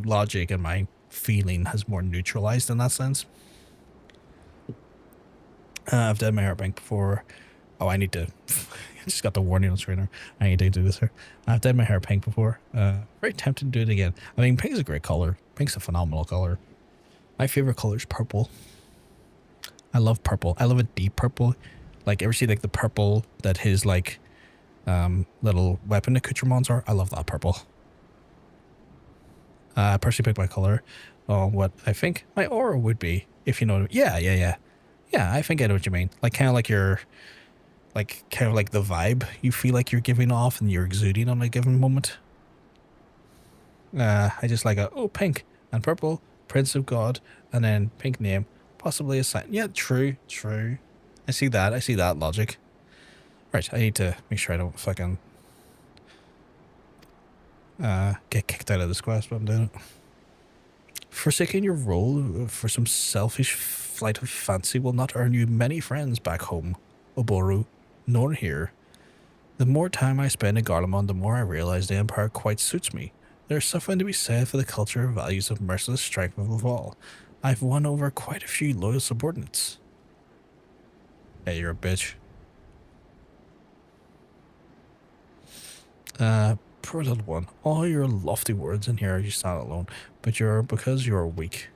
A: logic and my feeling has more neutralized in that sense. I've done my hair bank before. Oh, I need to. I just got the warning on screen. I need to do this here. I've dyed my hair pink before. Very tempted to do it again. I mean, pink is a great color. Pink's a phenomenal color. My favorite color is purple. I love purple. I love a deep purple. Like, ever see like the purple that his like little weapon accoutrements are? I love that purple. I personally picked my color on what I think my aura would be, if you know what I mean. Yeah, I think I know what you mean. Like, kind of like your, like, kind of like the vibe you feel like you're giving off and you're exuding on a given moment. I just like pink and purple, Prince of God, and then pink name, possibly a sign. Yeah, true. I see that logic. Right, I need to make sure I don't fucking get kicked out of this quest while I'm doing it. Forsaking your role for some selfish flight of fancy will not earn you many friends back home, Oboru, nor here. The more time I spend in Garlemald, the more I realize the Empire quite suits me. There's something to be said for the culture and values of merciless strength of all. I've won over quite a few loyal subordinates. Hey, you're a bitch. Poor little one. All your lofty words in here you stand alone, but because you're weak.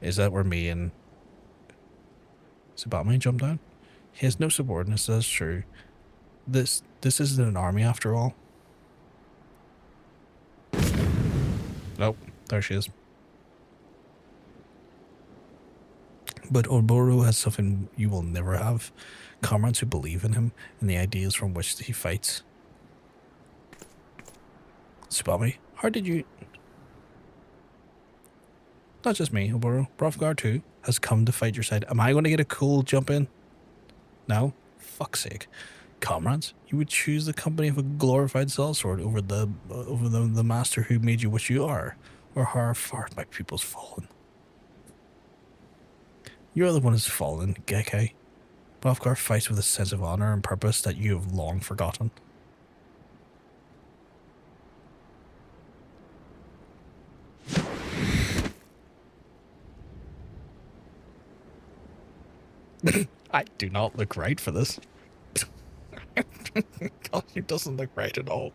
A: Is that where me and Sabatman jumped down? He has no subordinates, that's true. This isn't an army after all. Nope, there she is. But Oboro has something you will never have. Comrades who believe in him and the ideas from which he fights. Subami, how did you... Not just me, Oboro. Brofgar too has come to fight your side. Am I going to get a cool jump in? No? Fuck's sake. Comrades, you would choose the company of a glorified sellsword over the master who made you what you are, or how far my people's fallen. You're the one who's fallen, Geke. Brofgar fights with a sense of honor and purpose that you have long forgotten. I do not look right for this. God, it doesn't look right at all.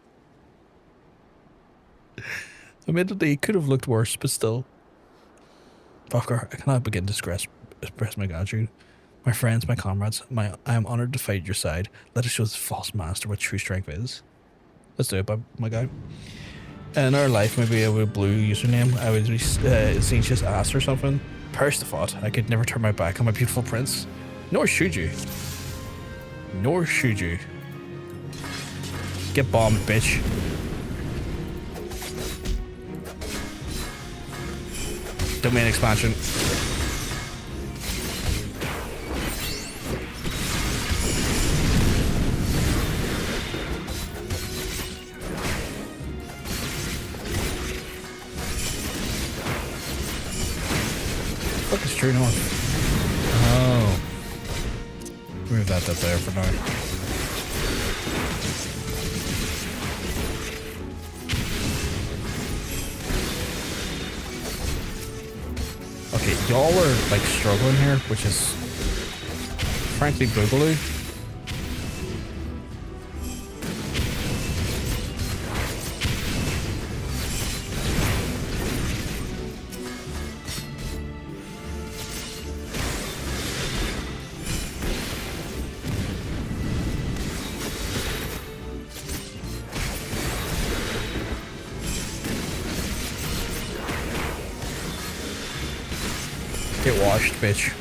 A: Admittedly, it could have looked worse, but still. Brofgar, I cannot begin to express my gratitude. My friends, my comrades, I am honored to fight at your side. Let us show this false master what true strength is. Let's do it, my guy. In our life, maybe a blue username, I would be Zinchia's ass or something. Perish the thought, I could never turn my back on my beautiful prince. Nor should you. Nor should you. Get bombed, bitch. Domain expansion. Fuck is true north? Oh. Move that up there for now. Okay, y'all are like struggling here, which is frankly boogaloo. Get washed, bitch.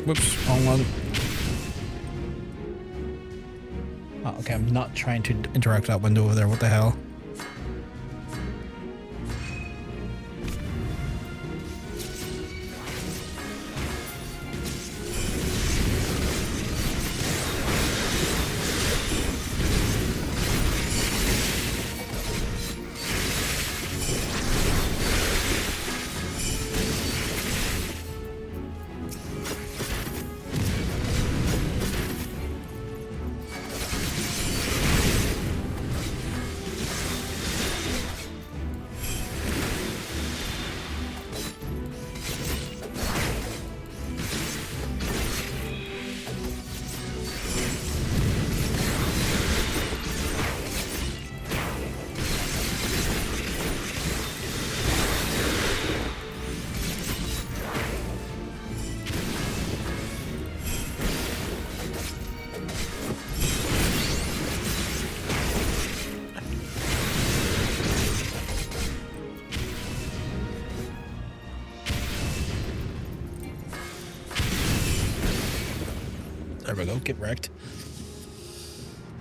A: Whoops, wrong one. Oh, okay, I'm not trying to interact that window over there. What the hell? There we go, get wrecked.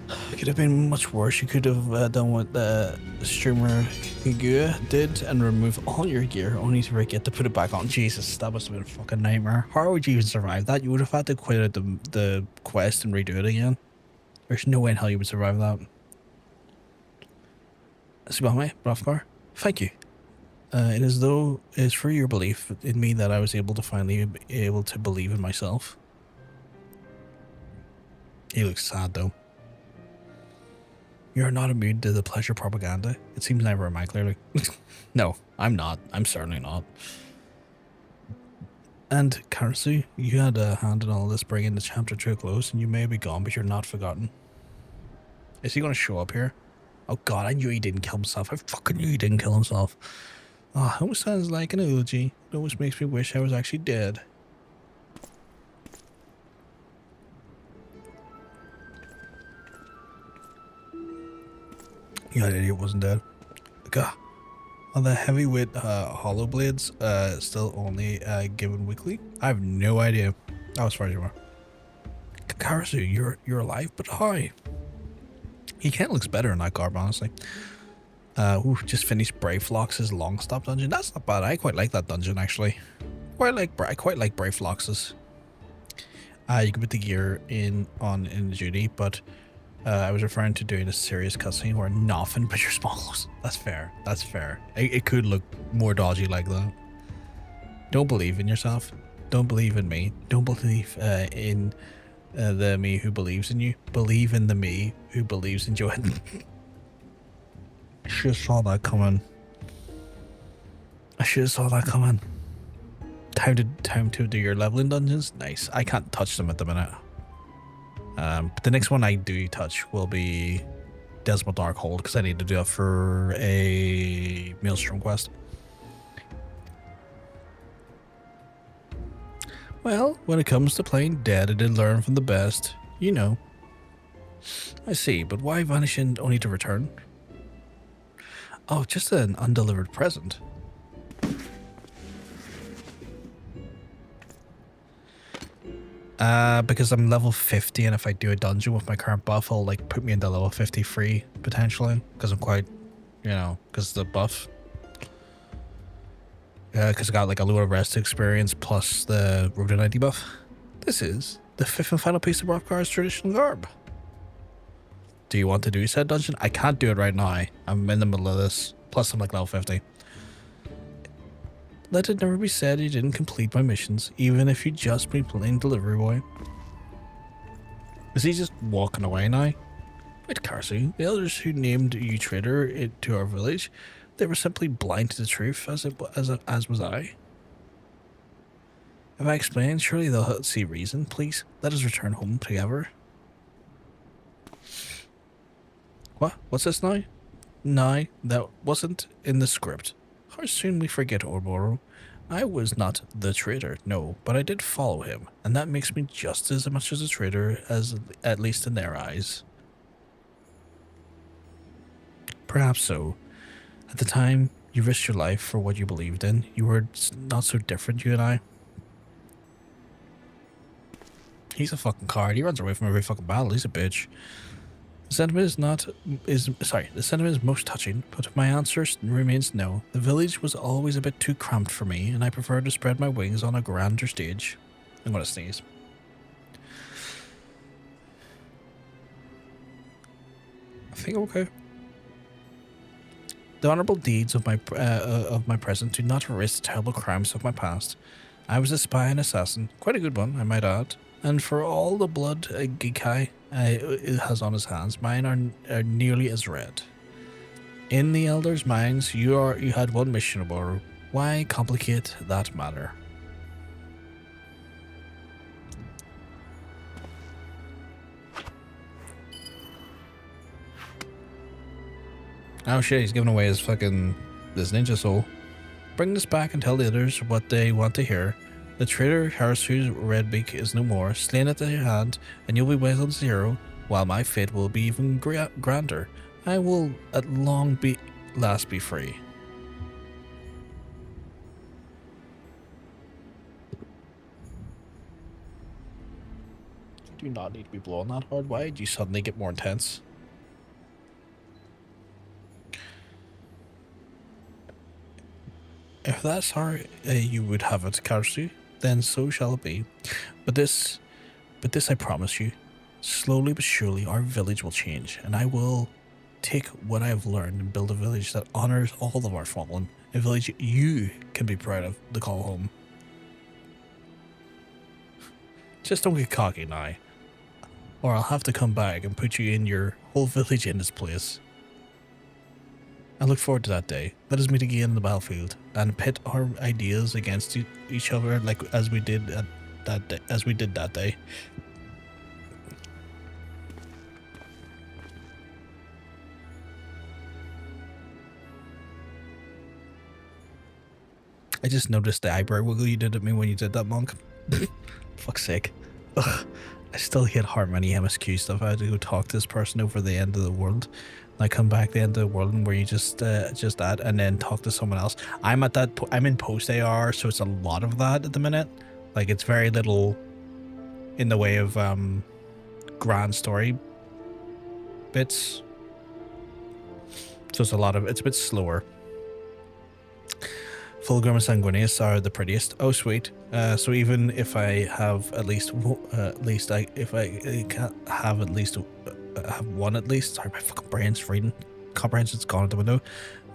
A: Could have been much worse. You could have done what the streamer Higuya did and remove all your gear only to forget to put it back on. Jesus, that must have been a fucking nightmare. How would you even survive that? You would have had to quit out the quest and redo it again. There's no way in hell you would survive that. Subame, Brofgar, thank you. It is though it is for your belief in me that I was able to finally be able to believe in myself. He looks sad though. You're not immune to the pleasure propaganda. It seems never am I, clearly. No, I'm not. I'm certainly not. And Karasu, you had a hand in all this, bringing the chapter to a close, and you may be gone, but you're not forgotten. Is he going to show up here? Oh god, I knew he didn't kill himself. I fucking knew he didn't kill himself. Oh, it almost sounds like an eulogy. It almost makes me wish I was actually dead. Yeah, that idiot wasn't dead. God. Are the heavyweight hollow blades still only given weekly? I have no idea. Oh, as far as you are. Karasu, you're alive, but how? He kind of looks better in that garb, honestly. Ooh, just finished Brave Flox's long stop dungeon. That's not bad. I quite like that dungeon actually. I quite like Brave Flox's. You can put the gear in the duty, but I was referring to doing a serious cutscene where nothing but your smallest. That's fair. That's fair. It could look more dodgy like that. Don't believe in yourself. Don't believe in me. Don't believe in the me who believes in you. Believe in the me who believes in you. I should have saw that coming. I should have saw that coming. Time to do your leveling dungeons. Nice. I can't touch them at the minute. But the next one I do touch will be Desmond Darkhold because I need to do it for a Maelstrom quest. Well, when it comes to playing dead, I did learn from the best. You know. I see, but why vanishing only to return? Oh, just an undelivered present. Because I'm level 50 and if I do a dungeon with my current buff, it'll like put me into level 53 potentially. Because I'm quite, you know, because the buff. Because I got like a lower rest experience plus the Rodent ID buff. This is the fifth and final piece of Rothgar's traditional garb. Do you want to do said dungeon? I can't do it right now. I'm in the middle of this. Plus I'm like level 50. Let it never be said you didn't complete my missions, even if you just been playing delivery boy. Is he just walking away now? Wait, Karsu, the elders who named you traitor to our village, they were simply blind to the truth, as was I. If I explain, surely they'll see reason. Please, let us return home together. What? What's this now? No, that wasn't in the script. How soon we forget Orboro. I was not the traitor, no, but I did follow him, and that makes me just as much as a traitor as at least in their eyes. Perhaps so. At the time, you risked your life for what you believed in. You were not so different, you and I. He's a fucking coward. He runs away from every fucking battle. He's a bitch. The sentiment is most touching, but my answer remains no. The village was always a bit too cramped for me, and I prefer to spread my wings on a grander stage. I'm gonna sneeze. I think I'm okay. The honorable deeds of my present do not erase the terrible crimes of my past. I was a spy and assassin, quite a good one, I might add. And for all the blood Gikai has on his hands, mine are nearly as red. In the elders' minds, you had one mission, Oboru. Why complicate that matter? Oh shit, he's giving away his fucking this ninja soul. Bring this back and tell the others what they want to hear. The traitor Harasu's Redbeak is no more, slain at their hand, and you'll be waiting zero, while my fate will be even grander. I will at last be free. You do not need to be blown that hard. Why did you suddenly get more intense? If that's how you would have it, Karasu, then so shall it be. But this I promise you, slowly but surely our village will change, and I will take what I have learned and build a village that honors all of our fallen, a village you can be proud of to call home. Just don't get cocky now, or I'll have to come back and put you in your whole village in this place. I look forward to that day. Let us meet again in the battlefield and pit our ideas against each other, like as we did that day. I just noticed the eyebrow wiggle you did at me when you did that, Monk. Fuck's sake. Ugh. I still hate Harmony MSQ stuff. I had to go talk to this person over the end of the world. And I come back the end of the world and where you just add and then talk to someone else. I'm at that. I'm in post AR, so it's a lot of that at the minute. Like it's very little in the way of grand story bits. So it's it's a bit slower. Fulgrim and Sanguinius are the prettiest. Oh, sweet. So even if I have at least, if I can't have at least, have one at least. Sorry, my fucking brain's reading. Comprehension's gone out the window.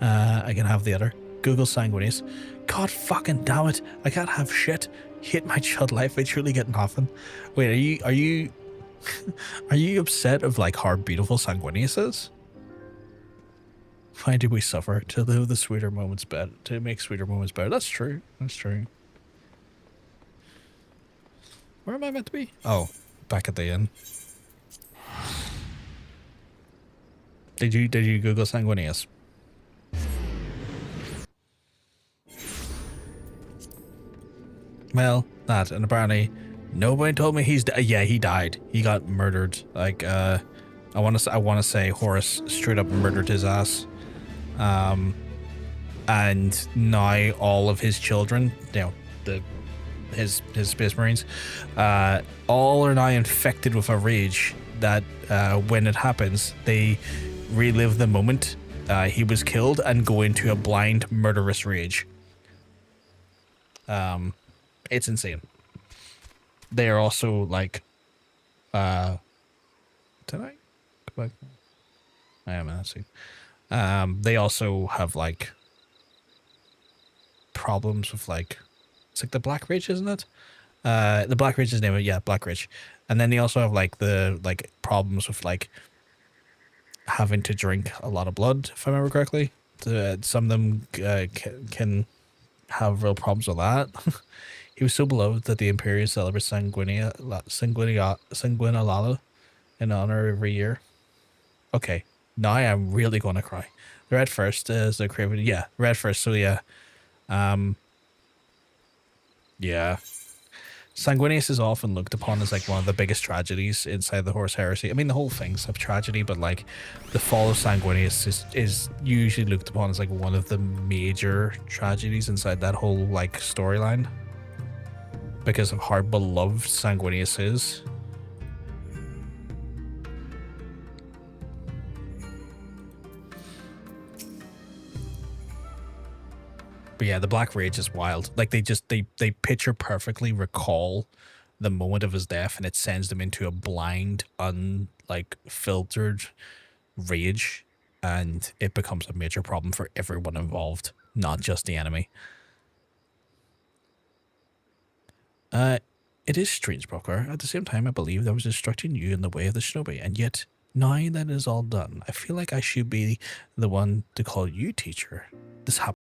A: I can have the other. Google Sanguinius. God fucking damn it! I can't have shit. Hate my child life. I truly get nothing. Wait, are you, are you upset of like how beautiful Sanguinius is? Why do we suffer to live the sweeter moments better? To make sweeter moments better. That's true. That's true. Where am I meant to be? Oh, back at the inn. Did you Google Sanguinius? Well, that and apparently nobody told me he's yeah, he died. He got murdered. Like I want to say Horus straight up murdered his ass. And now all of his children, you know, his space marines, all are now infected with a rage that when it happens, they relive the moment he was killed and go into a blind murderous rage. It's insane. They are also like, did I go back? I am in that scene. They also have like problems with like, it's like the Black Ridge, isn't it? The Black Ridge is name, yeah, Black Ridge. And then they also have like the like problems with like having to drink a lot of blood, if I remember correctly. Some of them can have real problems with that. He was so beloved that the Imperium celebrates Sanguinalala in honor every year. Okay, now I'm really going to cry. The red first is the craven. Yeah, red first. So yeah, yeah. Sanguinius is often looked upon as like one of the biggest tragedies inside the Horus Heresy. I mean, the whole thing's a tragedy, but like the fall of Sanguinius is usually looked upon as like one of the major tragedies inside that whole like storyline because of how beloved Sanguinius is. But yeah, the Black Rage is wild. Like they picture perfectly recall the moment of his death, and it sends them into a blind, filtered rage, and it becomes a major problem for everyone involved, not just the enemy. It is strange, Broker. At the same time, I believe I was instructing you in the way of the shinobi, and yet now that it is all done, I feel like I should be the one to call you teacher. This happened.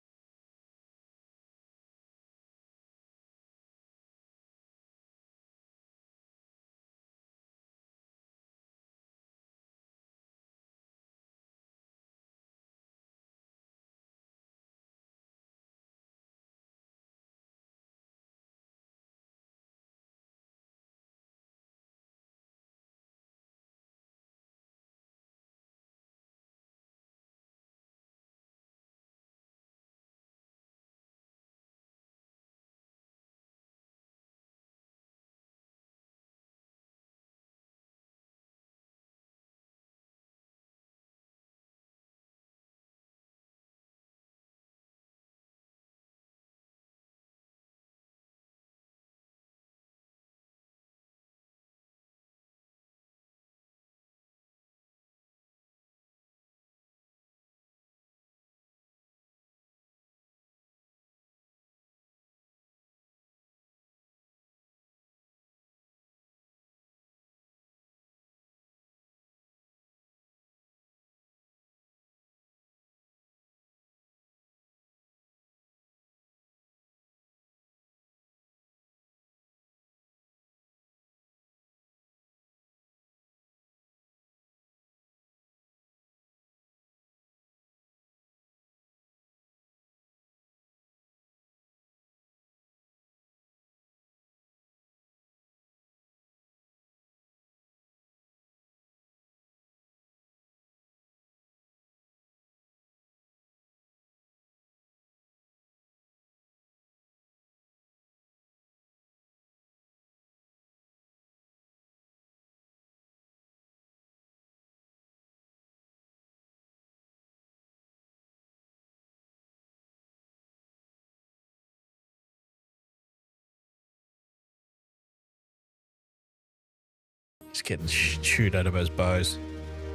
A: He's getting chewed out of his bows.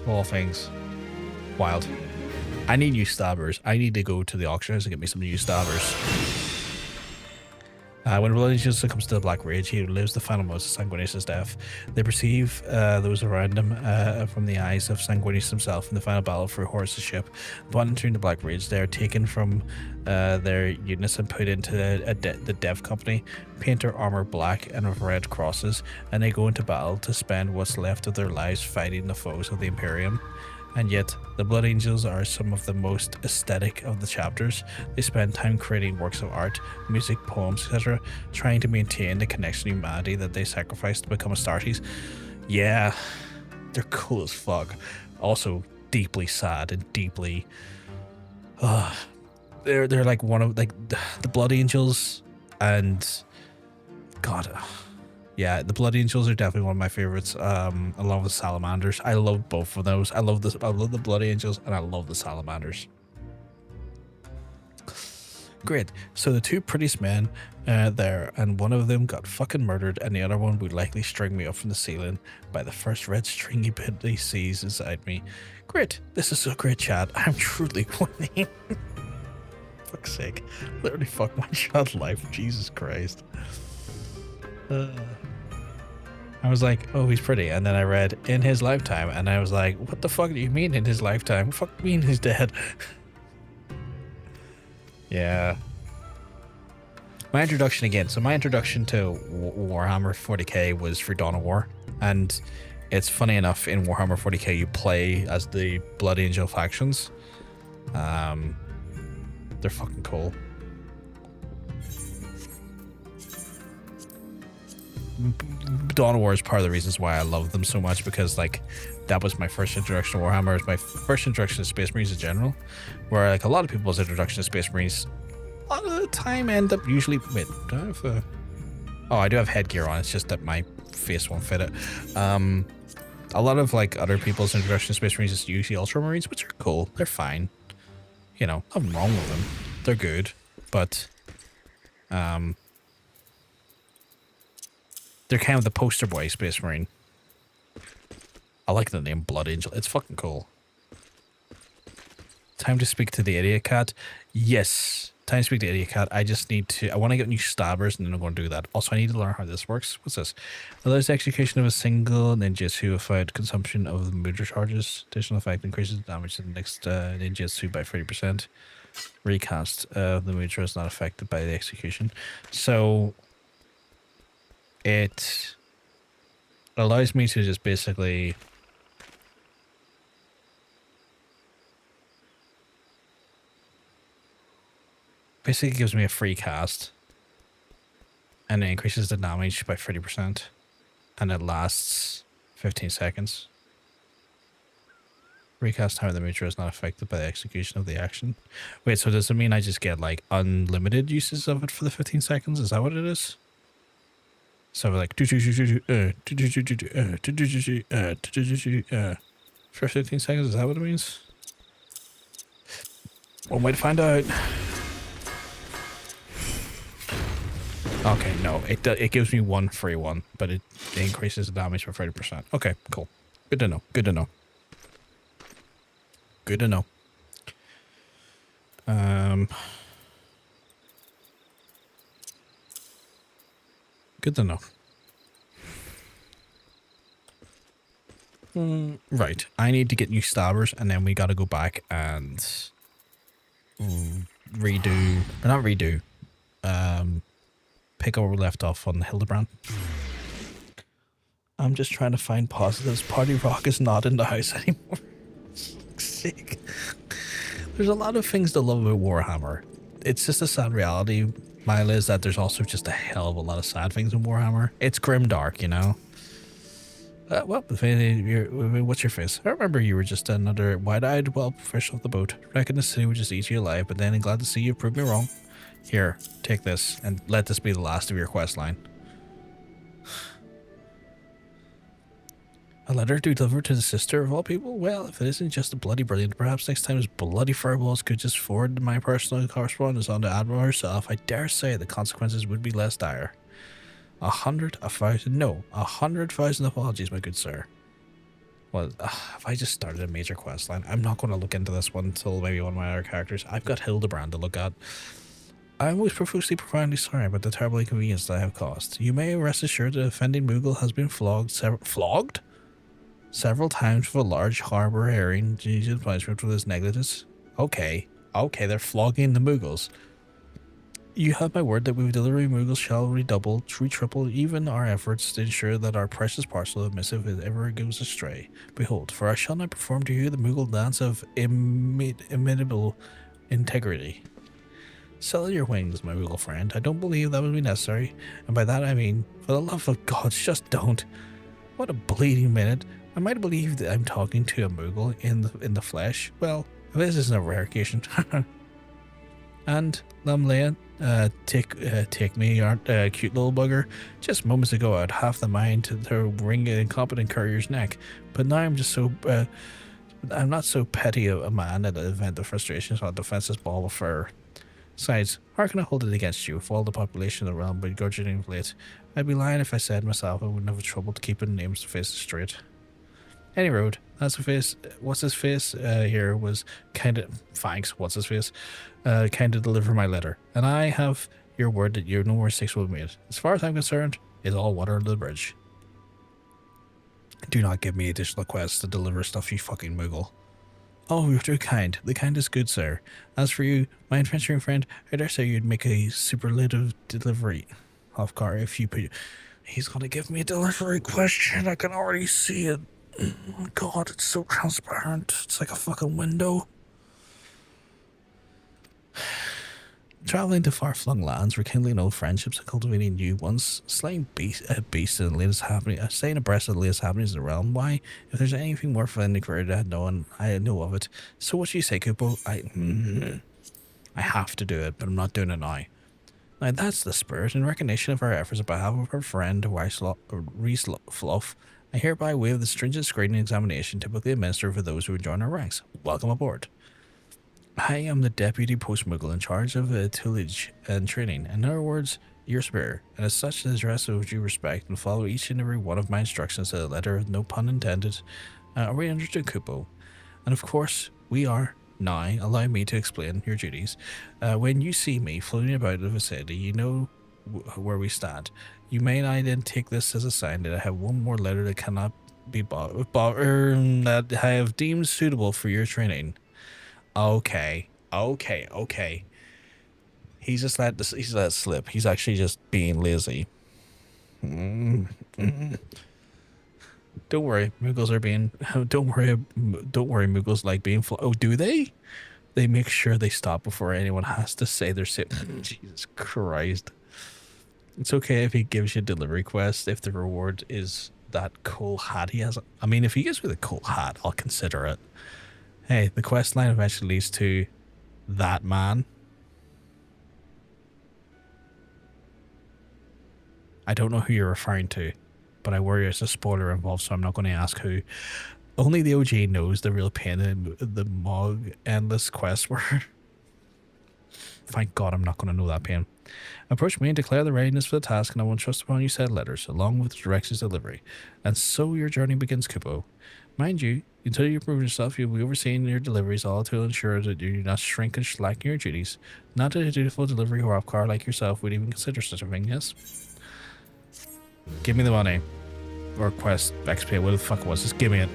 A: All things. Wild. I need new stabbers. I need to go to the auction house and get me some new stabbers. When a blood angel comes to the Black Rage, he lives the final moments of Sanguinius' death. They perceive those around him from the eyes of Sanguinius himself in the final battle for Horus' ship. Upon entering the Black Rage, they are taken from their units and put into the Dev Company, paint their armor black and with red crosses, and they go into battle to spend what's left of their lives fighting the foes of the Imperium. And yet, the Blood Angels are some of the most aesthetic of the chapters. They spend time creating works of art, music, poems, etc., trying to maintain the connection to humanity that they sacrificed to become Astartes. Yeah, they're cool as fuck. Also, deeply sad and deeply... they're like one of like the Blood Angels and... God... Yeah, the Blood Angels are definitely one of my favorites, along with Salamanders. I love both of those. I love the Blood Angels, and I love the Salamanders. Great. So the two prettiest men there, and one of them got fucking murdered, and the other one would likely string me up from the ceiling by the first red stringy bit he sees inside me. Great. This is a great chat. I'm truly winning. Fuck's sake. Literally fuck my shot life. Jesus Christ. I was like, oh, he's pretty. And then I read in his lifetime, and I was like, what the fuck do you mean in his lifetime? Fuck mean he's dead. Yeah. My introduction again. So my introduction to Warhammer 40k was for Dawn of War. And it's funny enough, in Warhammer 40k, you play as the Blood Angel factions. They're fucking cool. Dawn of War is part of the reasons why I love them so much, because like that was my first introduction to Warhammer. It was my first introduction to Space Marines in general, where like a lot of people's introduction to Space Marines a lot of the time end up usually... Wait, do I have oh, I do have headgear on, it's just that my face won't fit it. A lot of like other people's introduction to Space Marines is usually Ultramarines, which are cool. They're fine. You know, nothing wrong with them. They're good, but they're kind of the poster boy Space Marine. I like the name Blood Angel. It's fucking cool. Time to speak to the idiot cat. Yes. Time to speak to the idiot cat. I just need to... I want to get new stabbers, and then I'm going to do that. Also, I need to learn how this works. What's this? Allows the execution of a single ninjutsu without consumption of the mudra charges. Additional effect increases damage to the next ninjutsu by 30%. Recast. The mudra is not affected by the execution. So... it allows me to just basically gives me a free cast, and it increases the damage by 30%, and it lasts 15 seconds. Recast how the mudra is not affected by the execution of the action. Wait, so does it mean I just get like unlimited uses of it for the 15 seconds? Is that what it is? So like for 15 seconds, is that what it means? One way to find out. Okay, no, it gives me one free one, but it increases the damage by 30%. Okay, cool. Good to know. Good to know. Good to know. Good to know. Right, I need to get new stabbers, and then we got to go back and redo, or not redo, pick up where we left off on Hildebrand. I'm just trying to find positives. Party Rock is not in the house anymore. Sick. There's a lot of things to love about Warhammer. It's just a sad reality, Mila, is that there's also just a hell of a lot of sad things in Warhammer. It's grimdark, you know? Well, what's your face? I remember you were just another wide-eyed whelp fresh off the boat. Reckon the city would just eat you alive, but then I'm glad to see you proved me wrong. Here, take this, and let this be the last of your quest line. A letter delivered to the sister of all people? Well, if it isn't just a bloody brilliant, perhaps next time his bloody fireballs could just forward my personal correspondence on the Admiral herself. I dare say the consequences would be less dire. 100,000 apologies, my good sir. Well, if I just started a major quest line, I'm not going to look into this one until maybe one of my other characters. I've got Hildebrand to look at. I'm most profusely, profoundly sorry about the terrible inconvenience that I have caused. You may rest assured that offending Moogle has been flogged several times for a large harbour herring due to punishment for this negligence. Okay, they're flogging the Moogles. You have my word that we delivery Moogles shall redouble, triple even our efforts to ensure that our precious parcel of missive ever goes astray. Behold, for I shall not perform to you the Moogle dance of imitable integrity. Settle your wings, my Moogle friend. I don't believe that would be necessary, and by that I mean, for the love of God, just don't. What a bleeding minute. I might believe that I'm talking to a Moogle in the flesh. Well, this isn't a rare occasion. And Lamleyan, take me, aren't a cute little bugger. Just moments ago, I had half the mind to wring an incompetent courier's neck, but now I'm just so. I'm not so petty a man at the event of frustrations on a defenseless ball of fur. Besides, how can I hold it against you with all the population of the realm begrudging of late? I'd be lying if I said myself I wouldn't have trouble keeping names to faces straight. Any road, that's a face. What's his face here was kind of thanks. What's his face? Kind of deliver my letter, and I have your word that no more mistakes will be made. As far as I'm concerned, it's all water under the bridge. Do not give me additional quests to deliver stuff, you fucking Moogle. Oh, you're too kind. The kind is good, sir. As for you, my adventuring friend, I dare say you'd make a superlative delivery. Off car, if you put. He's gonna give me a delivery question. I can already see it. Oh God, it's so transparent. It's like a fucking window. Traveling to far-flung lands, rekindling old friendships and cultivating new ones, slaying beasts in the latest happening, staying abreast of the latest happenings in the realm. Why, if there's anything more friendly for it, I know of it. So what do you say, Kupo? I have to do it, but I'm not doing it now. Now that's the spirit. In recognition of our efforts on behalf of our friend Reese Fluff, I hereby waive the stringent screening examination typically administered for those who join our ranks. Welcome aboard. I am the Deputy Post Moogle in charge of tillage and training. In other words, your superior, and as such, the address of due respect and follow each and every one of my instructions to the letter, no pun intended. Are we understood, Kupo? And of course, we are. Now, allow me to explain your duties. When you see me floating about the vicinity, you know where we stand. You may now then take this as a sign that I have one more letter that cannot be that I have deemed suitable for your training. Okay. He's just let it slip. He's actually just being lazy. Don't worry, Moogles are being. Don't worry, Moogles like being. Oh, do they? They make sure they stop before anyone has to say they're sick. Jesus Christ. It's okay if he gives you a delivery quest if the reward is that cool hat he has. I mean, if he gives me the cool hat, I'll consider it. Hey, the quest line eventually leads to that man. I don't know who you're referring to, but I worry there's a spoiler involved, so I'm not going to ask who. Only the OG knows the real pain in the Mog endless quest were. Thank God I'm not going to know that pain. Approach me and declare the readiness for the task, and I will entrust upon you said letters, along with the directions delivery. And so your journey begins, Kupo. Mind you, until you've proven yourself, you'll be overseeing your deliveries, all to ensure that you do not shrink and slacken your duties. Not that a dutiful delivery or off-car like yourself would even consider such a thing, yes? Give me the money. Or quest, XP, what the fuck it was. Just give me it.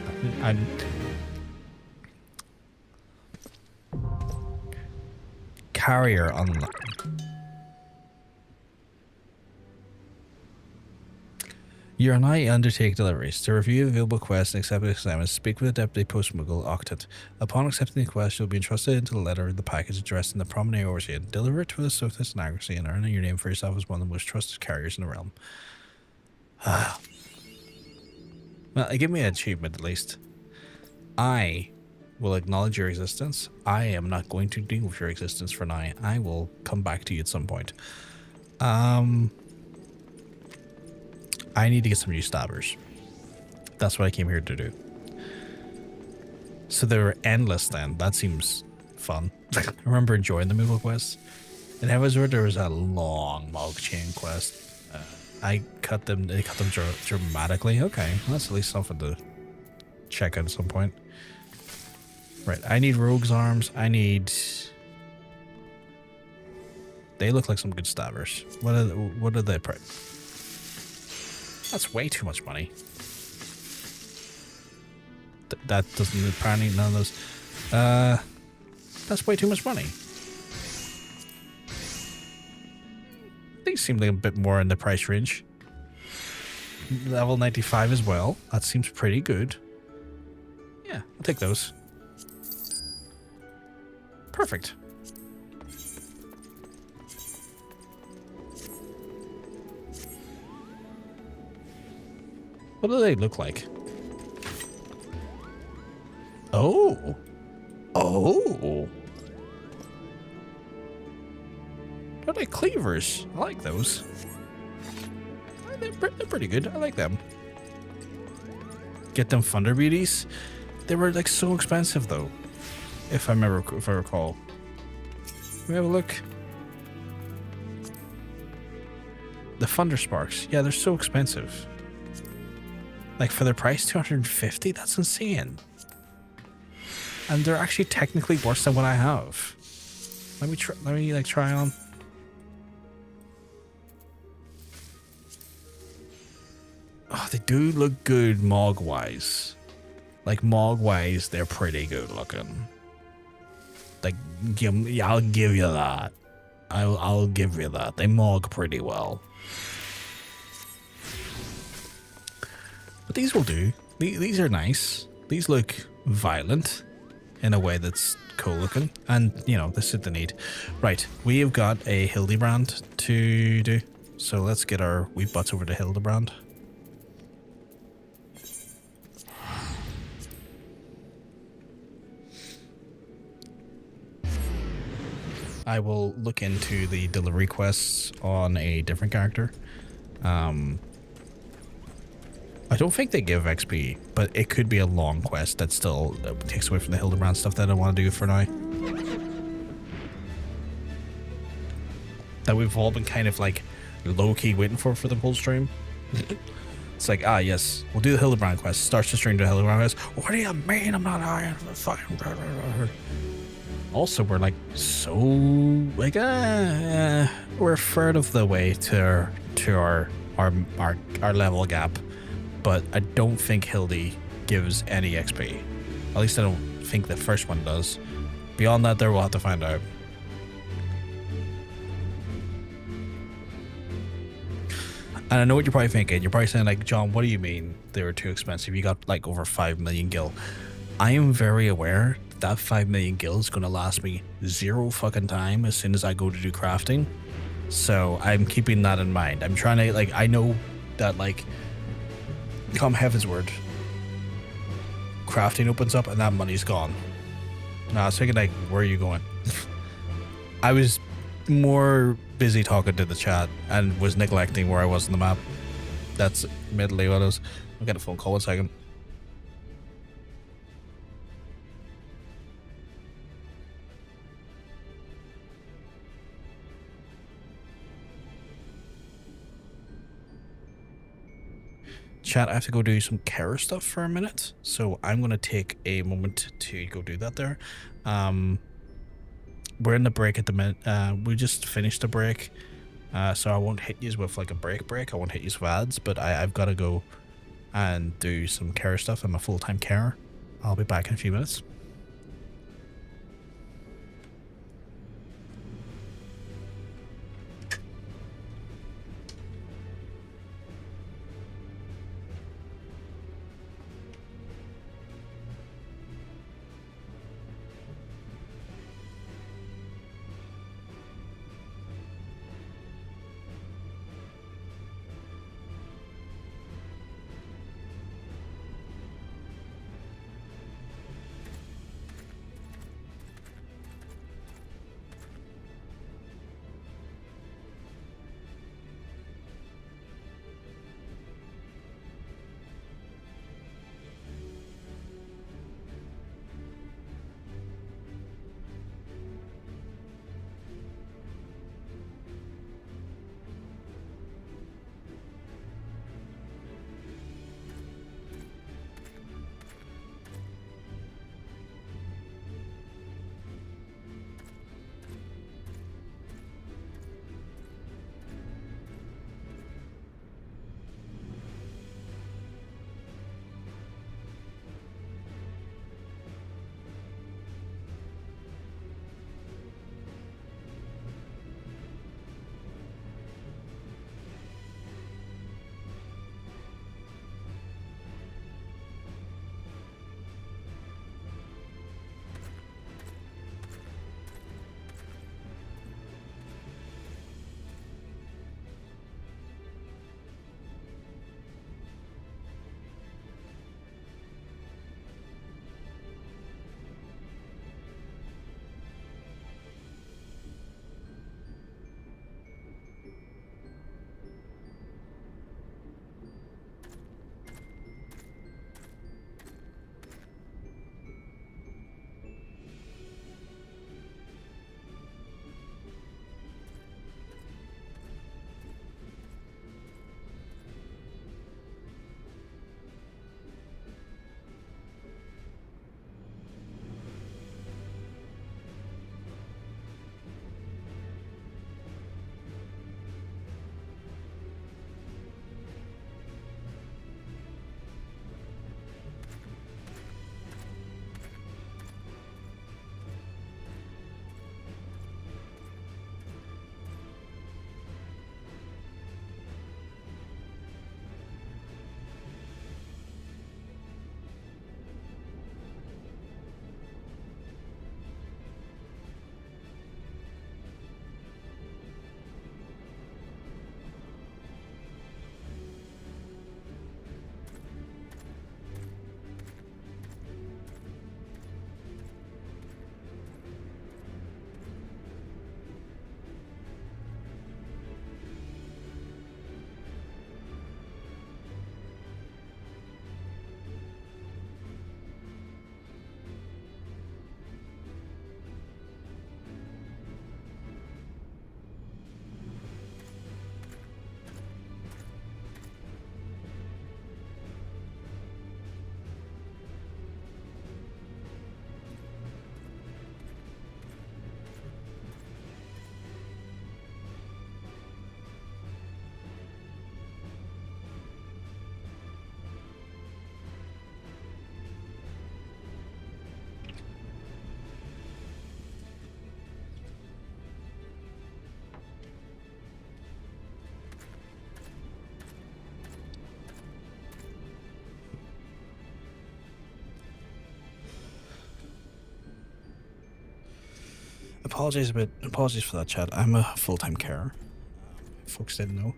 A: Carrier unlocked. You are now undertake deliveries. To review available quests and accept assignments, speak with the Deputy Post Moogle Octet. Upon accepting the quest, you'll be entrusted into the letter of the package addressed in the promenade overseeing. Deliver it to the swiftest and accuracy and earn your name for yourself as one of the most trusted carriers in the realm. Well, give me an achievement at least. I will acknowledge your existence. I am not going to deal with your existence for now. I will come back to you at some point. I need to get some new stabbers. That's what I came here to do. So they were endless then. That seems fun. I remember enjoying the Moogle quests. In Heaven's Word, there was a long Mog Chain quest. I cut them. They cut them dramatically. Okay, well, that's at least something to check out at some point. Right, I need rogue's arms. I need. They look like some good stabbers. What are they? That's way too much money. That doesn't apparently none of those. That's way too much money. These seem like a bit more in the price range. Level 95 as well. That seems pretty good. Yeah, I'll take those. Perfect. What do they look like? Oh. Oh. Are they cleavers? I like those. They're pretty good. I like them. Get them Thunder Beauties. They were like so expensive though. If I recall. Let me have a look. The Thunder Sparks. Yeah, they're so expensive. Like for their price, 250? That's insane. And they're actually technically worse than what I have. Let me try on. Oh, they do look good Mog-wise. Like Mog-wise, they're pretty good looking. Like, I'll give you that. I'll give you that. They Mog pretty well. But these will do. These are nice. These look violent in a way that's cool looking. And, you know, this is the need. Right, we have got a Hildebrand to do. So let's get our wee butts over to Hildebrand. I will look into the delivery quests on a different character. I don't think they give XP, but it could be a long quest that still takes away from the Hildebrand stuff that I want to do for now. That we've all been kind of like low-key waiting for the whole stream. It's like, ah, yes, we'll do the Hildebrand quest. Starts the stream to Hildebrand quest. What do you mean I'm not iron? Fucking. Also, we're like so like we're a third of the way to our level gap, but I don't think Hildy gives any XP. At least I don't think the first one does. Beyond that, there we'll have to find out. And I know what you're probably thinking. You're probably saying like, John, what do you mean they were too expensive? You got like over 5 million gil. I am very aware that 5 million gil is going to last me 0 fucking time as soon as I go to do crafting. So I'm keeping that in mind. I'm trying to, like, I know that, like, come heaven's word, crafting opens up and that money's gone. Now I was thinking, like, where are you going? I was more busy talking to the chat and was neglecting where I was on the map. That's admittedly what I was. I'll get a phone call 1 second. Chat, I have to go do some Kara stuff for a minute, so I'm going to take a moment to go do that there. We're in the break at the minute. We just finished the break, so I won't hit you with like a break. I won't hit you with ads, but I've got to go and do some Kara stuff. I'm a full-time carer. I'll be back in a few minutes. apologies for that, chat. I'm a full-time carer. Folks didn't know.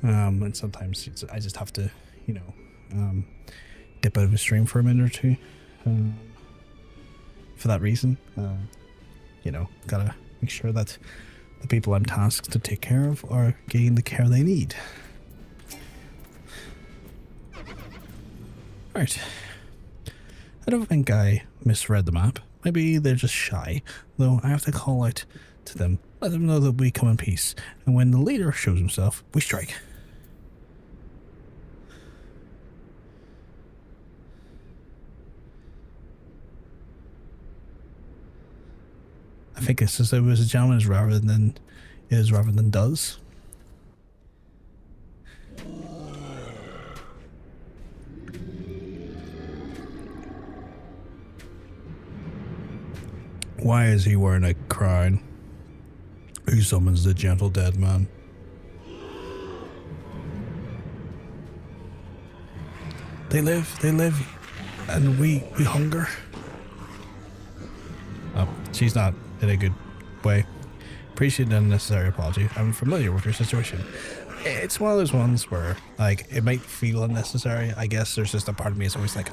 A: And sometimes I just have to, you know, dip out of a stream for a minute or two. For that reason, you know, gotta make sure that the people I'm tasked to take care of are getting the care they need. Right. I don't think I misread the map. Maybe they're just shy, though I have to call out to them, let them know that we come in peace, and when the leader shows himself, we strike. I think it's as though it was a gentleman rather than does. Why is he wearing a crown? Who summons the gentle dead man? They live, and we hunger. Oh, she's not in a good way. Appreciate the unnecessary apology. I'm familiar with your situation. It's one of those ones where, like, it might feel unnecessary. I guess there's just a part of me that's always like,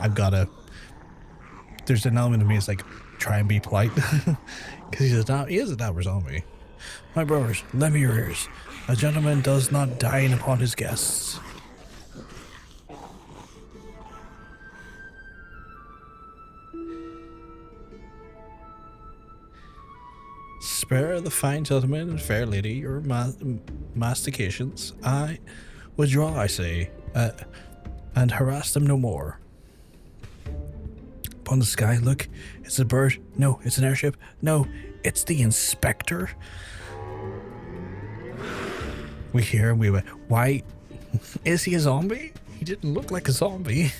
A: there's an element of me that's like, try and be polite. Because he is a dapper zombie. My brothers, lend me your ears. A gentleman does not dine upon his guests. Spare the fine gentleman and fair lady your mastications. I withdraw, I say, and harass them no more. Upon the sky, look, it's a bird. No, it's an airship. No, it's the inspector. We hear and we went, why? Is he a zombie? He didn't look like a zombie.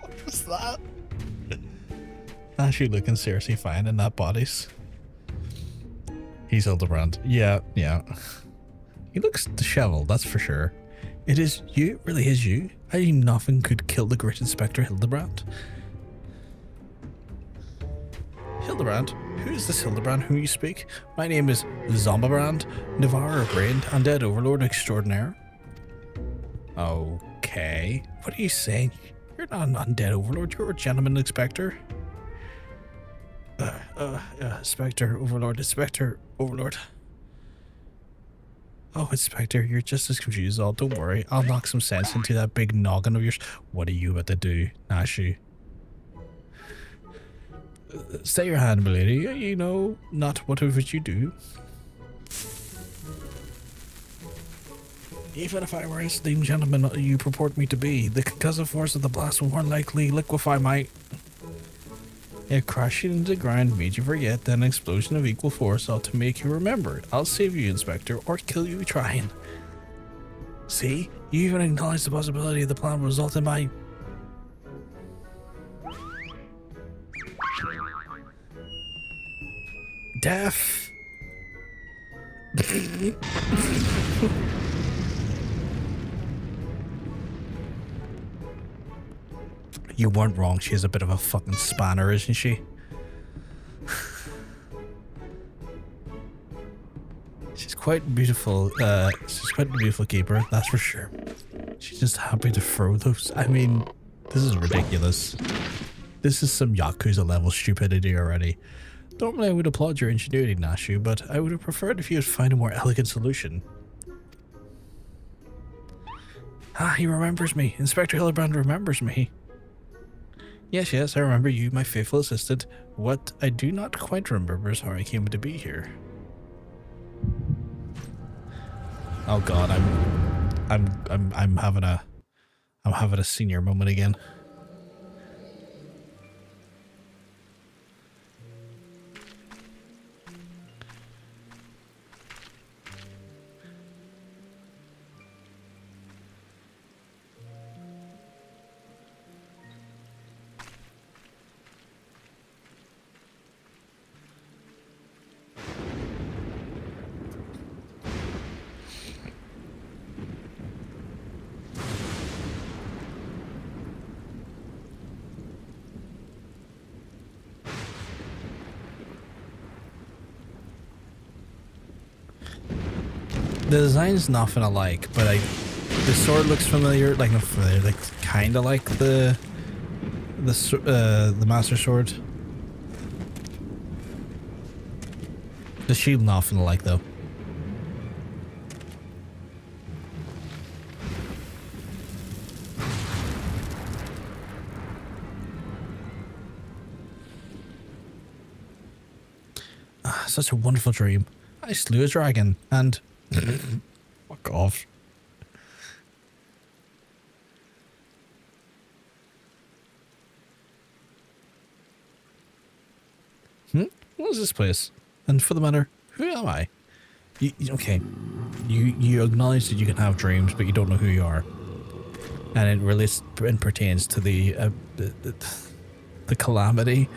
A: What was that? Nashu looking seriously fine in that bodice. He's Hildebrand. Yeah. He looks disheveled, that's for sure. It is you? It really is you? I knew nothing could kill the great Inspector Hildebrand. Hildebrand? Who is this Hildebrand whom you speak? My name is Zombibrand, Devourer of Brain, Undead Overlord Extraordinaire. Okay. What are you saying? You're not an Undead Overlord, you're a Gentleman Inspector. Inspector Overlord. Oh, Inspector, you're just as confused as all. Don't worry, I'll knock some sense into that big noggin of yours. What are you about to do, Nashu? Stay your hand, milady. You know not whatever you do. Even if I were a esteemed gentleman you purport me to be, the concussive force of the blast will more likely liquefy my... If crashing into the ground made you forget, then an explosion of equal force ought to make you remember it. I'll save you, Inspector, or kill you trying. See? You even acknowledge the possibility the plan will result in my... death. You weren't wrong, she is a bit of a fucking spanner, isn't she? She's quite beautiful, she's quite a beautiful keeper, that's for sure. She's just happy to throw those. I mean, this is ridiculous. This is some Yakuza level stupidity already. Normally I would applaud your ingenuity, Nashu, but I would have preferred if you had found a more elegant solution. Ah, he remembers me. Inspector Hildebrand remembers me. Yes, I remember you, my faithful assistant. What I do not quite remember is how I came to be here. Oh god, I'm having a senior moment again. design's nothing I like, but the sword looks familiar, like not familiar, like kind of like the Master Sword. The shield nothing I like though. Such a wonderful dream. I slew a dragon and fuck off. What is this place? And for the matter, who am I? Okay, you acknowledge that you can have dreams, but you don't know who you are, and it relates and pertains to the calamity.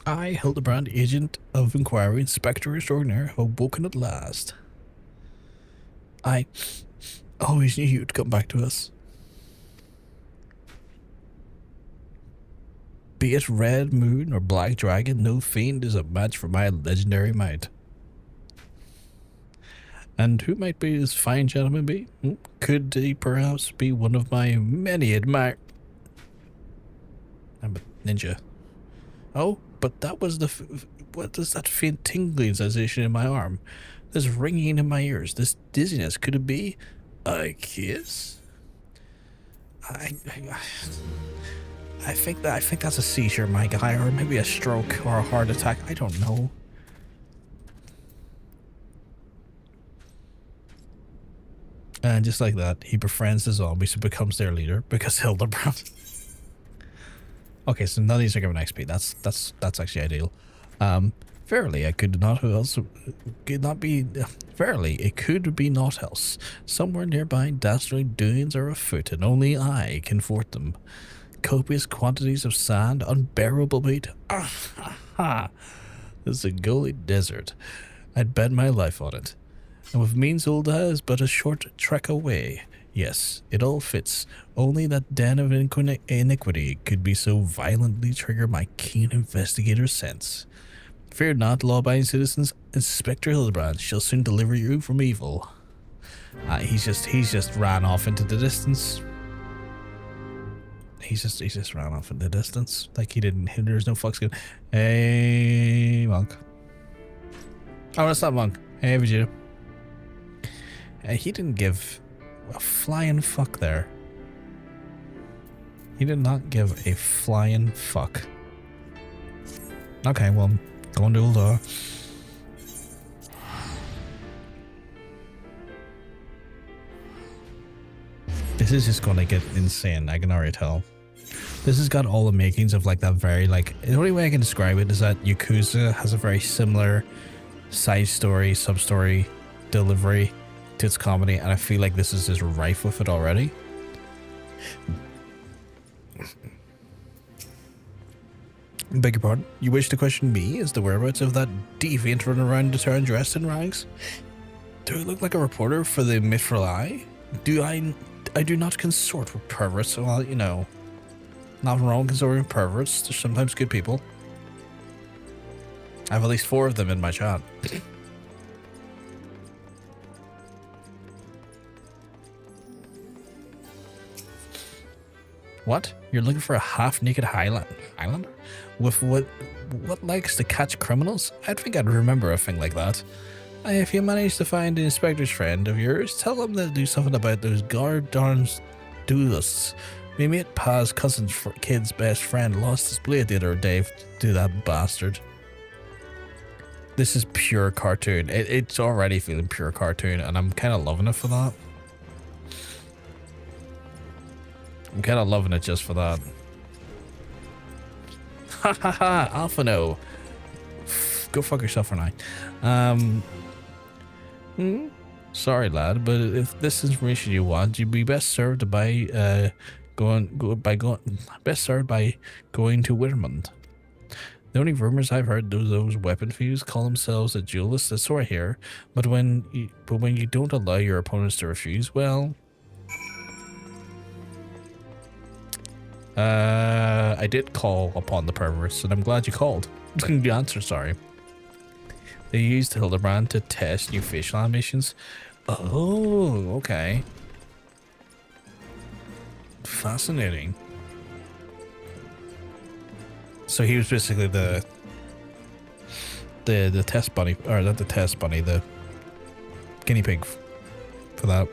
A: I, Hildebrand, agent of inquiry, inspector extraordinaire, have woken at last. I always knew you'd come back to us. Be it red moon or black dragon, no fiend is a match for my legendary might. And who might be this fine gentleman be? Could he perhaps be one of my many admired... I'm a ninja. Oh, but that was what is that faint tingling sensation in my arm? This ringing in my ears, this dizziness, could it be a kiss? I think that's a seizure, my guy, or maybe a stroke or a heart attack. I don't know. And just like that, he befriends the zombies and becomes their leader because Hildebrand. Okay, so none of these are given XP. That's actually ideal. Verily, it could not be naught else. Somewhere nearby, dastardly doings are afoot, and only I can thwart them. Copious quantities of sand, unbearable weight. This is a gully desert. I'd bet my life on it. And with means Ulda is but a short trek away. Yes, it all fits. Only that den of iniquity could be so violently trigger my keen investigator sense. Fear not, law-abiding citizens. Inspector Hildebrand shall soon deliver you from evil. He's just ran off into the distance. He just ran off into the distance. Like he didn't. There's no fucks given. Hey, monk. Oh, that's not monk. Hey, Vegeta. He didn't give a flying fuck there. He did not give a flying fuck. Okay, well, go and do all that. This is just gonna get insane, I can already tell. This has got all the makings of like that very like, the only way I can describe it is that Yakuza has a very similar side story, sub-story delivery to its comedy, and I feel like this is just rife with it already. Beg your pardon? You wish to question me as the whereabouts of that deviant running around the town dressed in rags? Do I look like a reporter for the Mithril Eye? I do not consort with perverts. Well, you know, nothing wrong consorting with perverts. They're sometimes good people. I have at least 4 of them in my chat. What? You're looking for a half-naked Highlander? With what likes to catch criminals? I think I'd remember a thing like that. If you manage to find an inspector's friend of yours, tell them to do something about those goddamn duelists My mate Pa's cousin's kid's best friend lost his blade the other day to that bastard. This is pure cartoon. It's already feeling pure cartoon, and I'm kind of loving it for that. I'm kind of loving it just for that. Ha ha ha, Alphano. Go fuck yourself for now. Sorry lad, but if this information you want, you'd be best served by going to Whirlwind. The only rumors I've heard those weapon thieves call themselves a duelist. That's sort of here, but when you don't allow your opponents to refuse, well, I did call upon the perverts, and I'm glad you called. The answer, sorry. They used Hildebrand to test new facial animations. Oh, okay. Fascinating. So he was basically the test bunny, or not the test bunny, the guinea pig for that.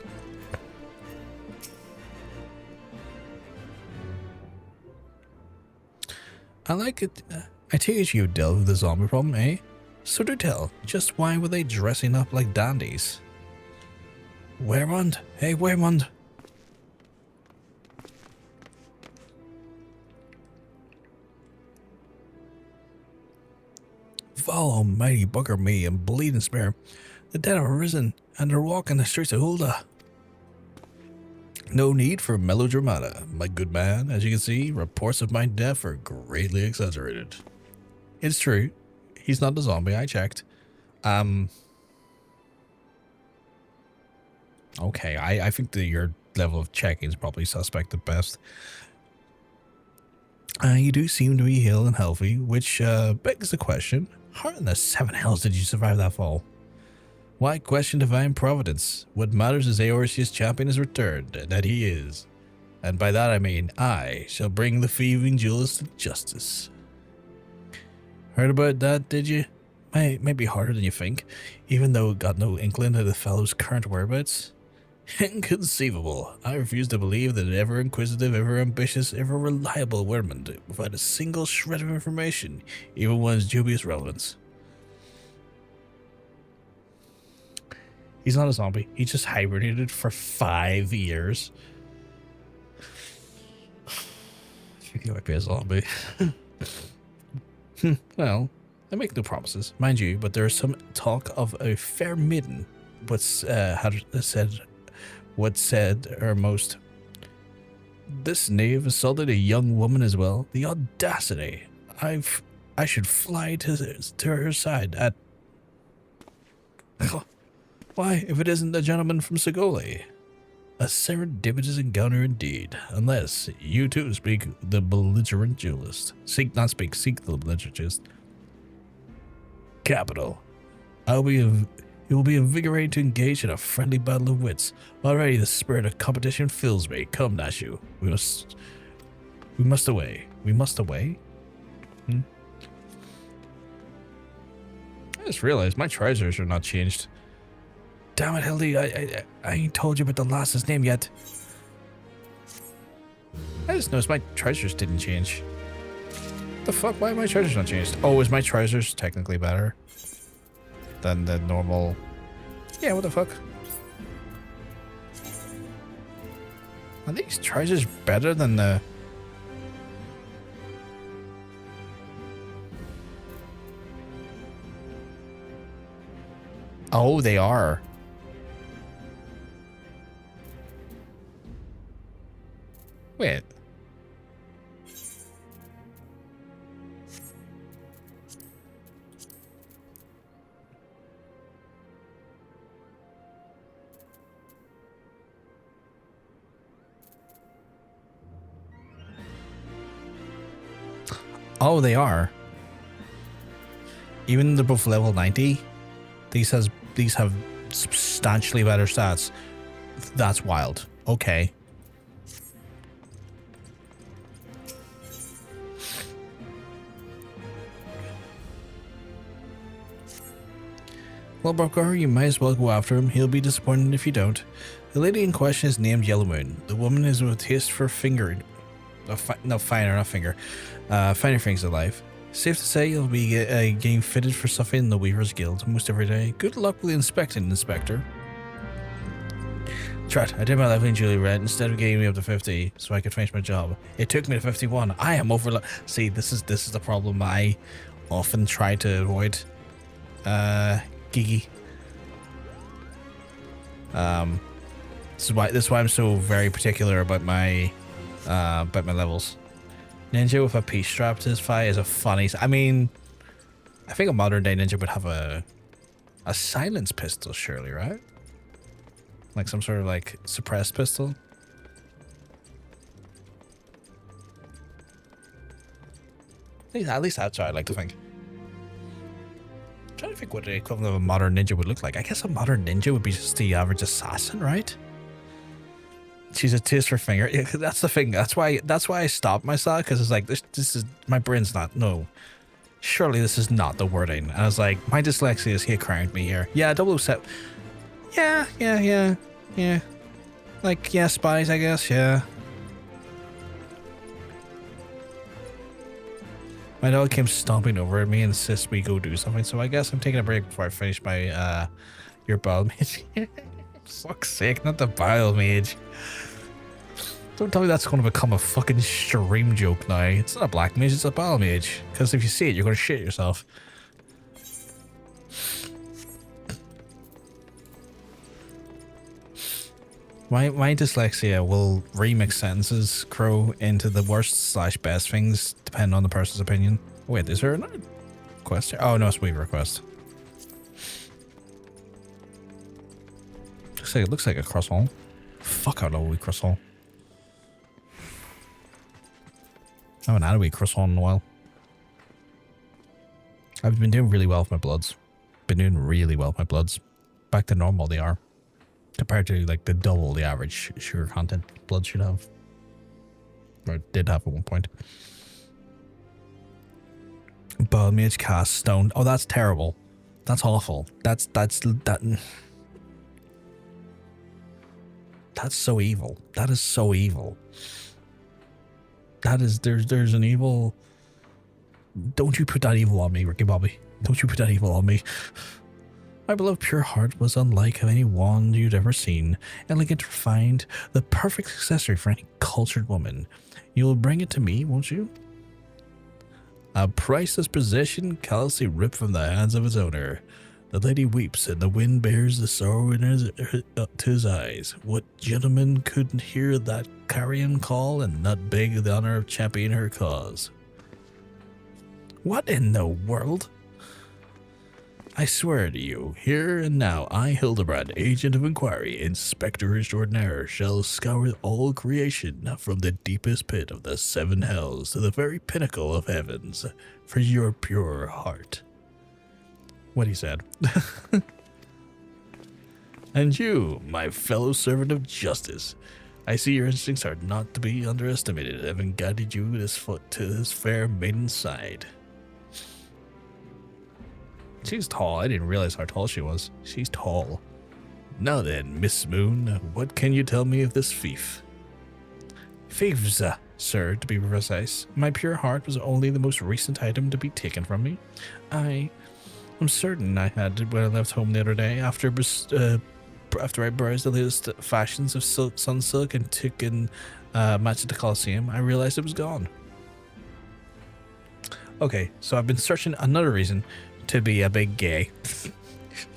A: I like it. I take it you dealt with the zombie problem, eh? So do tell, just why were they dressing up like dandies? Whirlwind? Hey, Whirlwind. Val almighty bugger me and bleeding spare. The dead have arisen, and they're walking the streets of Hulda. No need for melodramata, my good man. As you can see, reports of my death are greatly exaggerated. It's true. He's not a zombie, I checked. Okay, I think that your level of checking is probably suspect at best. You do seem to be healed and healthy, which begs the question, how in the seven hells did you survive that fall? Why question divine providence? What matters is Eorzeus champion has returned, and that he is. And by that I mean, I shall bring the thieving duelist to justice. Heard about that, did you? Might be harder than you think, even though it got no inkling of the fellow's current whereabouts. Inconceivable. I refuse to believe that an ever-inquisitive, ever-ambitious, ever-reliable Whirlwind would provide a single shred of information, even one's dubious relevance. He's not a zombie. He just hibernated for 5 years. I think he might be a zombie. Well, I make no promises, mind you, but there is some talk of a fair maiden. What said or most. This knave assaulted a young woman as well. The audacity! I should fly to her side at. Why, if it isn't the gentleman from Segoli? A serendipitous encounter indeed, unless you too speak the belligerent duelist. Seek the belligerent duelist. Capital. It will be invigorating to engage in a friendly battle of wits. Already the spirit of competition fills me. Come, Nashu. We must away. We must away? I just realized my trousers are not changed. Damn it, Hildy, I ain't told you about the lass's name yet. I just noticed my trousers didn't change. What the fuck? Why are my trousers not changed? Oh, is my trousers technically better than the normal? Yeah, what the fuck? Are these trousers better than the... Oh, they are. Wait. Oh, they are. Even they're both level 90. These have substantially better stats. That's wild. Okay. Well, Broker, you might as well go after him. He'll be disappointed if you don't. The lady in question is named Yellow Moon. The woman is with a taste for fingering. Finer things in life. Safe to say you'll be getting fitted for stuff in the Weaver's Guild most every day. Good luck with the inspecting, Inspector. Trat, I did my leveling Julie Red instead of getting me up to 50 so I could finish my job. It took me to 51. I am over. See, this is the problem I often try to avoid. Gigi. This is why I'm so very particular about my levels. Ninja with a peace strap to his thigh is a funny. I mean, I think a modern day ninja would have a silence pistol, surely, right? Like some sort of like suppressed pistol. At least that's what I like to think. I'm trying to think what the equivalent of a modern ninja would look like. I guess a modern ninja would be just the average assassin, right? She's a taste for finger. Yeah, that's the thing. That's why I stopped myself, because it's like this is my brain's not. No, surely this is not the wording. And I was like, my dyslexia is here crying me here. Yeah, 007. Yeah. Like, yeah, spies, I guess, yeah. My dog came stomping over at me and insists we go do something, so I guess I'm taking a break before I finish my, your bile mage. Fuck's sake, not the bile mage. Don't tell me that's going to become a fucking stream joke now. It's not a black mage, it's a bile mage. Because if you see it, you're going to shit yourself. My dyslexia will remix sentences, Crow, into the worst / best things, depending on the person's opinion. Wait, is there another quest here? Oh, no, it's Weaver quest. Looks like a croissant. Fuck, I love a wee croissant. I haven't had a wee croissant in a while. I've been doing really well with my bloods. Been doing really well with my bloods. Back to normal they are. Compared to like the double the average sugar content blood should have. Or did have at one point. Bile mage cast stone. Oh, that's terrible. That's awful. That's so evil. That is so evil. That is there's an evil. Don't you put that evil on me, Ricky Bobby. Don't you put that evil on me. My beloved pure heart was unlike any wand you'd ever seen. Elegant, refined, the perfect accessory for any cultured woman. You'll bring it to me, won't you? A priceless possession callously ripped from the hands of its owner. The lady weeps, and the wind bears the sorrow to his eyes. What gentleman couldn't hear that carrion call and not beg the honor of championing her cause? What in the world? I swear to you, here and now, I, Hildebrand, agent of inquiry, inspector extraordinaire, shall scour all creation from the deepest pit of the 7 hells to the very pinnacle of heavens for your pure heart. What he said. And you, my fellow servant of justice, I see your instincts are not to be underestimated, having guided you this foot to this fair maiden's side. She's tall. I didn't realize how tall she was. She's tall. Now then, Miss Moon, what can you tell me of this thief? Thieves, sir, to be precise. My pure heart was only the most recent item to be taken from me. I'm certain I had it when I left home the other day after I browsed the latest fashions of sunsilk and took in match at the Coliseum. I realized it was gone. Okay, so I've been searching another reason to be a big gay.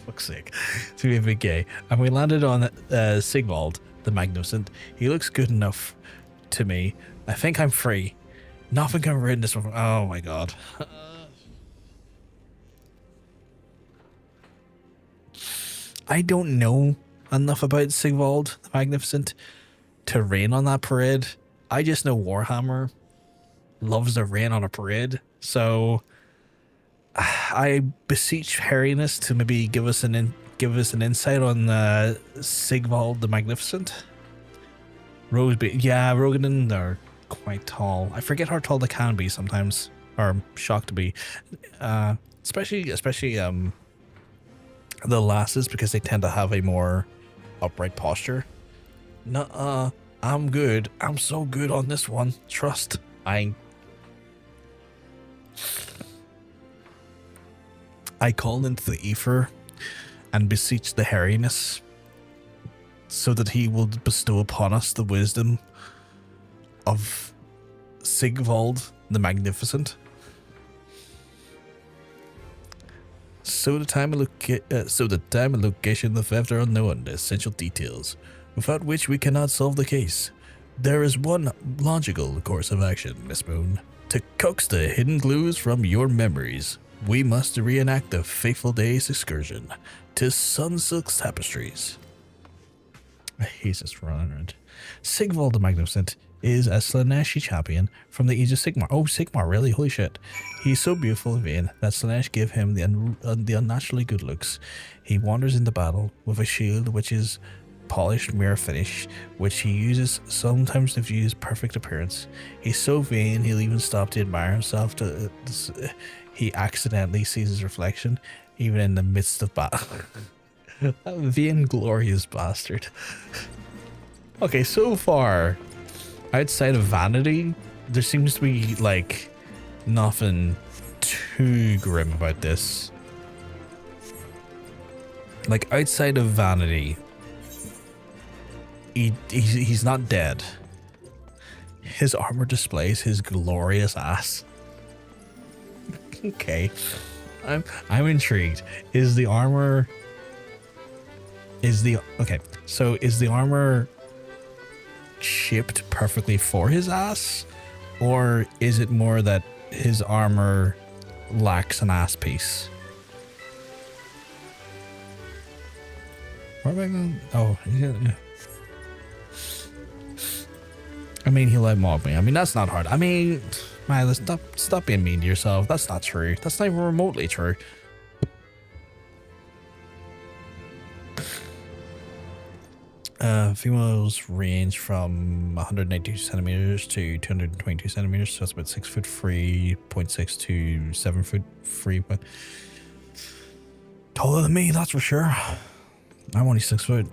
A: Fuck's sake. To be a big gay. And we landed on Sigvald the Magnificent. He looks good enough to me. I think I'm free. Nothing can rid this one. Oh my god. I don't know enough about Sigvald the Magnificent to rain on that parade. I just know Warhammer loves to rain on a parade. So I beseech Harriness to maybe give us an insight on Sigvald the Magnificent. Yeah, Rogadin are quite tall. I forget how tall they can be sometimes, or I'm shocked to be. Especially the lasses because they tend to have a more upright posture. Nuh-uh, I'm good. I'm so good on this one. Trust. I call into the ether and beseech the hairiness so that he will bestow upon us the wisdom of Sigvald the Magnificent. So the time and location of the theft are unknown, the essential details, without which we cannot solve the case. There is one logical course of action, Miss Moon. To coax the hidden clues from your memories, we must reenact the fateful day's excursion to Sunsilk's tapestries. I hate this running. Sigvald the Magnificent is a Slaaneshi champion from the Age of Sigmar. Oh, Sigmar, really? Holy shit. He's so beautiful and vain that Slaanesh give him the unnaturally good looks. He wanders into battle with a shield which is polished mirror finish, which he uses sometimes to view his perfect appearance. He's so vain he'll even stop to admire himself. He accidentally sees his reflection, even in the midst of battle. That vain, glorious bastard. Okay, so far, outside of vanity, there seems to be like nothing too grim about this. Like outside of vanity, he's not dead. His armor displays his glorious ass. Okay, I'm intrigued. Is the armor shaped perfectly for his ass, or is it more that his armor lacks an ass piece? Where am I going? Oh, yeah. I mean, he'll outmob me. I mean, that's not hard. I mean, Mila, stop being mean to yourself. That's not true. That's not even remotely true. Females range from 192 centimeters to 222 centimeters, so that's about 6 foot 3.6 to 7 foot 3. But taller than me, that's for sure. I'm only 6 foot.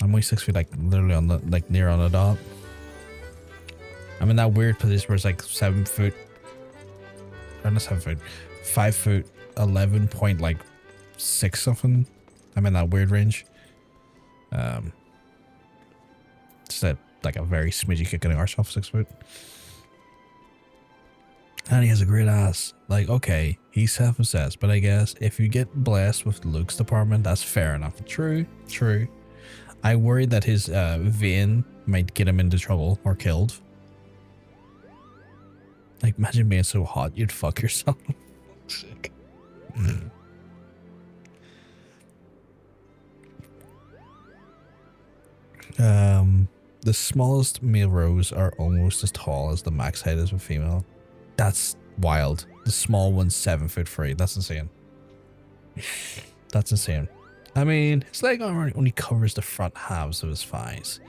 A: I'm only 6 feet, like literally on the near on the dot. I'm in that weird position where it's like 7 foot, or not 7 foot, 5 foot 11.6 something. I'm in that weird range. Just like a very smidgy kick in the arse off 6 foot. And he has a great ass. Like, okay, he's self-obsessed, but I guess if you get blessed with the looks department, that's fair enough. True. I worried that his vein might get him into trouble or killed. Like, imagine being so hot you'd fuck yourself. Sick. The smallest male rows are almost as tall as the max height as a female. That's wild. The small one's 7 foot 3. That's insane. That's insane. I mean, his leg armor only covers the front halves of his thighs.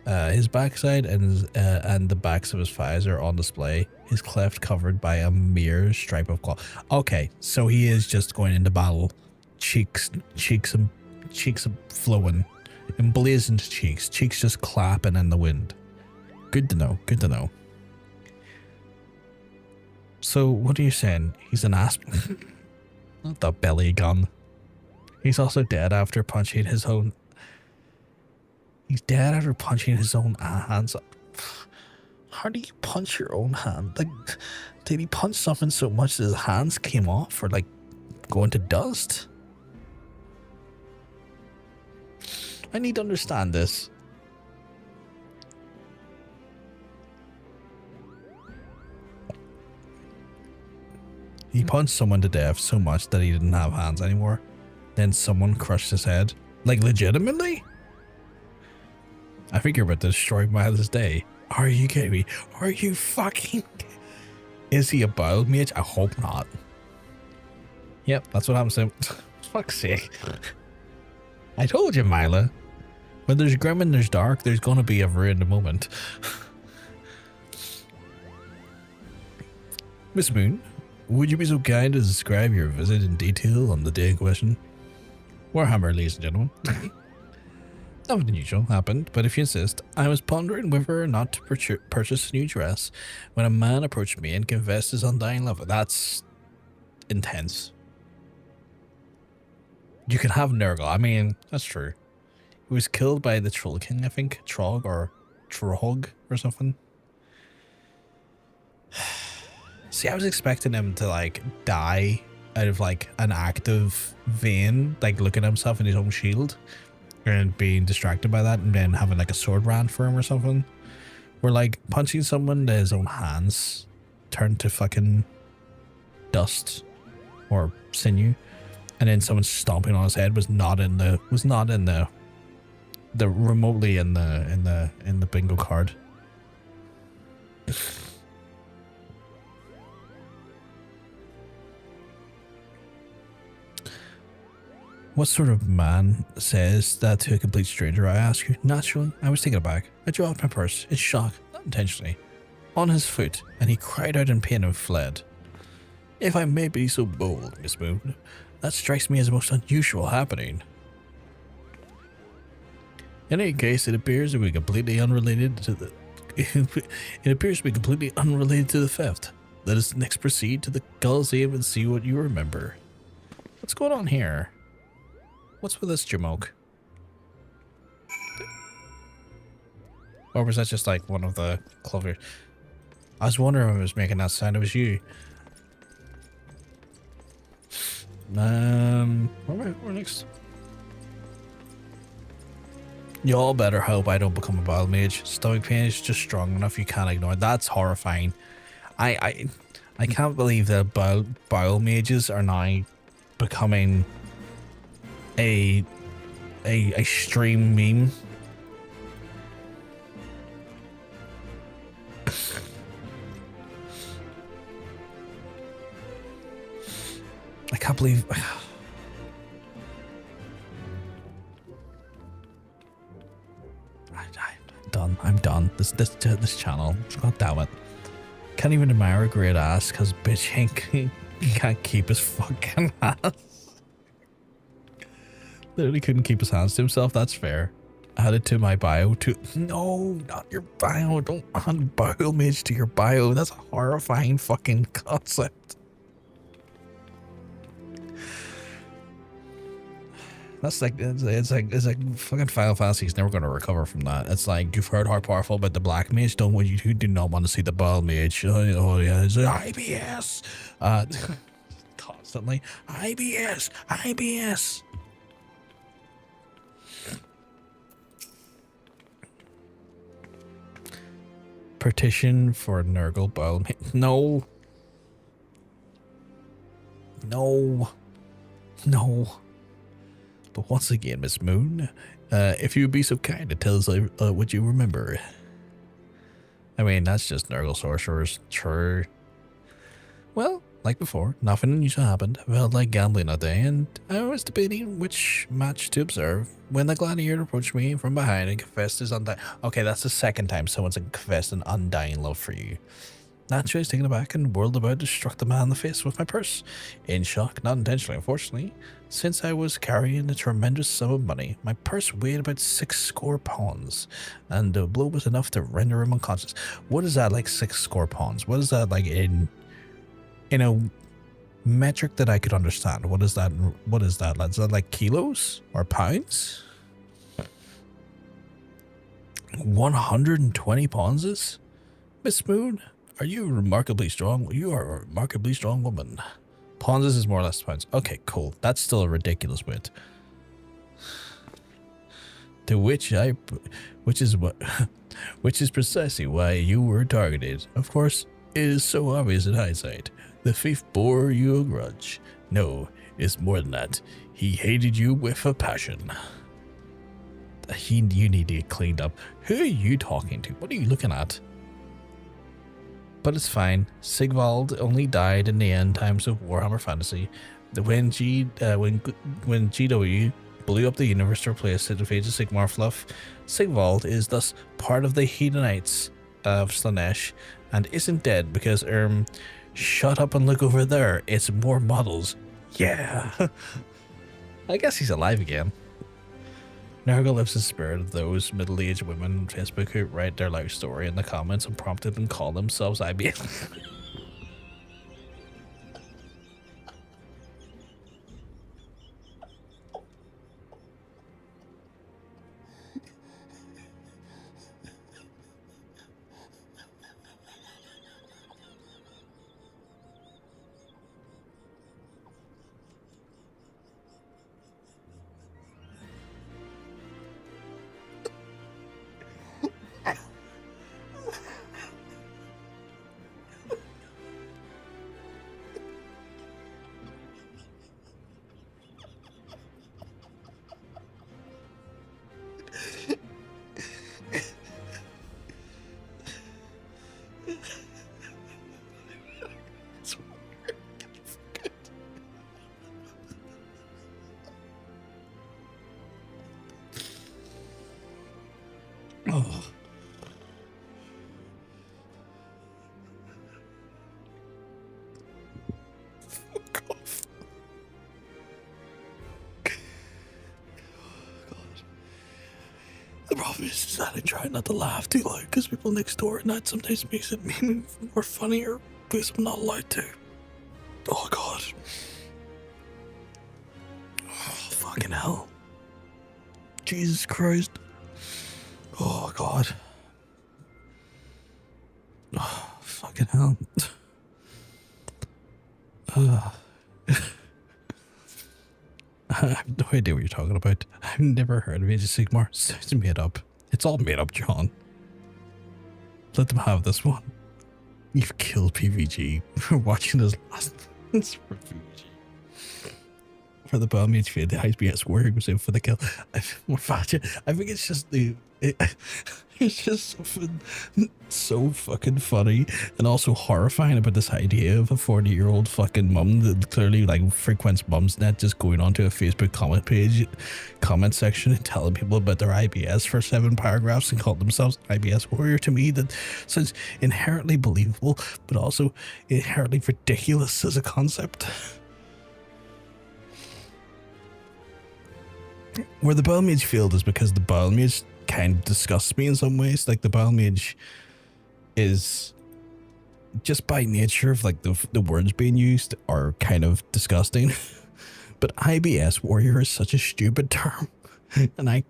A: His backside and the backs of his thighs are on display. His cleft covered by a mere stripe of cloth. Okay, so he is just going into battle, cheeks flowing, emblazoned cheeks just clapping in the wind. Good to know. Good to know. So what are you saying? He's an aspen? Not the belly gun. He's also dead after punching his own. He's dead after punching his own hands. How do you punch your own hand? Like, did he punch something so much that his hands came off or like go into dust? I need to understand this. He punched someone to death so much that he didn't have hands anymore. Then someone crushed his head. Like, legitimately? I think you're about to destroy Miles' day. Are you kidding me? Are you fucking... Is he a bile mage? I hope not. Yep, that's what happens to him. Fuck's sake. I told you, Mila. When there's grim and there's dark, there's gonna be a ruined moment. Miss Moon,
C: Would you be so kind to describe your visit in detail on the day in question? Warhammer, ladies and gentlemen. Nothing unusual happened, but if you insist, I was pondering whether or not to purchase a new dress when a man approached me and confessed his undying love. That's intense. You can have Nurgle. I mean, that's true. He was killed by the Troll King, I think. Trog or Trog or something. See, I was expecting him to, like, die out of, like, an active vein, like, looking at himself in his own shield and being distracted by that and then having, like, a sword brand for him or something. Where, like, punching someone to his own hands turned to fucking dust or sinew, and then someone stomping on his head was not in the remotely in the bingo card. What sort of man says that to a complete stranger, I ask you? Naturally, I was taken aback. I dropped my purse in shock, not intentionally, on his foot, and he cried out in pain and fled. If I may be so bold, Miss Moon, that strikes me as a most unusual happening. In any case, it appears to be completely unrelated to the theft. Let us next proceed to the Coliseum and see what you remember. What's going on here? What's with this Jamoke? Or was that just like one of the clovers? I was wondering if it was making that sound. It was you. Where next? Y'all better hope I don't become a bile mage. Stomach pain is just strong enough you can't ignore it. That's horrifying. I can't believe that bile mages are now becoming a stream meme. I can't believe. I'm done. This channel. God damn it. Can't even admire a great ass because bitch can't keep his fucking ass. Literally couldn't keep his hands to himself. That's fair. Add it to my bio too. No, not your bio. Don't add bio mage to your bio. That's a horrifying fucking concept. That's like it's like fucking Final Fantasy's never gonna recover from that. It's like you've heard how powerful about the black mage. Don't want you do not want to see the bile mage. Oh yeah, it's like IBS. Constantly IBS. Petition for Nurgle bile mage. No. But once again, Miss Moon, if you would be so kind to tell us what you remember. I mean, that's just Nurgle sorcerers. True. Well, like before, nothing unusual happened. I felt like gambling that day, and I was debating which match to observe when the gladiator approached me from behind and confessed his undying... Okay, that's the second time someone's confessed an undying love for you. Naturally, I was taken aback and whirled about to struck the man in the face with my purse. In shock, not intentionally, unfortunately, since I was carrying a tremendous sum of money. My purse weighed about 60 pounds, and the blow was enough to render him unconscious. What is that, like 60 pounds? What is that, like, in a metric that I could understand? What is that? Is that like kilos or pounds? 120 pounds is? Miss Moon? Are you remarkably strong? You are a remarkably strong woman. Pounds is more or less pounds. Okay, cool. That's still a ridiculous weight. To which is precisely why you were targeted. Of course, it is so obvious in hindsight. The thief bore you a grudge. No, it's more than that. He hated you with a passion. You need to get cleaned up. Who are you talking to? What are you looking at? But it's fine. Sigvald only died in the end times of Warhammer Fantasy. When GW blew up the universe to replace it with Age of Sigmar fluff, Sigvald is thus part of the Hedonites of Slanesh and isn't dead because Shut up and look over there. It's more models. Yeah. I guess he's alive again. Nurgle lives in spirit of those middle-aged women on Facebook who write their life story in the comments unprompted and call themselves IBS. Oh. Fuck off. God. The problem is that I try not to laugh too loud because people next door, and that sometimes makes it maybe more funnier because I'm not allowed to. Oh God. Oh, fucking hell. Jesus Christ. Oh God. Oh, fucking hell. I have no idea what you're talking about. I've never heard of Age of Sigmar. It's made up. It's all made up, John. Let them have this one. You've killed PVG for watching this last for PVG. For the bomb HP, the IBS warrior was in for the kill. I think it's just it's just something so fucking funny and also horrifying about this idea of a 40-year-old fucking mum that clearly like frequents Mumsnet just going onto a Facebook comment section and telling people about their IBS for 7 paragraphs and call themselves IBS warrior. To me, that sounds inherently believable, but also inherently ridiculous as a concept. Where the Bile Mage failed is because the Bile Mage kind of disgusts me in some ways. Like the Bile Mage is just by nature of like the words being used are kind of disgusting. But IBS warrior is such a stupid term. And I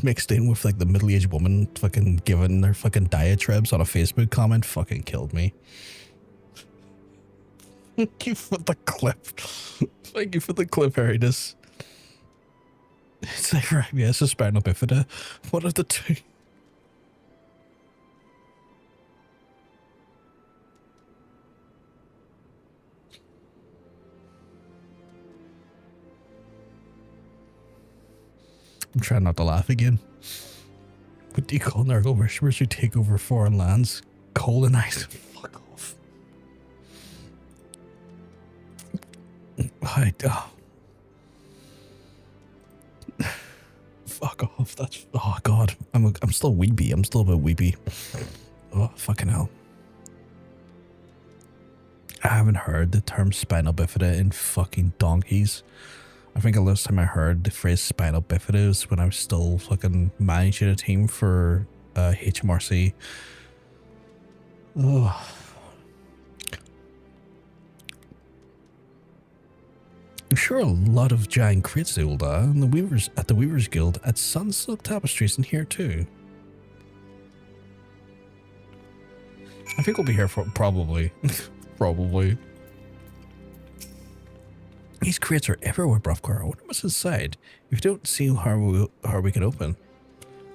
C: mixed in with like the middle-aged woman fucking giving their fucking diatribes on a Facebook comment fucking killed me. Thank you for the clip. Thank you for the clip, Harriness. It's like IBS or spinal bifida. What are the two? I'm trying not to laugh again. What do you call Nurgle worshippers who take over foreign lands? Colonize. Fuck off. Fuck off. That's, oh God. I'm still weepy. I'm still a bit weepy. Oh, fucking hell. I haven't heard the term spinal bifida in fucking donkeys. I think the last time I heard the phrase spinal bifida was when I was still fucking managing a team for HMRC. Oh. I'm sure a lot of giant crates they will die, and the Weavers at the Weavers Guild at Sunsilk Tapestries in here too. I think we'll be here for probably. Probably. These crates are everywhere, Bruffcar. I wonder what's inside. If you don't see how we can open.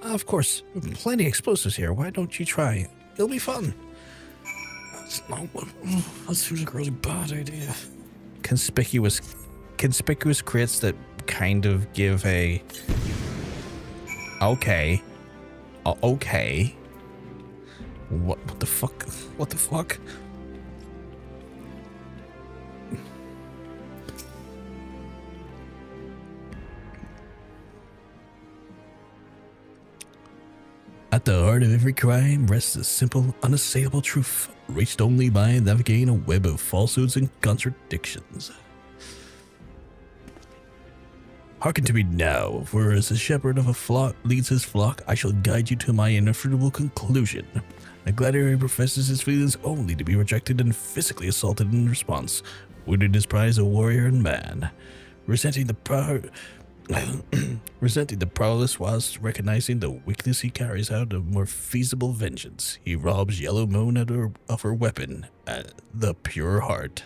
C: Of course, plenty of explosives here. Why don't you try? It'll be fun. That's not what. That seems like a really bad idea. Conspicuous crates that kind of give a okay. Okay. What the fuck? What the fuck? At the heart of every crime rests a simple, unassailable truth, reached only by navigating a web of falsehoods and contradictions. Hearken to me now, for as a shepherd of a flock leads his flock, I shall guide you to my inevitable conclusion. A gladiator professes his feelings only to be rejected and physically assaulted in response, wounded his pride as a warrior and man, resenting the prowess whilst recognizing the weakness he carries out of more feasible vengeance. He robs Yellow Moon of her weapon, the pure heart.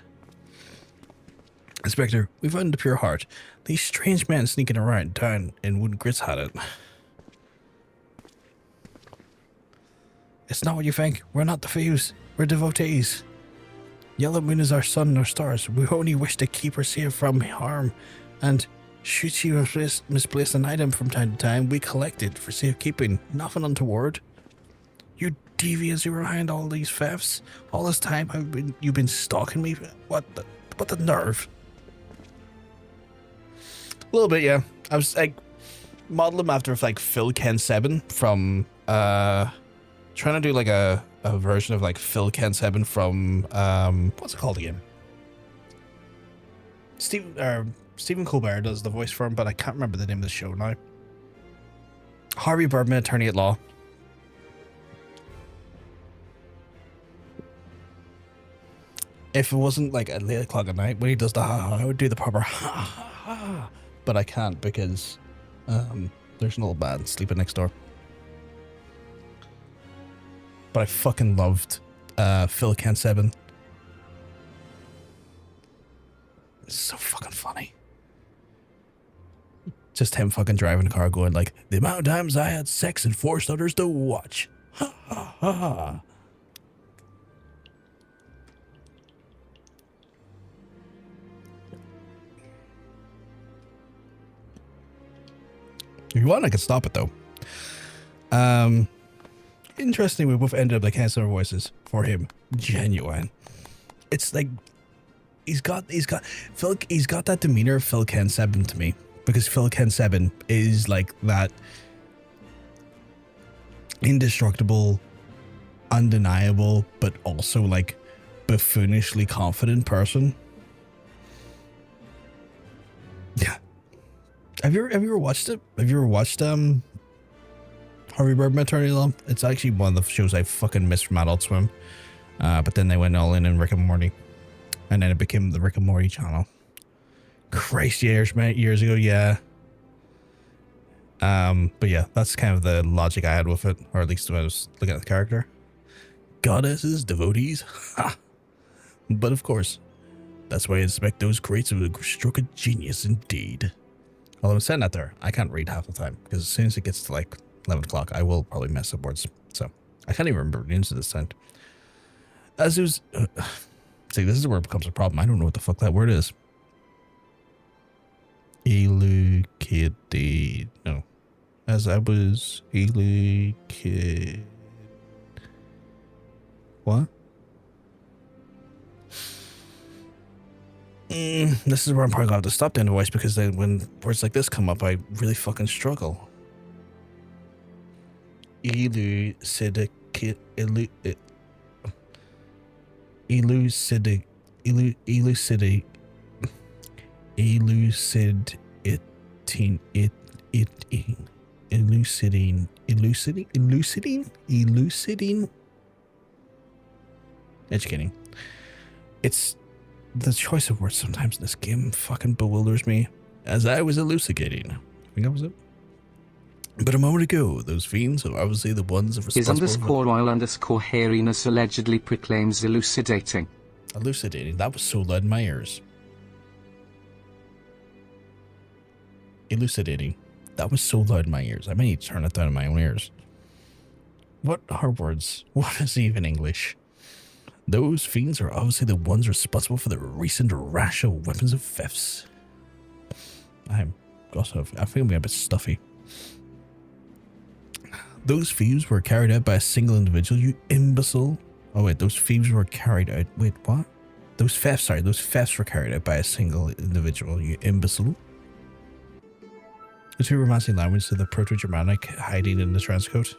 C: Inspector, we found the pure heart. These strange men sneaking around town and Wooden Grits had it. It's not what you think. We're not the thieves. We're devotees. Yellow Moon is our sun and our stars. We only wish to keep her safe from harm, and should she misplace an item from time to time, we collect it for safekeeping. Nothing untoward. You devious, you were behind all these thefts. All this time you've been stalking me. What the nerve? A little bit, yeah. I was like model him after like Phil Ken 7 from trying to do like a version of like Phil Ken 7 from what's it called again? Stephen Colbert does the voice for him, but I can't remember the name of the show now. Harvey Birdman, attorney at law. If it wasn't like at 8 o'clock at night when he does the ha, I would do the proper ha, but I can't because there's an old man sleeping next door. But I fucking loved Phil Ken 7. It's so fucking funny. Just him fucking driving a car going like, the amount of times I had sex and forced others to watch. Ha ha ha ha. If you want, I can stop it though. Interestingly, we both ended up like handsome voices for him. Genuine. It's like he's got that demeanor of Phil Ken 7 to me, because Phil Ken 7 is like that indestructible, undeniable, but also like buffoonishly confident person. Yeah. Have you ever watched it? Have you ever watched Harvey Birdman Attorney at Law? It's actually one of the shows I fucking missed from Adult Swim. But then they went all in Rick and Morty. And then it became the Rick and Morty channel. Christ, years ago, yeah. But yeah, that's kind of the logic I had with it, or at least when I was looking at the character. Goddesses, devotees, ha! But of course, that's why I inspect those crates with a stroke of genius indeed. Although I'm saying that there, I can't read half the time, because as soon as it gets to like 11 o'clock, I will probably mess up words. So I can't even remember names at this time. As it was, see, this is where it becomes a problem. I don't know what the fuck that word is. Elucidated. No. As I was elucidated. What? This is where I'm probably going to have to stop doing the voice, because then when words like this come up, I really fucking struggle. Elucidate. Educating. It's the choice of words sometimes in this game fucking bewilders me. As I was elucidating. I think that was it. But a moment ago, those fiends are obviously the ones responsible.
D: His _while_ hairiness allegedly proclaims elucidating.
C: Elucidating. That was so loud in my ears. Elucidating. That was so loud in my ears. I may need to turn it down in my own ears. What are words? What is even English? Those fiends are obviously the ones responsible for the recent rash of weapons of thefts. I think I'm being a bit stuffy. Those thieves were carried out by a single individual, you imbecile. Oh wait, those thieves were carried out. Wait, what? Those thefts were carried out by a single individual, you imbecile. The two romancing languages of the Proto-Germanic hiding in the transcode.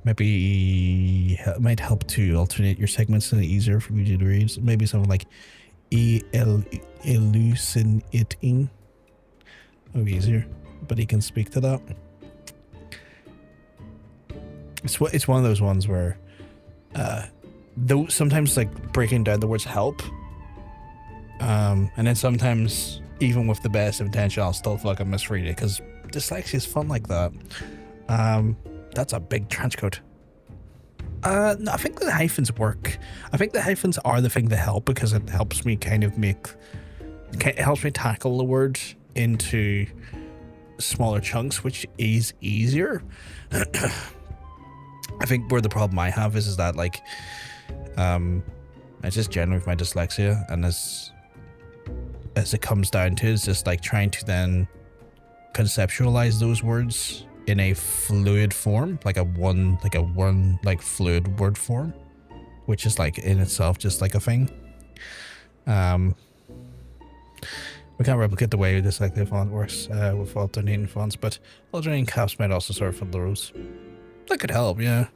C: Maybe it might help to alternate your segments and easier for you to read. Maybe something like elucidating. That would be easier, but he can speak to that. It's one of those ones where, though sometimes like breaking down the words help, and then sometimes even with the best intention, I'll still fucking misread it because dyslexia is fun like that. That's a big trench coat. No, I think the hyphens work. I think the hyphens are the thing that help because it helps me kind of it helps me tackle the word into smaller chunks, which is easier. I think where the problem I have is that like, it's just generally with my dyslexia, and as it comes down to, it's just like trying to then conceptualize those words in a fluid form, like a one fluid word form, which is like in itself just like a thing. We can't replicate the way dyslexia font works with alternating fonts, but alternating caps might also sort of fill the rows. That could help, yeah.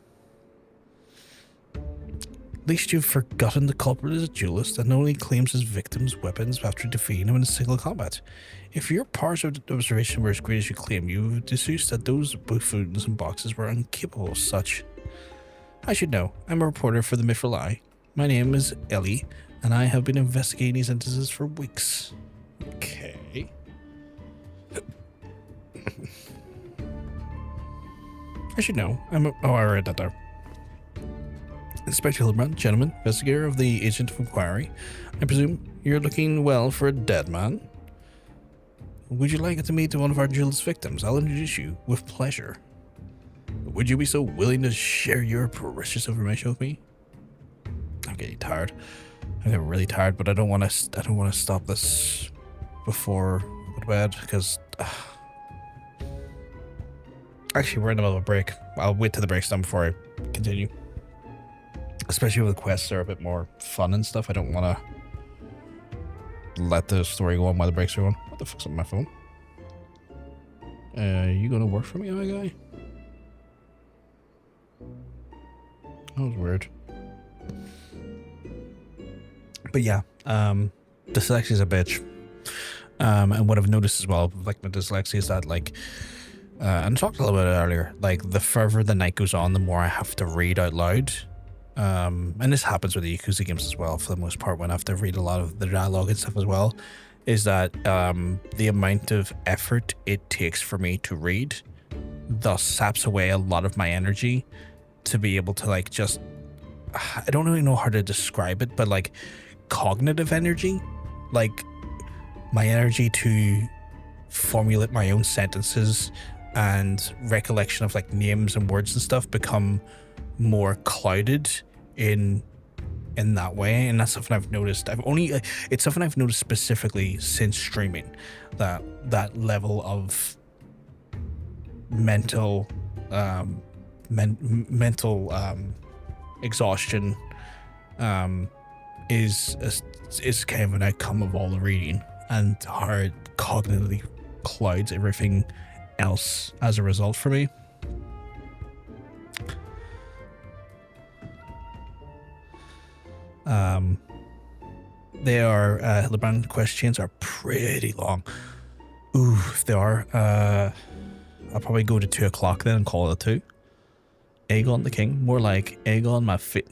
C: At least you've forgotten the culprit is a duelist and only claims his victim's weapons after defeating him in a single combat. If your powers of observation were as great as you claim, you deduced that those buffoons and boxes were incapable of such. I should know. I'm a reporter for the Mithril Eye. My name is Ellie, and I have been investigating these instances for weeks. Okay. I should know. I read that there. Inspector Hildebrand, gentleman, investigator of the Agent of Inquiry. I presume you're looking, well, for a dead man? Would you like to meet one of our duelist victims? I'll introduce you with pleasure. Would you be so willing to share your precious information with me? I'm getting tired. I'm getting really tired, but I don't want to stop this before I go to bed because actually we're in the middle of a break. I'll wait till the break's done before I continue. Especially when the quests are a bit more fun and stuff. I don't want to let the story go on while the breaks are on. What the fuck's on my phone? You gonna work for me, my guy? That was weird. But yeah, dyslexia is a bitch. And what I've noticed as well, like my dyslexia, is that like, and I talked a little bit earlier, like the further the night goes on, the more I have to read out loud. And this happens with the Yakuza games as well, for the most part, when I have to read a lot of the dialogue and stuff as well, is that the amount of effort it takes for me to read thus saps away a lot of my energy to be able to like just, I don't really know how to describe it, but like cognitive energy, like my energy to formulate my own sentences and recollection of like names and words and stuff become more clouded in that way. And that's something I've noticed. It's something I've noticed specifically since streaming, that level of mental exhaustion is kind of an outcome of all the reading and how it cognitively clouds everything else as a result for me. Hildebrand questions are pretty long. Ooh, if they are, I'll probably go to 2 o'clock then and call it a 2. Aegon the King, more like Aegon my fit.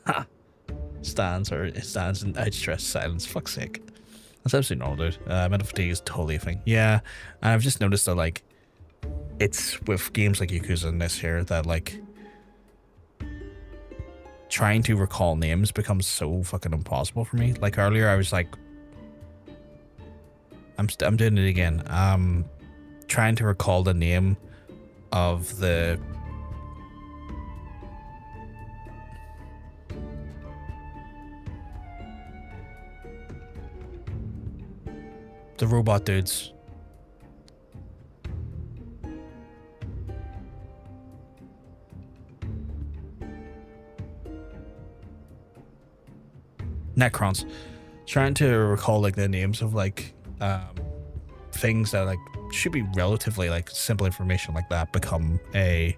C: Ha! Stands in outstretched silence. Fuck's sake. That's absolutely normal, dude. Mental fatigue is totally a thing. Yeah, and I've just noticed that like, it's with games like Yakuza and this here that like, trying to recall names becomes so fucking impossible for me. Like earlier, I was like, I'm doing it again. Trying to recall the name of the robot dudes. Necrons. Trying to recall like the names of like things that like should be relatively like simple information like that become a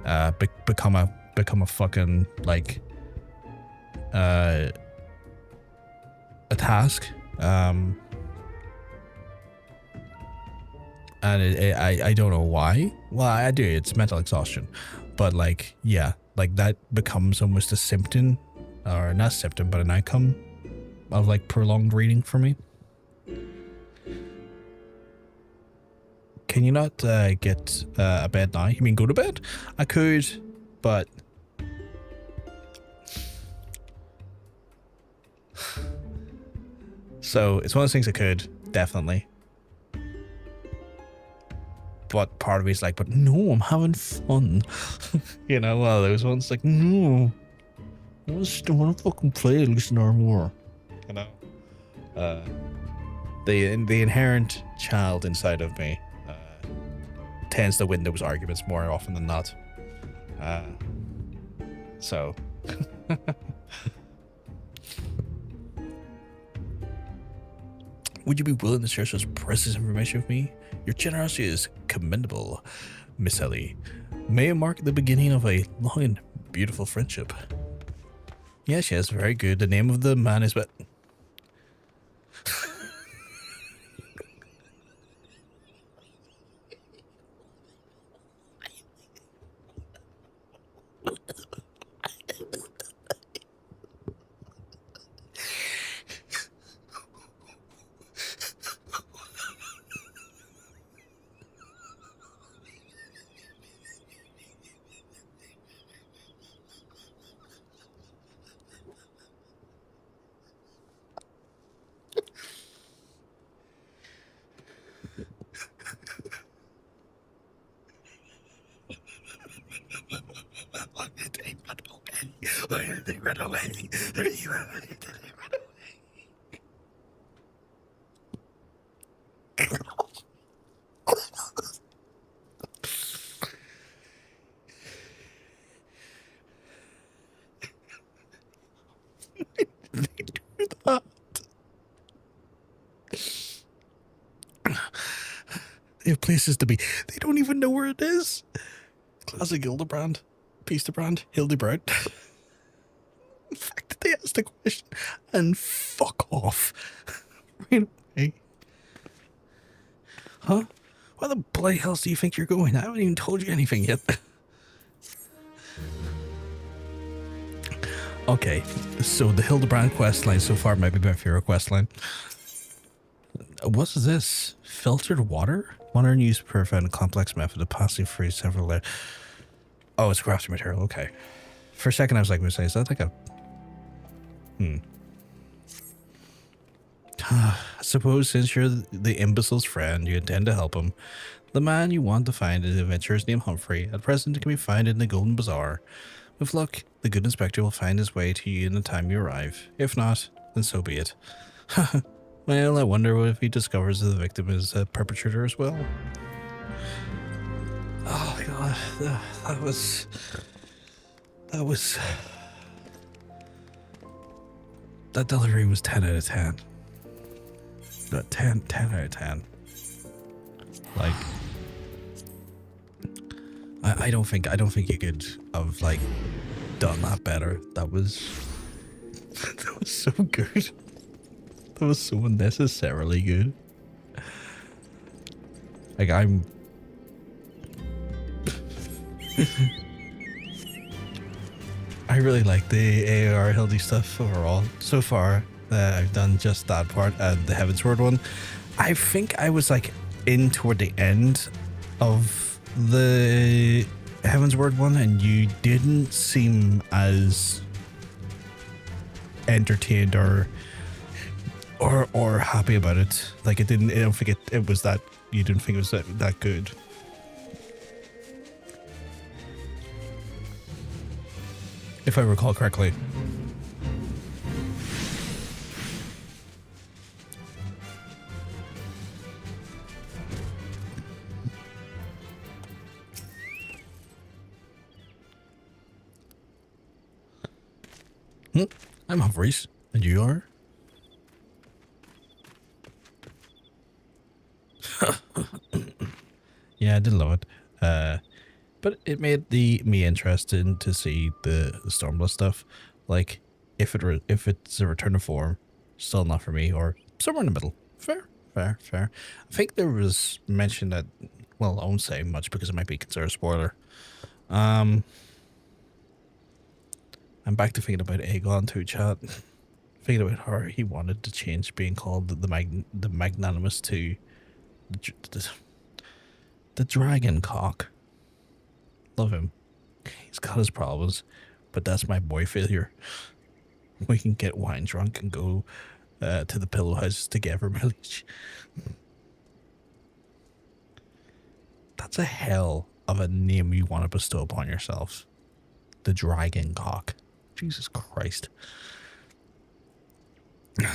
C: become a fucking like a task. And I don't know why. Well, I do. It's mental exhaustion, but like, yeah, like that becomes almost a symptom, or not a symptom, but an outcome of like prolonged reading for me. Can you not get a bed now? You mean go to bed? I could, but so it's one of those things I could definitely. But part of me is like, but no, I'm having fun. You know, well, those ones like, no, I just don't want to fucking play at least an hour more. You know, the inherent child inside of me tends to win those arguments more often than not. So. Would you be willing to share such precious information with me? Your generosity is commendable, Miss Ellie. May it mark the beginning of a long and beautiful friendship. Yes, yes, very good. The name of the man is but. They have places to be. They don't even know where it is. Classic Hildebrand. Peasterbrand. Hildebrand. In fact, they asked the question and fuck off. Right away. Huh? Where the bloody hell do you think you're going? I haven't even told you anything yet. Okay, so the Hildebrand questline so far might be my favorite questline. What is this? Filtered water? Modern use purified a complex method of passing through several layers. Oh, it's crafting material. Okay. For a second, I was like, is that like a... I suppose since you're the imbecile's friend, you intend to help him. The man you want to find is the adventurer's named Humphrey. At present, it can be found in the Golden Bazaar. With luck, the good inspector will find his way to you in the time you arrive. If not, then so be it. Well, I wonder if he discovers the victim is a perpetrator as well. Oh god, that was... That delivery was 10 out of 10. 10 out of 10. Like, I don't think you could have like done that better. That was so good. That was so unnecessarily good. Like I'm I really like the AR Hildy stuff overall. So far, I've done just that part and the Heavensward one. I think I was like in toward the end of the Heavensward one, and you didn't seem as entertained or happy about it. Like I don't think it was that. You didn't think it was that good. If I recall correctly. I'm Humphreys, and you are? Yeah, I did love it. But it made me interested to see the Stormblood stuff. Like, if it's a return to form, still not for me, or somewhere in the middle. Fair. I think there was mention that, well, I won't say much because it might be considered a spoiler. I'm back to thinking about Aegon too, chat. Thinking about how he wanted to change being called the magnanimous to the dragon cock. Love him. He's got his problems, but that's my boy failure. We can get wine drunk and go to the pillow houses together, Millie. That's a hell of a name you want to bestow upon yourself. The dragon cock. Jesus Christ. I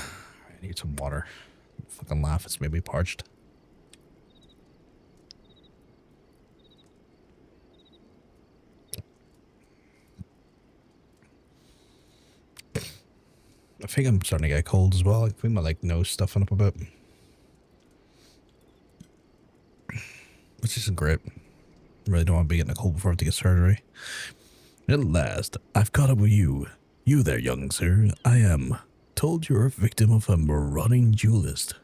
C: need some water. Fucking laugh, it's maybe parched. I think I'm starting to get cold as well. I think my nose stuffing up a bit. Which isn't great. Really don't want to be getting a cold before I have to get surgery. At last, I've caught up with you. You there, young sir. I am. Told you're a victim of a marauding duelist.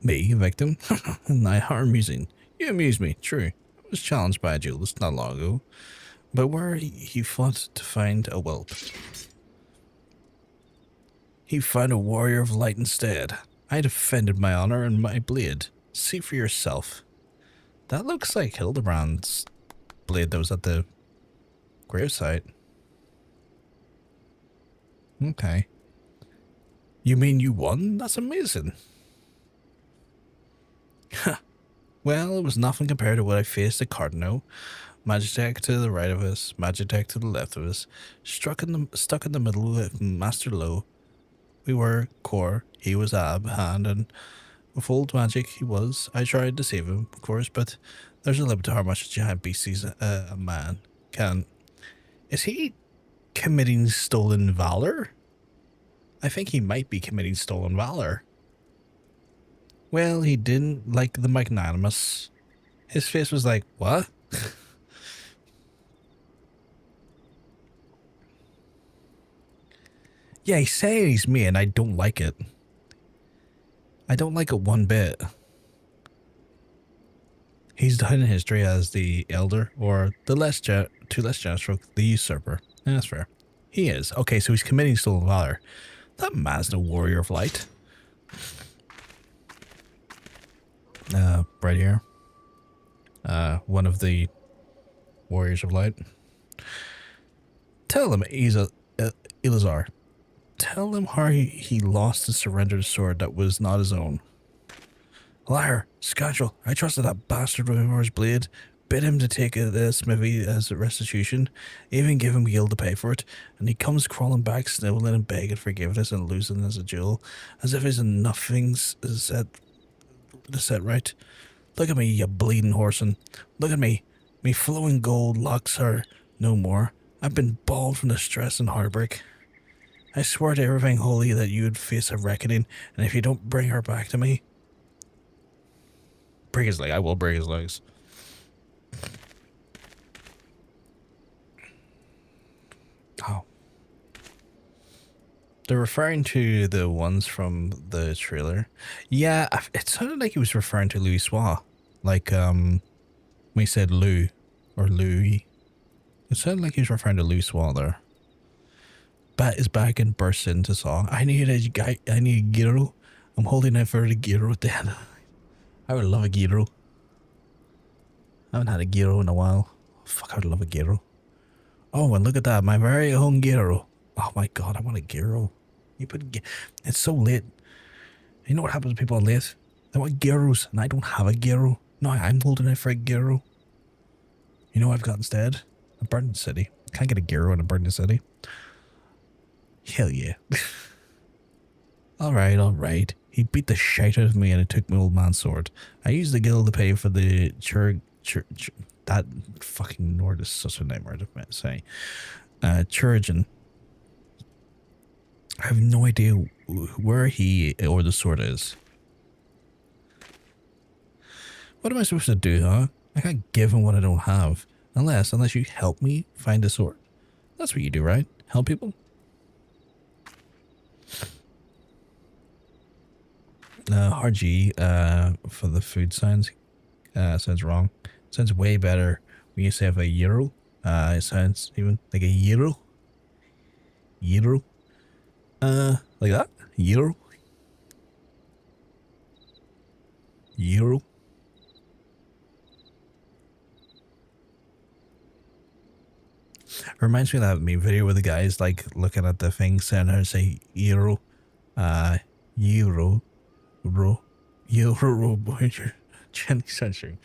C: Me, a victim? How amusing. You amuse me, true. I was challenged by a duelist not long ago. But where he fought to find a whelp. He found a warrior of light instead. I defended my honor and my blade. See for yourself. That looks like Hildebrand's blade that was at the gravesite. Okay. You mean you won? That's amazing. Well, it was nothing compared to what I faced at Cardinal. Magitech to the right of us, Magitech to the left of us, stuck in the middle with Master Low. We were core, he was ab, hand, and with old magic he was. I tried to save him, of course, but there's a limit to how much a giant beast sees a man can. Is he committing stolen valor? I think he might be committing stolen valor. Well, he didn't like the magnanimous. His face was like, what? Yeah, he's saying he's me and I don't like it. I don't like it one bit. He's died in history as the elder, or the less generous stroke, the usurper. Yeah, that's fair. He is. Okay, so he's committing stolen valor. That man's no warrior of light. Right here. One of the warriors of light. Tell him he's Elazar. Tell him how he lost and surrendered a sword that was not his own. Liar, scoundrel, I trusted that bastard with his blade, bid him to take the smithy as a restitution, even give him gil to pay for it, and he comes crawling back, snivelling and begging forgiveness and losing as a jewel, as if his nothing's set right. Look at me, you bleeding whoreson. Look at me. Me flowing gold locks are no more. I've been bald from the stress and heartbreak. I swear to everything holy that you would face a reckoning, and if you don't bring her back to me... Break his leg. I will break his legs. Oh. They're referring to the ones from the trailer. Yeah, it sounded like he was referring to Louis Soir. Like, we said Lou, or Louis. It sounded like he was referring to Louis Soir there. Bat is back and bursts into song. I need a gyro. I'm holding out for the gyro then. I would love a gyro. I haven't had a gyro in a while. Fuck, I would love a gyro. Oh, and look at that, my very own gyro. Oh my god, I want a gyro. It's so late. You know what happens when people are late? They want gyros, and I don't have a gyro. No, I'm holding out for a gyro. You know what I've got instead? A burning city. Can't get a gyro in a burning city. Hell yeah. Alright. He beat the shite out of me and it took my old man's sword. I used the gil to pay for the that fucking Nord is such a nightmare to say. Chirurgeon. I have no idea where he or the sword is. What am I supposed to do, huh? I can't give him what I don't have. Unless you help me find a sword. That's what you do, right? Help people? Hard G for the food sounds wrong. Sounds way better when you say have a euro. It sounds even like a euro. Euro. Like that. Euro. Euro. Reminds me of that meme video where the guy's like looking at the thing saying how to say euro. Euro. Euro boy. Jenny Sunshine.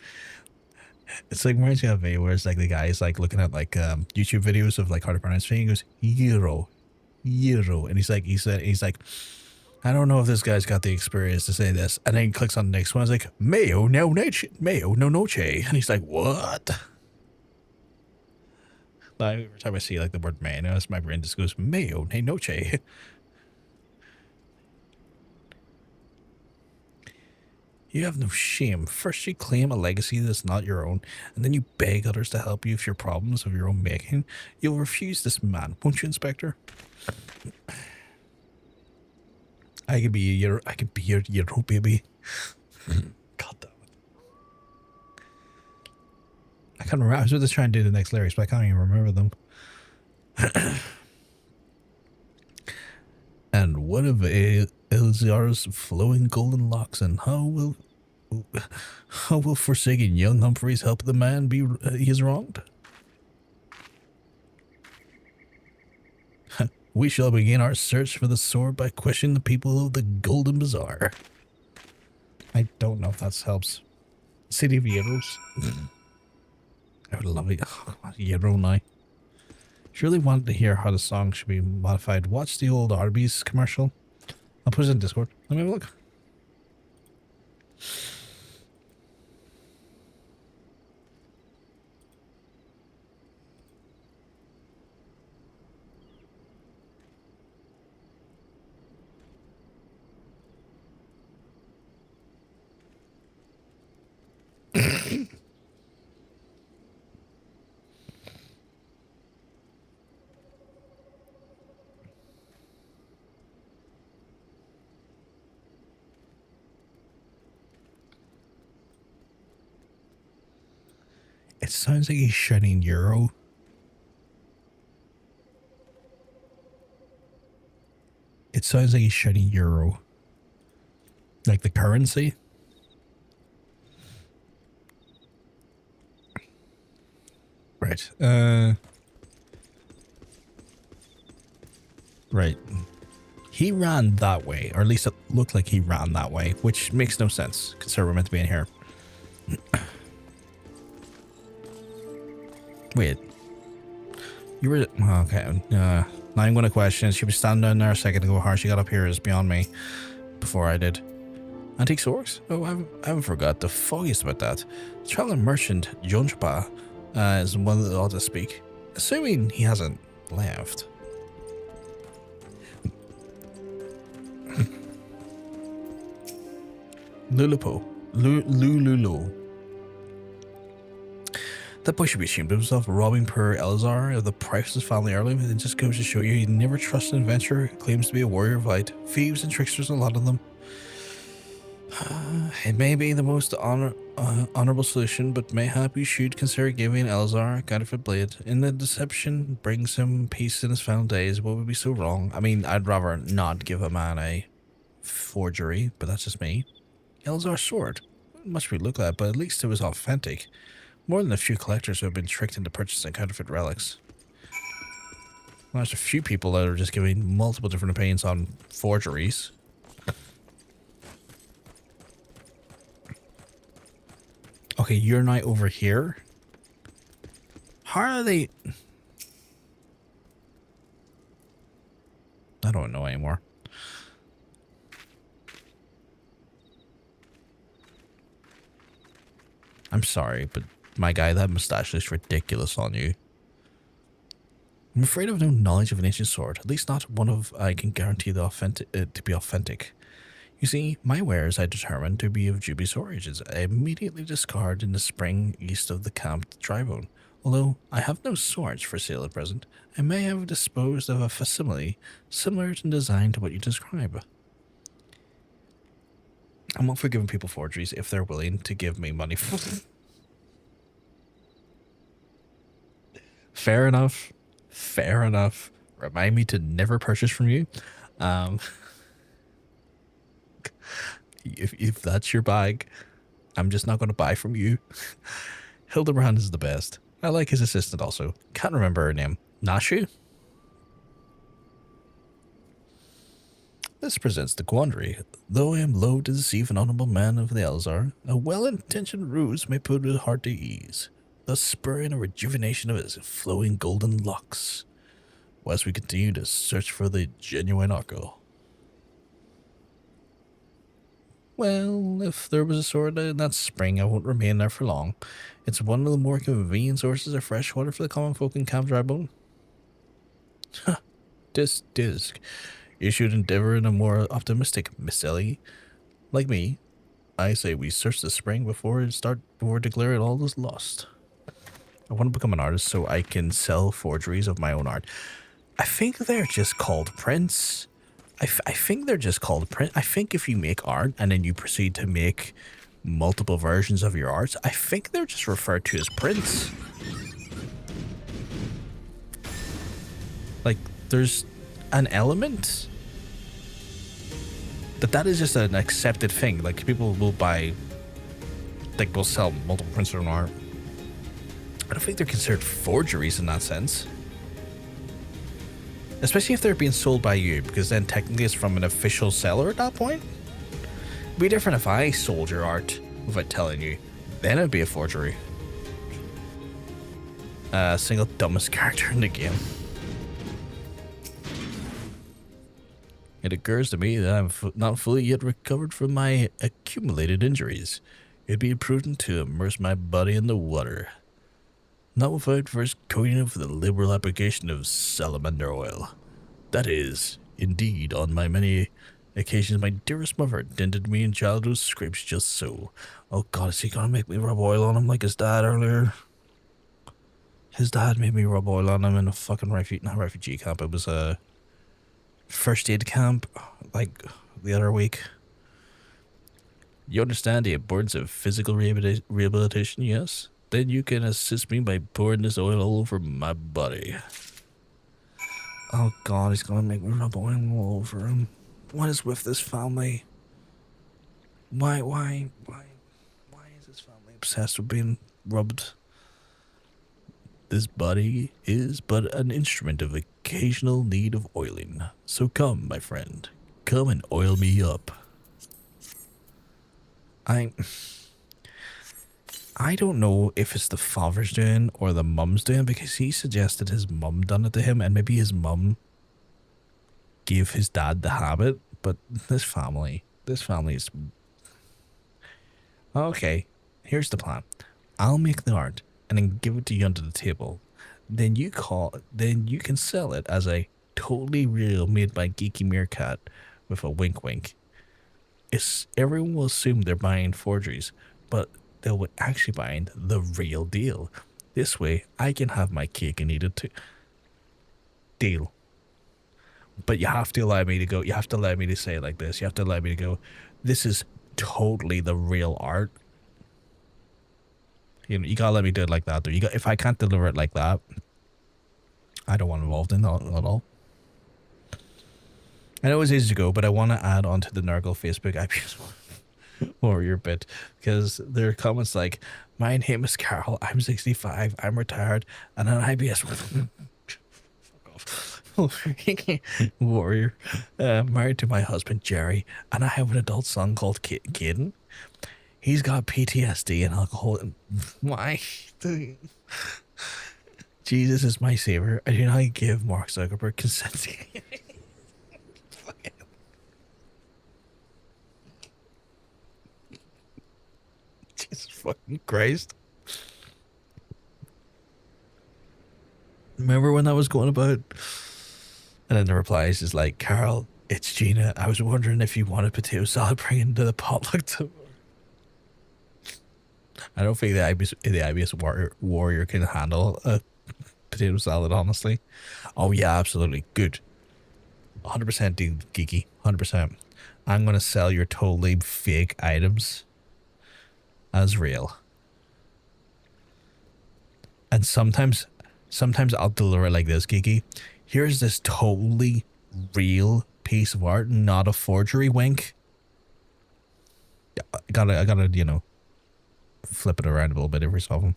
C: It's like reminds me of a video where it's like the guy's like looking at like YouTube videos of like how to pronounce things. He goes euro. And he's like I don't know if this guy's got the experience to say this. And then he clicks on the next one. It's like mayo no noche. And he's like, what? Like, every time I see like the word mayonnaise, my brain just goes mayo no noche. You have no shame. First you claim a legacy that's not your own, and then you beg others to help you with your problems of your own making. You'll refuse this man, won't you, Inspector? I could be your hero, baby. God damn it. I can't remember. I was just trying to do the next lyrics, but I can't even remember them. And what of Elzar's flowing golden locks, and how will forsaken young Humphreys help the man he is wronged? We shall begin our search for the sword by questioning the people of the Golden Bazaar. I don't know if that helps. City of Euros. I would love it. Oh, come on, Euro now. If you really wanted to hear how the song should be modified, watch the old Arby's commercial. I'll put it in Discord. Let me have a look. It sounds like he's shouting euro. It sounds like he's shouting euro. Like the currency. Right. Right. He ran that way, or at least it looked like he ran that way, which makes no sense, considering we're meant to be in here. Wait. You were... Okay. Now I'm going to question. She was standing down there a second ago. How she got up here is beyond me. Before I did. Antique swords? Oh, I haven't forgot the foggiest about that. The traveling merchant, Jonchpa, is one that ought to speak. Assuming he hasn't left. Lulupo. Lululo. That boy should be ashamed of himself, robbing poor Elzar of the priceless family heirloom. It just goes to show you he never trusts an adventurer who claims to be a warrior of light. Thieves and tricksters, a lot of them. It may be the most honorable solution, but mayhap you should consider giving Elzar a counterfeit blade. In the deception brings him peace in his final days. What would be so wrong? I mean, I'd rather not give a man a forgery, but that's just me. Elzar's sword. Much we look at, but at least it was authentic. More than a few collectors who have been tricked into purchasing counterfeit relics. Well, there's a few people that are just giving multiple different opinions on forgeries. Okay, you're not over here. How are they... I don't know anymore. I'm sorry, but my guy, that mustache looks ridiculous on you. I'm afraid of no knowledge of an ancient sword, at least not one of I can guarantee the to be authentic. You see, my wares I determined to be of dubious origins. I immediately discard in the spring east of the camp Drybone. Although I have no swords for sale at present, I may have disposed of a facsimile similar in design to what you describe. I'm all for giving people forgeries if they're willing to give me money for them. Fair enough. Fair enough. Remind me to never purchase from you. If that's your bag, I'm just not going to buy from you. Hildebrand is the best. I like his assistant also. Can't remember her name. Nashu? This presents the quandary. Though I am loath to deceive an honorable man of the Elzar, a well-intentioned ruse may put his heart at ease, thus spurring a rejuvenation of his flowing golden locks, whilst we continue to search for the genuine Arco. Well, if there was a sword in that spring, I won't remain there for long. It's one of the more convenient sources of fresh water for the common folk in Camp Drybone. Disc. You should endeavor in a more optimistic miscellany. Like me, I say we search the spring before declare it all as lost. I want to become an artist so I can sell forgeries of my own art. I think they're just called prints. I think they're just called print. I think if you make art and then you proceed to make multiple versions of your art, I think they're just referred to as prints. Like, there's an element that is just an accepted thing. Like, people will buy, like, will sell multiple prints of an art. I don't think they're considered forgeries in that sense. Especially if they're being sold by you, because then technically it's from an official seller at that point. It'd be different if I sold your art without telling you. Then it'd be a forgery. Single dumbest character in the game. It occurs to me that I'm not fully yet recovered from my accumulated injuries. It'd be prudent to immerse my body in the water. Not without first coating it with the liberal application of salamander oil. That is, indeed, on my many occasions my dearest mother dented me in childhood scrapes just so. Oh god, is he gonna make me rub oil on him like his dad earlier? His dad made me rub oil on him in a fucking not refugee camp, it was a first aid camp, like, the other week. You understand the importance of physical rehabilitation, yes? Then you can assist me by pouring this oil all over my body. Oh god, he's gonna make me rub oil all over him. What is with this family? Why is this family obsessed with being rubbed? This body is but an instrument of occasional need of oiling. So come, my friend, come and oil me up. I don't know if it's the father's doing or the mum's doing, because he suggested his mum done it to him, and maybe his mum gave his dad the habit, but this family is... Okay, here's the plan. I'll make the art and then give it to you under the table. Then you can sell it as a totally real made by Geeky Meerkat with a wink wink. Everyone will assume they're buying forgeries, but they will actually buying the real deal. This way, I can have my cake and eat it too. Deal. But you have to allow me to go. You have to allow me to say it like this. You have to allow me to go, this is totally the real art. You know, you gotta let me do it like that. Though. If I can't deliver it like that, I don't want involved in that at all. I know it's easy to go, but I want to add on to the Nurgle Facebook IPS Warrior bit, because there are comments like, my name is Carol, I'm 65, I'm retired, and an IBS Warrior, married to my husband Jerry, and I have an adult son called Caden. He's got PTSD and alcohol. Why? Jesus is my savior. I do not give Mark Zuckerberg consent. Jesus fucking Christ. Remember when I was going about? And then the replies is like, Carl, it's Gina. I was wondering if you wanted potato salad bringing to the potluck. I don't think the IBS warrior can handle a potato salad, honestly. Oh yeah, absolutely. Good. 100% dude, Geeky. 100%. I'm going to sell your totally fake items as real. And sometimes I'll deliver it like this, Geeky. Here's this totally real piece of art, not a forgery, wink. I gotta, you know, flip it around a little bit every so often.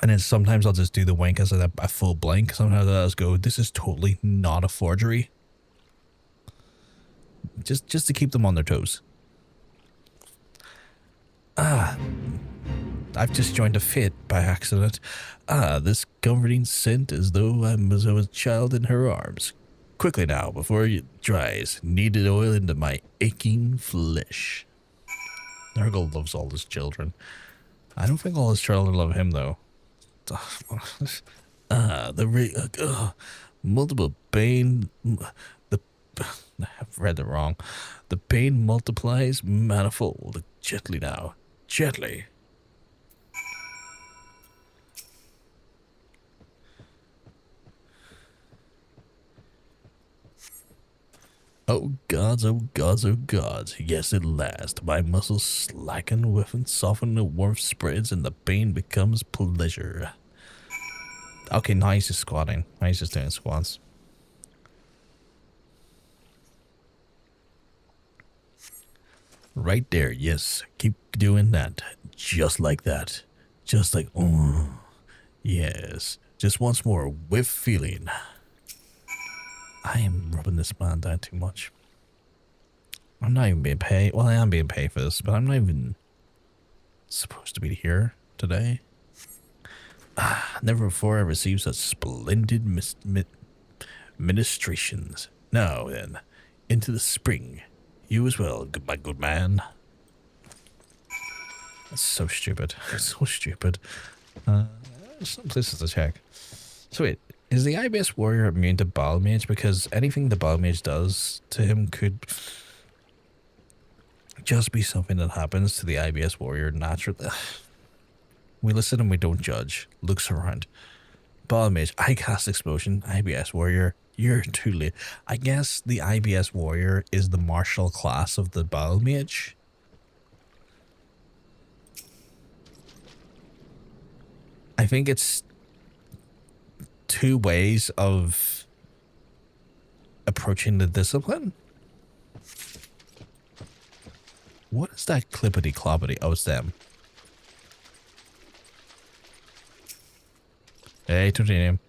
C: And then sometimes I'll just do the wink as a full blank. Sometimes I'll just go, this is totally not a forgery. Just to keep them on their toes. I've just joined a fit by accident. This comforting scent as though I was a child in her arms. Quickly now, before it dries, kneaded oil into my aching flesh. Nurgle loves all his children. I don't think all his children love him, though. Multiple pain. I've read it wrong. The pain multiplies manifold. Gently now. Gently. Oh gods, oh gods, oh gods. Yes, at last. My muscles slacken, and soften, the warmth spreads, and the pain becomes pleasure. Okay, now he's just squatting. Now he's just doing squats. Right there, yes. Keep doing that. Just like that. Just like, oh, yes. Just once more, with feeling. I am rubbing this man down too much. I'm not even being paid. Well, I am being paid for this, but I'm not even supposed to be here today. Never before I received such splendid ministrations. Now then, into the spring. You as well, my good man. That's so stupid. So stupid. Some places to check. So wait. Is the IBS warrior immune to Bile Mage? Because anything the Bile Mage does to him could just be something that happens to the IBS warrior naturally. We listen and we don't judge. Looks around. Bile Mage, I cast explosion. IBS warrior, you're too late. I guess the IBS warrior is the martial class of the Bile Mage. I think it's two ways of approaching the discipline. What is that clippity cloppity? Oh, it's them. Hey, Titanium.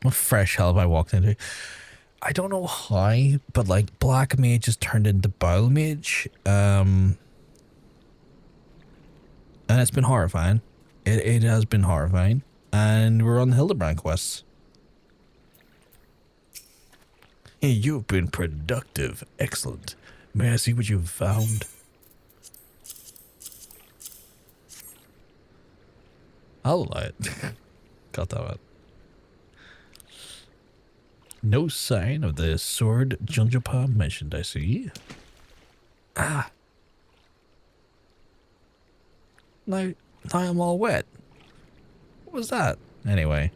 C: What fresh hell have I walked into? I don't know why, but like Black Mage just turned into Bile Mage. And it's been horrifying. It has been horrifying. And we're on the Hildebrand quests. Hey, you've been productive. Excellent. May I see what you've found? I'll lie. Got that one. No sign of the sword Junjapa mentioned, I see. Now I'm all wet. What was that? Anyway.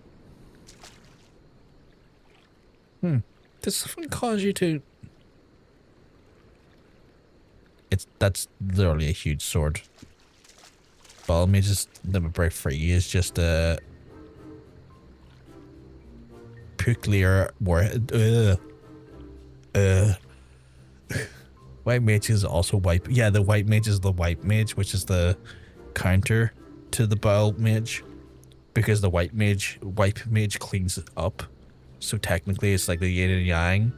C: Does something cause you to... That's literally a huge sword. Well, let me just never break free. It's just a... Nuclear warhead. White mage is also white. Yeah, the white mage is the white mage, which is the counter to the bile mage, because the white mage cleans it up. So technically, it's like the yin and yang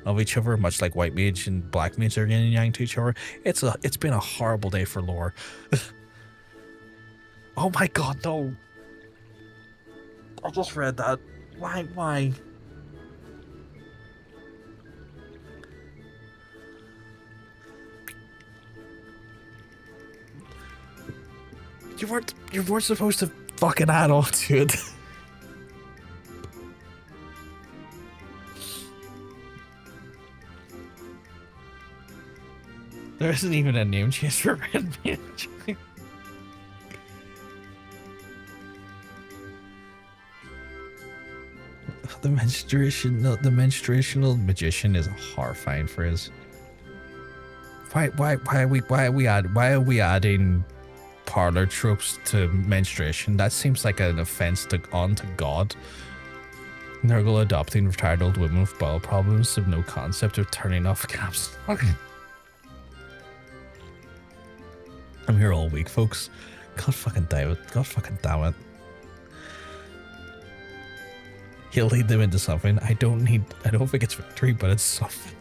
C: of each other, much like white mage and black mage are yin and yang to each other. It's been a horrible day for lore. Oh my god, no! I just read that. Why? You weren't supposed to fucking add on to it. There isn't even a name change for Red Mage. The menstruational magician is a horrifying phrase. Why are we adding parlor tropes to menstruation? That seems like an offense onto God. Nurgle adopting retired old women with bowel problems have no concept of turning off caps. I'm here all week, folks. God fucking damn it. God fucking damn it. He'll lead them into something. I don't think it's victory, but it's something.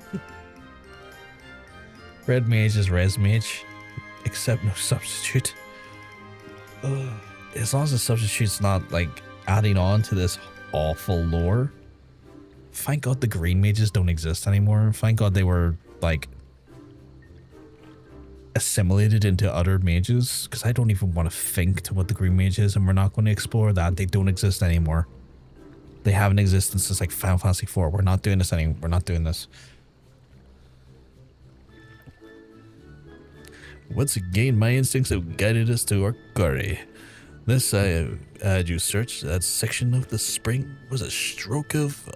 C: Red mage is res mage, except no substitute. As long as the substitute's not like adding on to this awful lore. Thank God the green mages don't exist anymore. Thank God they were like assimilated into other mages, because I don't even want to think to what the green mage is, and we're not going to explore that. They don't exist anymore. They haven't existed since like Final Fantasy IV. We're not doing this anymore. We're not doing this. Once again, my instincts have guided us to our quarry. This I had you search that section of the spring was a stroke of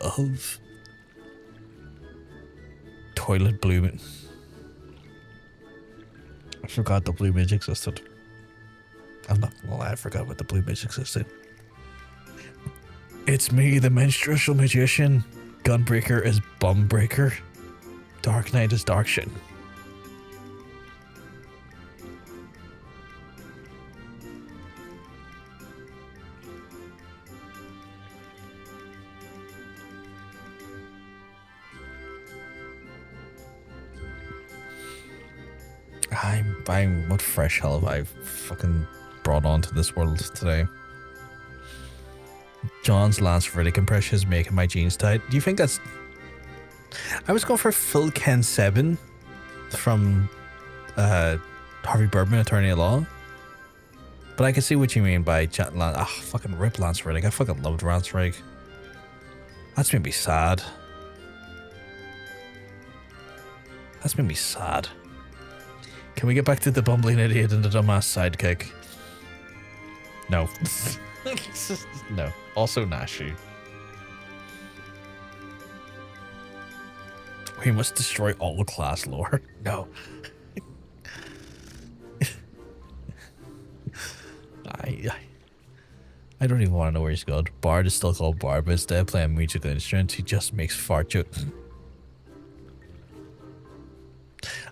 C: toilet blooming. I forgot the blue mage existed. I'm not gonna lie, I forgot what the blue mage existed. It's me, the menstrual magician. Gunbreaker is Bumbreaker. Dark Knight is Darkshin. What fresh hell have I fucking brought onto this world today? John's Lance Verdict impression is making my jeans tight. Do you think that's... I was going for Phil Ken 7 from Harvey Birdman, Attorney at Law. But I can see what you mean by chatting Lance. Ah, fucking rip Lance Verdict. I fucking loved Lance Verdict. That's made me sad. That's made me sad. Can we get back to the bumbling idiot and the dumbass sidekick? No. No. Also Nashu. We must destroy all the class lore. No. I don't even want to know where he's gone. Bard is still called Bard, but instead of playing musical instruments, he just makes fart jokes.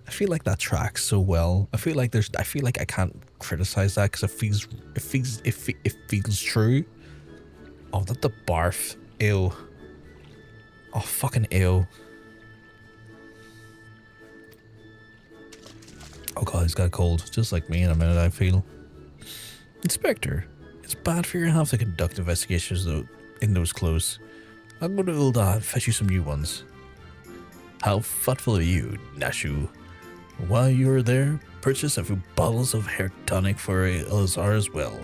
C: I feel like that tracks so well. I feel like I can't criticize that because it feels true. Oh, not the barf. Ew. Oh, fucking ew. Oh god, he's got a cold. Just like me in a minute, I feel. Inspector, it's bad for your health to conduct investigations in those clothes. I'll go to Ul'dah and fetch you some new ones. How thoughtful of you, Nashu. While you're there, purchase a few bottles of hair tonic for Elazar as well.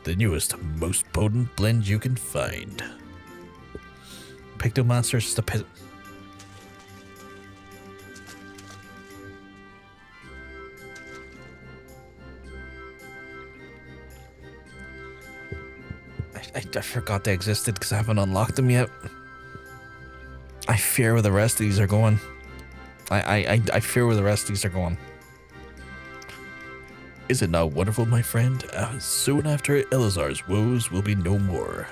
C: The newest, most potent blend you can find. Pictomancer's stupid. I forgot they existed because I haven't unlocked them yet. I fear where the rest of these are going. I fear where the rest of these are going. Is it not wonderful, my friend? Soon after, Elazar's woes will be no more.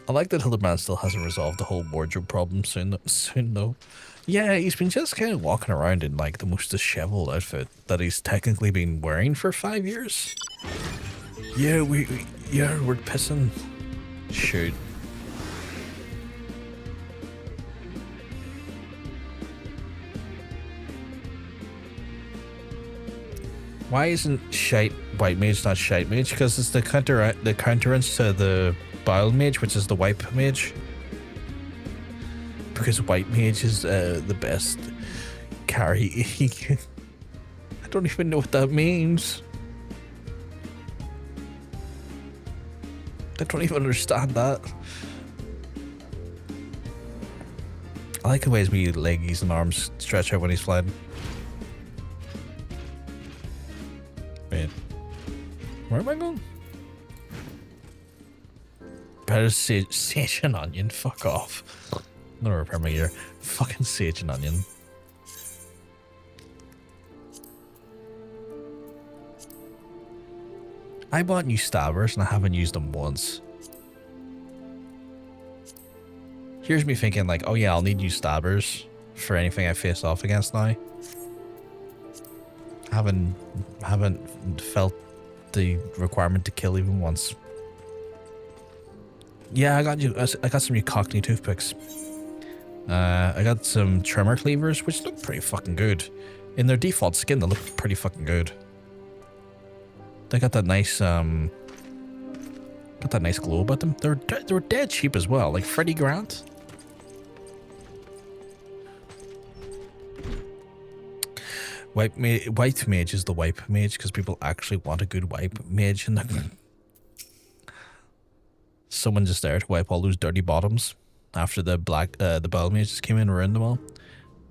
C: I like that Hildebrand still hasn't resolved the whole wardrobe problem soon though. Yeah, he's been just kind of walking around in like the most disheveled outfit that he's technically been wearing for 5 years. Yeah, we're pissing. Shoot. Why isn't shite white mage not shite mage? Because it's the counterance to the bile mage, which is the wipe mage. Because white mage is the best carry. don't even know what that means. I don't even understand that. I like the ways my leggies and arms stretch out when he's flying. Wait. Where am I going? Better sage and onion. Fuck off. I'm gonna repair my ear. Fucking sage and onion. I bought new stabbers and I haven't used them once. Here's me thinking like, oh yeah, I'll need new stabbers for anything I face off against now. Haven't felt the requirement to kill even once. Yeah, I got some new Cockney toothpicks. I got some trimmer cleavers, which look pretty fucking good. In their default skin, they look pretty fucking good. They got that nice glow about them. They were dead cheap as well, like Freddy Grant. Wipe mage is the wipe mage because people actually want a good wipe mage in the someone just there to wipe all those dirty bottoms after the bell mage just came in and ruined them all.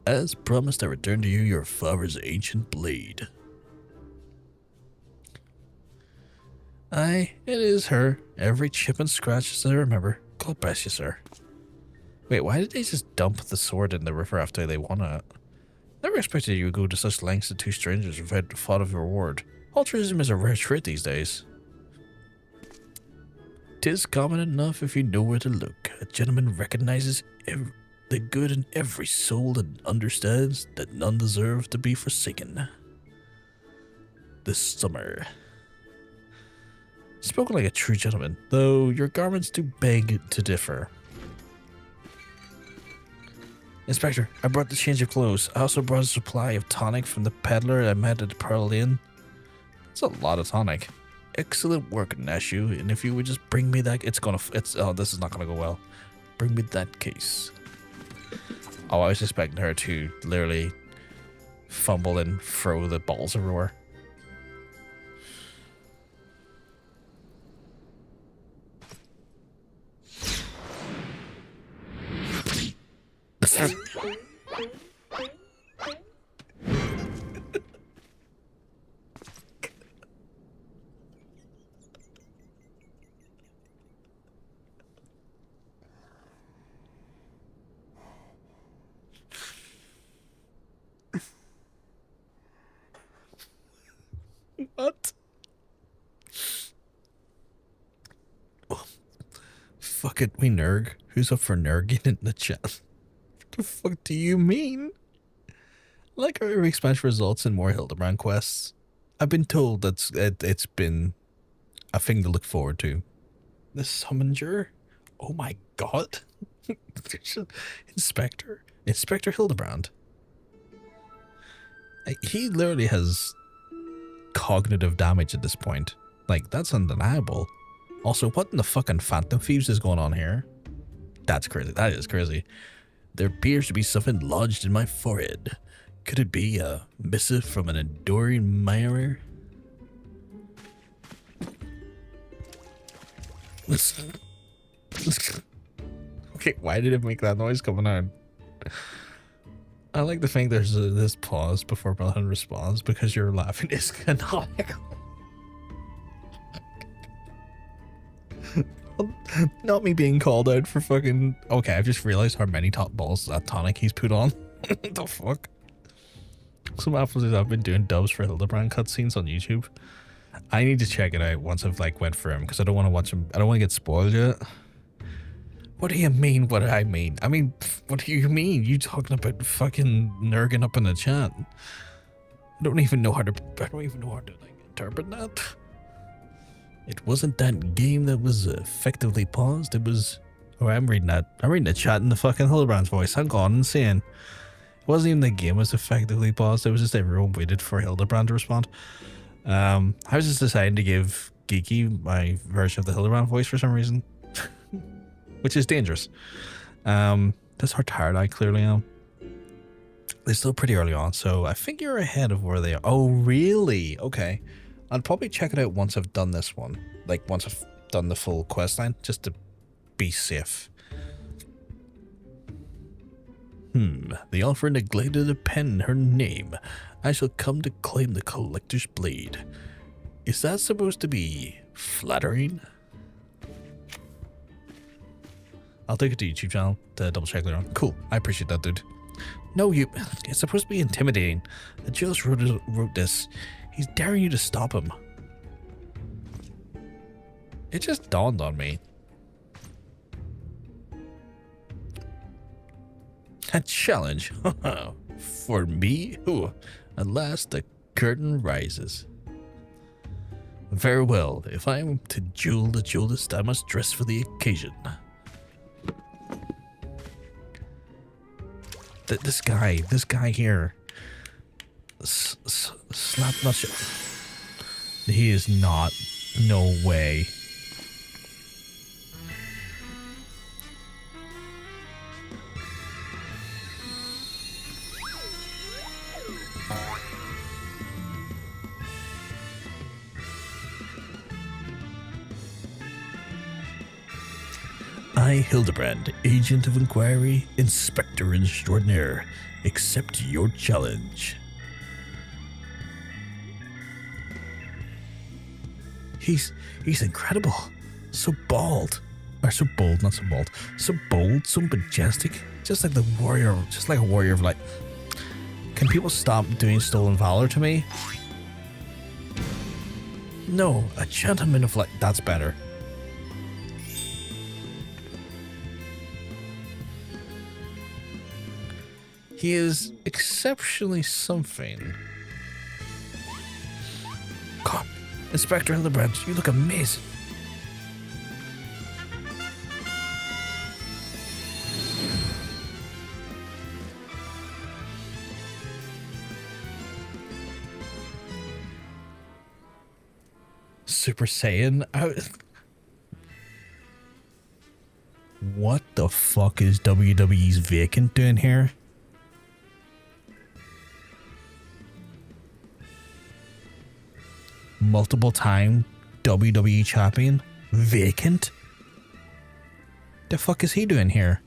C: As promised, I return to you your father's ancient blade. Aye, it is her. Every chip and scratch as I remember. God bless you, sir. Wait, why did they just dump the sword in the river after they won it? Never expected you would go to such lengths to two strangers without the thought of a reward. Altruism is a rare trait these days. 'Tis common enough if you know where to look. A gentleman recognizes the good in every soul and understands that none deserve to be forsaken. This summer. Spoken like a true gentleman, though your garments do beg to differ. Inspector, I brought the change of clothes. I also brought a supply of tonic from the peddler I met at the Pearl Lane. It's a lot of tonic. Excellent work, Nashu. And if you would just bring me that, oh, this is not gonna go well. Bring me that case. Oh, I was expecting her to literally fumble and throw the balls everywhere. What? Oh, fuck it, we nerg. Who's up for nerging in the chat? What the fuck do you mean? Like our expansion results and more Hildebrand quests. I've been told it's been a thing to look forward to. The Summonger? Oh my god. Inspector Hildebrand. He literally has cognitive damage at this point. Like, that's undeniable. Also, what in the fucking Phantom Thieves is going on here? That's crazy. That is crazy. There appears to be something lodged in my forehead. Could it be a missive from an enduring admirer? Okay, why did it make that noise coming out? I like to think there's this pause before Brotherhood responds because your laughing is canonical. Not me being called out for fucking... Okay, I've just realized how many top balls that tonic he's put on. The fuck? Some apples is I've been doing dubs for Hildebrand cutscenes on YouTube. I need to check it out once I've like went for him because I don't want to watch him. I don't want to get spoiled yet. What do you mean? What do I mean? I mean, what do you mean? You talking about fucking nerging up in the chat? I don't even know how to like, interpret that. It wasn't that game that was effectively paused. It was. Oh, I'm reading that. I'm reading the chat in the fucking Hildebrand's voice. I'm gone insane. It wasn't even the game was effectively paused. It was just everyone waited for Hildebrand to respond. I was just deciding to give Geeky my version of the Hildebrand voice for some reason. Which is dangerous. That's how tired I clearly am. They're still pretty early on, so I think you're ahead of where they are. Oh, really? Okay. I'll probably check it out once I've done this one. Like, once I've done the full quest line, just to be safe. The offer neglected to pen her name. I shall come to claim the collector's blade. Is that supposed to be flattering? I'll take it to YouTube channel to double check later on. Cool. I appreciate that, dude. No, it's supposed to be intimidating. The Jules wrote this. He's daring you to stop him. It just dawned on me. A challenge? For me? Ooh. At last the curtain rises. Very well. If I am to duel the duelist, I must dress for the occasion. This guy here. Slap Nashu. He is not. No way. I, Hildebrand, Agent of Inquiry, Inspector Extraordinaire, accept your challenge. He's incredible. So bald. Or so bold, not so bald. So bold, so majestic. Just like the warrior, just like a warrior of light. Can people stop doing stolen valor to me? No, a gentleman of light. That's better. He is exceptionally something. God, Inspector Hildebrand, you look amazing. Super Saiyan? What the fuck is WWE's Vacant doing here? Multiple time WWE champion? Vacant? The fuck is he doing here?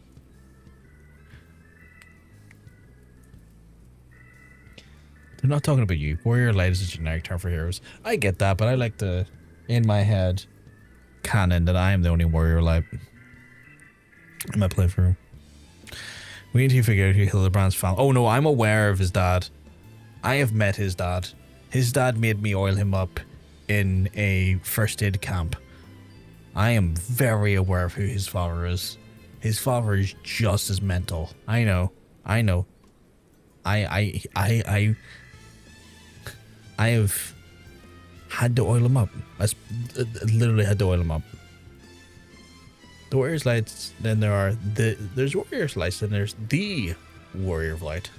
C: They're not talking about you. Warrior Light is a generic term for heroes. I get that, but I like to, in my head, canon that I am the only Warrior Light in my playthrough. We need to figure out who Hildebrand's family. Oh no, I'm aware of his dad. I have met his dad. His dad made me oil him up in a first aid camp. I am very aware of who his father is. His father is just as mental. I know. I have had to oil him up. I literally had to oil him up. The Warrior's Lights, then there's Warrior's Lights, then there's the Warrior of Light.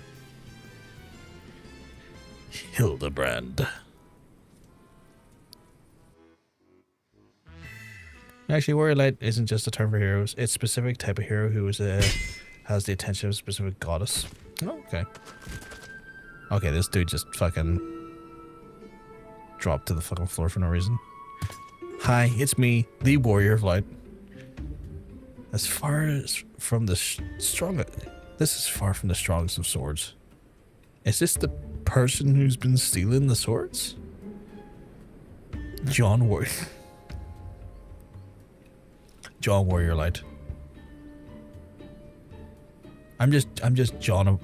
C: Hildebrand. Actually, Warrior Light isn't just a term for heroes. It's a specific type of hero who is has the attention of a specific goddess. Oh, okay. Okay, this dude just fucking dropped to the fucking floor for no reason. Hi, it's me, the Warrior of Light. As far as from the strongest... This is far from the strongest of swords. Is this the person who's been stealing the swords? John Warrior Light. I'm just John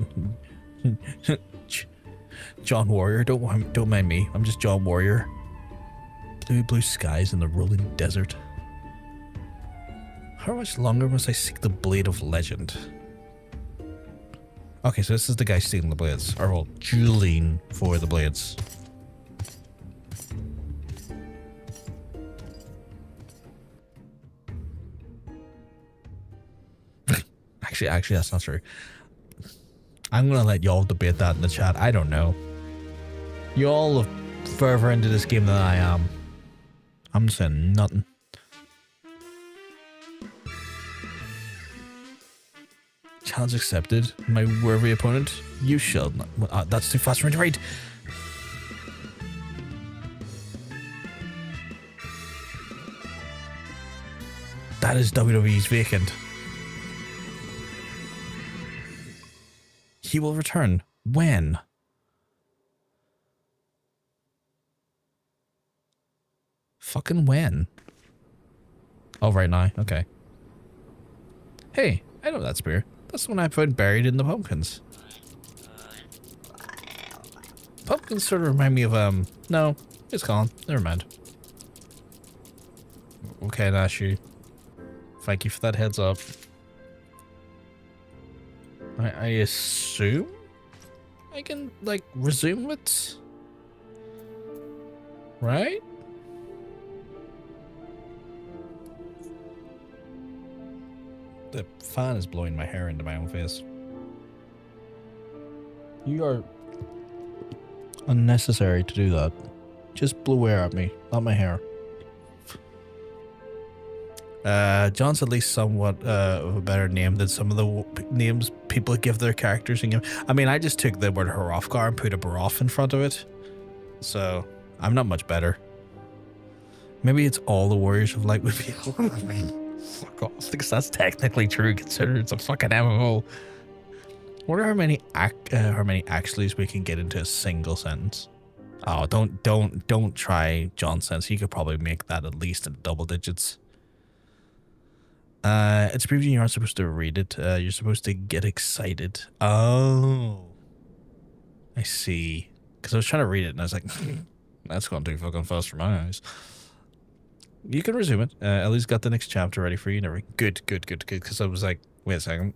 C: John Warrior. Don't mind me. I'm just John Warrior. Blue skies in the rolling desert. How much longer must I seek the blade of legend? Okay, so this is the guy stealing the blades, or well, dueling for the blades. Actually, that's not true. I'm gonna let y'all debate that in the chat. I don't know. Y'all are further into this game than I am. I'm saying nothing. Challenge accepted. My worthy opponent, you shall not. That's too fast for me to read. That is WWE's vacant. He will return. When? Fucking when? Oh, right now. Okay. Hey, I know that spear. That's the one I found buried in the pumpkins. Pumpkins sort of remind me of, no, it's gone. Never mind. Okay, Nashu. Thank you for that heads up. I assume I can, like, resume it? Right? The fan is blowing my hair into my own face. You are unnecessary to do that. Just blew air at me, not my hair. John's at least somewhat of a better name than some of the names people give their characters in game. I mean, I just took the word Hrothgar and put a Baroth in front of it. So, I'm not much better. Maybe it's all the Warriors of Light would be. Fuck off, because that's technically true considering it's a fucking MMO. I wonder how many actuallys we can get into a single sentence. Oh, don't try John sense. He could probably make that at least in double digits. It's preview. You aren't supposed to read it. You're supposed to get excited. Oh, I see. Because I was trying to read it and I was like, that's going too fucking fast for my eyes. You can resume it. Ellie's got the next chapter ready for you and everything. Good. Because I was like, wait a second.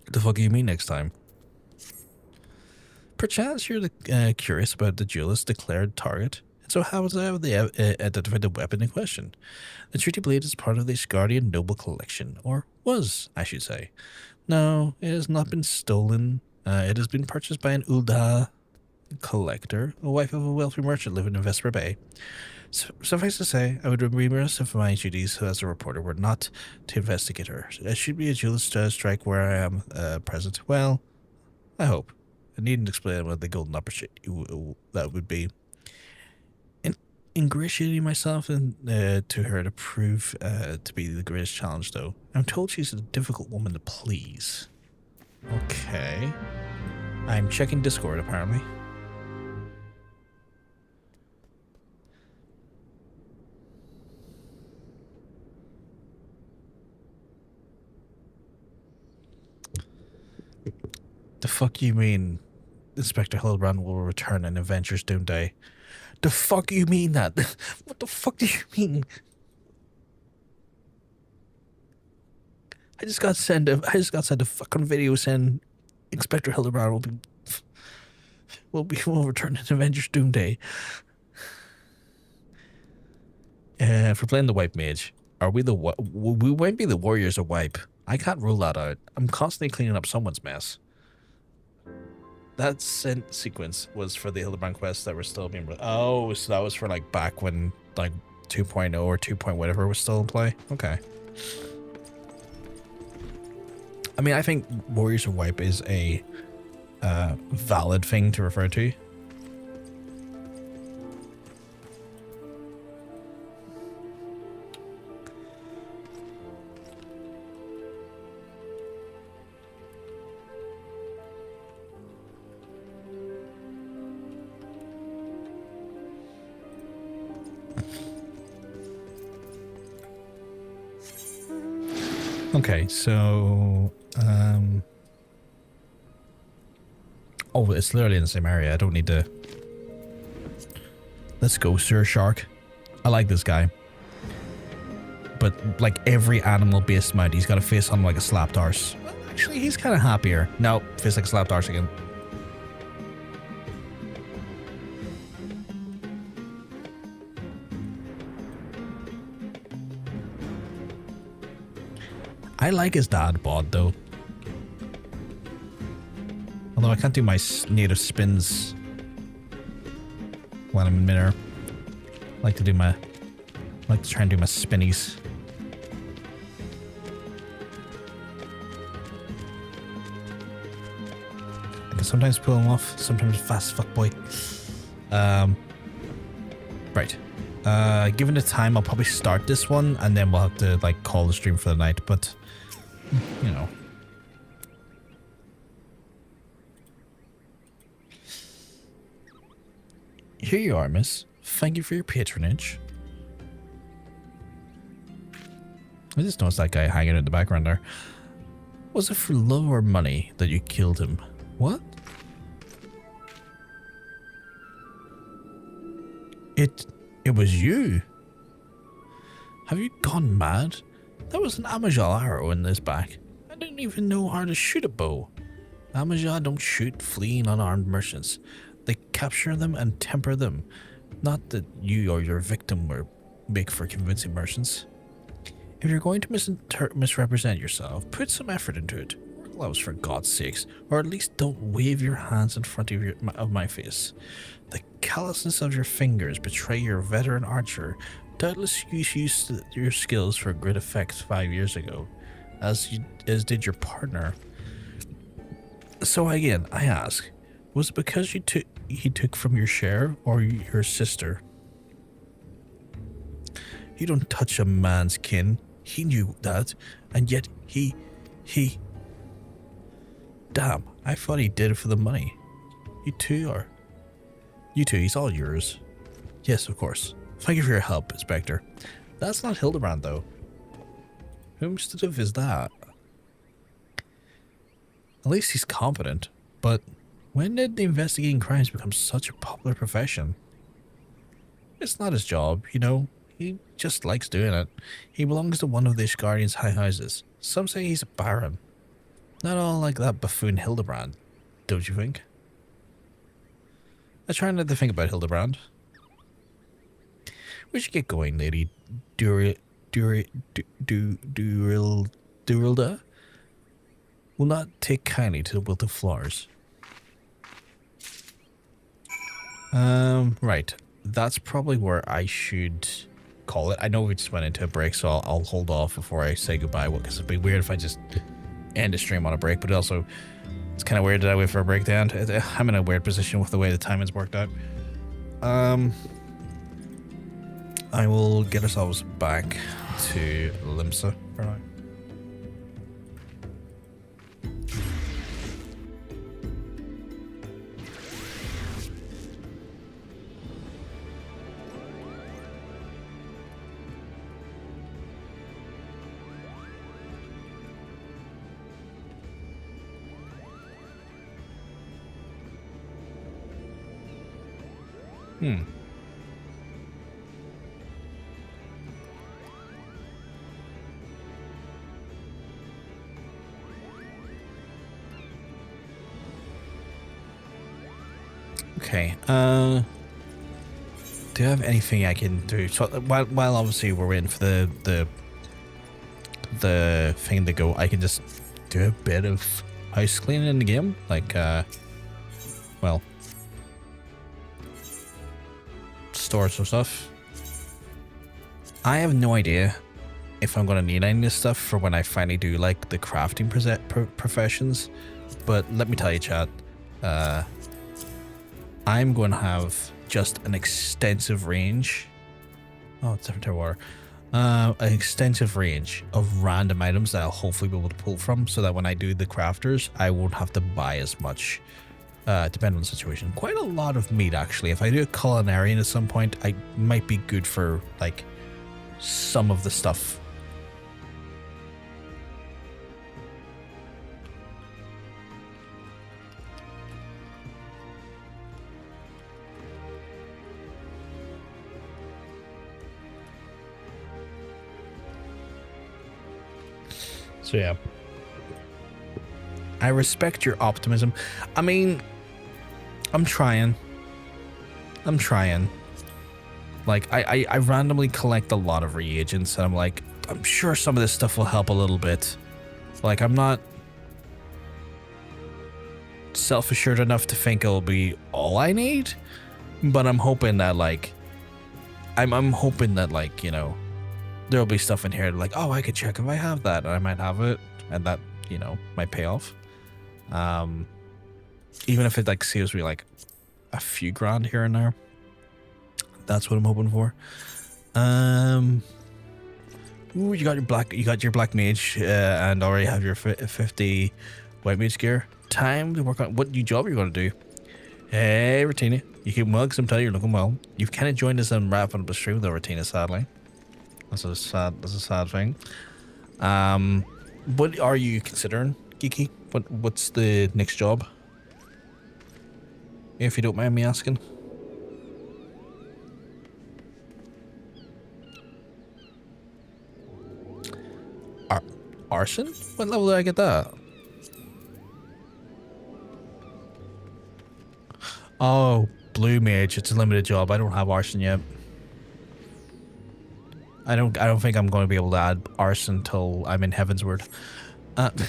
C: What the fuck do you mean next time? Perchance you're curious about the duelist's declared target. And so how have they identified the weapon in question? The treaty blade is part of the Asgardian noble collection. Or was, I should say. No, it has not been stolen. It has been purchased by an Ulda collector, a wife of a wealthy merchant living in Vesper Bay. Suffice to say, I would be remiss if my duties as a reporter were not to investigate her. I should be a duelist to strike where I am present. Well, I hope. I needn't explain what the golden opportunity that would be. Ingratiating myself to her to prove to be the greatest challenge, though. I'm told she's a difficult woman to please. Okay. I'm checking Discord, apparently. the fuck you mean Inspector Hildebrand will return in Avengers Doomsday? The fuck you mean that? What the fuck do you mean? I just got sent a fucking video saying Inspector Hildebrand will return in Avengers Doomsday. For playing the Wipe Mage, we might be the Warriors of Wipe. I can't rule that out. I'm constantly cleaning up someone's mess. That sequence was for the Hildebrand quests that were still being... Oh, so that was for like back when like 2.0 or 2. Whatever was still in play? Okay. I mean, I think Warriors of Wipe is a valid thing to refer to. Okay, so oh, it's literally in the same area. I don't need to. Let's go, Sir Shark. I like this guy, but like every animal-based mount, he's got a face on like a slapped arse. Well, actually, he's kind of happier. No, face like a slapped arse again. I like his dad bod though. Although I can't do my native spins while I'm in midair. I like to try and do my spinnies. can sometimes pull them off, sometimes fast fuck boy. Right. Given the time, I'll probably start this one, and then we'll have to like call the stream for the night. But you know, here you are, miss. Thank you for your patronage. I just noticed that guy hanging in the background there. Was it for love or money that you killed him? What? It was you. Have you gone mad? That was an Amajal arrow in this back. I didn't even know how to shoot a bow. Amajal don't shoot fleeing unarmed merchants. They capture them and temper them. Not that you or your victim were big for convincing merchants. If you're going to misrepresent yourself, put some effort into it. Wear gloves for God's sakes, or at least don't wave your hands in front of my face. The callousness of your fingers betray your veteran archer. Doubtless you used your skills for great effect 5 years ago, as did your partner. So again, I ask, was it because he took from your share, or your sister? You don't touch a man's kin. He knew that, and yet he... Damn, I thought he did it for the money. You two, he's all yours. Yes, of course. Thank you for your help, Inspector. That's not Hildebrand, though. Whomstead is that? At least he's competent, but when did investigating crimes become such a popular profession? It's not his job, you know. He just likes doing it. He belongs to one of the Ishgardian's high houses. Some say he's a baron. Not all like that buffoon Hildebrand, don't you think? I try not to think about Hildebrand. We should get going, Lady Durilda. Will not take kindly to the wilted flowers. Right. That's probably where I should call it. I know we just went into a break, so I'll hold off before I say goodbye, because it'd be weird if I just end the stream on a break, but also it's kind of weird that I wait for a breakdown. I'm in a weird position with the way the timing's worked out. I will get ourselves back to Limsa for now. Okay, do you have anything I can do? So while obviously we're waiting for the thing to go, I can just do a bit of house cleaning in the game, like well, store some stuff. I have no idea if I'm gonna need any of this stuff for when I finally do like the crafting professions, but let me tell you, chat, I'm going to have just an extensive range. Oh, it's different type of water. An extensive range of random items that I'll hopefully be able to pull from, so that when I do the crafters, I won't have to buy as much, depending on the situation. Quite a lot of meat, actually. If I do a culinarian at some point, I might be good for, like, some of the stuff. So yeah, I respect your optimism. I mean, I'm trying. Like, I randomly collect a lot of reagents, and I'm like, I'm sure some of this stuff will help a little bit. Like, I'm not self-assured enough to think it'll be all I need, but I'm hoping that, like, I'm hoping that, like, you know, there'll be stuff in here like, oh, I could check if I have that, and I might have it, and that, you know, might pay off. Even if it like saves me like a few grand here and there. That's what I'm hoping for. Ooh, you got your black mage, and already have your 50 white mage gear. Time to work on what new job you're gonna do. Hey, Retina, you keep well because I'm telling you, you're looking well. You've kind of joined us in wrapping up the stream though, Retina. Sadly, that's a sad thing. What are you considering, Geeky? What's the next job? If you don't mind me asking. Arson? What level did I get that? Oh, blue mage. It's a limited job. I don't have arson yet. I don't think I'm going to be able to add arson until I'm in Heaven's Word. Fine.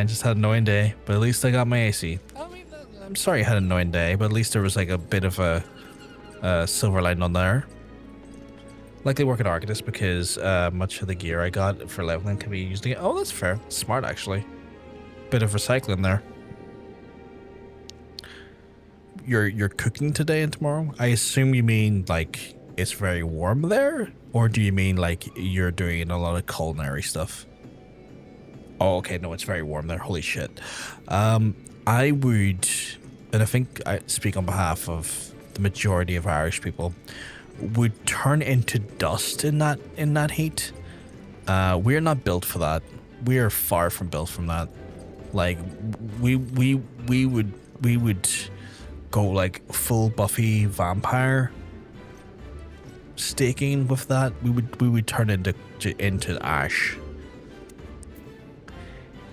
C: Just had an annoying day, but at least I got my AC. I mean, I'm sorry I had an annoying day, but at least there was like a bit of a silver lining on there. Likely work at Arctis because much of the gear I got for leveling can be used again. Oh, that's fair. Smart, actually. Bit of recycling there. You're cooking today and tomorrow? I assume you mean like it's very warm there? Or do you mean like you're doing a lot of culinary stuff? Oh, okay. No, it's very warm there. Holy shit. I would, and I think I speak on behalf of the majority of Irish people, would turn into dust in that heat. We're not built for that. We are far from built from that. Like we would go like full Buffy vampire staking with that. We would turn into ash.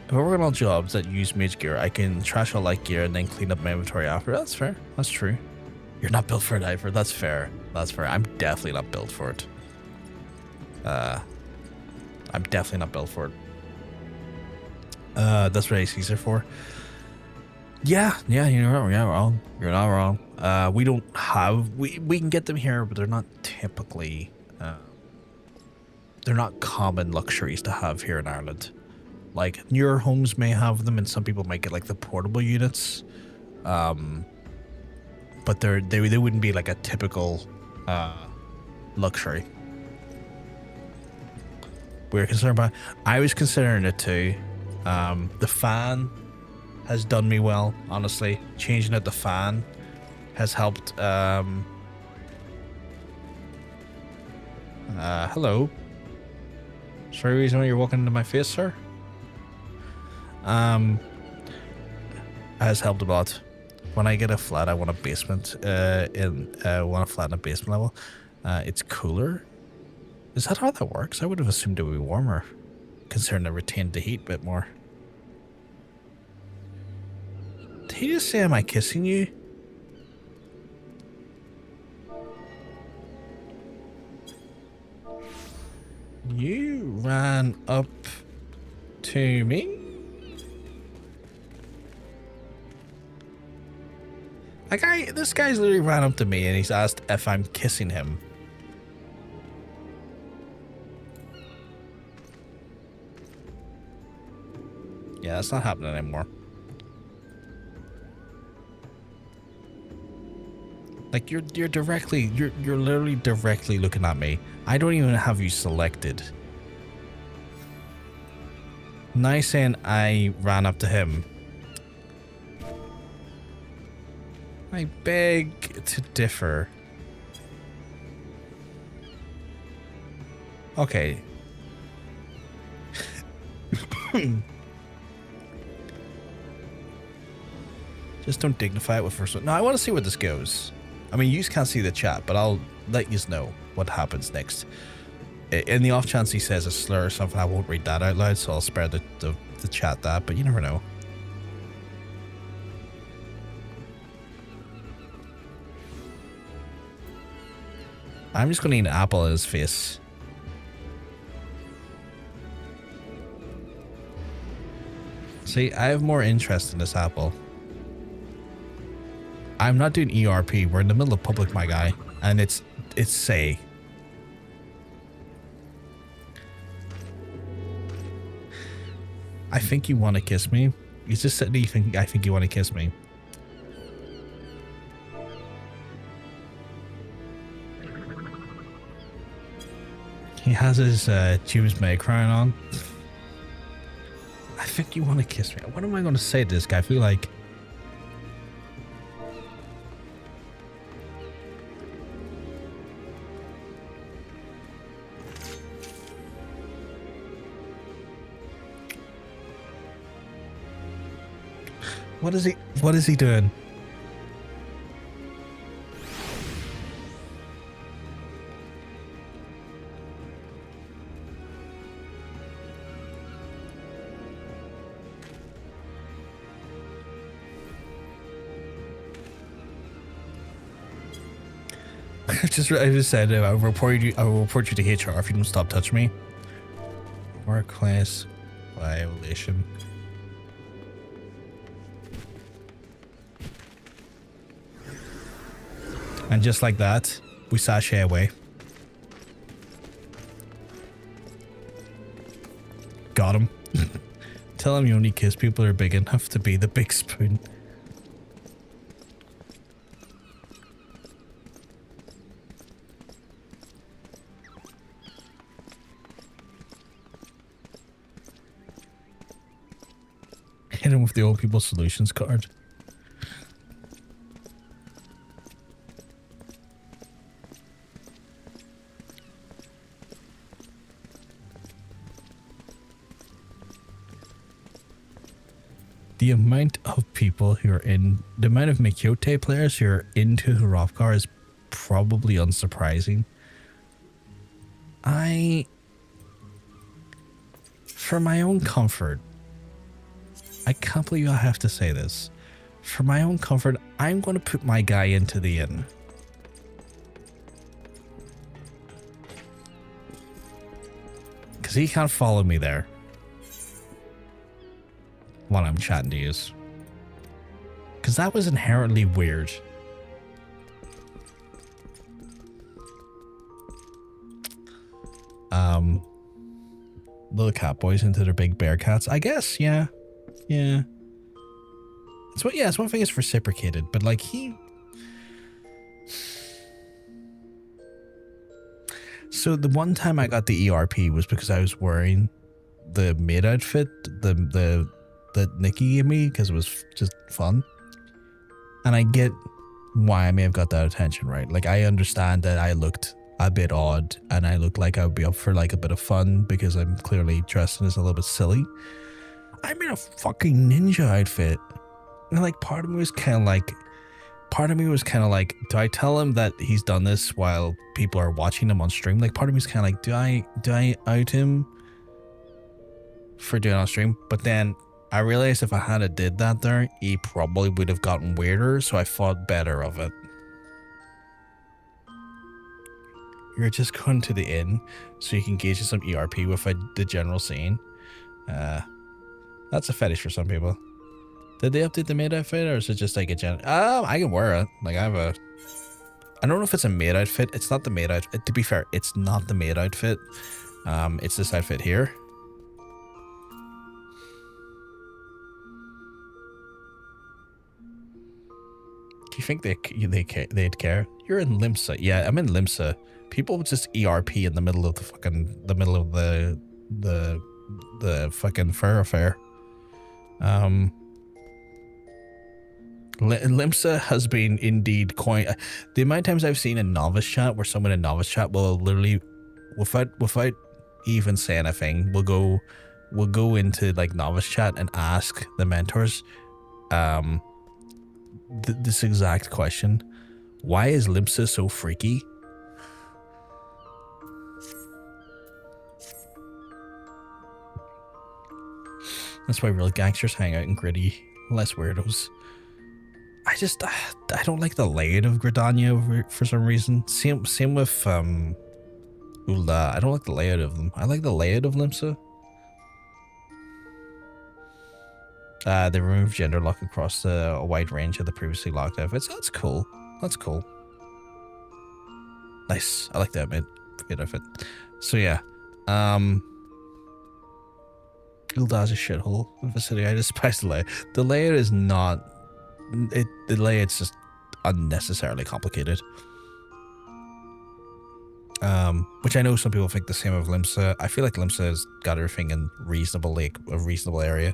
C: If I work on all jobs that use mage gear, I can trash all light gear and then clean up my inventory after. That's fair. That's true. You're not built for a diver. That's fair. That's fair. I'm definitely not built for it. I'm definitely not built for it. That's what ACs are for. Yeah, you're not wrong. You're not wrong. We don't have... We can get them here, but they're not typically... they're not common luxuries to have here in Ireland. Like, newer homes may have them, and some people might get, like, the portable units. But they wouldn't be, like, a typical luxury. We're concerned about... I was considering it, too. The fan has done me well, honestly. Changing out the fan has helped. Hello. Sorry, reason why you're walking into my face, sir? Has helped a lot. When I get a flat, I want a basement. Want a flat in a basement level. It's cooler. Is that how that works? I would have assumed it would be warmer, considering I retained the heat a bit more. Did he just say, "Am I kissing you?" You ran up to me? This guy's literally ran up to me and he's asked if I'm kissing him. Yeah, that's not happening anymore. Like you're literally directly looking at me. I don't even have you selected. Nice saying I ran up to him. I beg to differ. Okay. Just don't dignify it with first one. No, I want to see where this goes. I mean, you can't see the chat, but I'll let you know what happens next. In the off chance he says a slur or something, I won't read that out loud, so I'll spare the chat that, but you never know. I'm just going to eat an apple in his face. See, I have more interest in this apple. I'm not doing ERP. We're in the middle of public, my guy. And it's say. I think you want to kiss me. He's just said, I think you want to kiss me. He has his Choose May crown on. I think you want to kiss me. What am I going to say to this guy? I feel like... What is he doing? I just said I'll report you to HR if you don't stop touching me. Workplace violation. And just like that, we sashay away. Got him. Tell him you only kiss people who are big enough to be the big spoon. Hit him with the old people solutions card. The amount of people who are the amount of Mikyote players who are into Hrothgar is probably unsurprising. For my own comfort, I can't believe I have to say this. For my own comfort, I'm going to put my guy into the inn. Because he can't follow me there. While I'm chatting to you. Because that was inherently weird. Little cat boys into their big bear cats. I guess, yeah. Yeah. It's one thing is reciprocated, but like So the one time I got the ERP was because I was wearing the maid outfit, that Nikki gave me because it was just fun. And I get why I may have got that attention, right? Like I understand that I looked a bit odd and I looked like I would be up for like a bit of fun because I'm clearly dressed in this a little bit silly. I'm in a fucking ninja outfit. And like part of me was kind of like, do I tell him that he's done this while people are watching him on stream? Like part of me is kind of like, do I out him for doing it on stream? But then I realized if I had did that there, he probably would have gotten weirder, so I thought better of it. You're just going to the inn so you can gauge some ERP with the general scene. That's a fetish for some people. Did they update the maid outfit, or is it just like a gen? I can wear it. Like I don't know if it's a maid outfit. It's not the maid outfit. To be fair, it's not the maid outfit. It's this outfit here. Do you think they'd care? You're in Limsa. Yeah, I'm in Limsa. People would just ERP in the middle of the fucking thoroughfare. Limsa has been indeed quite. The amount of times I've seen a novice chat where someone in novice chat will literally, without even saying anything, will go into like novice chat and ask the mentors, this exact question: why is Limsa so freaky? That's why real gangsters hang out in gritty, less weirdos. I don't like the layout of Gridania for some reason. Same with Ula. I don't like the layout of them. I like the layout of Limsa. They removed gender lock across a wide range of the previously locked outfits. That's cool. That's cool. Nice. I like that mid outfit. So yeah. Hilda's a shithole of a city. I despise the layout. The layout is not... The layout's just unnecessarily complicated. Which I know some people think the same of Limsa. I feel like Limsa has got everything in a reasonable area.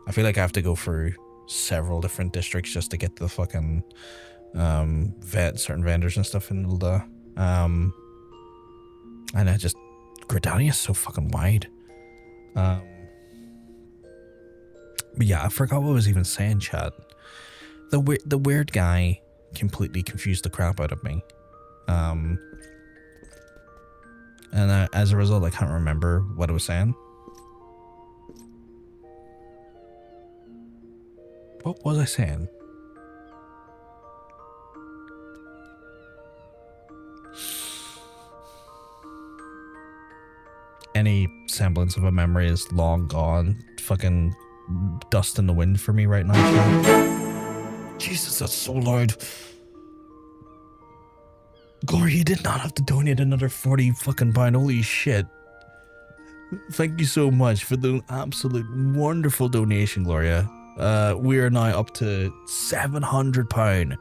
C: I feel like I have to go through several different districts just to get the fucking certain vendors and stuff in Hilda. And I just... Gridania is so fucking wide. But yeah, I forgot what I was even saying, chat. The weird guy completely confused the crap out of me. And as a result, I can't remember what I was saying. What was I saying? Any semblance of a memory is long gone. Fucking dust in the wind for me right now. Jesus, that's so loud. Glory, you did not have to donate another 40 fucking pound. Holy shit. Thank you so much for the absolute wonderful donation, Gloria. We are now up to £700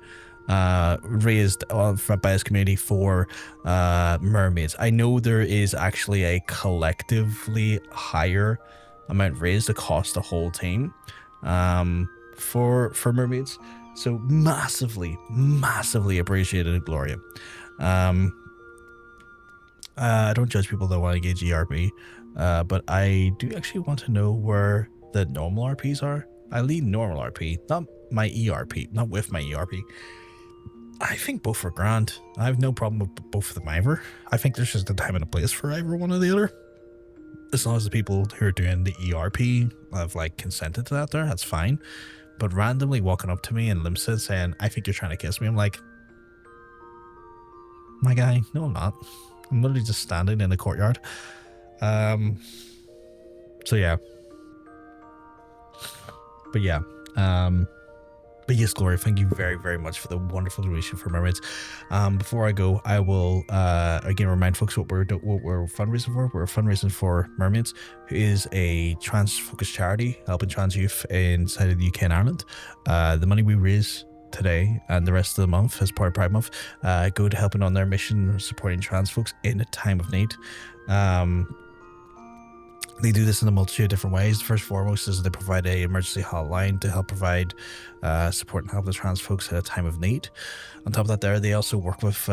C: raised by this community for Mermaids. I know there is actually a collectively higher amount raised across the whole team for Mermaids. So massively appreciated, Gloria. I don't judge people that want to engage ERP, but I do actually want to know where the normal RPs are. I lead normal RP, not my ERP, not with my ERP. I think both are grand. I have no problem with both of them either. I think there's just a time and a place for either one or the other. As long as the people who are doing the ERP have like consented to that that's fine. But randomly walking up to me and Limsa saying, I think you're trying to kiss me, I'm like, my guy, no I'm not. I'm literally just standing in the courtyard. So yeah. But yeah. But yes, Gloria, thank you very, very much for the wonderful donation for Mermaids. Before I go, I will again remind folks what we're fundraising for. We're fundraising for Mermaids, who is a trans-focused charity helping trans youth inside of the UK and Ireland. The money we raise today and the rest of the month as part of Pride Month go to helping on their mission supporting trans folks in a time of need. They do this in a multitude of different ways. First and foremost is they provide a emergency hotline to help provide support and help the trans folks at a time of need. On top of that, they also work with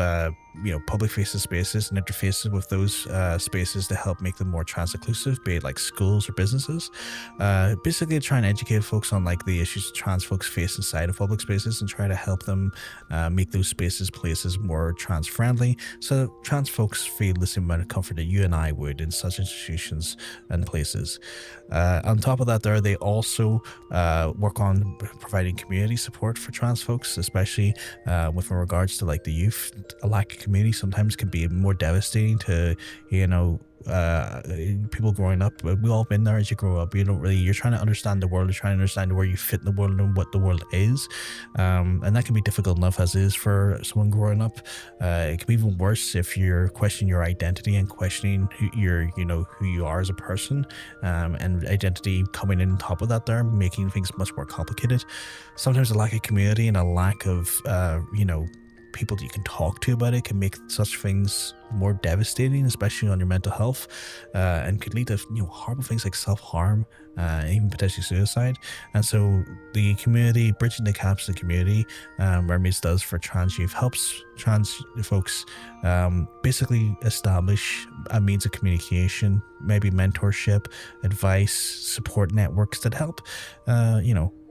C: public facing spaces and interfaces with those spaces to help make them more trans inclusive, be it like schools or businesses. Basically try and educate folks on like the issues trans folks face inside of public spaces and try to help them make those places more trans friendly, so trans folks feel the same amount of comfort that you and I would in such institutions and places. On top of that, they also work on providing community support for trans folks, especially with regards to like the youth. A lack of community sometimes can be more devastating to people growing up. We all been there. As you grow up, you're trying to understand the world, you're trying to understand where you fit in the world and what the world is, and that can be difficult enough as is for someone growing up. It can be even worse if you're questioning your identity and questioning who you are as a person, and identity coming in on top of that making things much more complicated. Sometimes a lack of community and a lack of people that you can talk to about it can make such things more devastating, especially on your mental health, and could lead to horrible things like self-harm, even potentially suicide. And so the community, bridging the gaps in the community, Mermaids does for trans youth, helps trans folks basically establish a means of communication, maybe mentorship, advice, support networks that help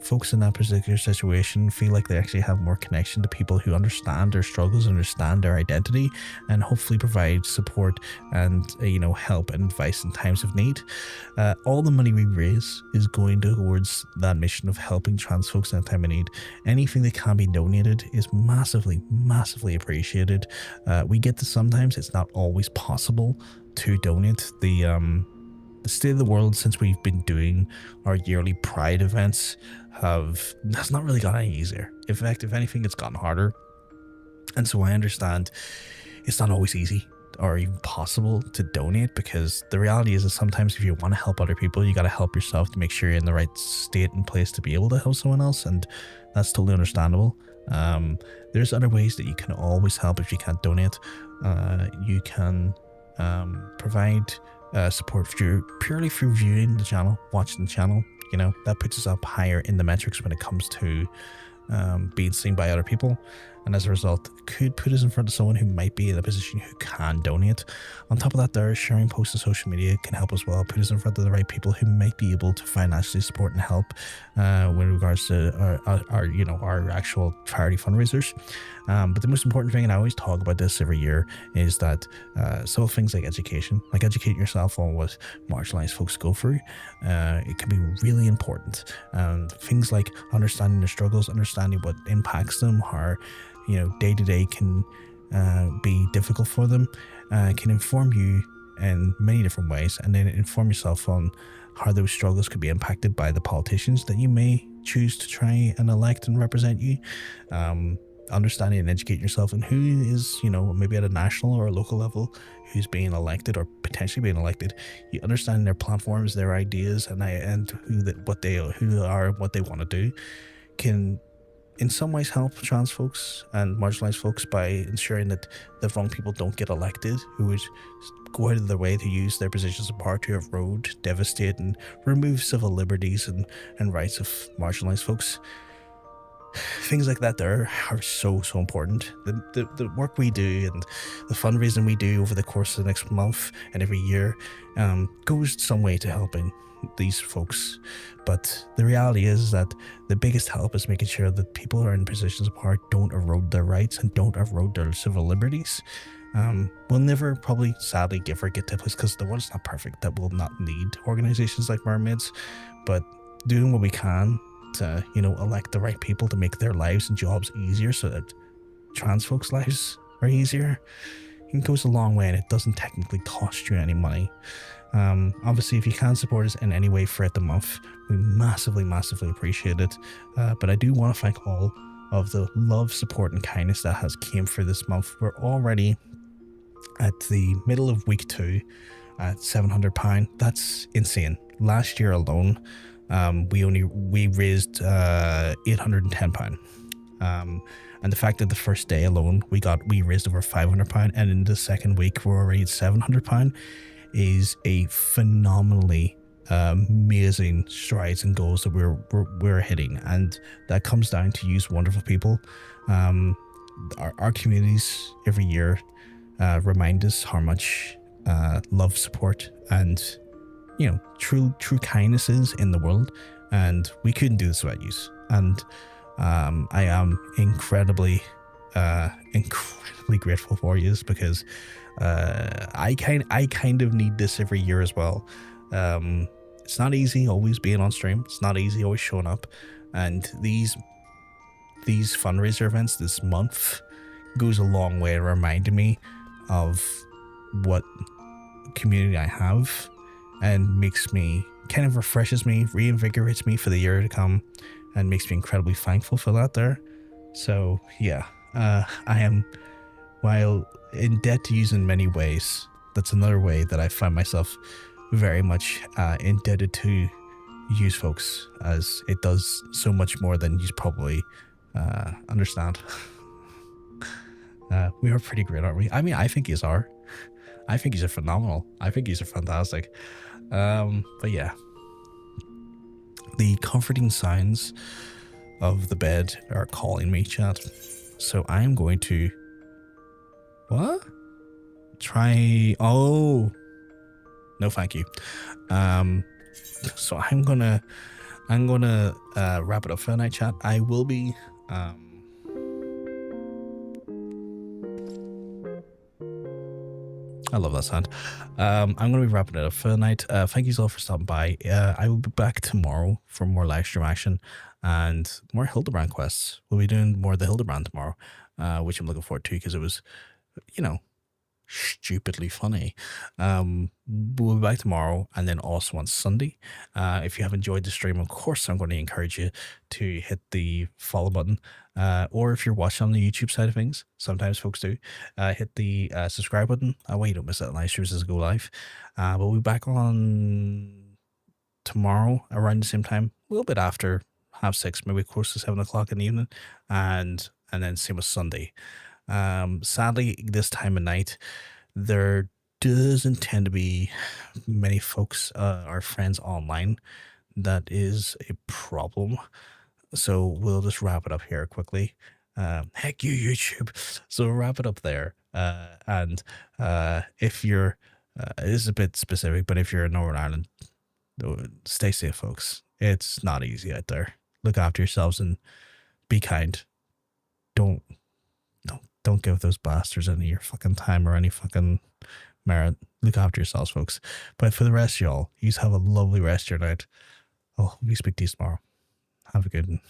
C: folks in that particular situation feel like they actually have more connection to people who understand their struggles, understand their identity, and hopefully provide support and help and advice in times of need. All the money we raise is going towards that mission of helping trans folks in a time of need. Anything that can be donated is massively appreciated. We get to sometimes, it's not always possible to donate. The state of the world since we've been doing our yearly Pride events has not really gotten any easier. In fact, if anything, it's gotten harder. And so I understand it's not always easy or even possible to donate, because the reality is that sometimes if you want to help other people, you got to help yourself to make sure you're in the right state and place to be able to help someone else, and that's totally understandable. There's other ways that you can always help if you can't donate. You can provide support purely through viewing the channel, watching the channel. You know, that puts us up higher in the metrics when it comes to being seen by other people, and as a result could put us in front of someone who might be in a position who can donate. On top of that, there, sharing posts on social media can help as well, put us in front of the right people who might be able to financially support and help with regards to our actual charity fundraisers. But the most important thing, and I always talk about this every year, is that some things like education, like educating yourself on what marginalized folks go through, it can be really important. And things like understanding their struggles, understanding what impacts them, how day to day can be difficult for them, can inform you in many different ways, and then inform yourself on how those struggles could be impacted by the politicians that you may choose to try and elect and represent you. Understanding and educating yourself on who is, maybe at a national or a local level, who's being elected or potentially being elected. You understanding their platforms, their ideas, and what they are, what they want to do, can in some ways help trans folks and marginalized folks by ensuring that the wrong people don't get elected, who would go out of their way to use their positions of power to erode, devastate, and remove civil liberties and rights of marginalized folks. Things like that there are so important. The work we do and the fundraising we do over the course of the next month and every year goes some way to helping these folks. But the reality is that the biggest help is making sure that people who are in positions of power don't erode their rights and don't erode their civil liberties. We'll never probably sadly get to a place, because the world's not perfect, that will not need organizations like Mermaids, but doing what we can to elect the right people to make their lives and jobs easier so that trans folks' lives are easier, it goes a long way, and it doesn't technically cost you any money. Obviously, if you can support us in any way throughout the month, we massively appreciate it. But I do want to thank all of the love, support, and kindness that has came for this month. We're already at the middle of week 2 at £700. That's insane. Last year alone, we raised £810. And the fact that the first day alone we raised over £500, and in the second week we're already at £700, is a phenomenally amazing strides and goals that we're hitting, and that comes down to use wonderful people. Our communities every year remind us how much love, support, and true kindness is in the world, and we couldn't do this without you. And I am incredibly grateful for you, because I kind of need this every year as well. It's not easy always being on stream. It's not easy always showing up, and these fundraiser events this month goes a long way in reminding me of what community I have, and makes me kind of refreshes me, reinvigorates me for the year to come, and makes me incredibly thankful for that there. So yeah, I am, while in debt to use in many ways, that's another way that I find myself very much indebted to use folks, as it does so much more than you probably understand. We are pretty great, aren't we? I mean, I think yous are. I think yous are phenomenal. I think yous are fantastic. But yeah, the comforting signs of the bed are calling me, chat. So I'm going to try. Oh no, thank you. So I'm gonna wrap it up for the night, chat. I will be I love that sound. I'm going to be wrapping it up for the night. Thank you all for stopping by. I will be back tomorrow for more live stream action and more Hildebrand quests. We'll be doing more of the Hildebrand tomorrow, which I'm looking forward to, because it was, stupidly funny. We'll be back tomorrow and then also on Sunday. If you have enjoyed the stream, of course, I'm going to encourage you to hit the follow button. Or if you're watching on the YouTube side of things, sometimes folks do, hit the subscribe button. That way you don't miss out on live streams as I go live. We'll be back on tomorrow around the same time, a little bit after 6:30, maybe close to 7 o'clock in the evening, and then same with Sunday. Sadly, this time of night, there doesn't tend to be many folks, our friends online. That is a problem. So we'll just wrap it up here quickly. Heck you, YouTube. So we'll wrap it up there. And if you're, it is a bit specific, but if you're in Northern Ireland, stay safe, folks. It's not easy out there. Look after yourselves and be kind. Don't give those bastards any of your fucking time or any fucking merit. Look after yourselves, folks. But for the rest of y'all, you have a lovely rest of your night. Oh, we speak to you tomorrow. Have a good one.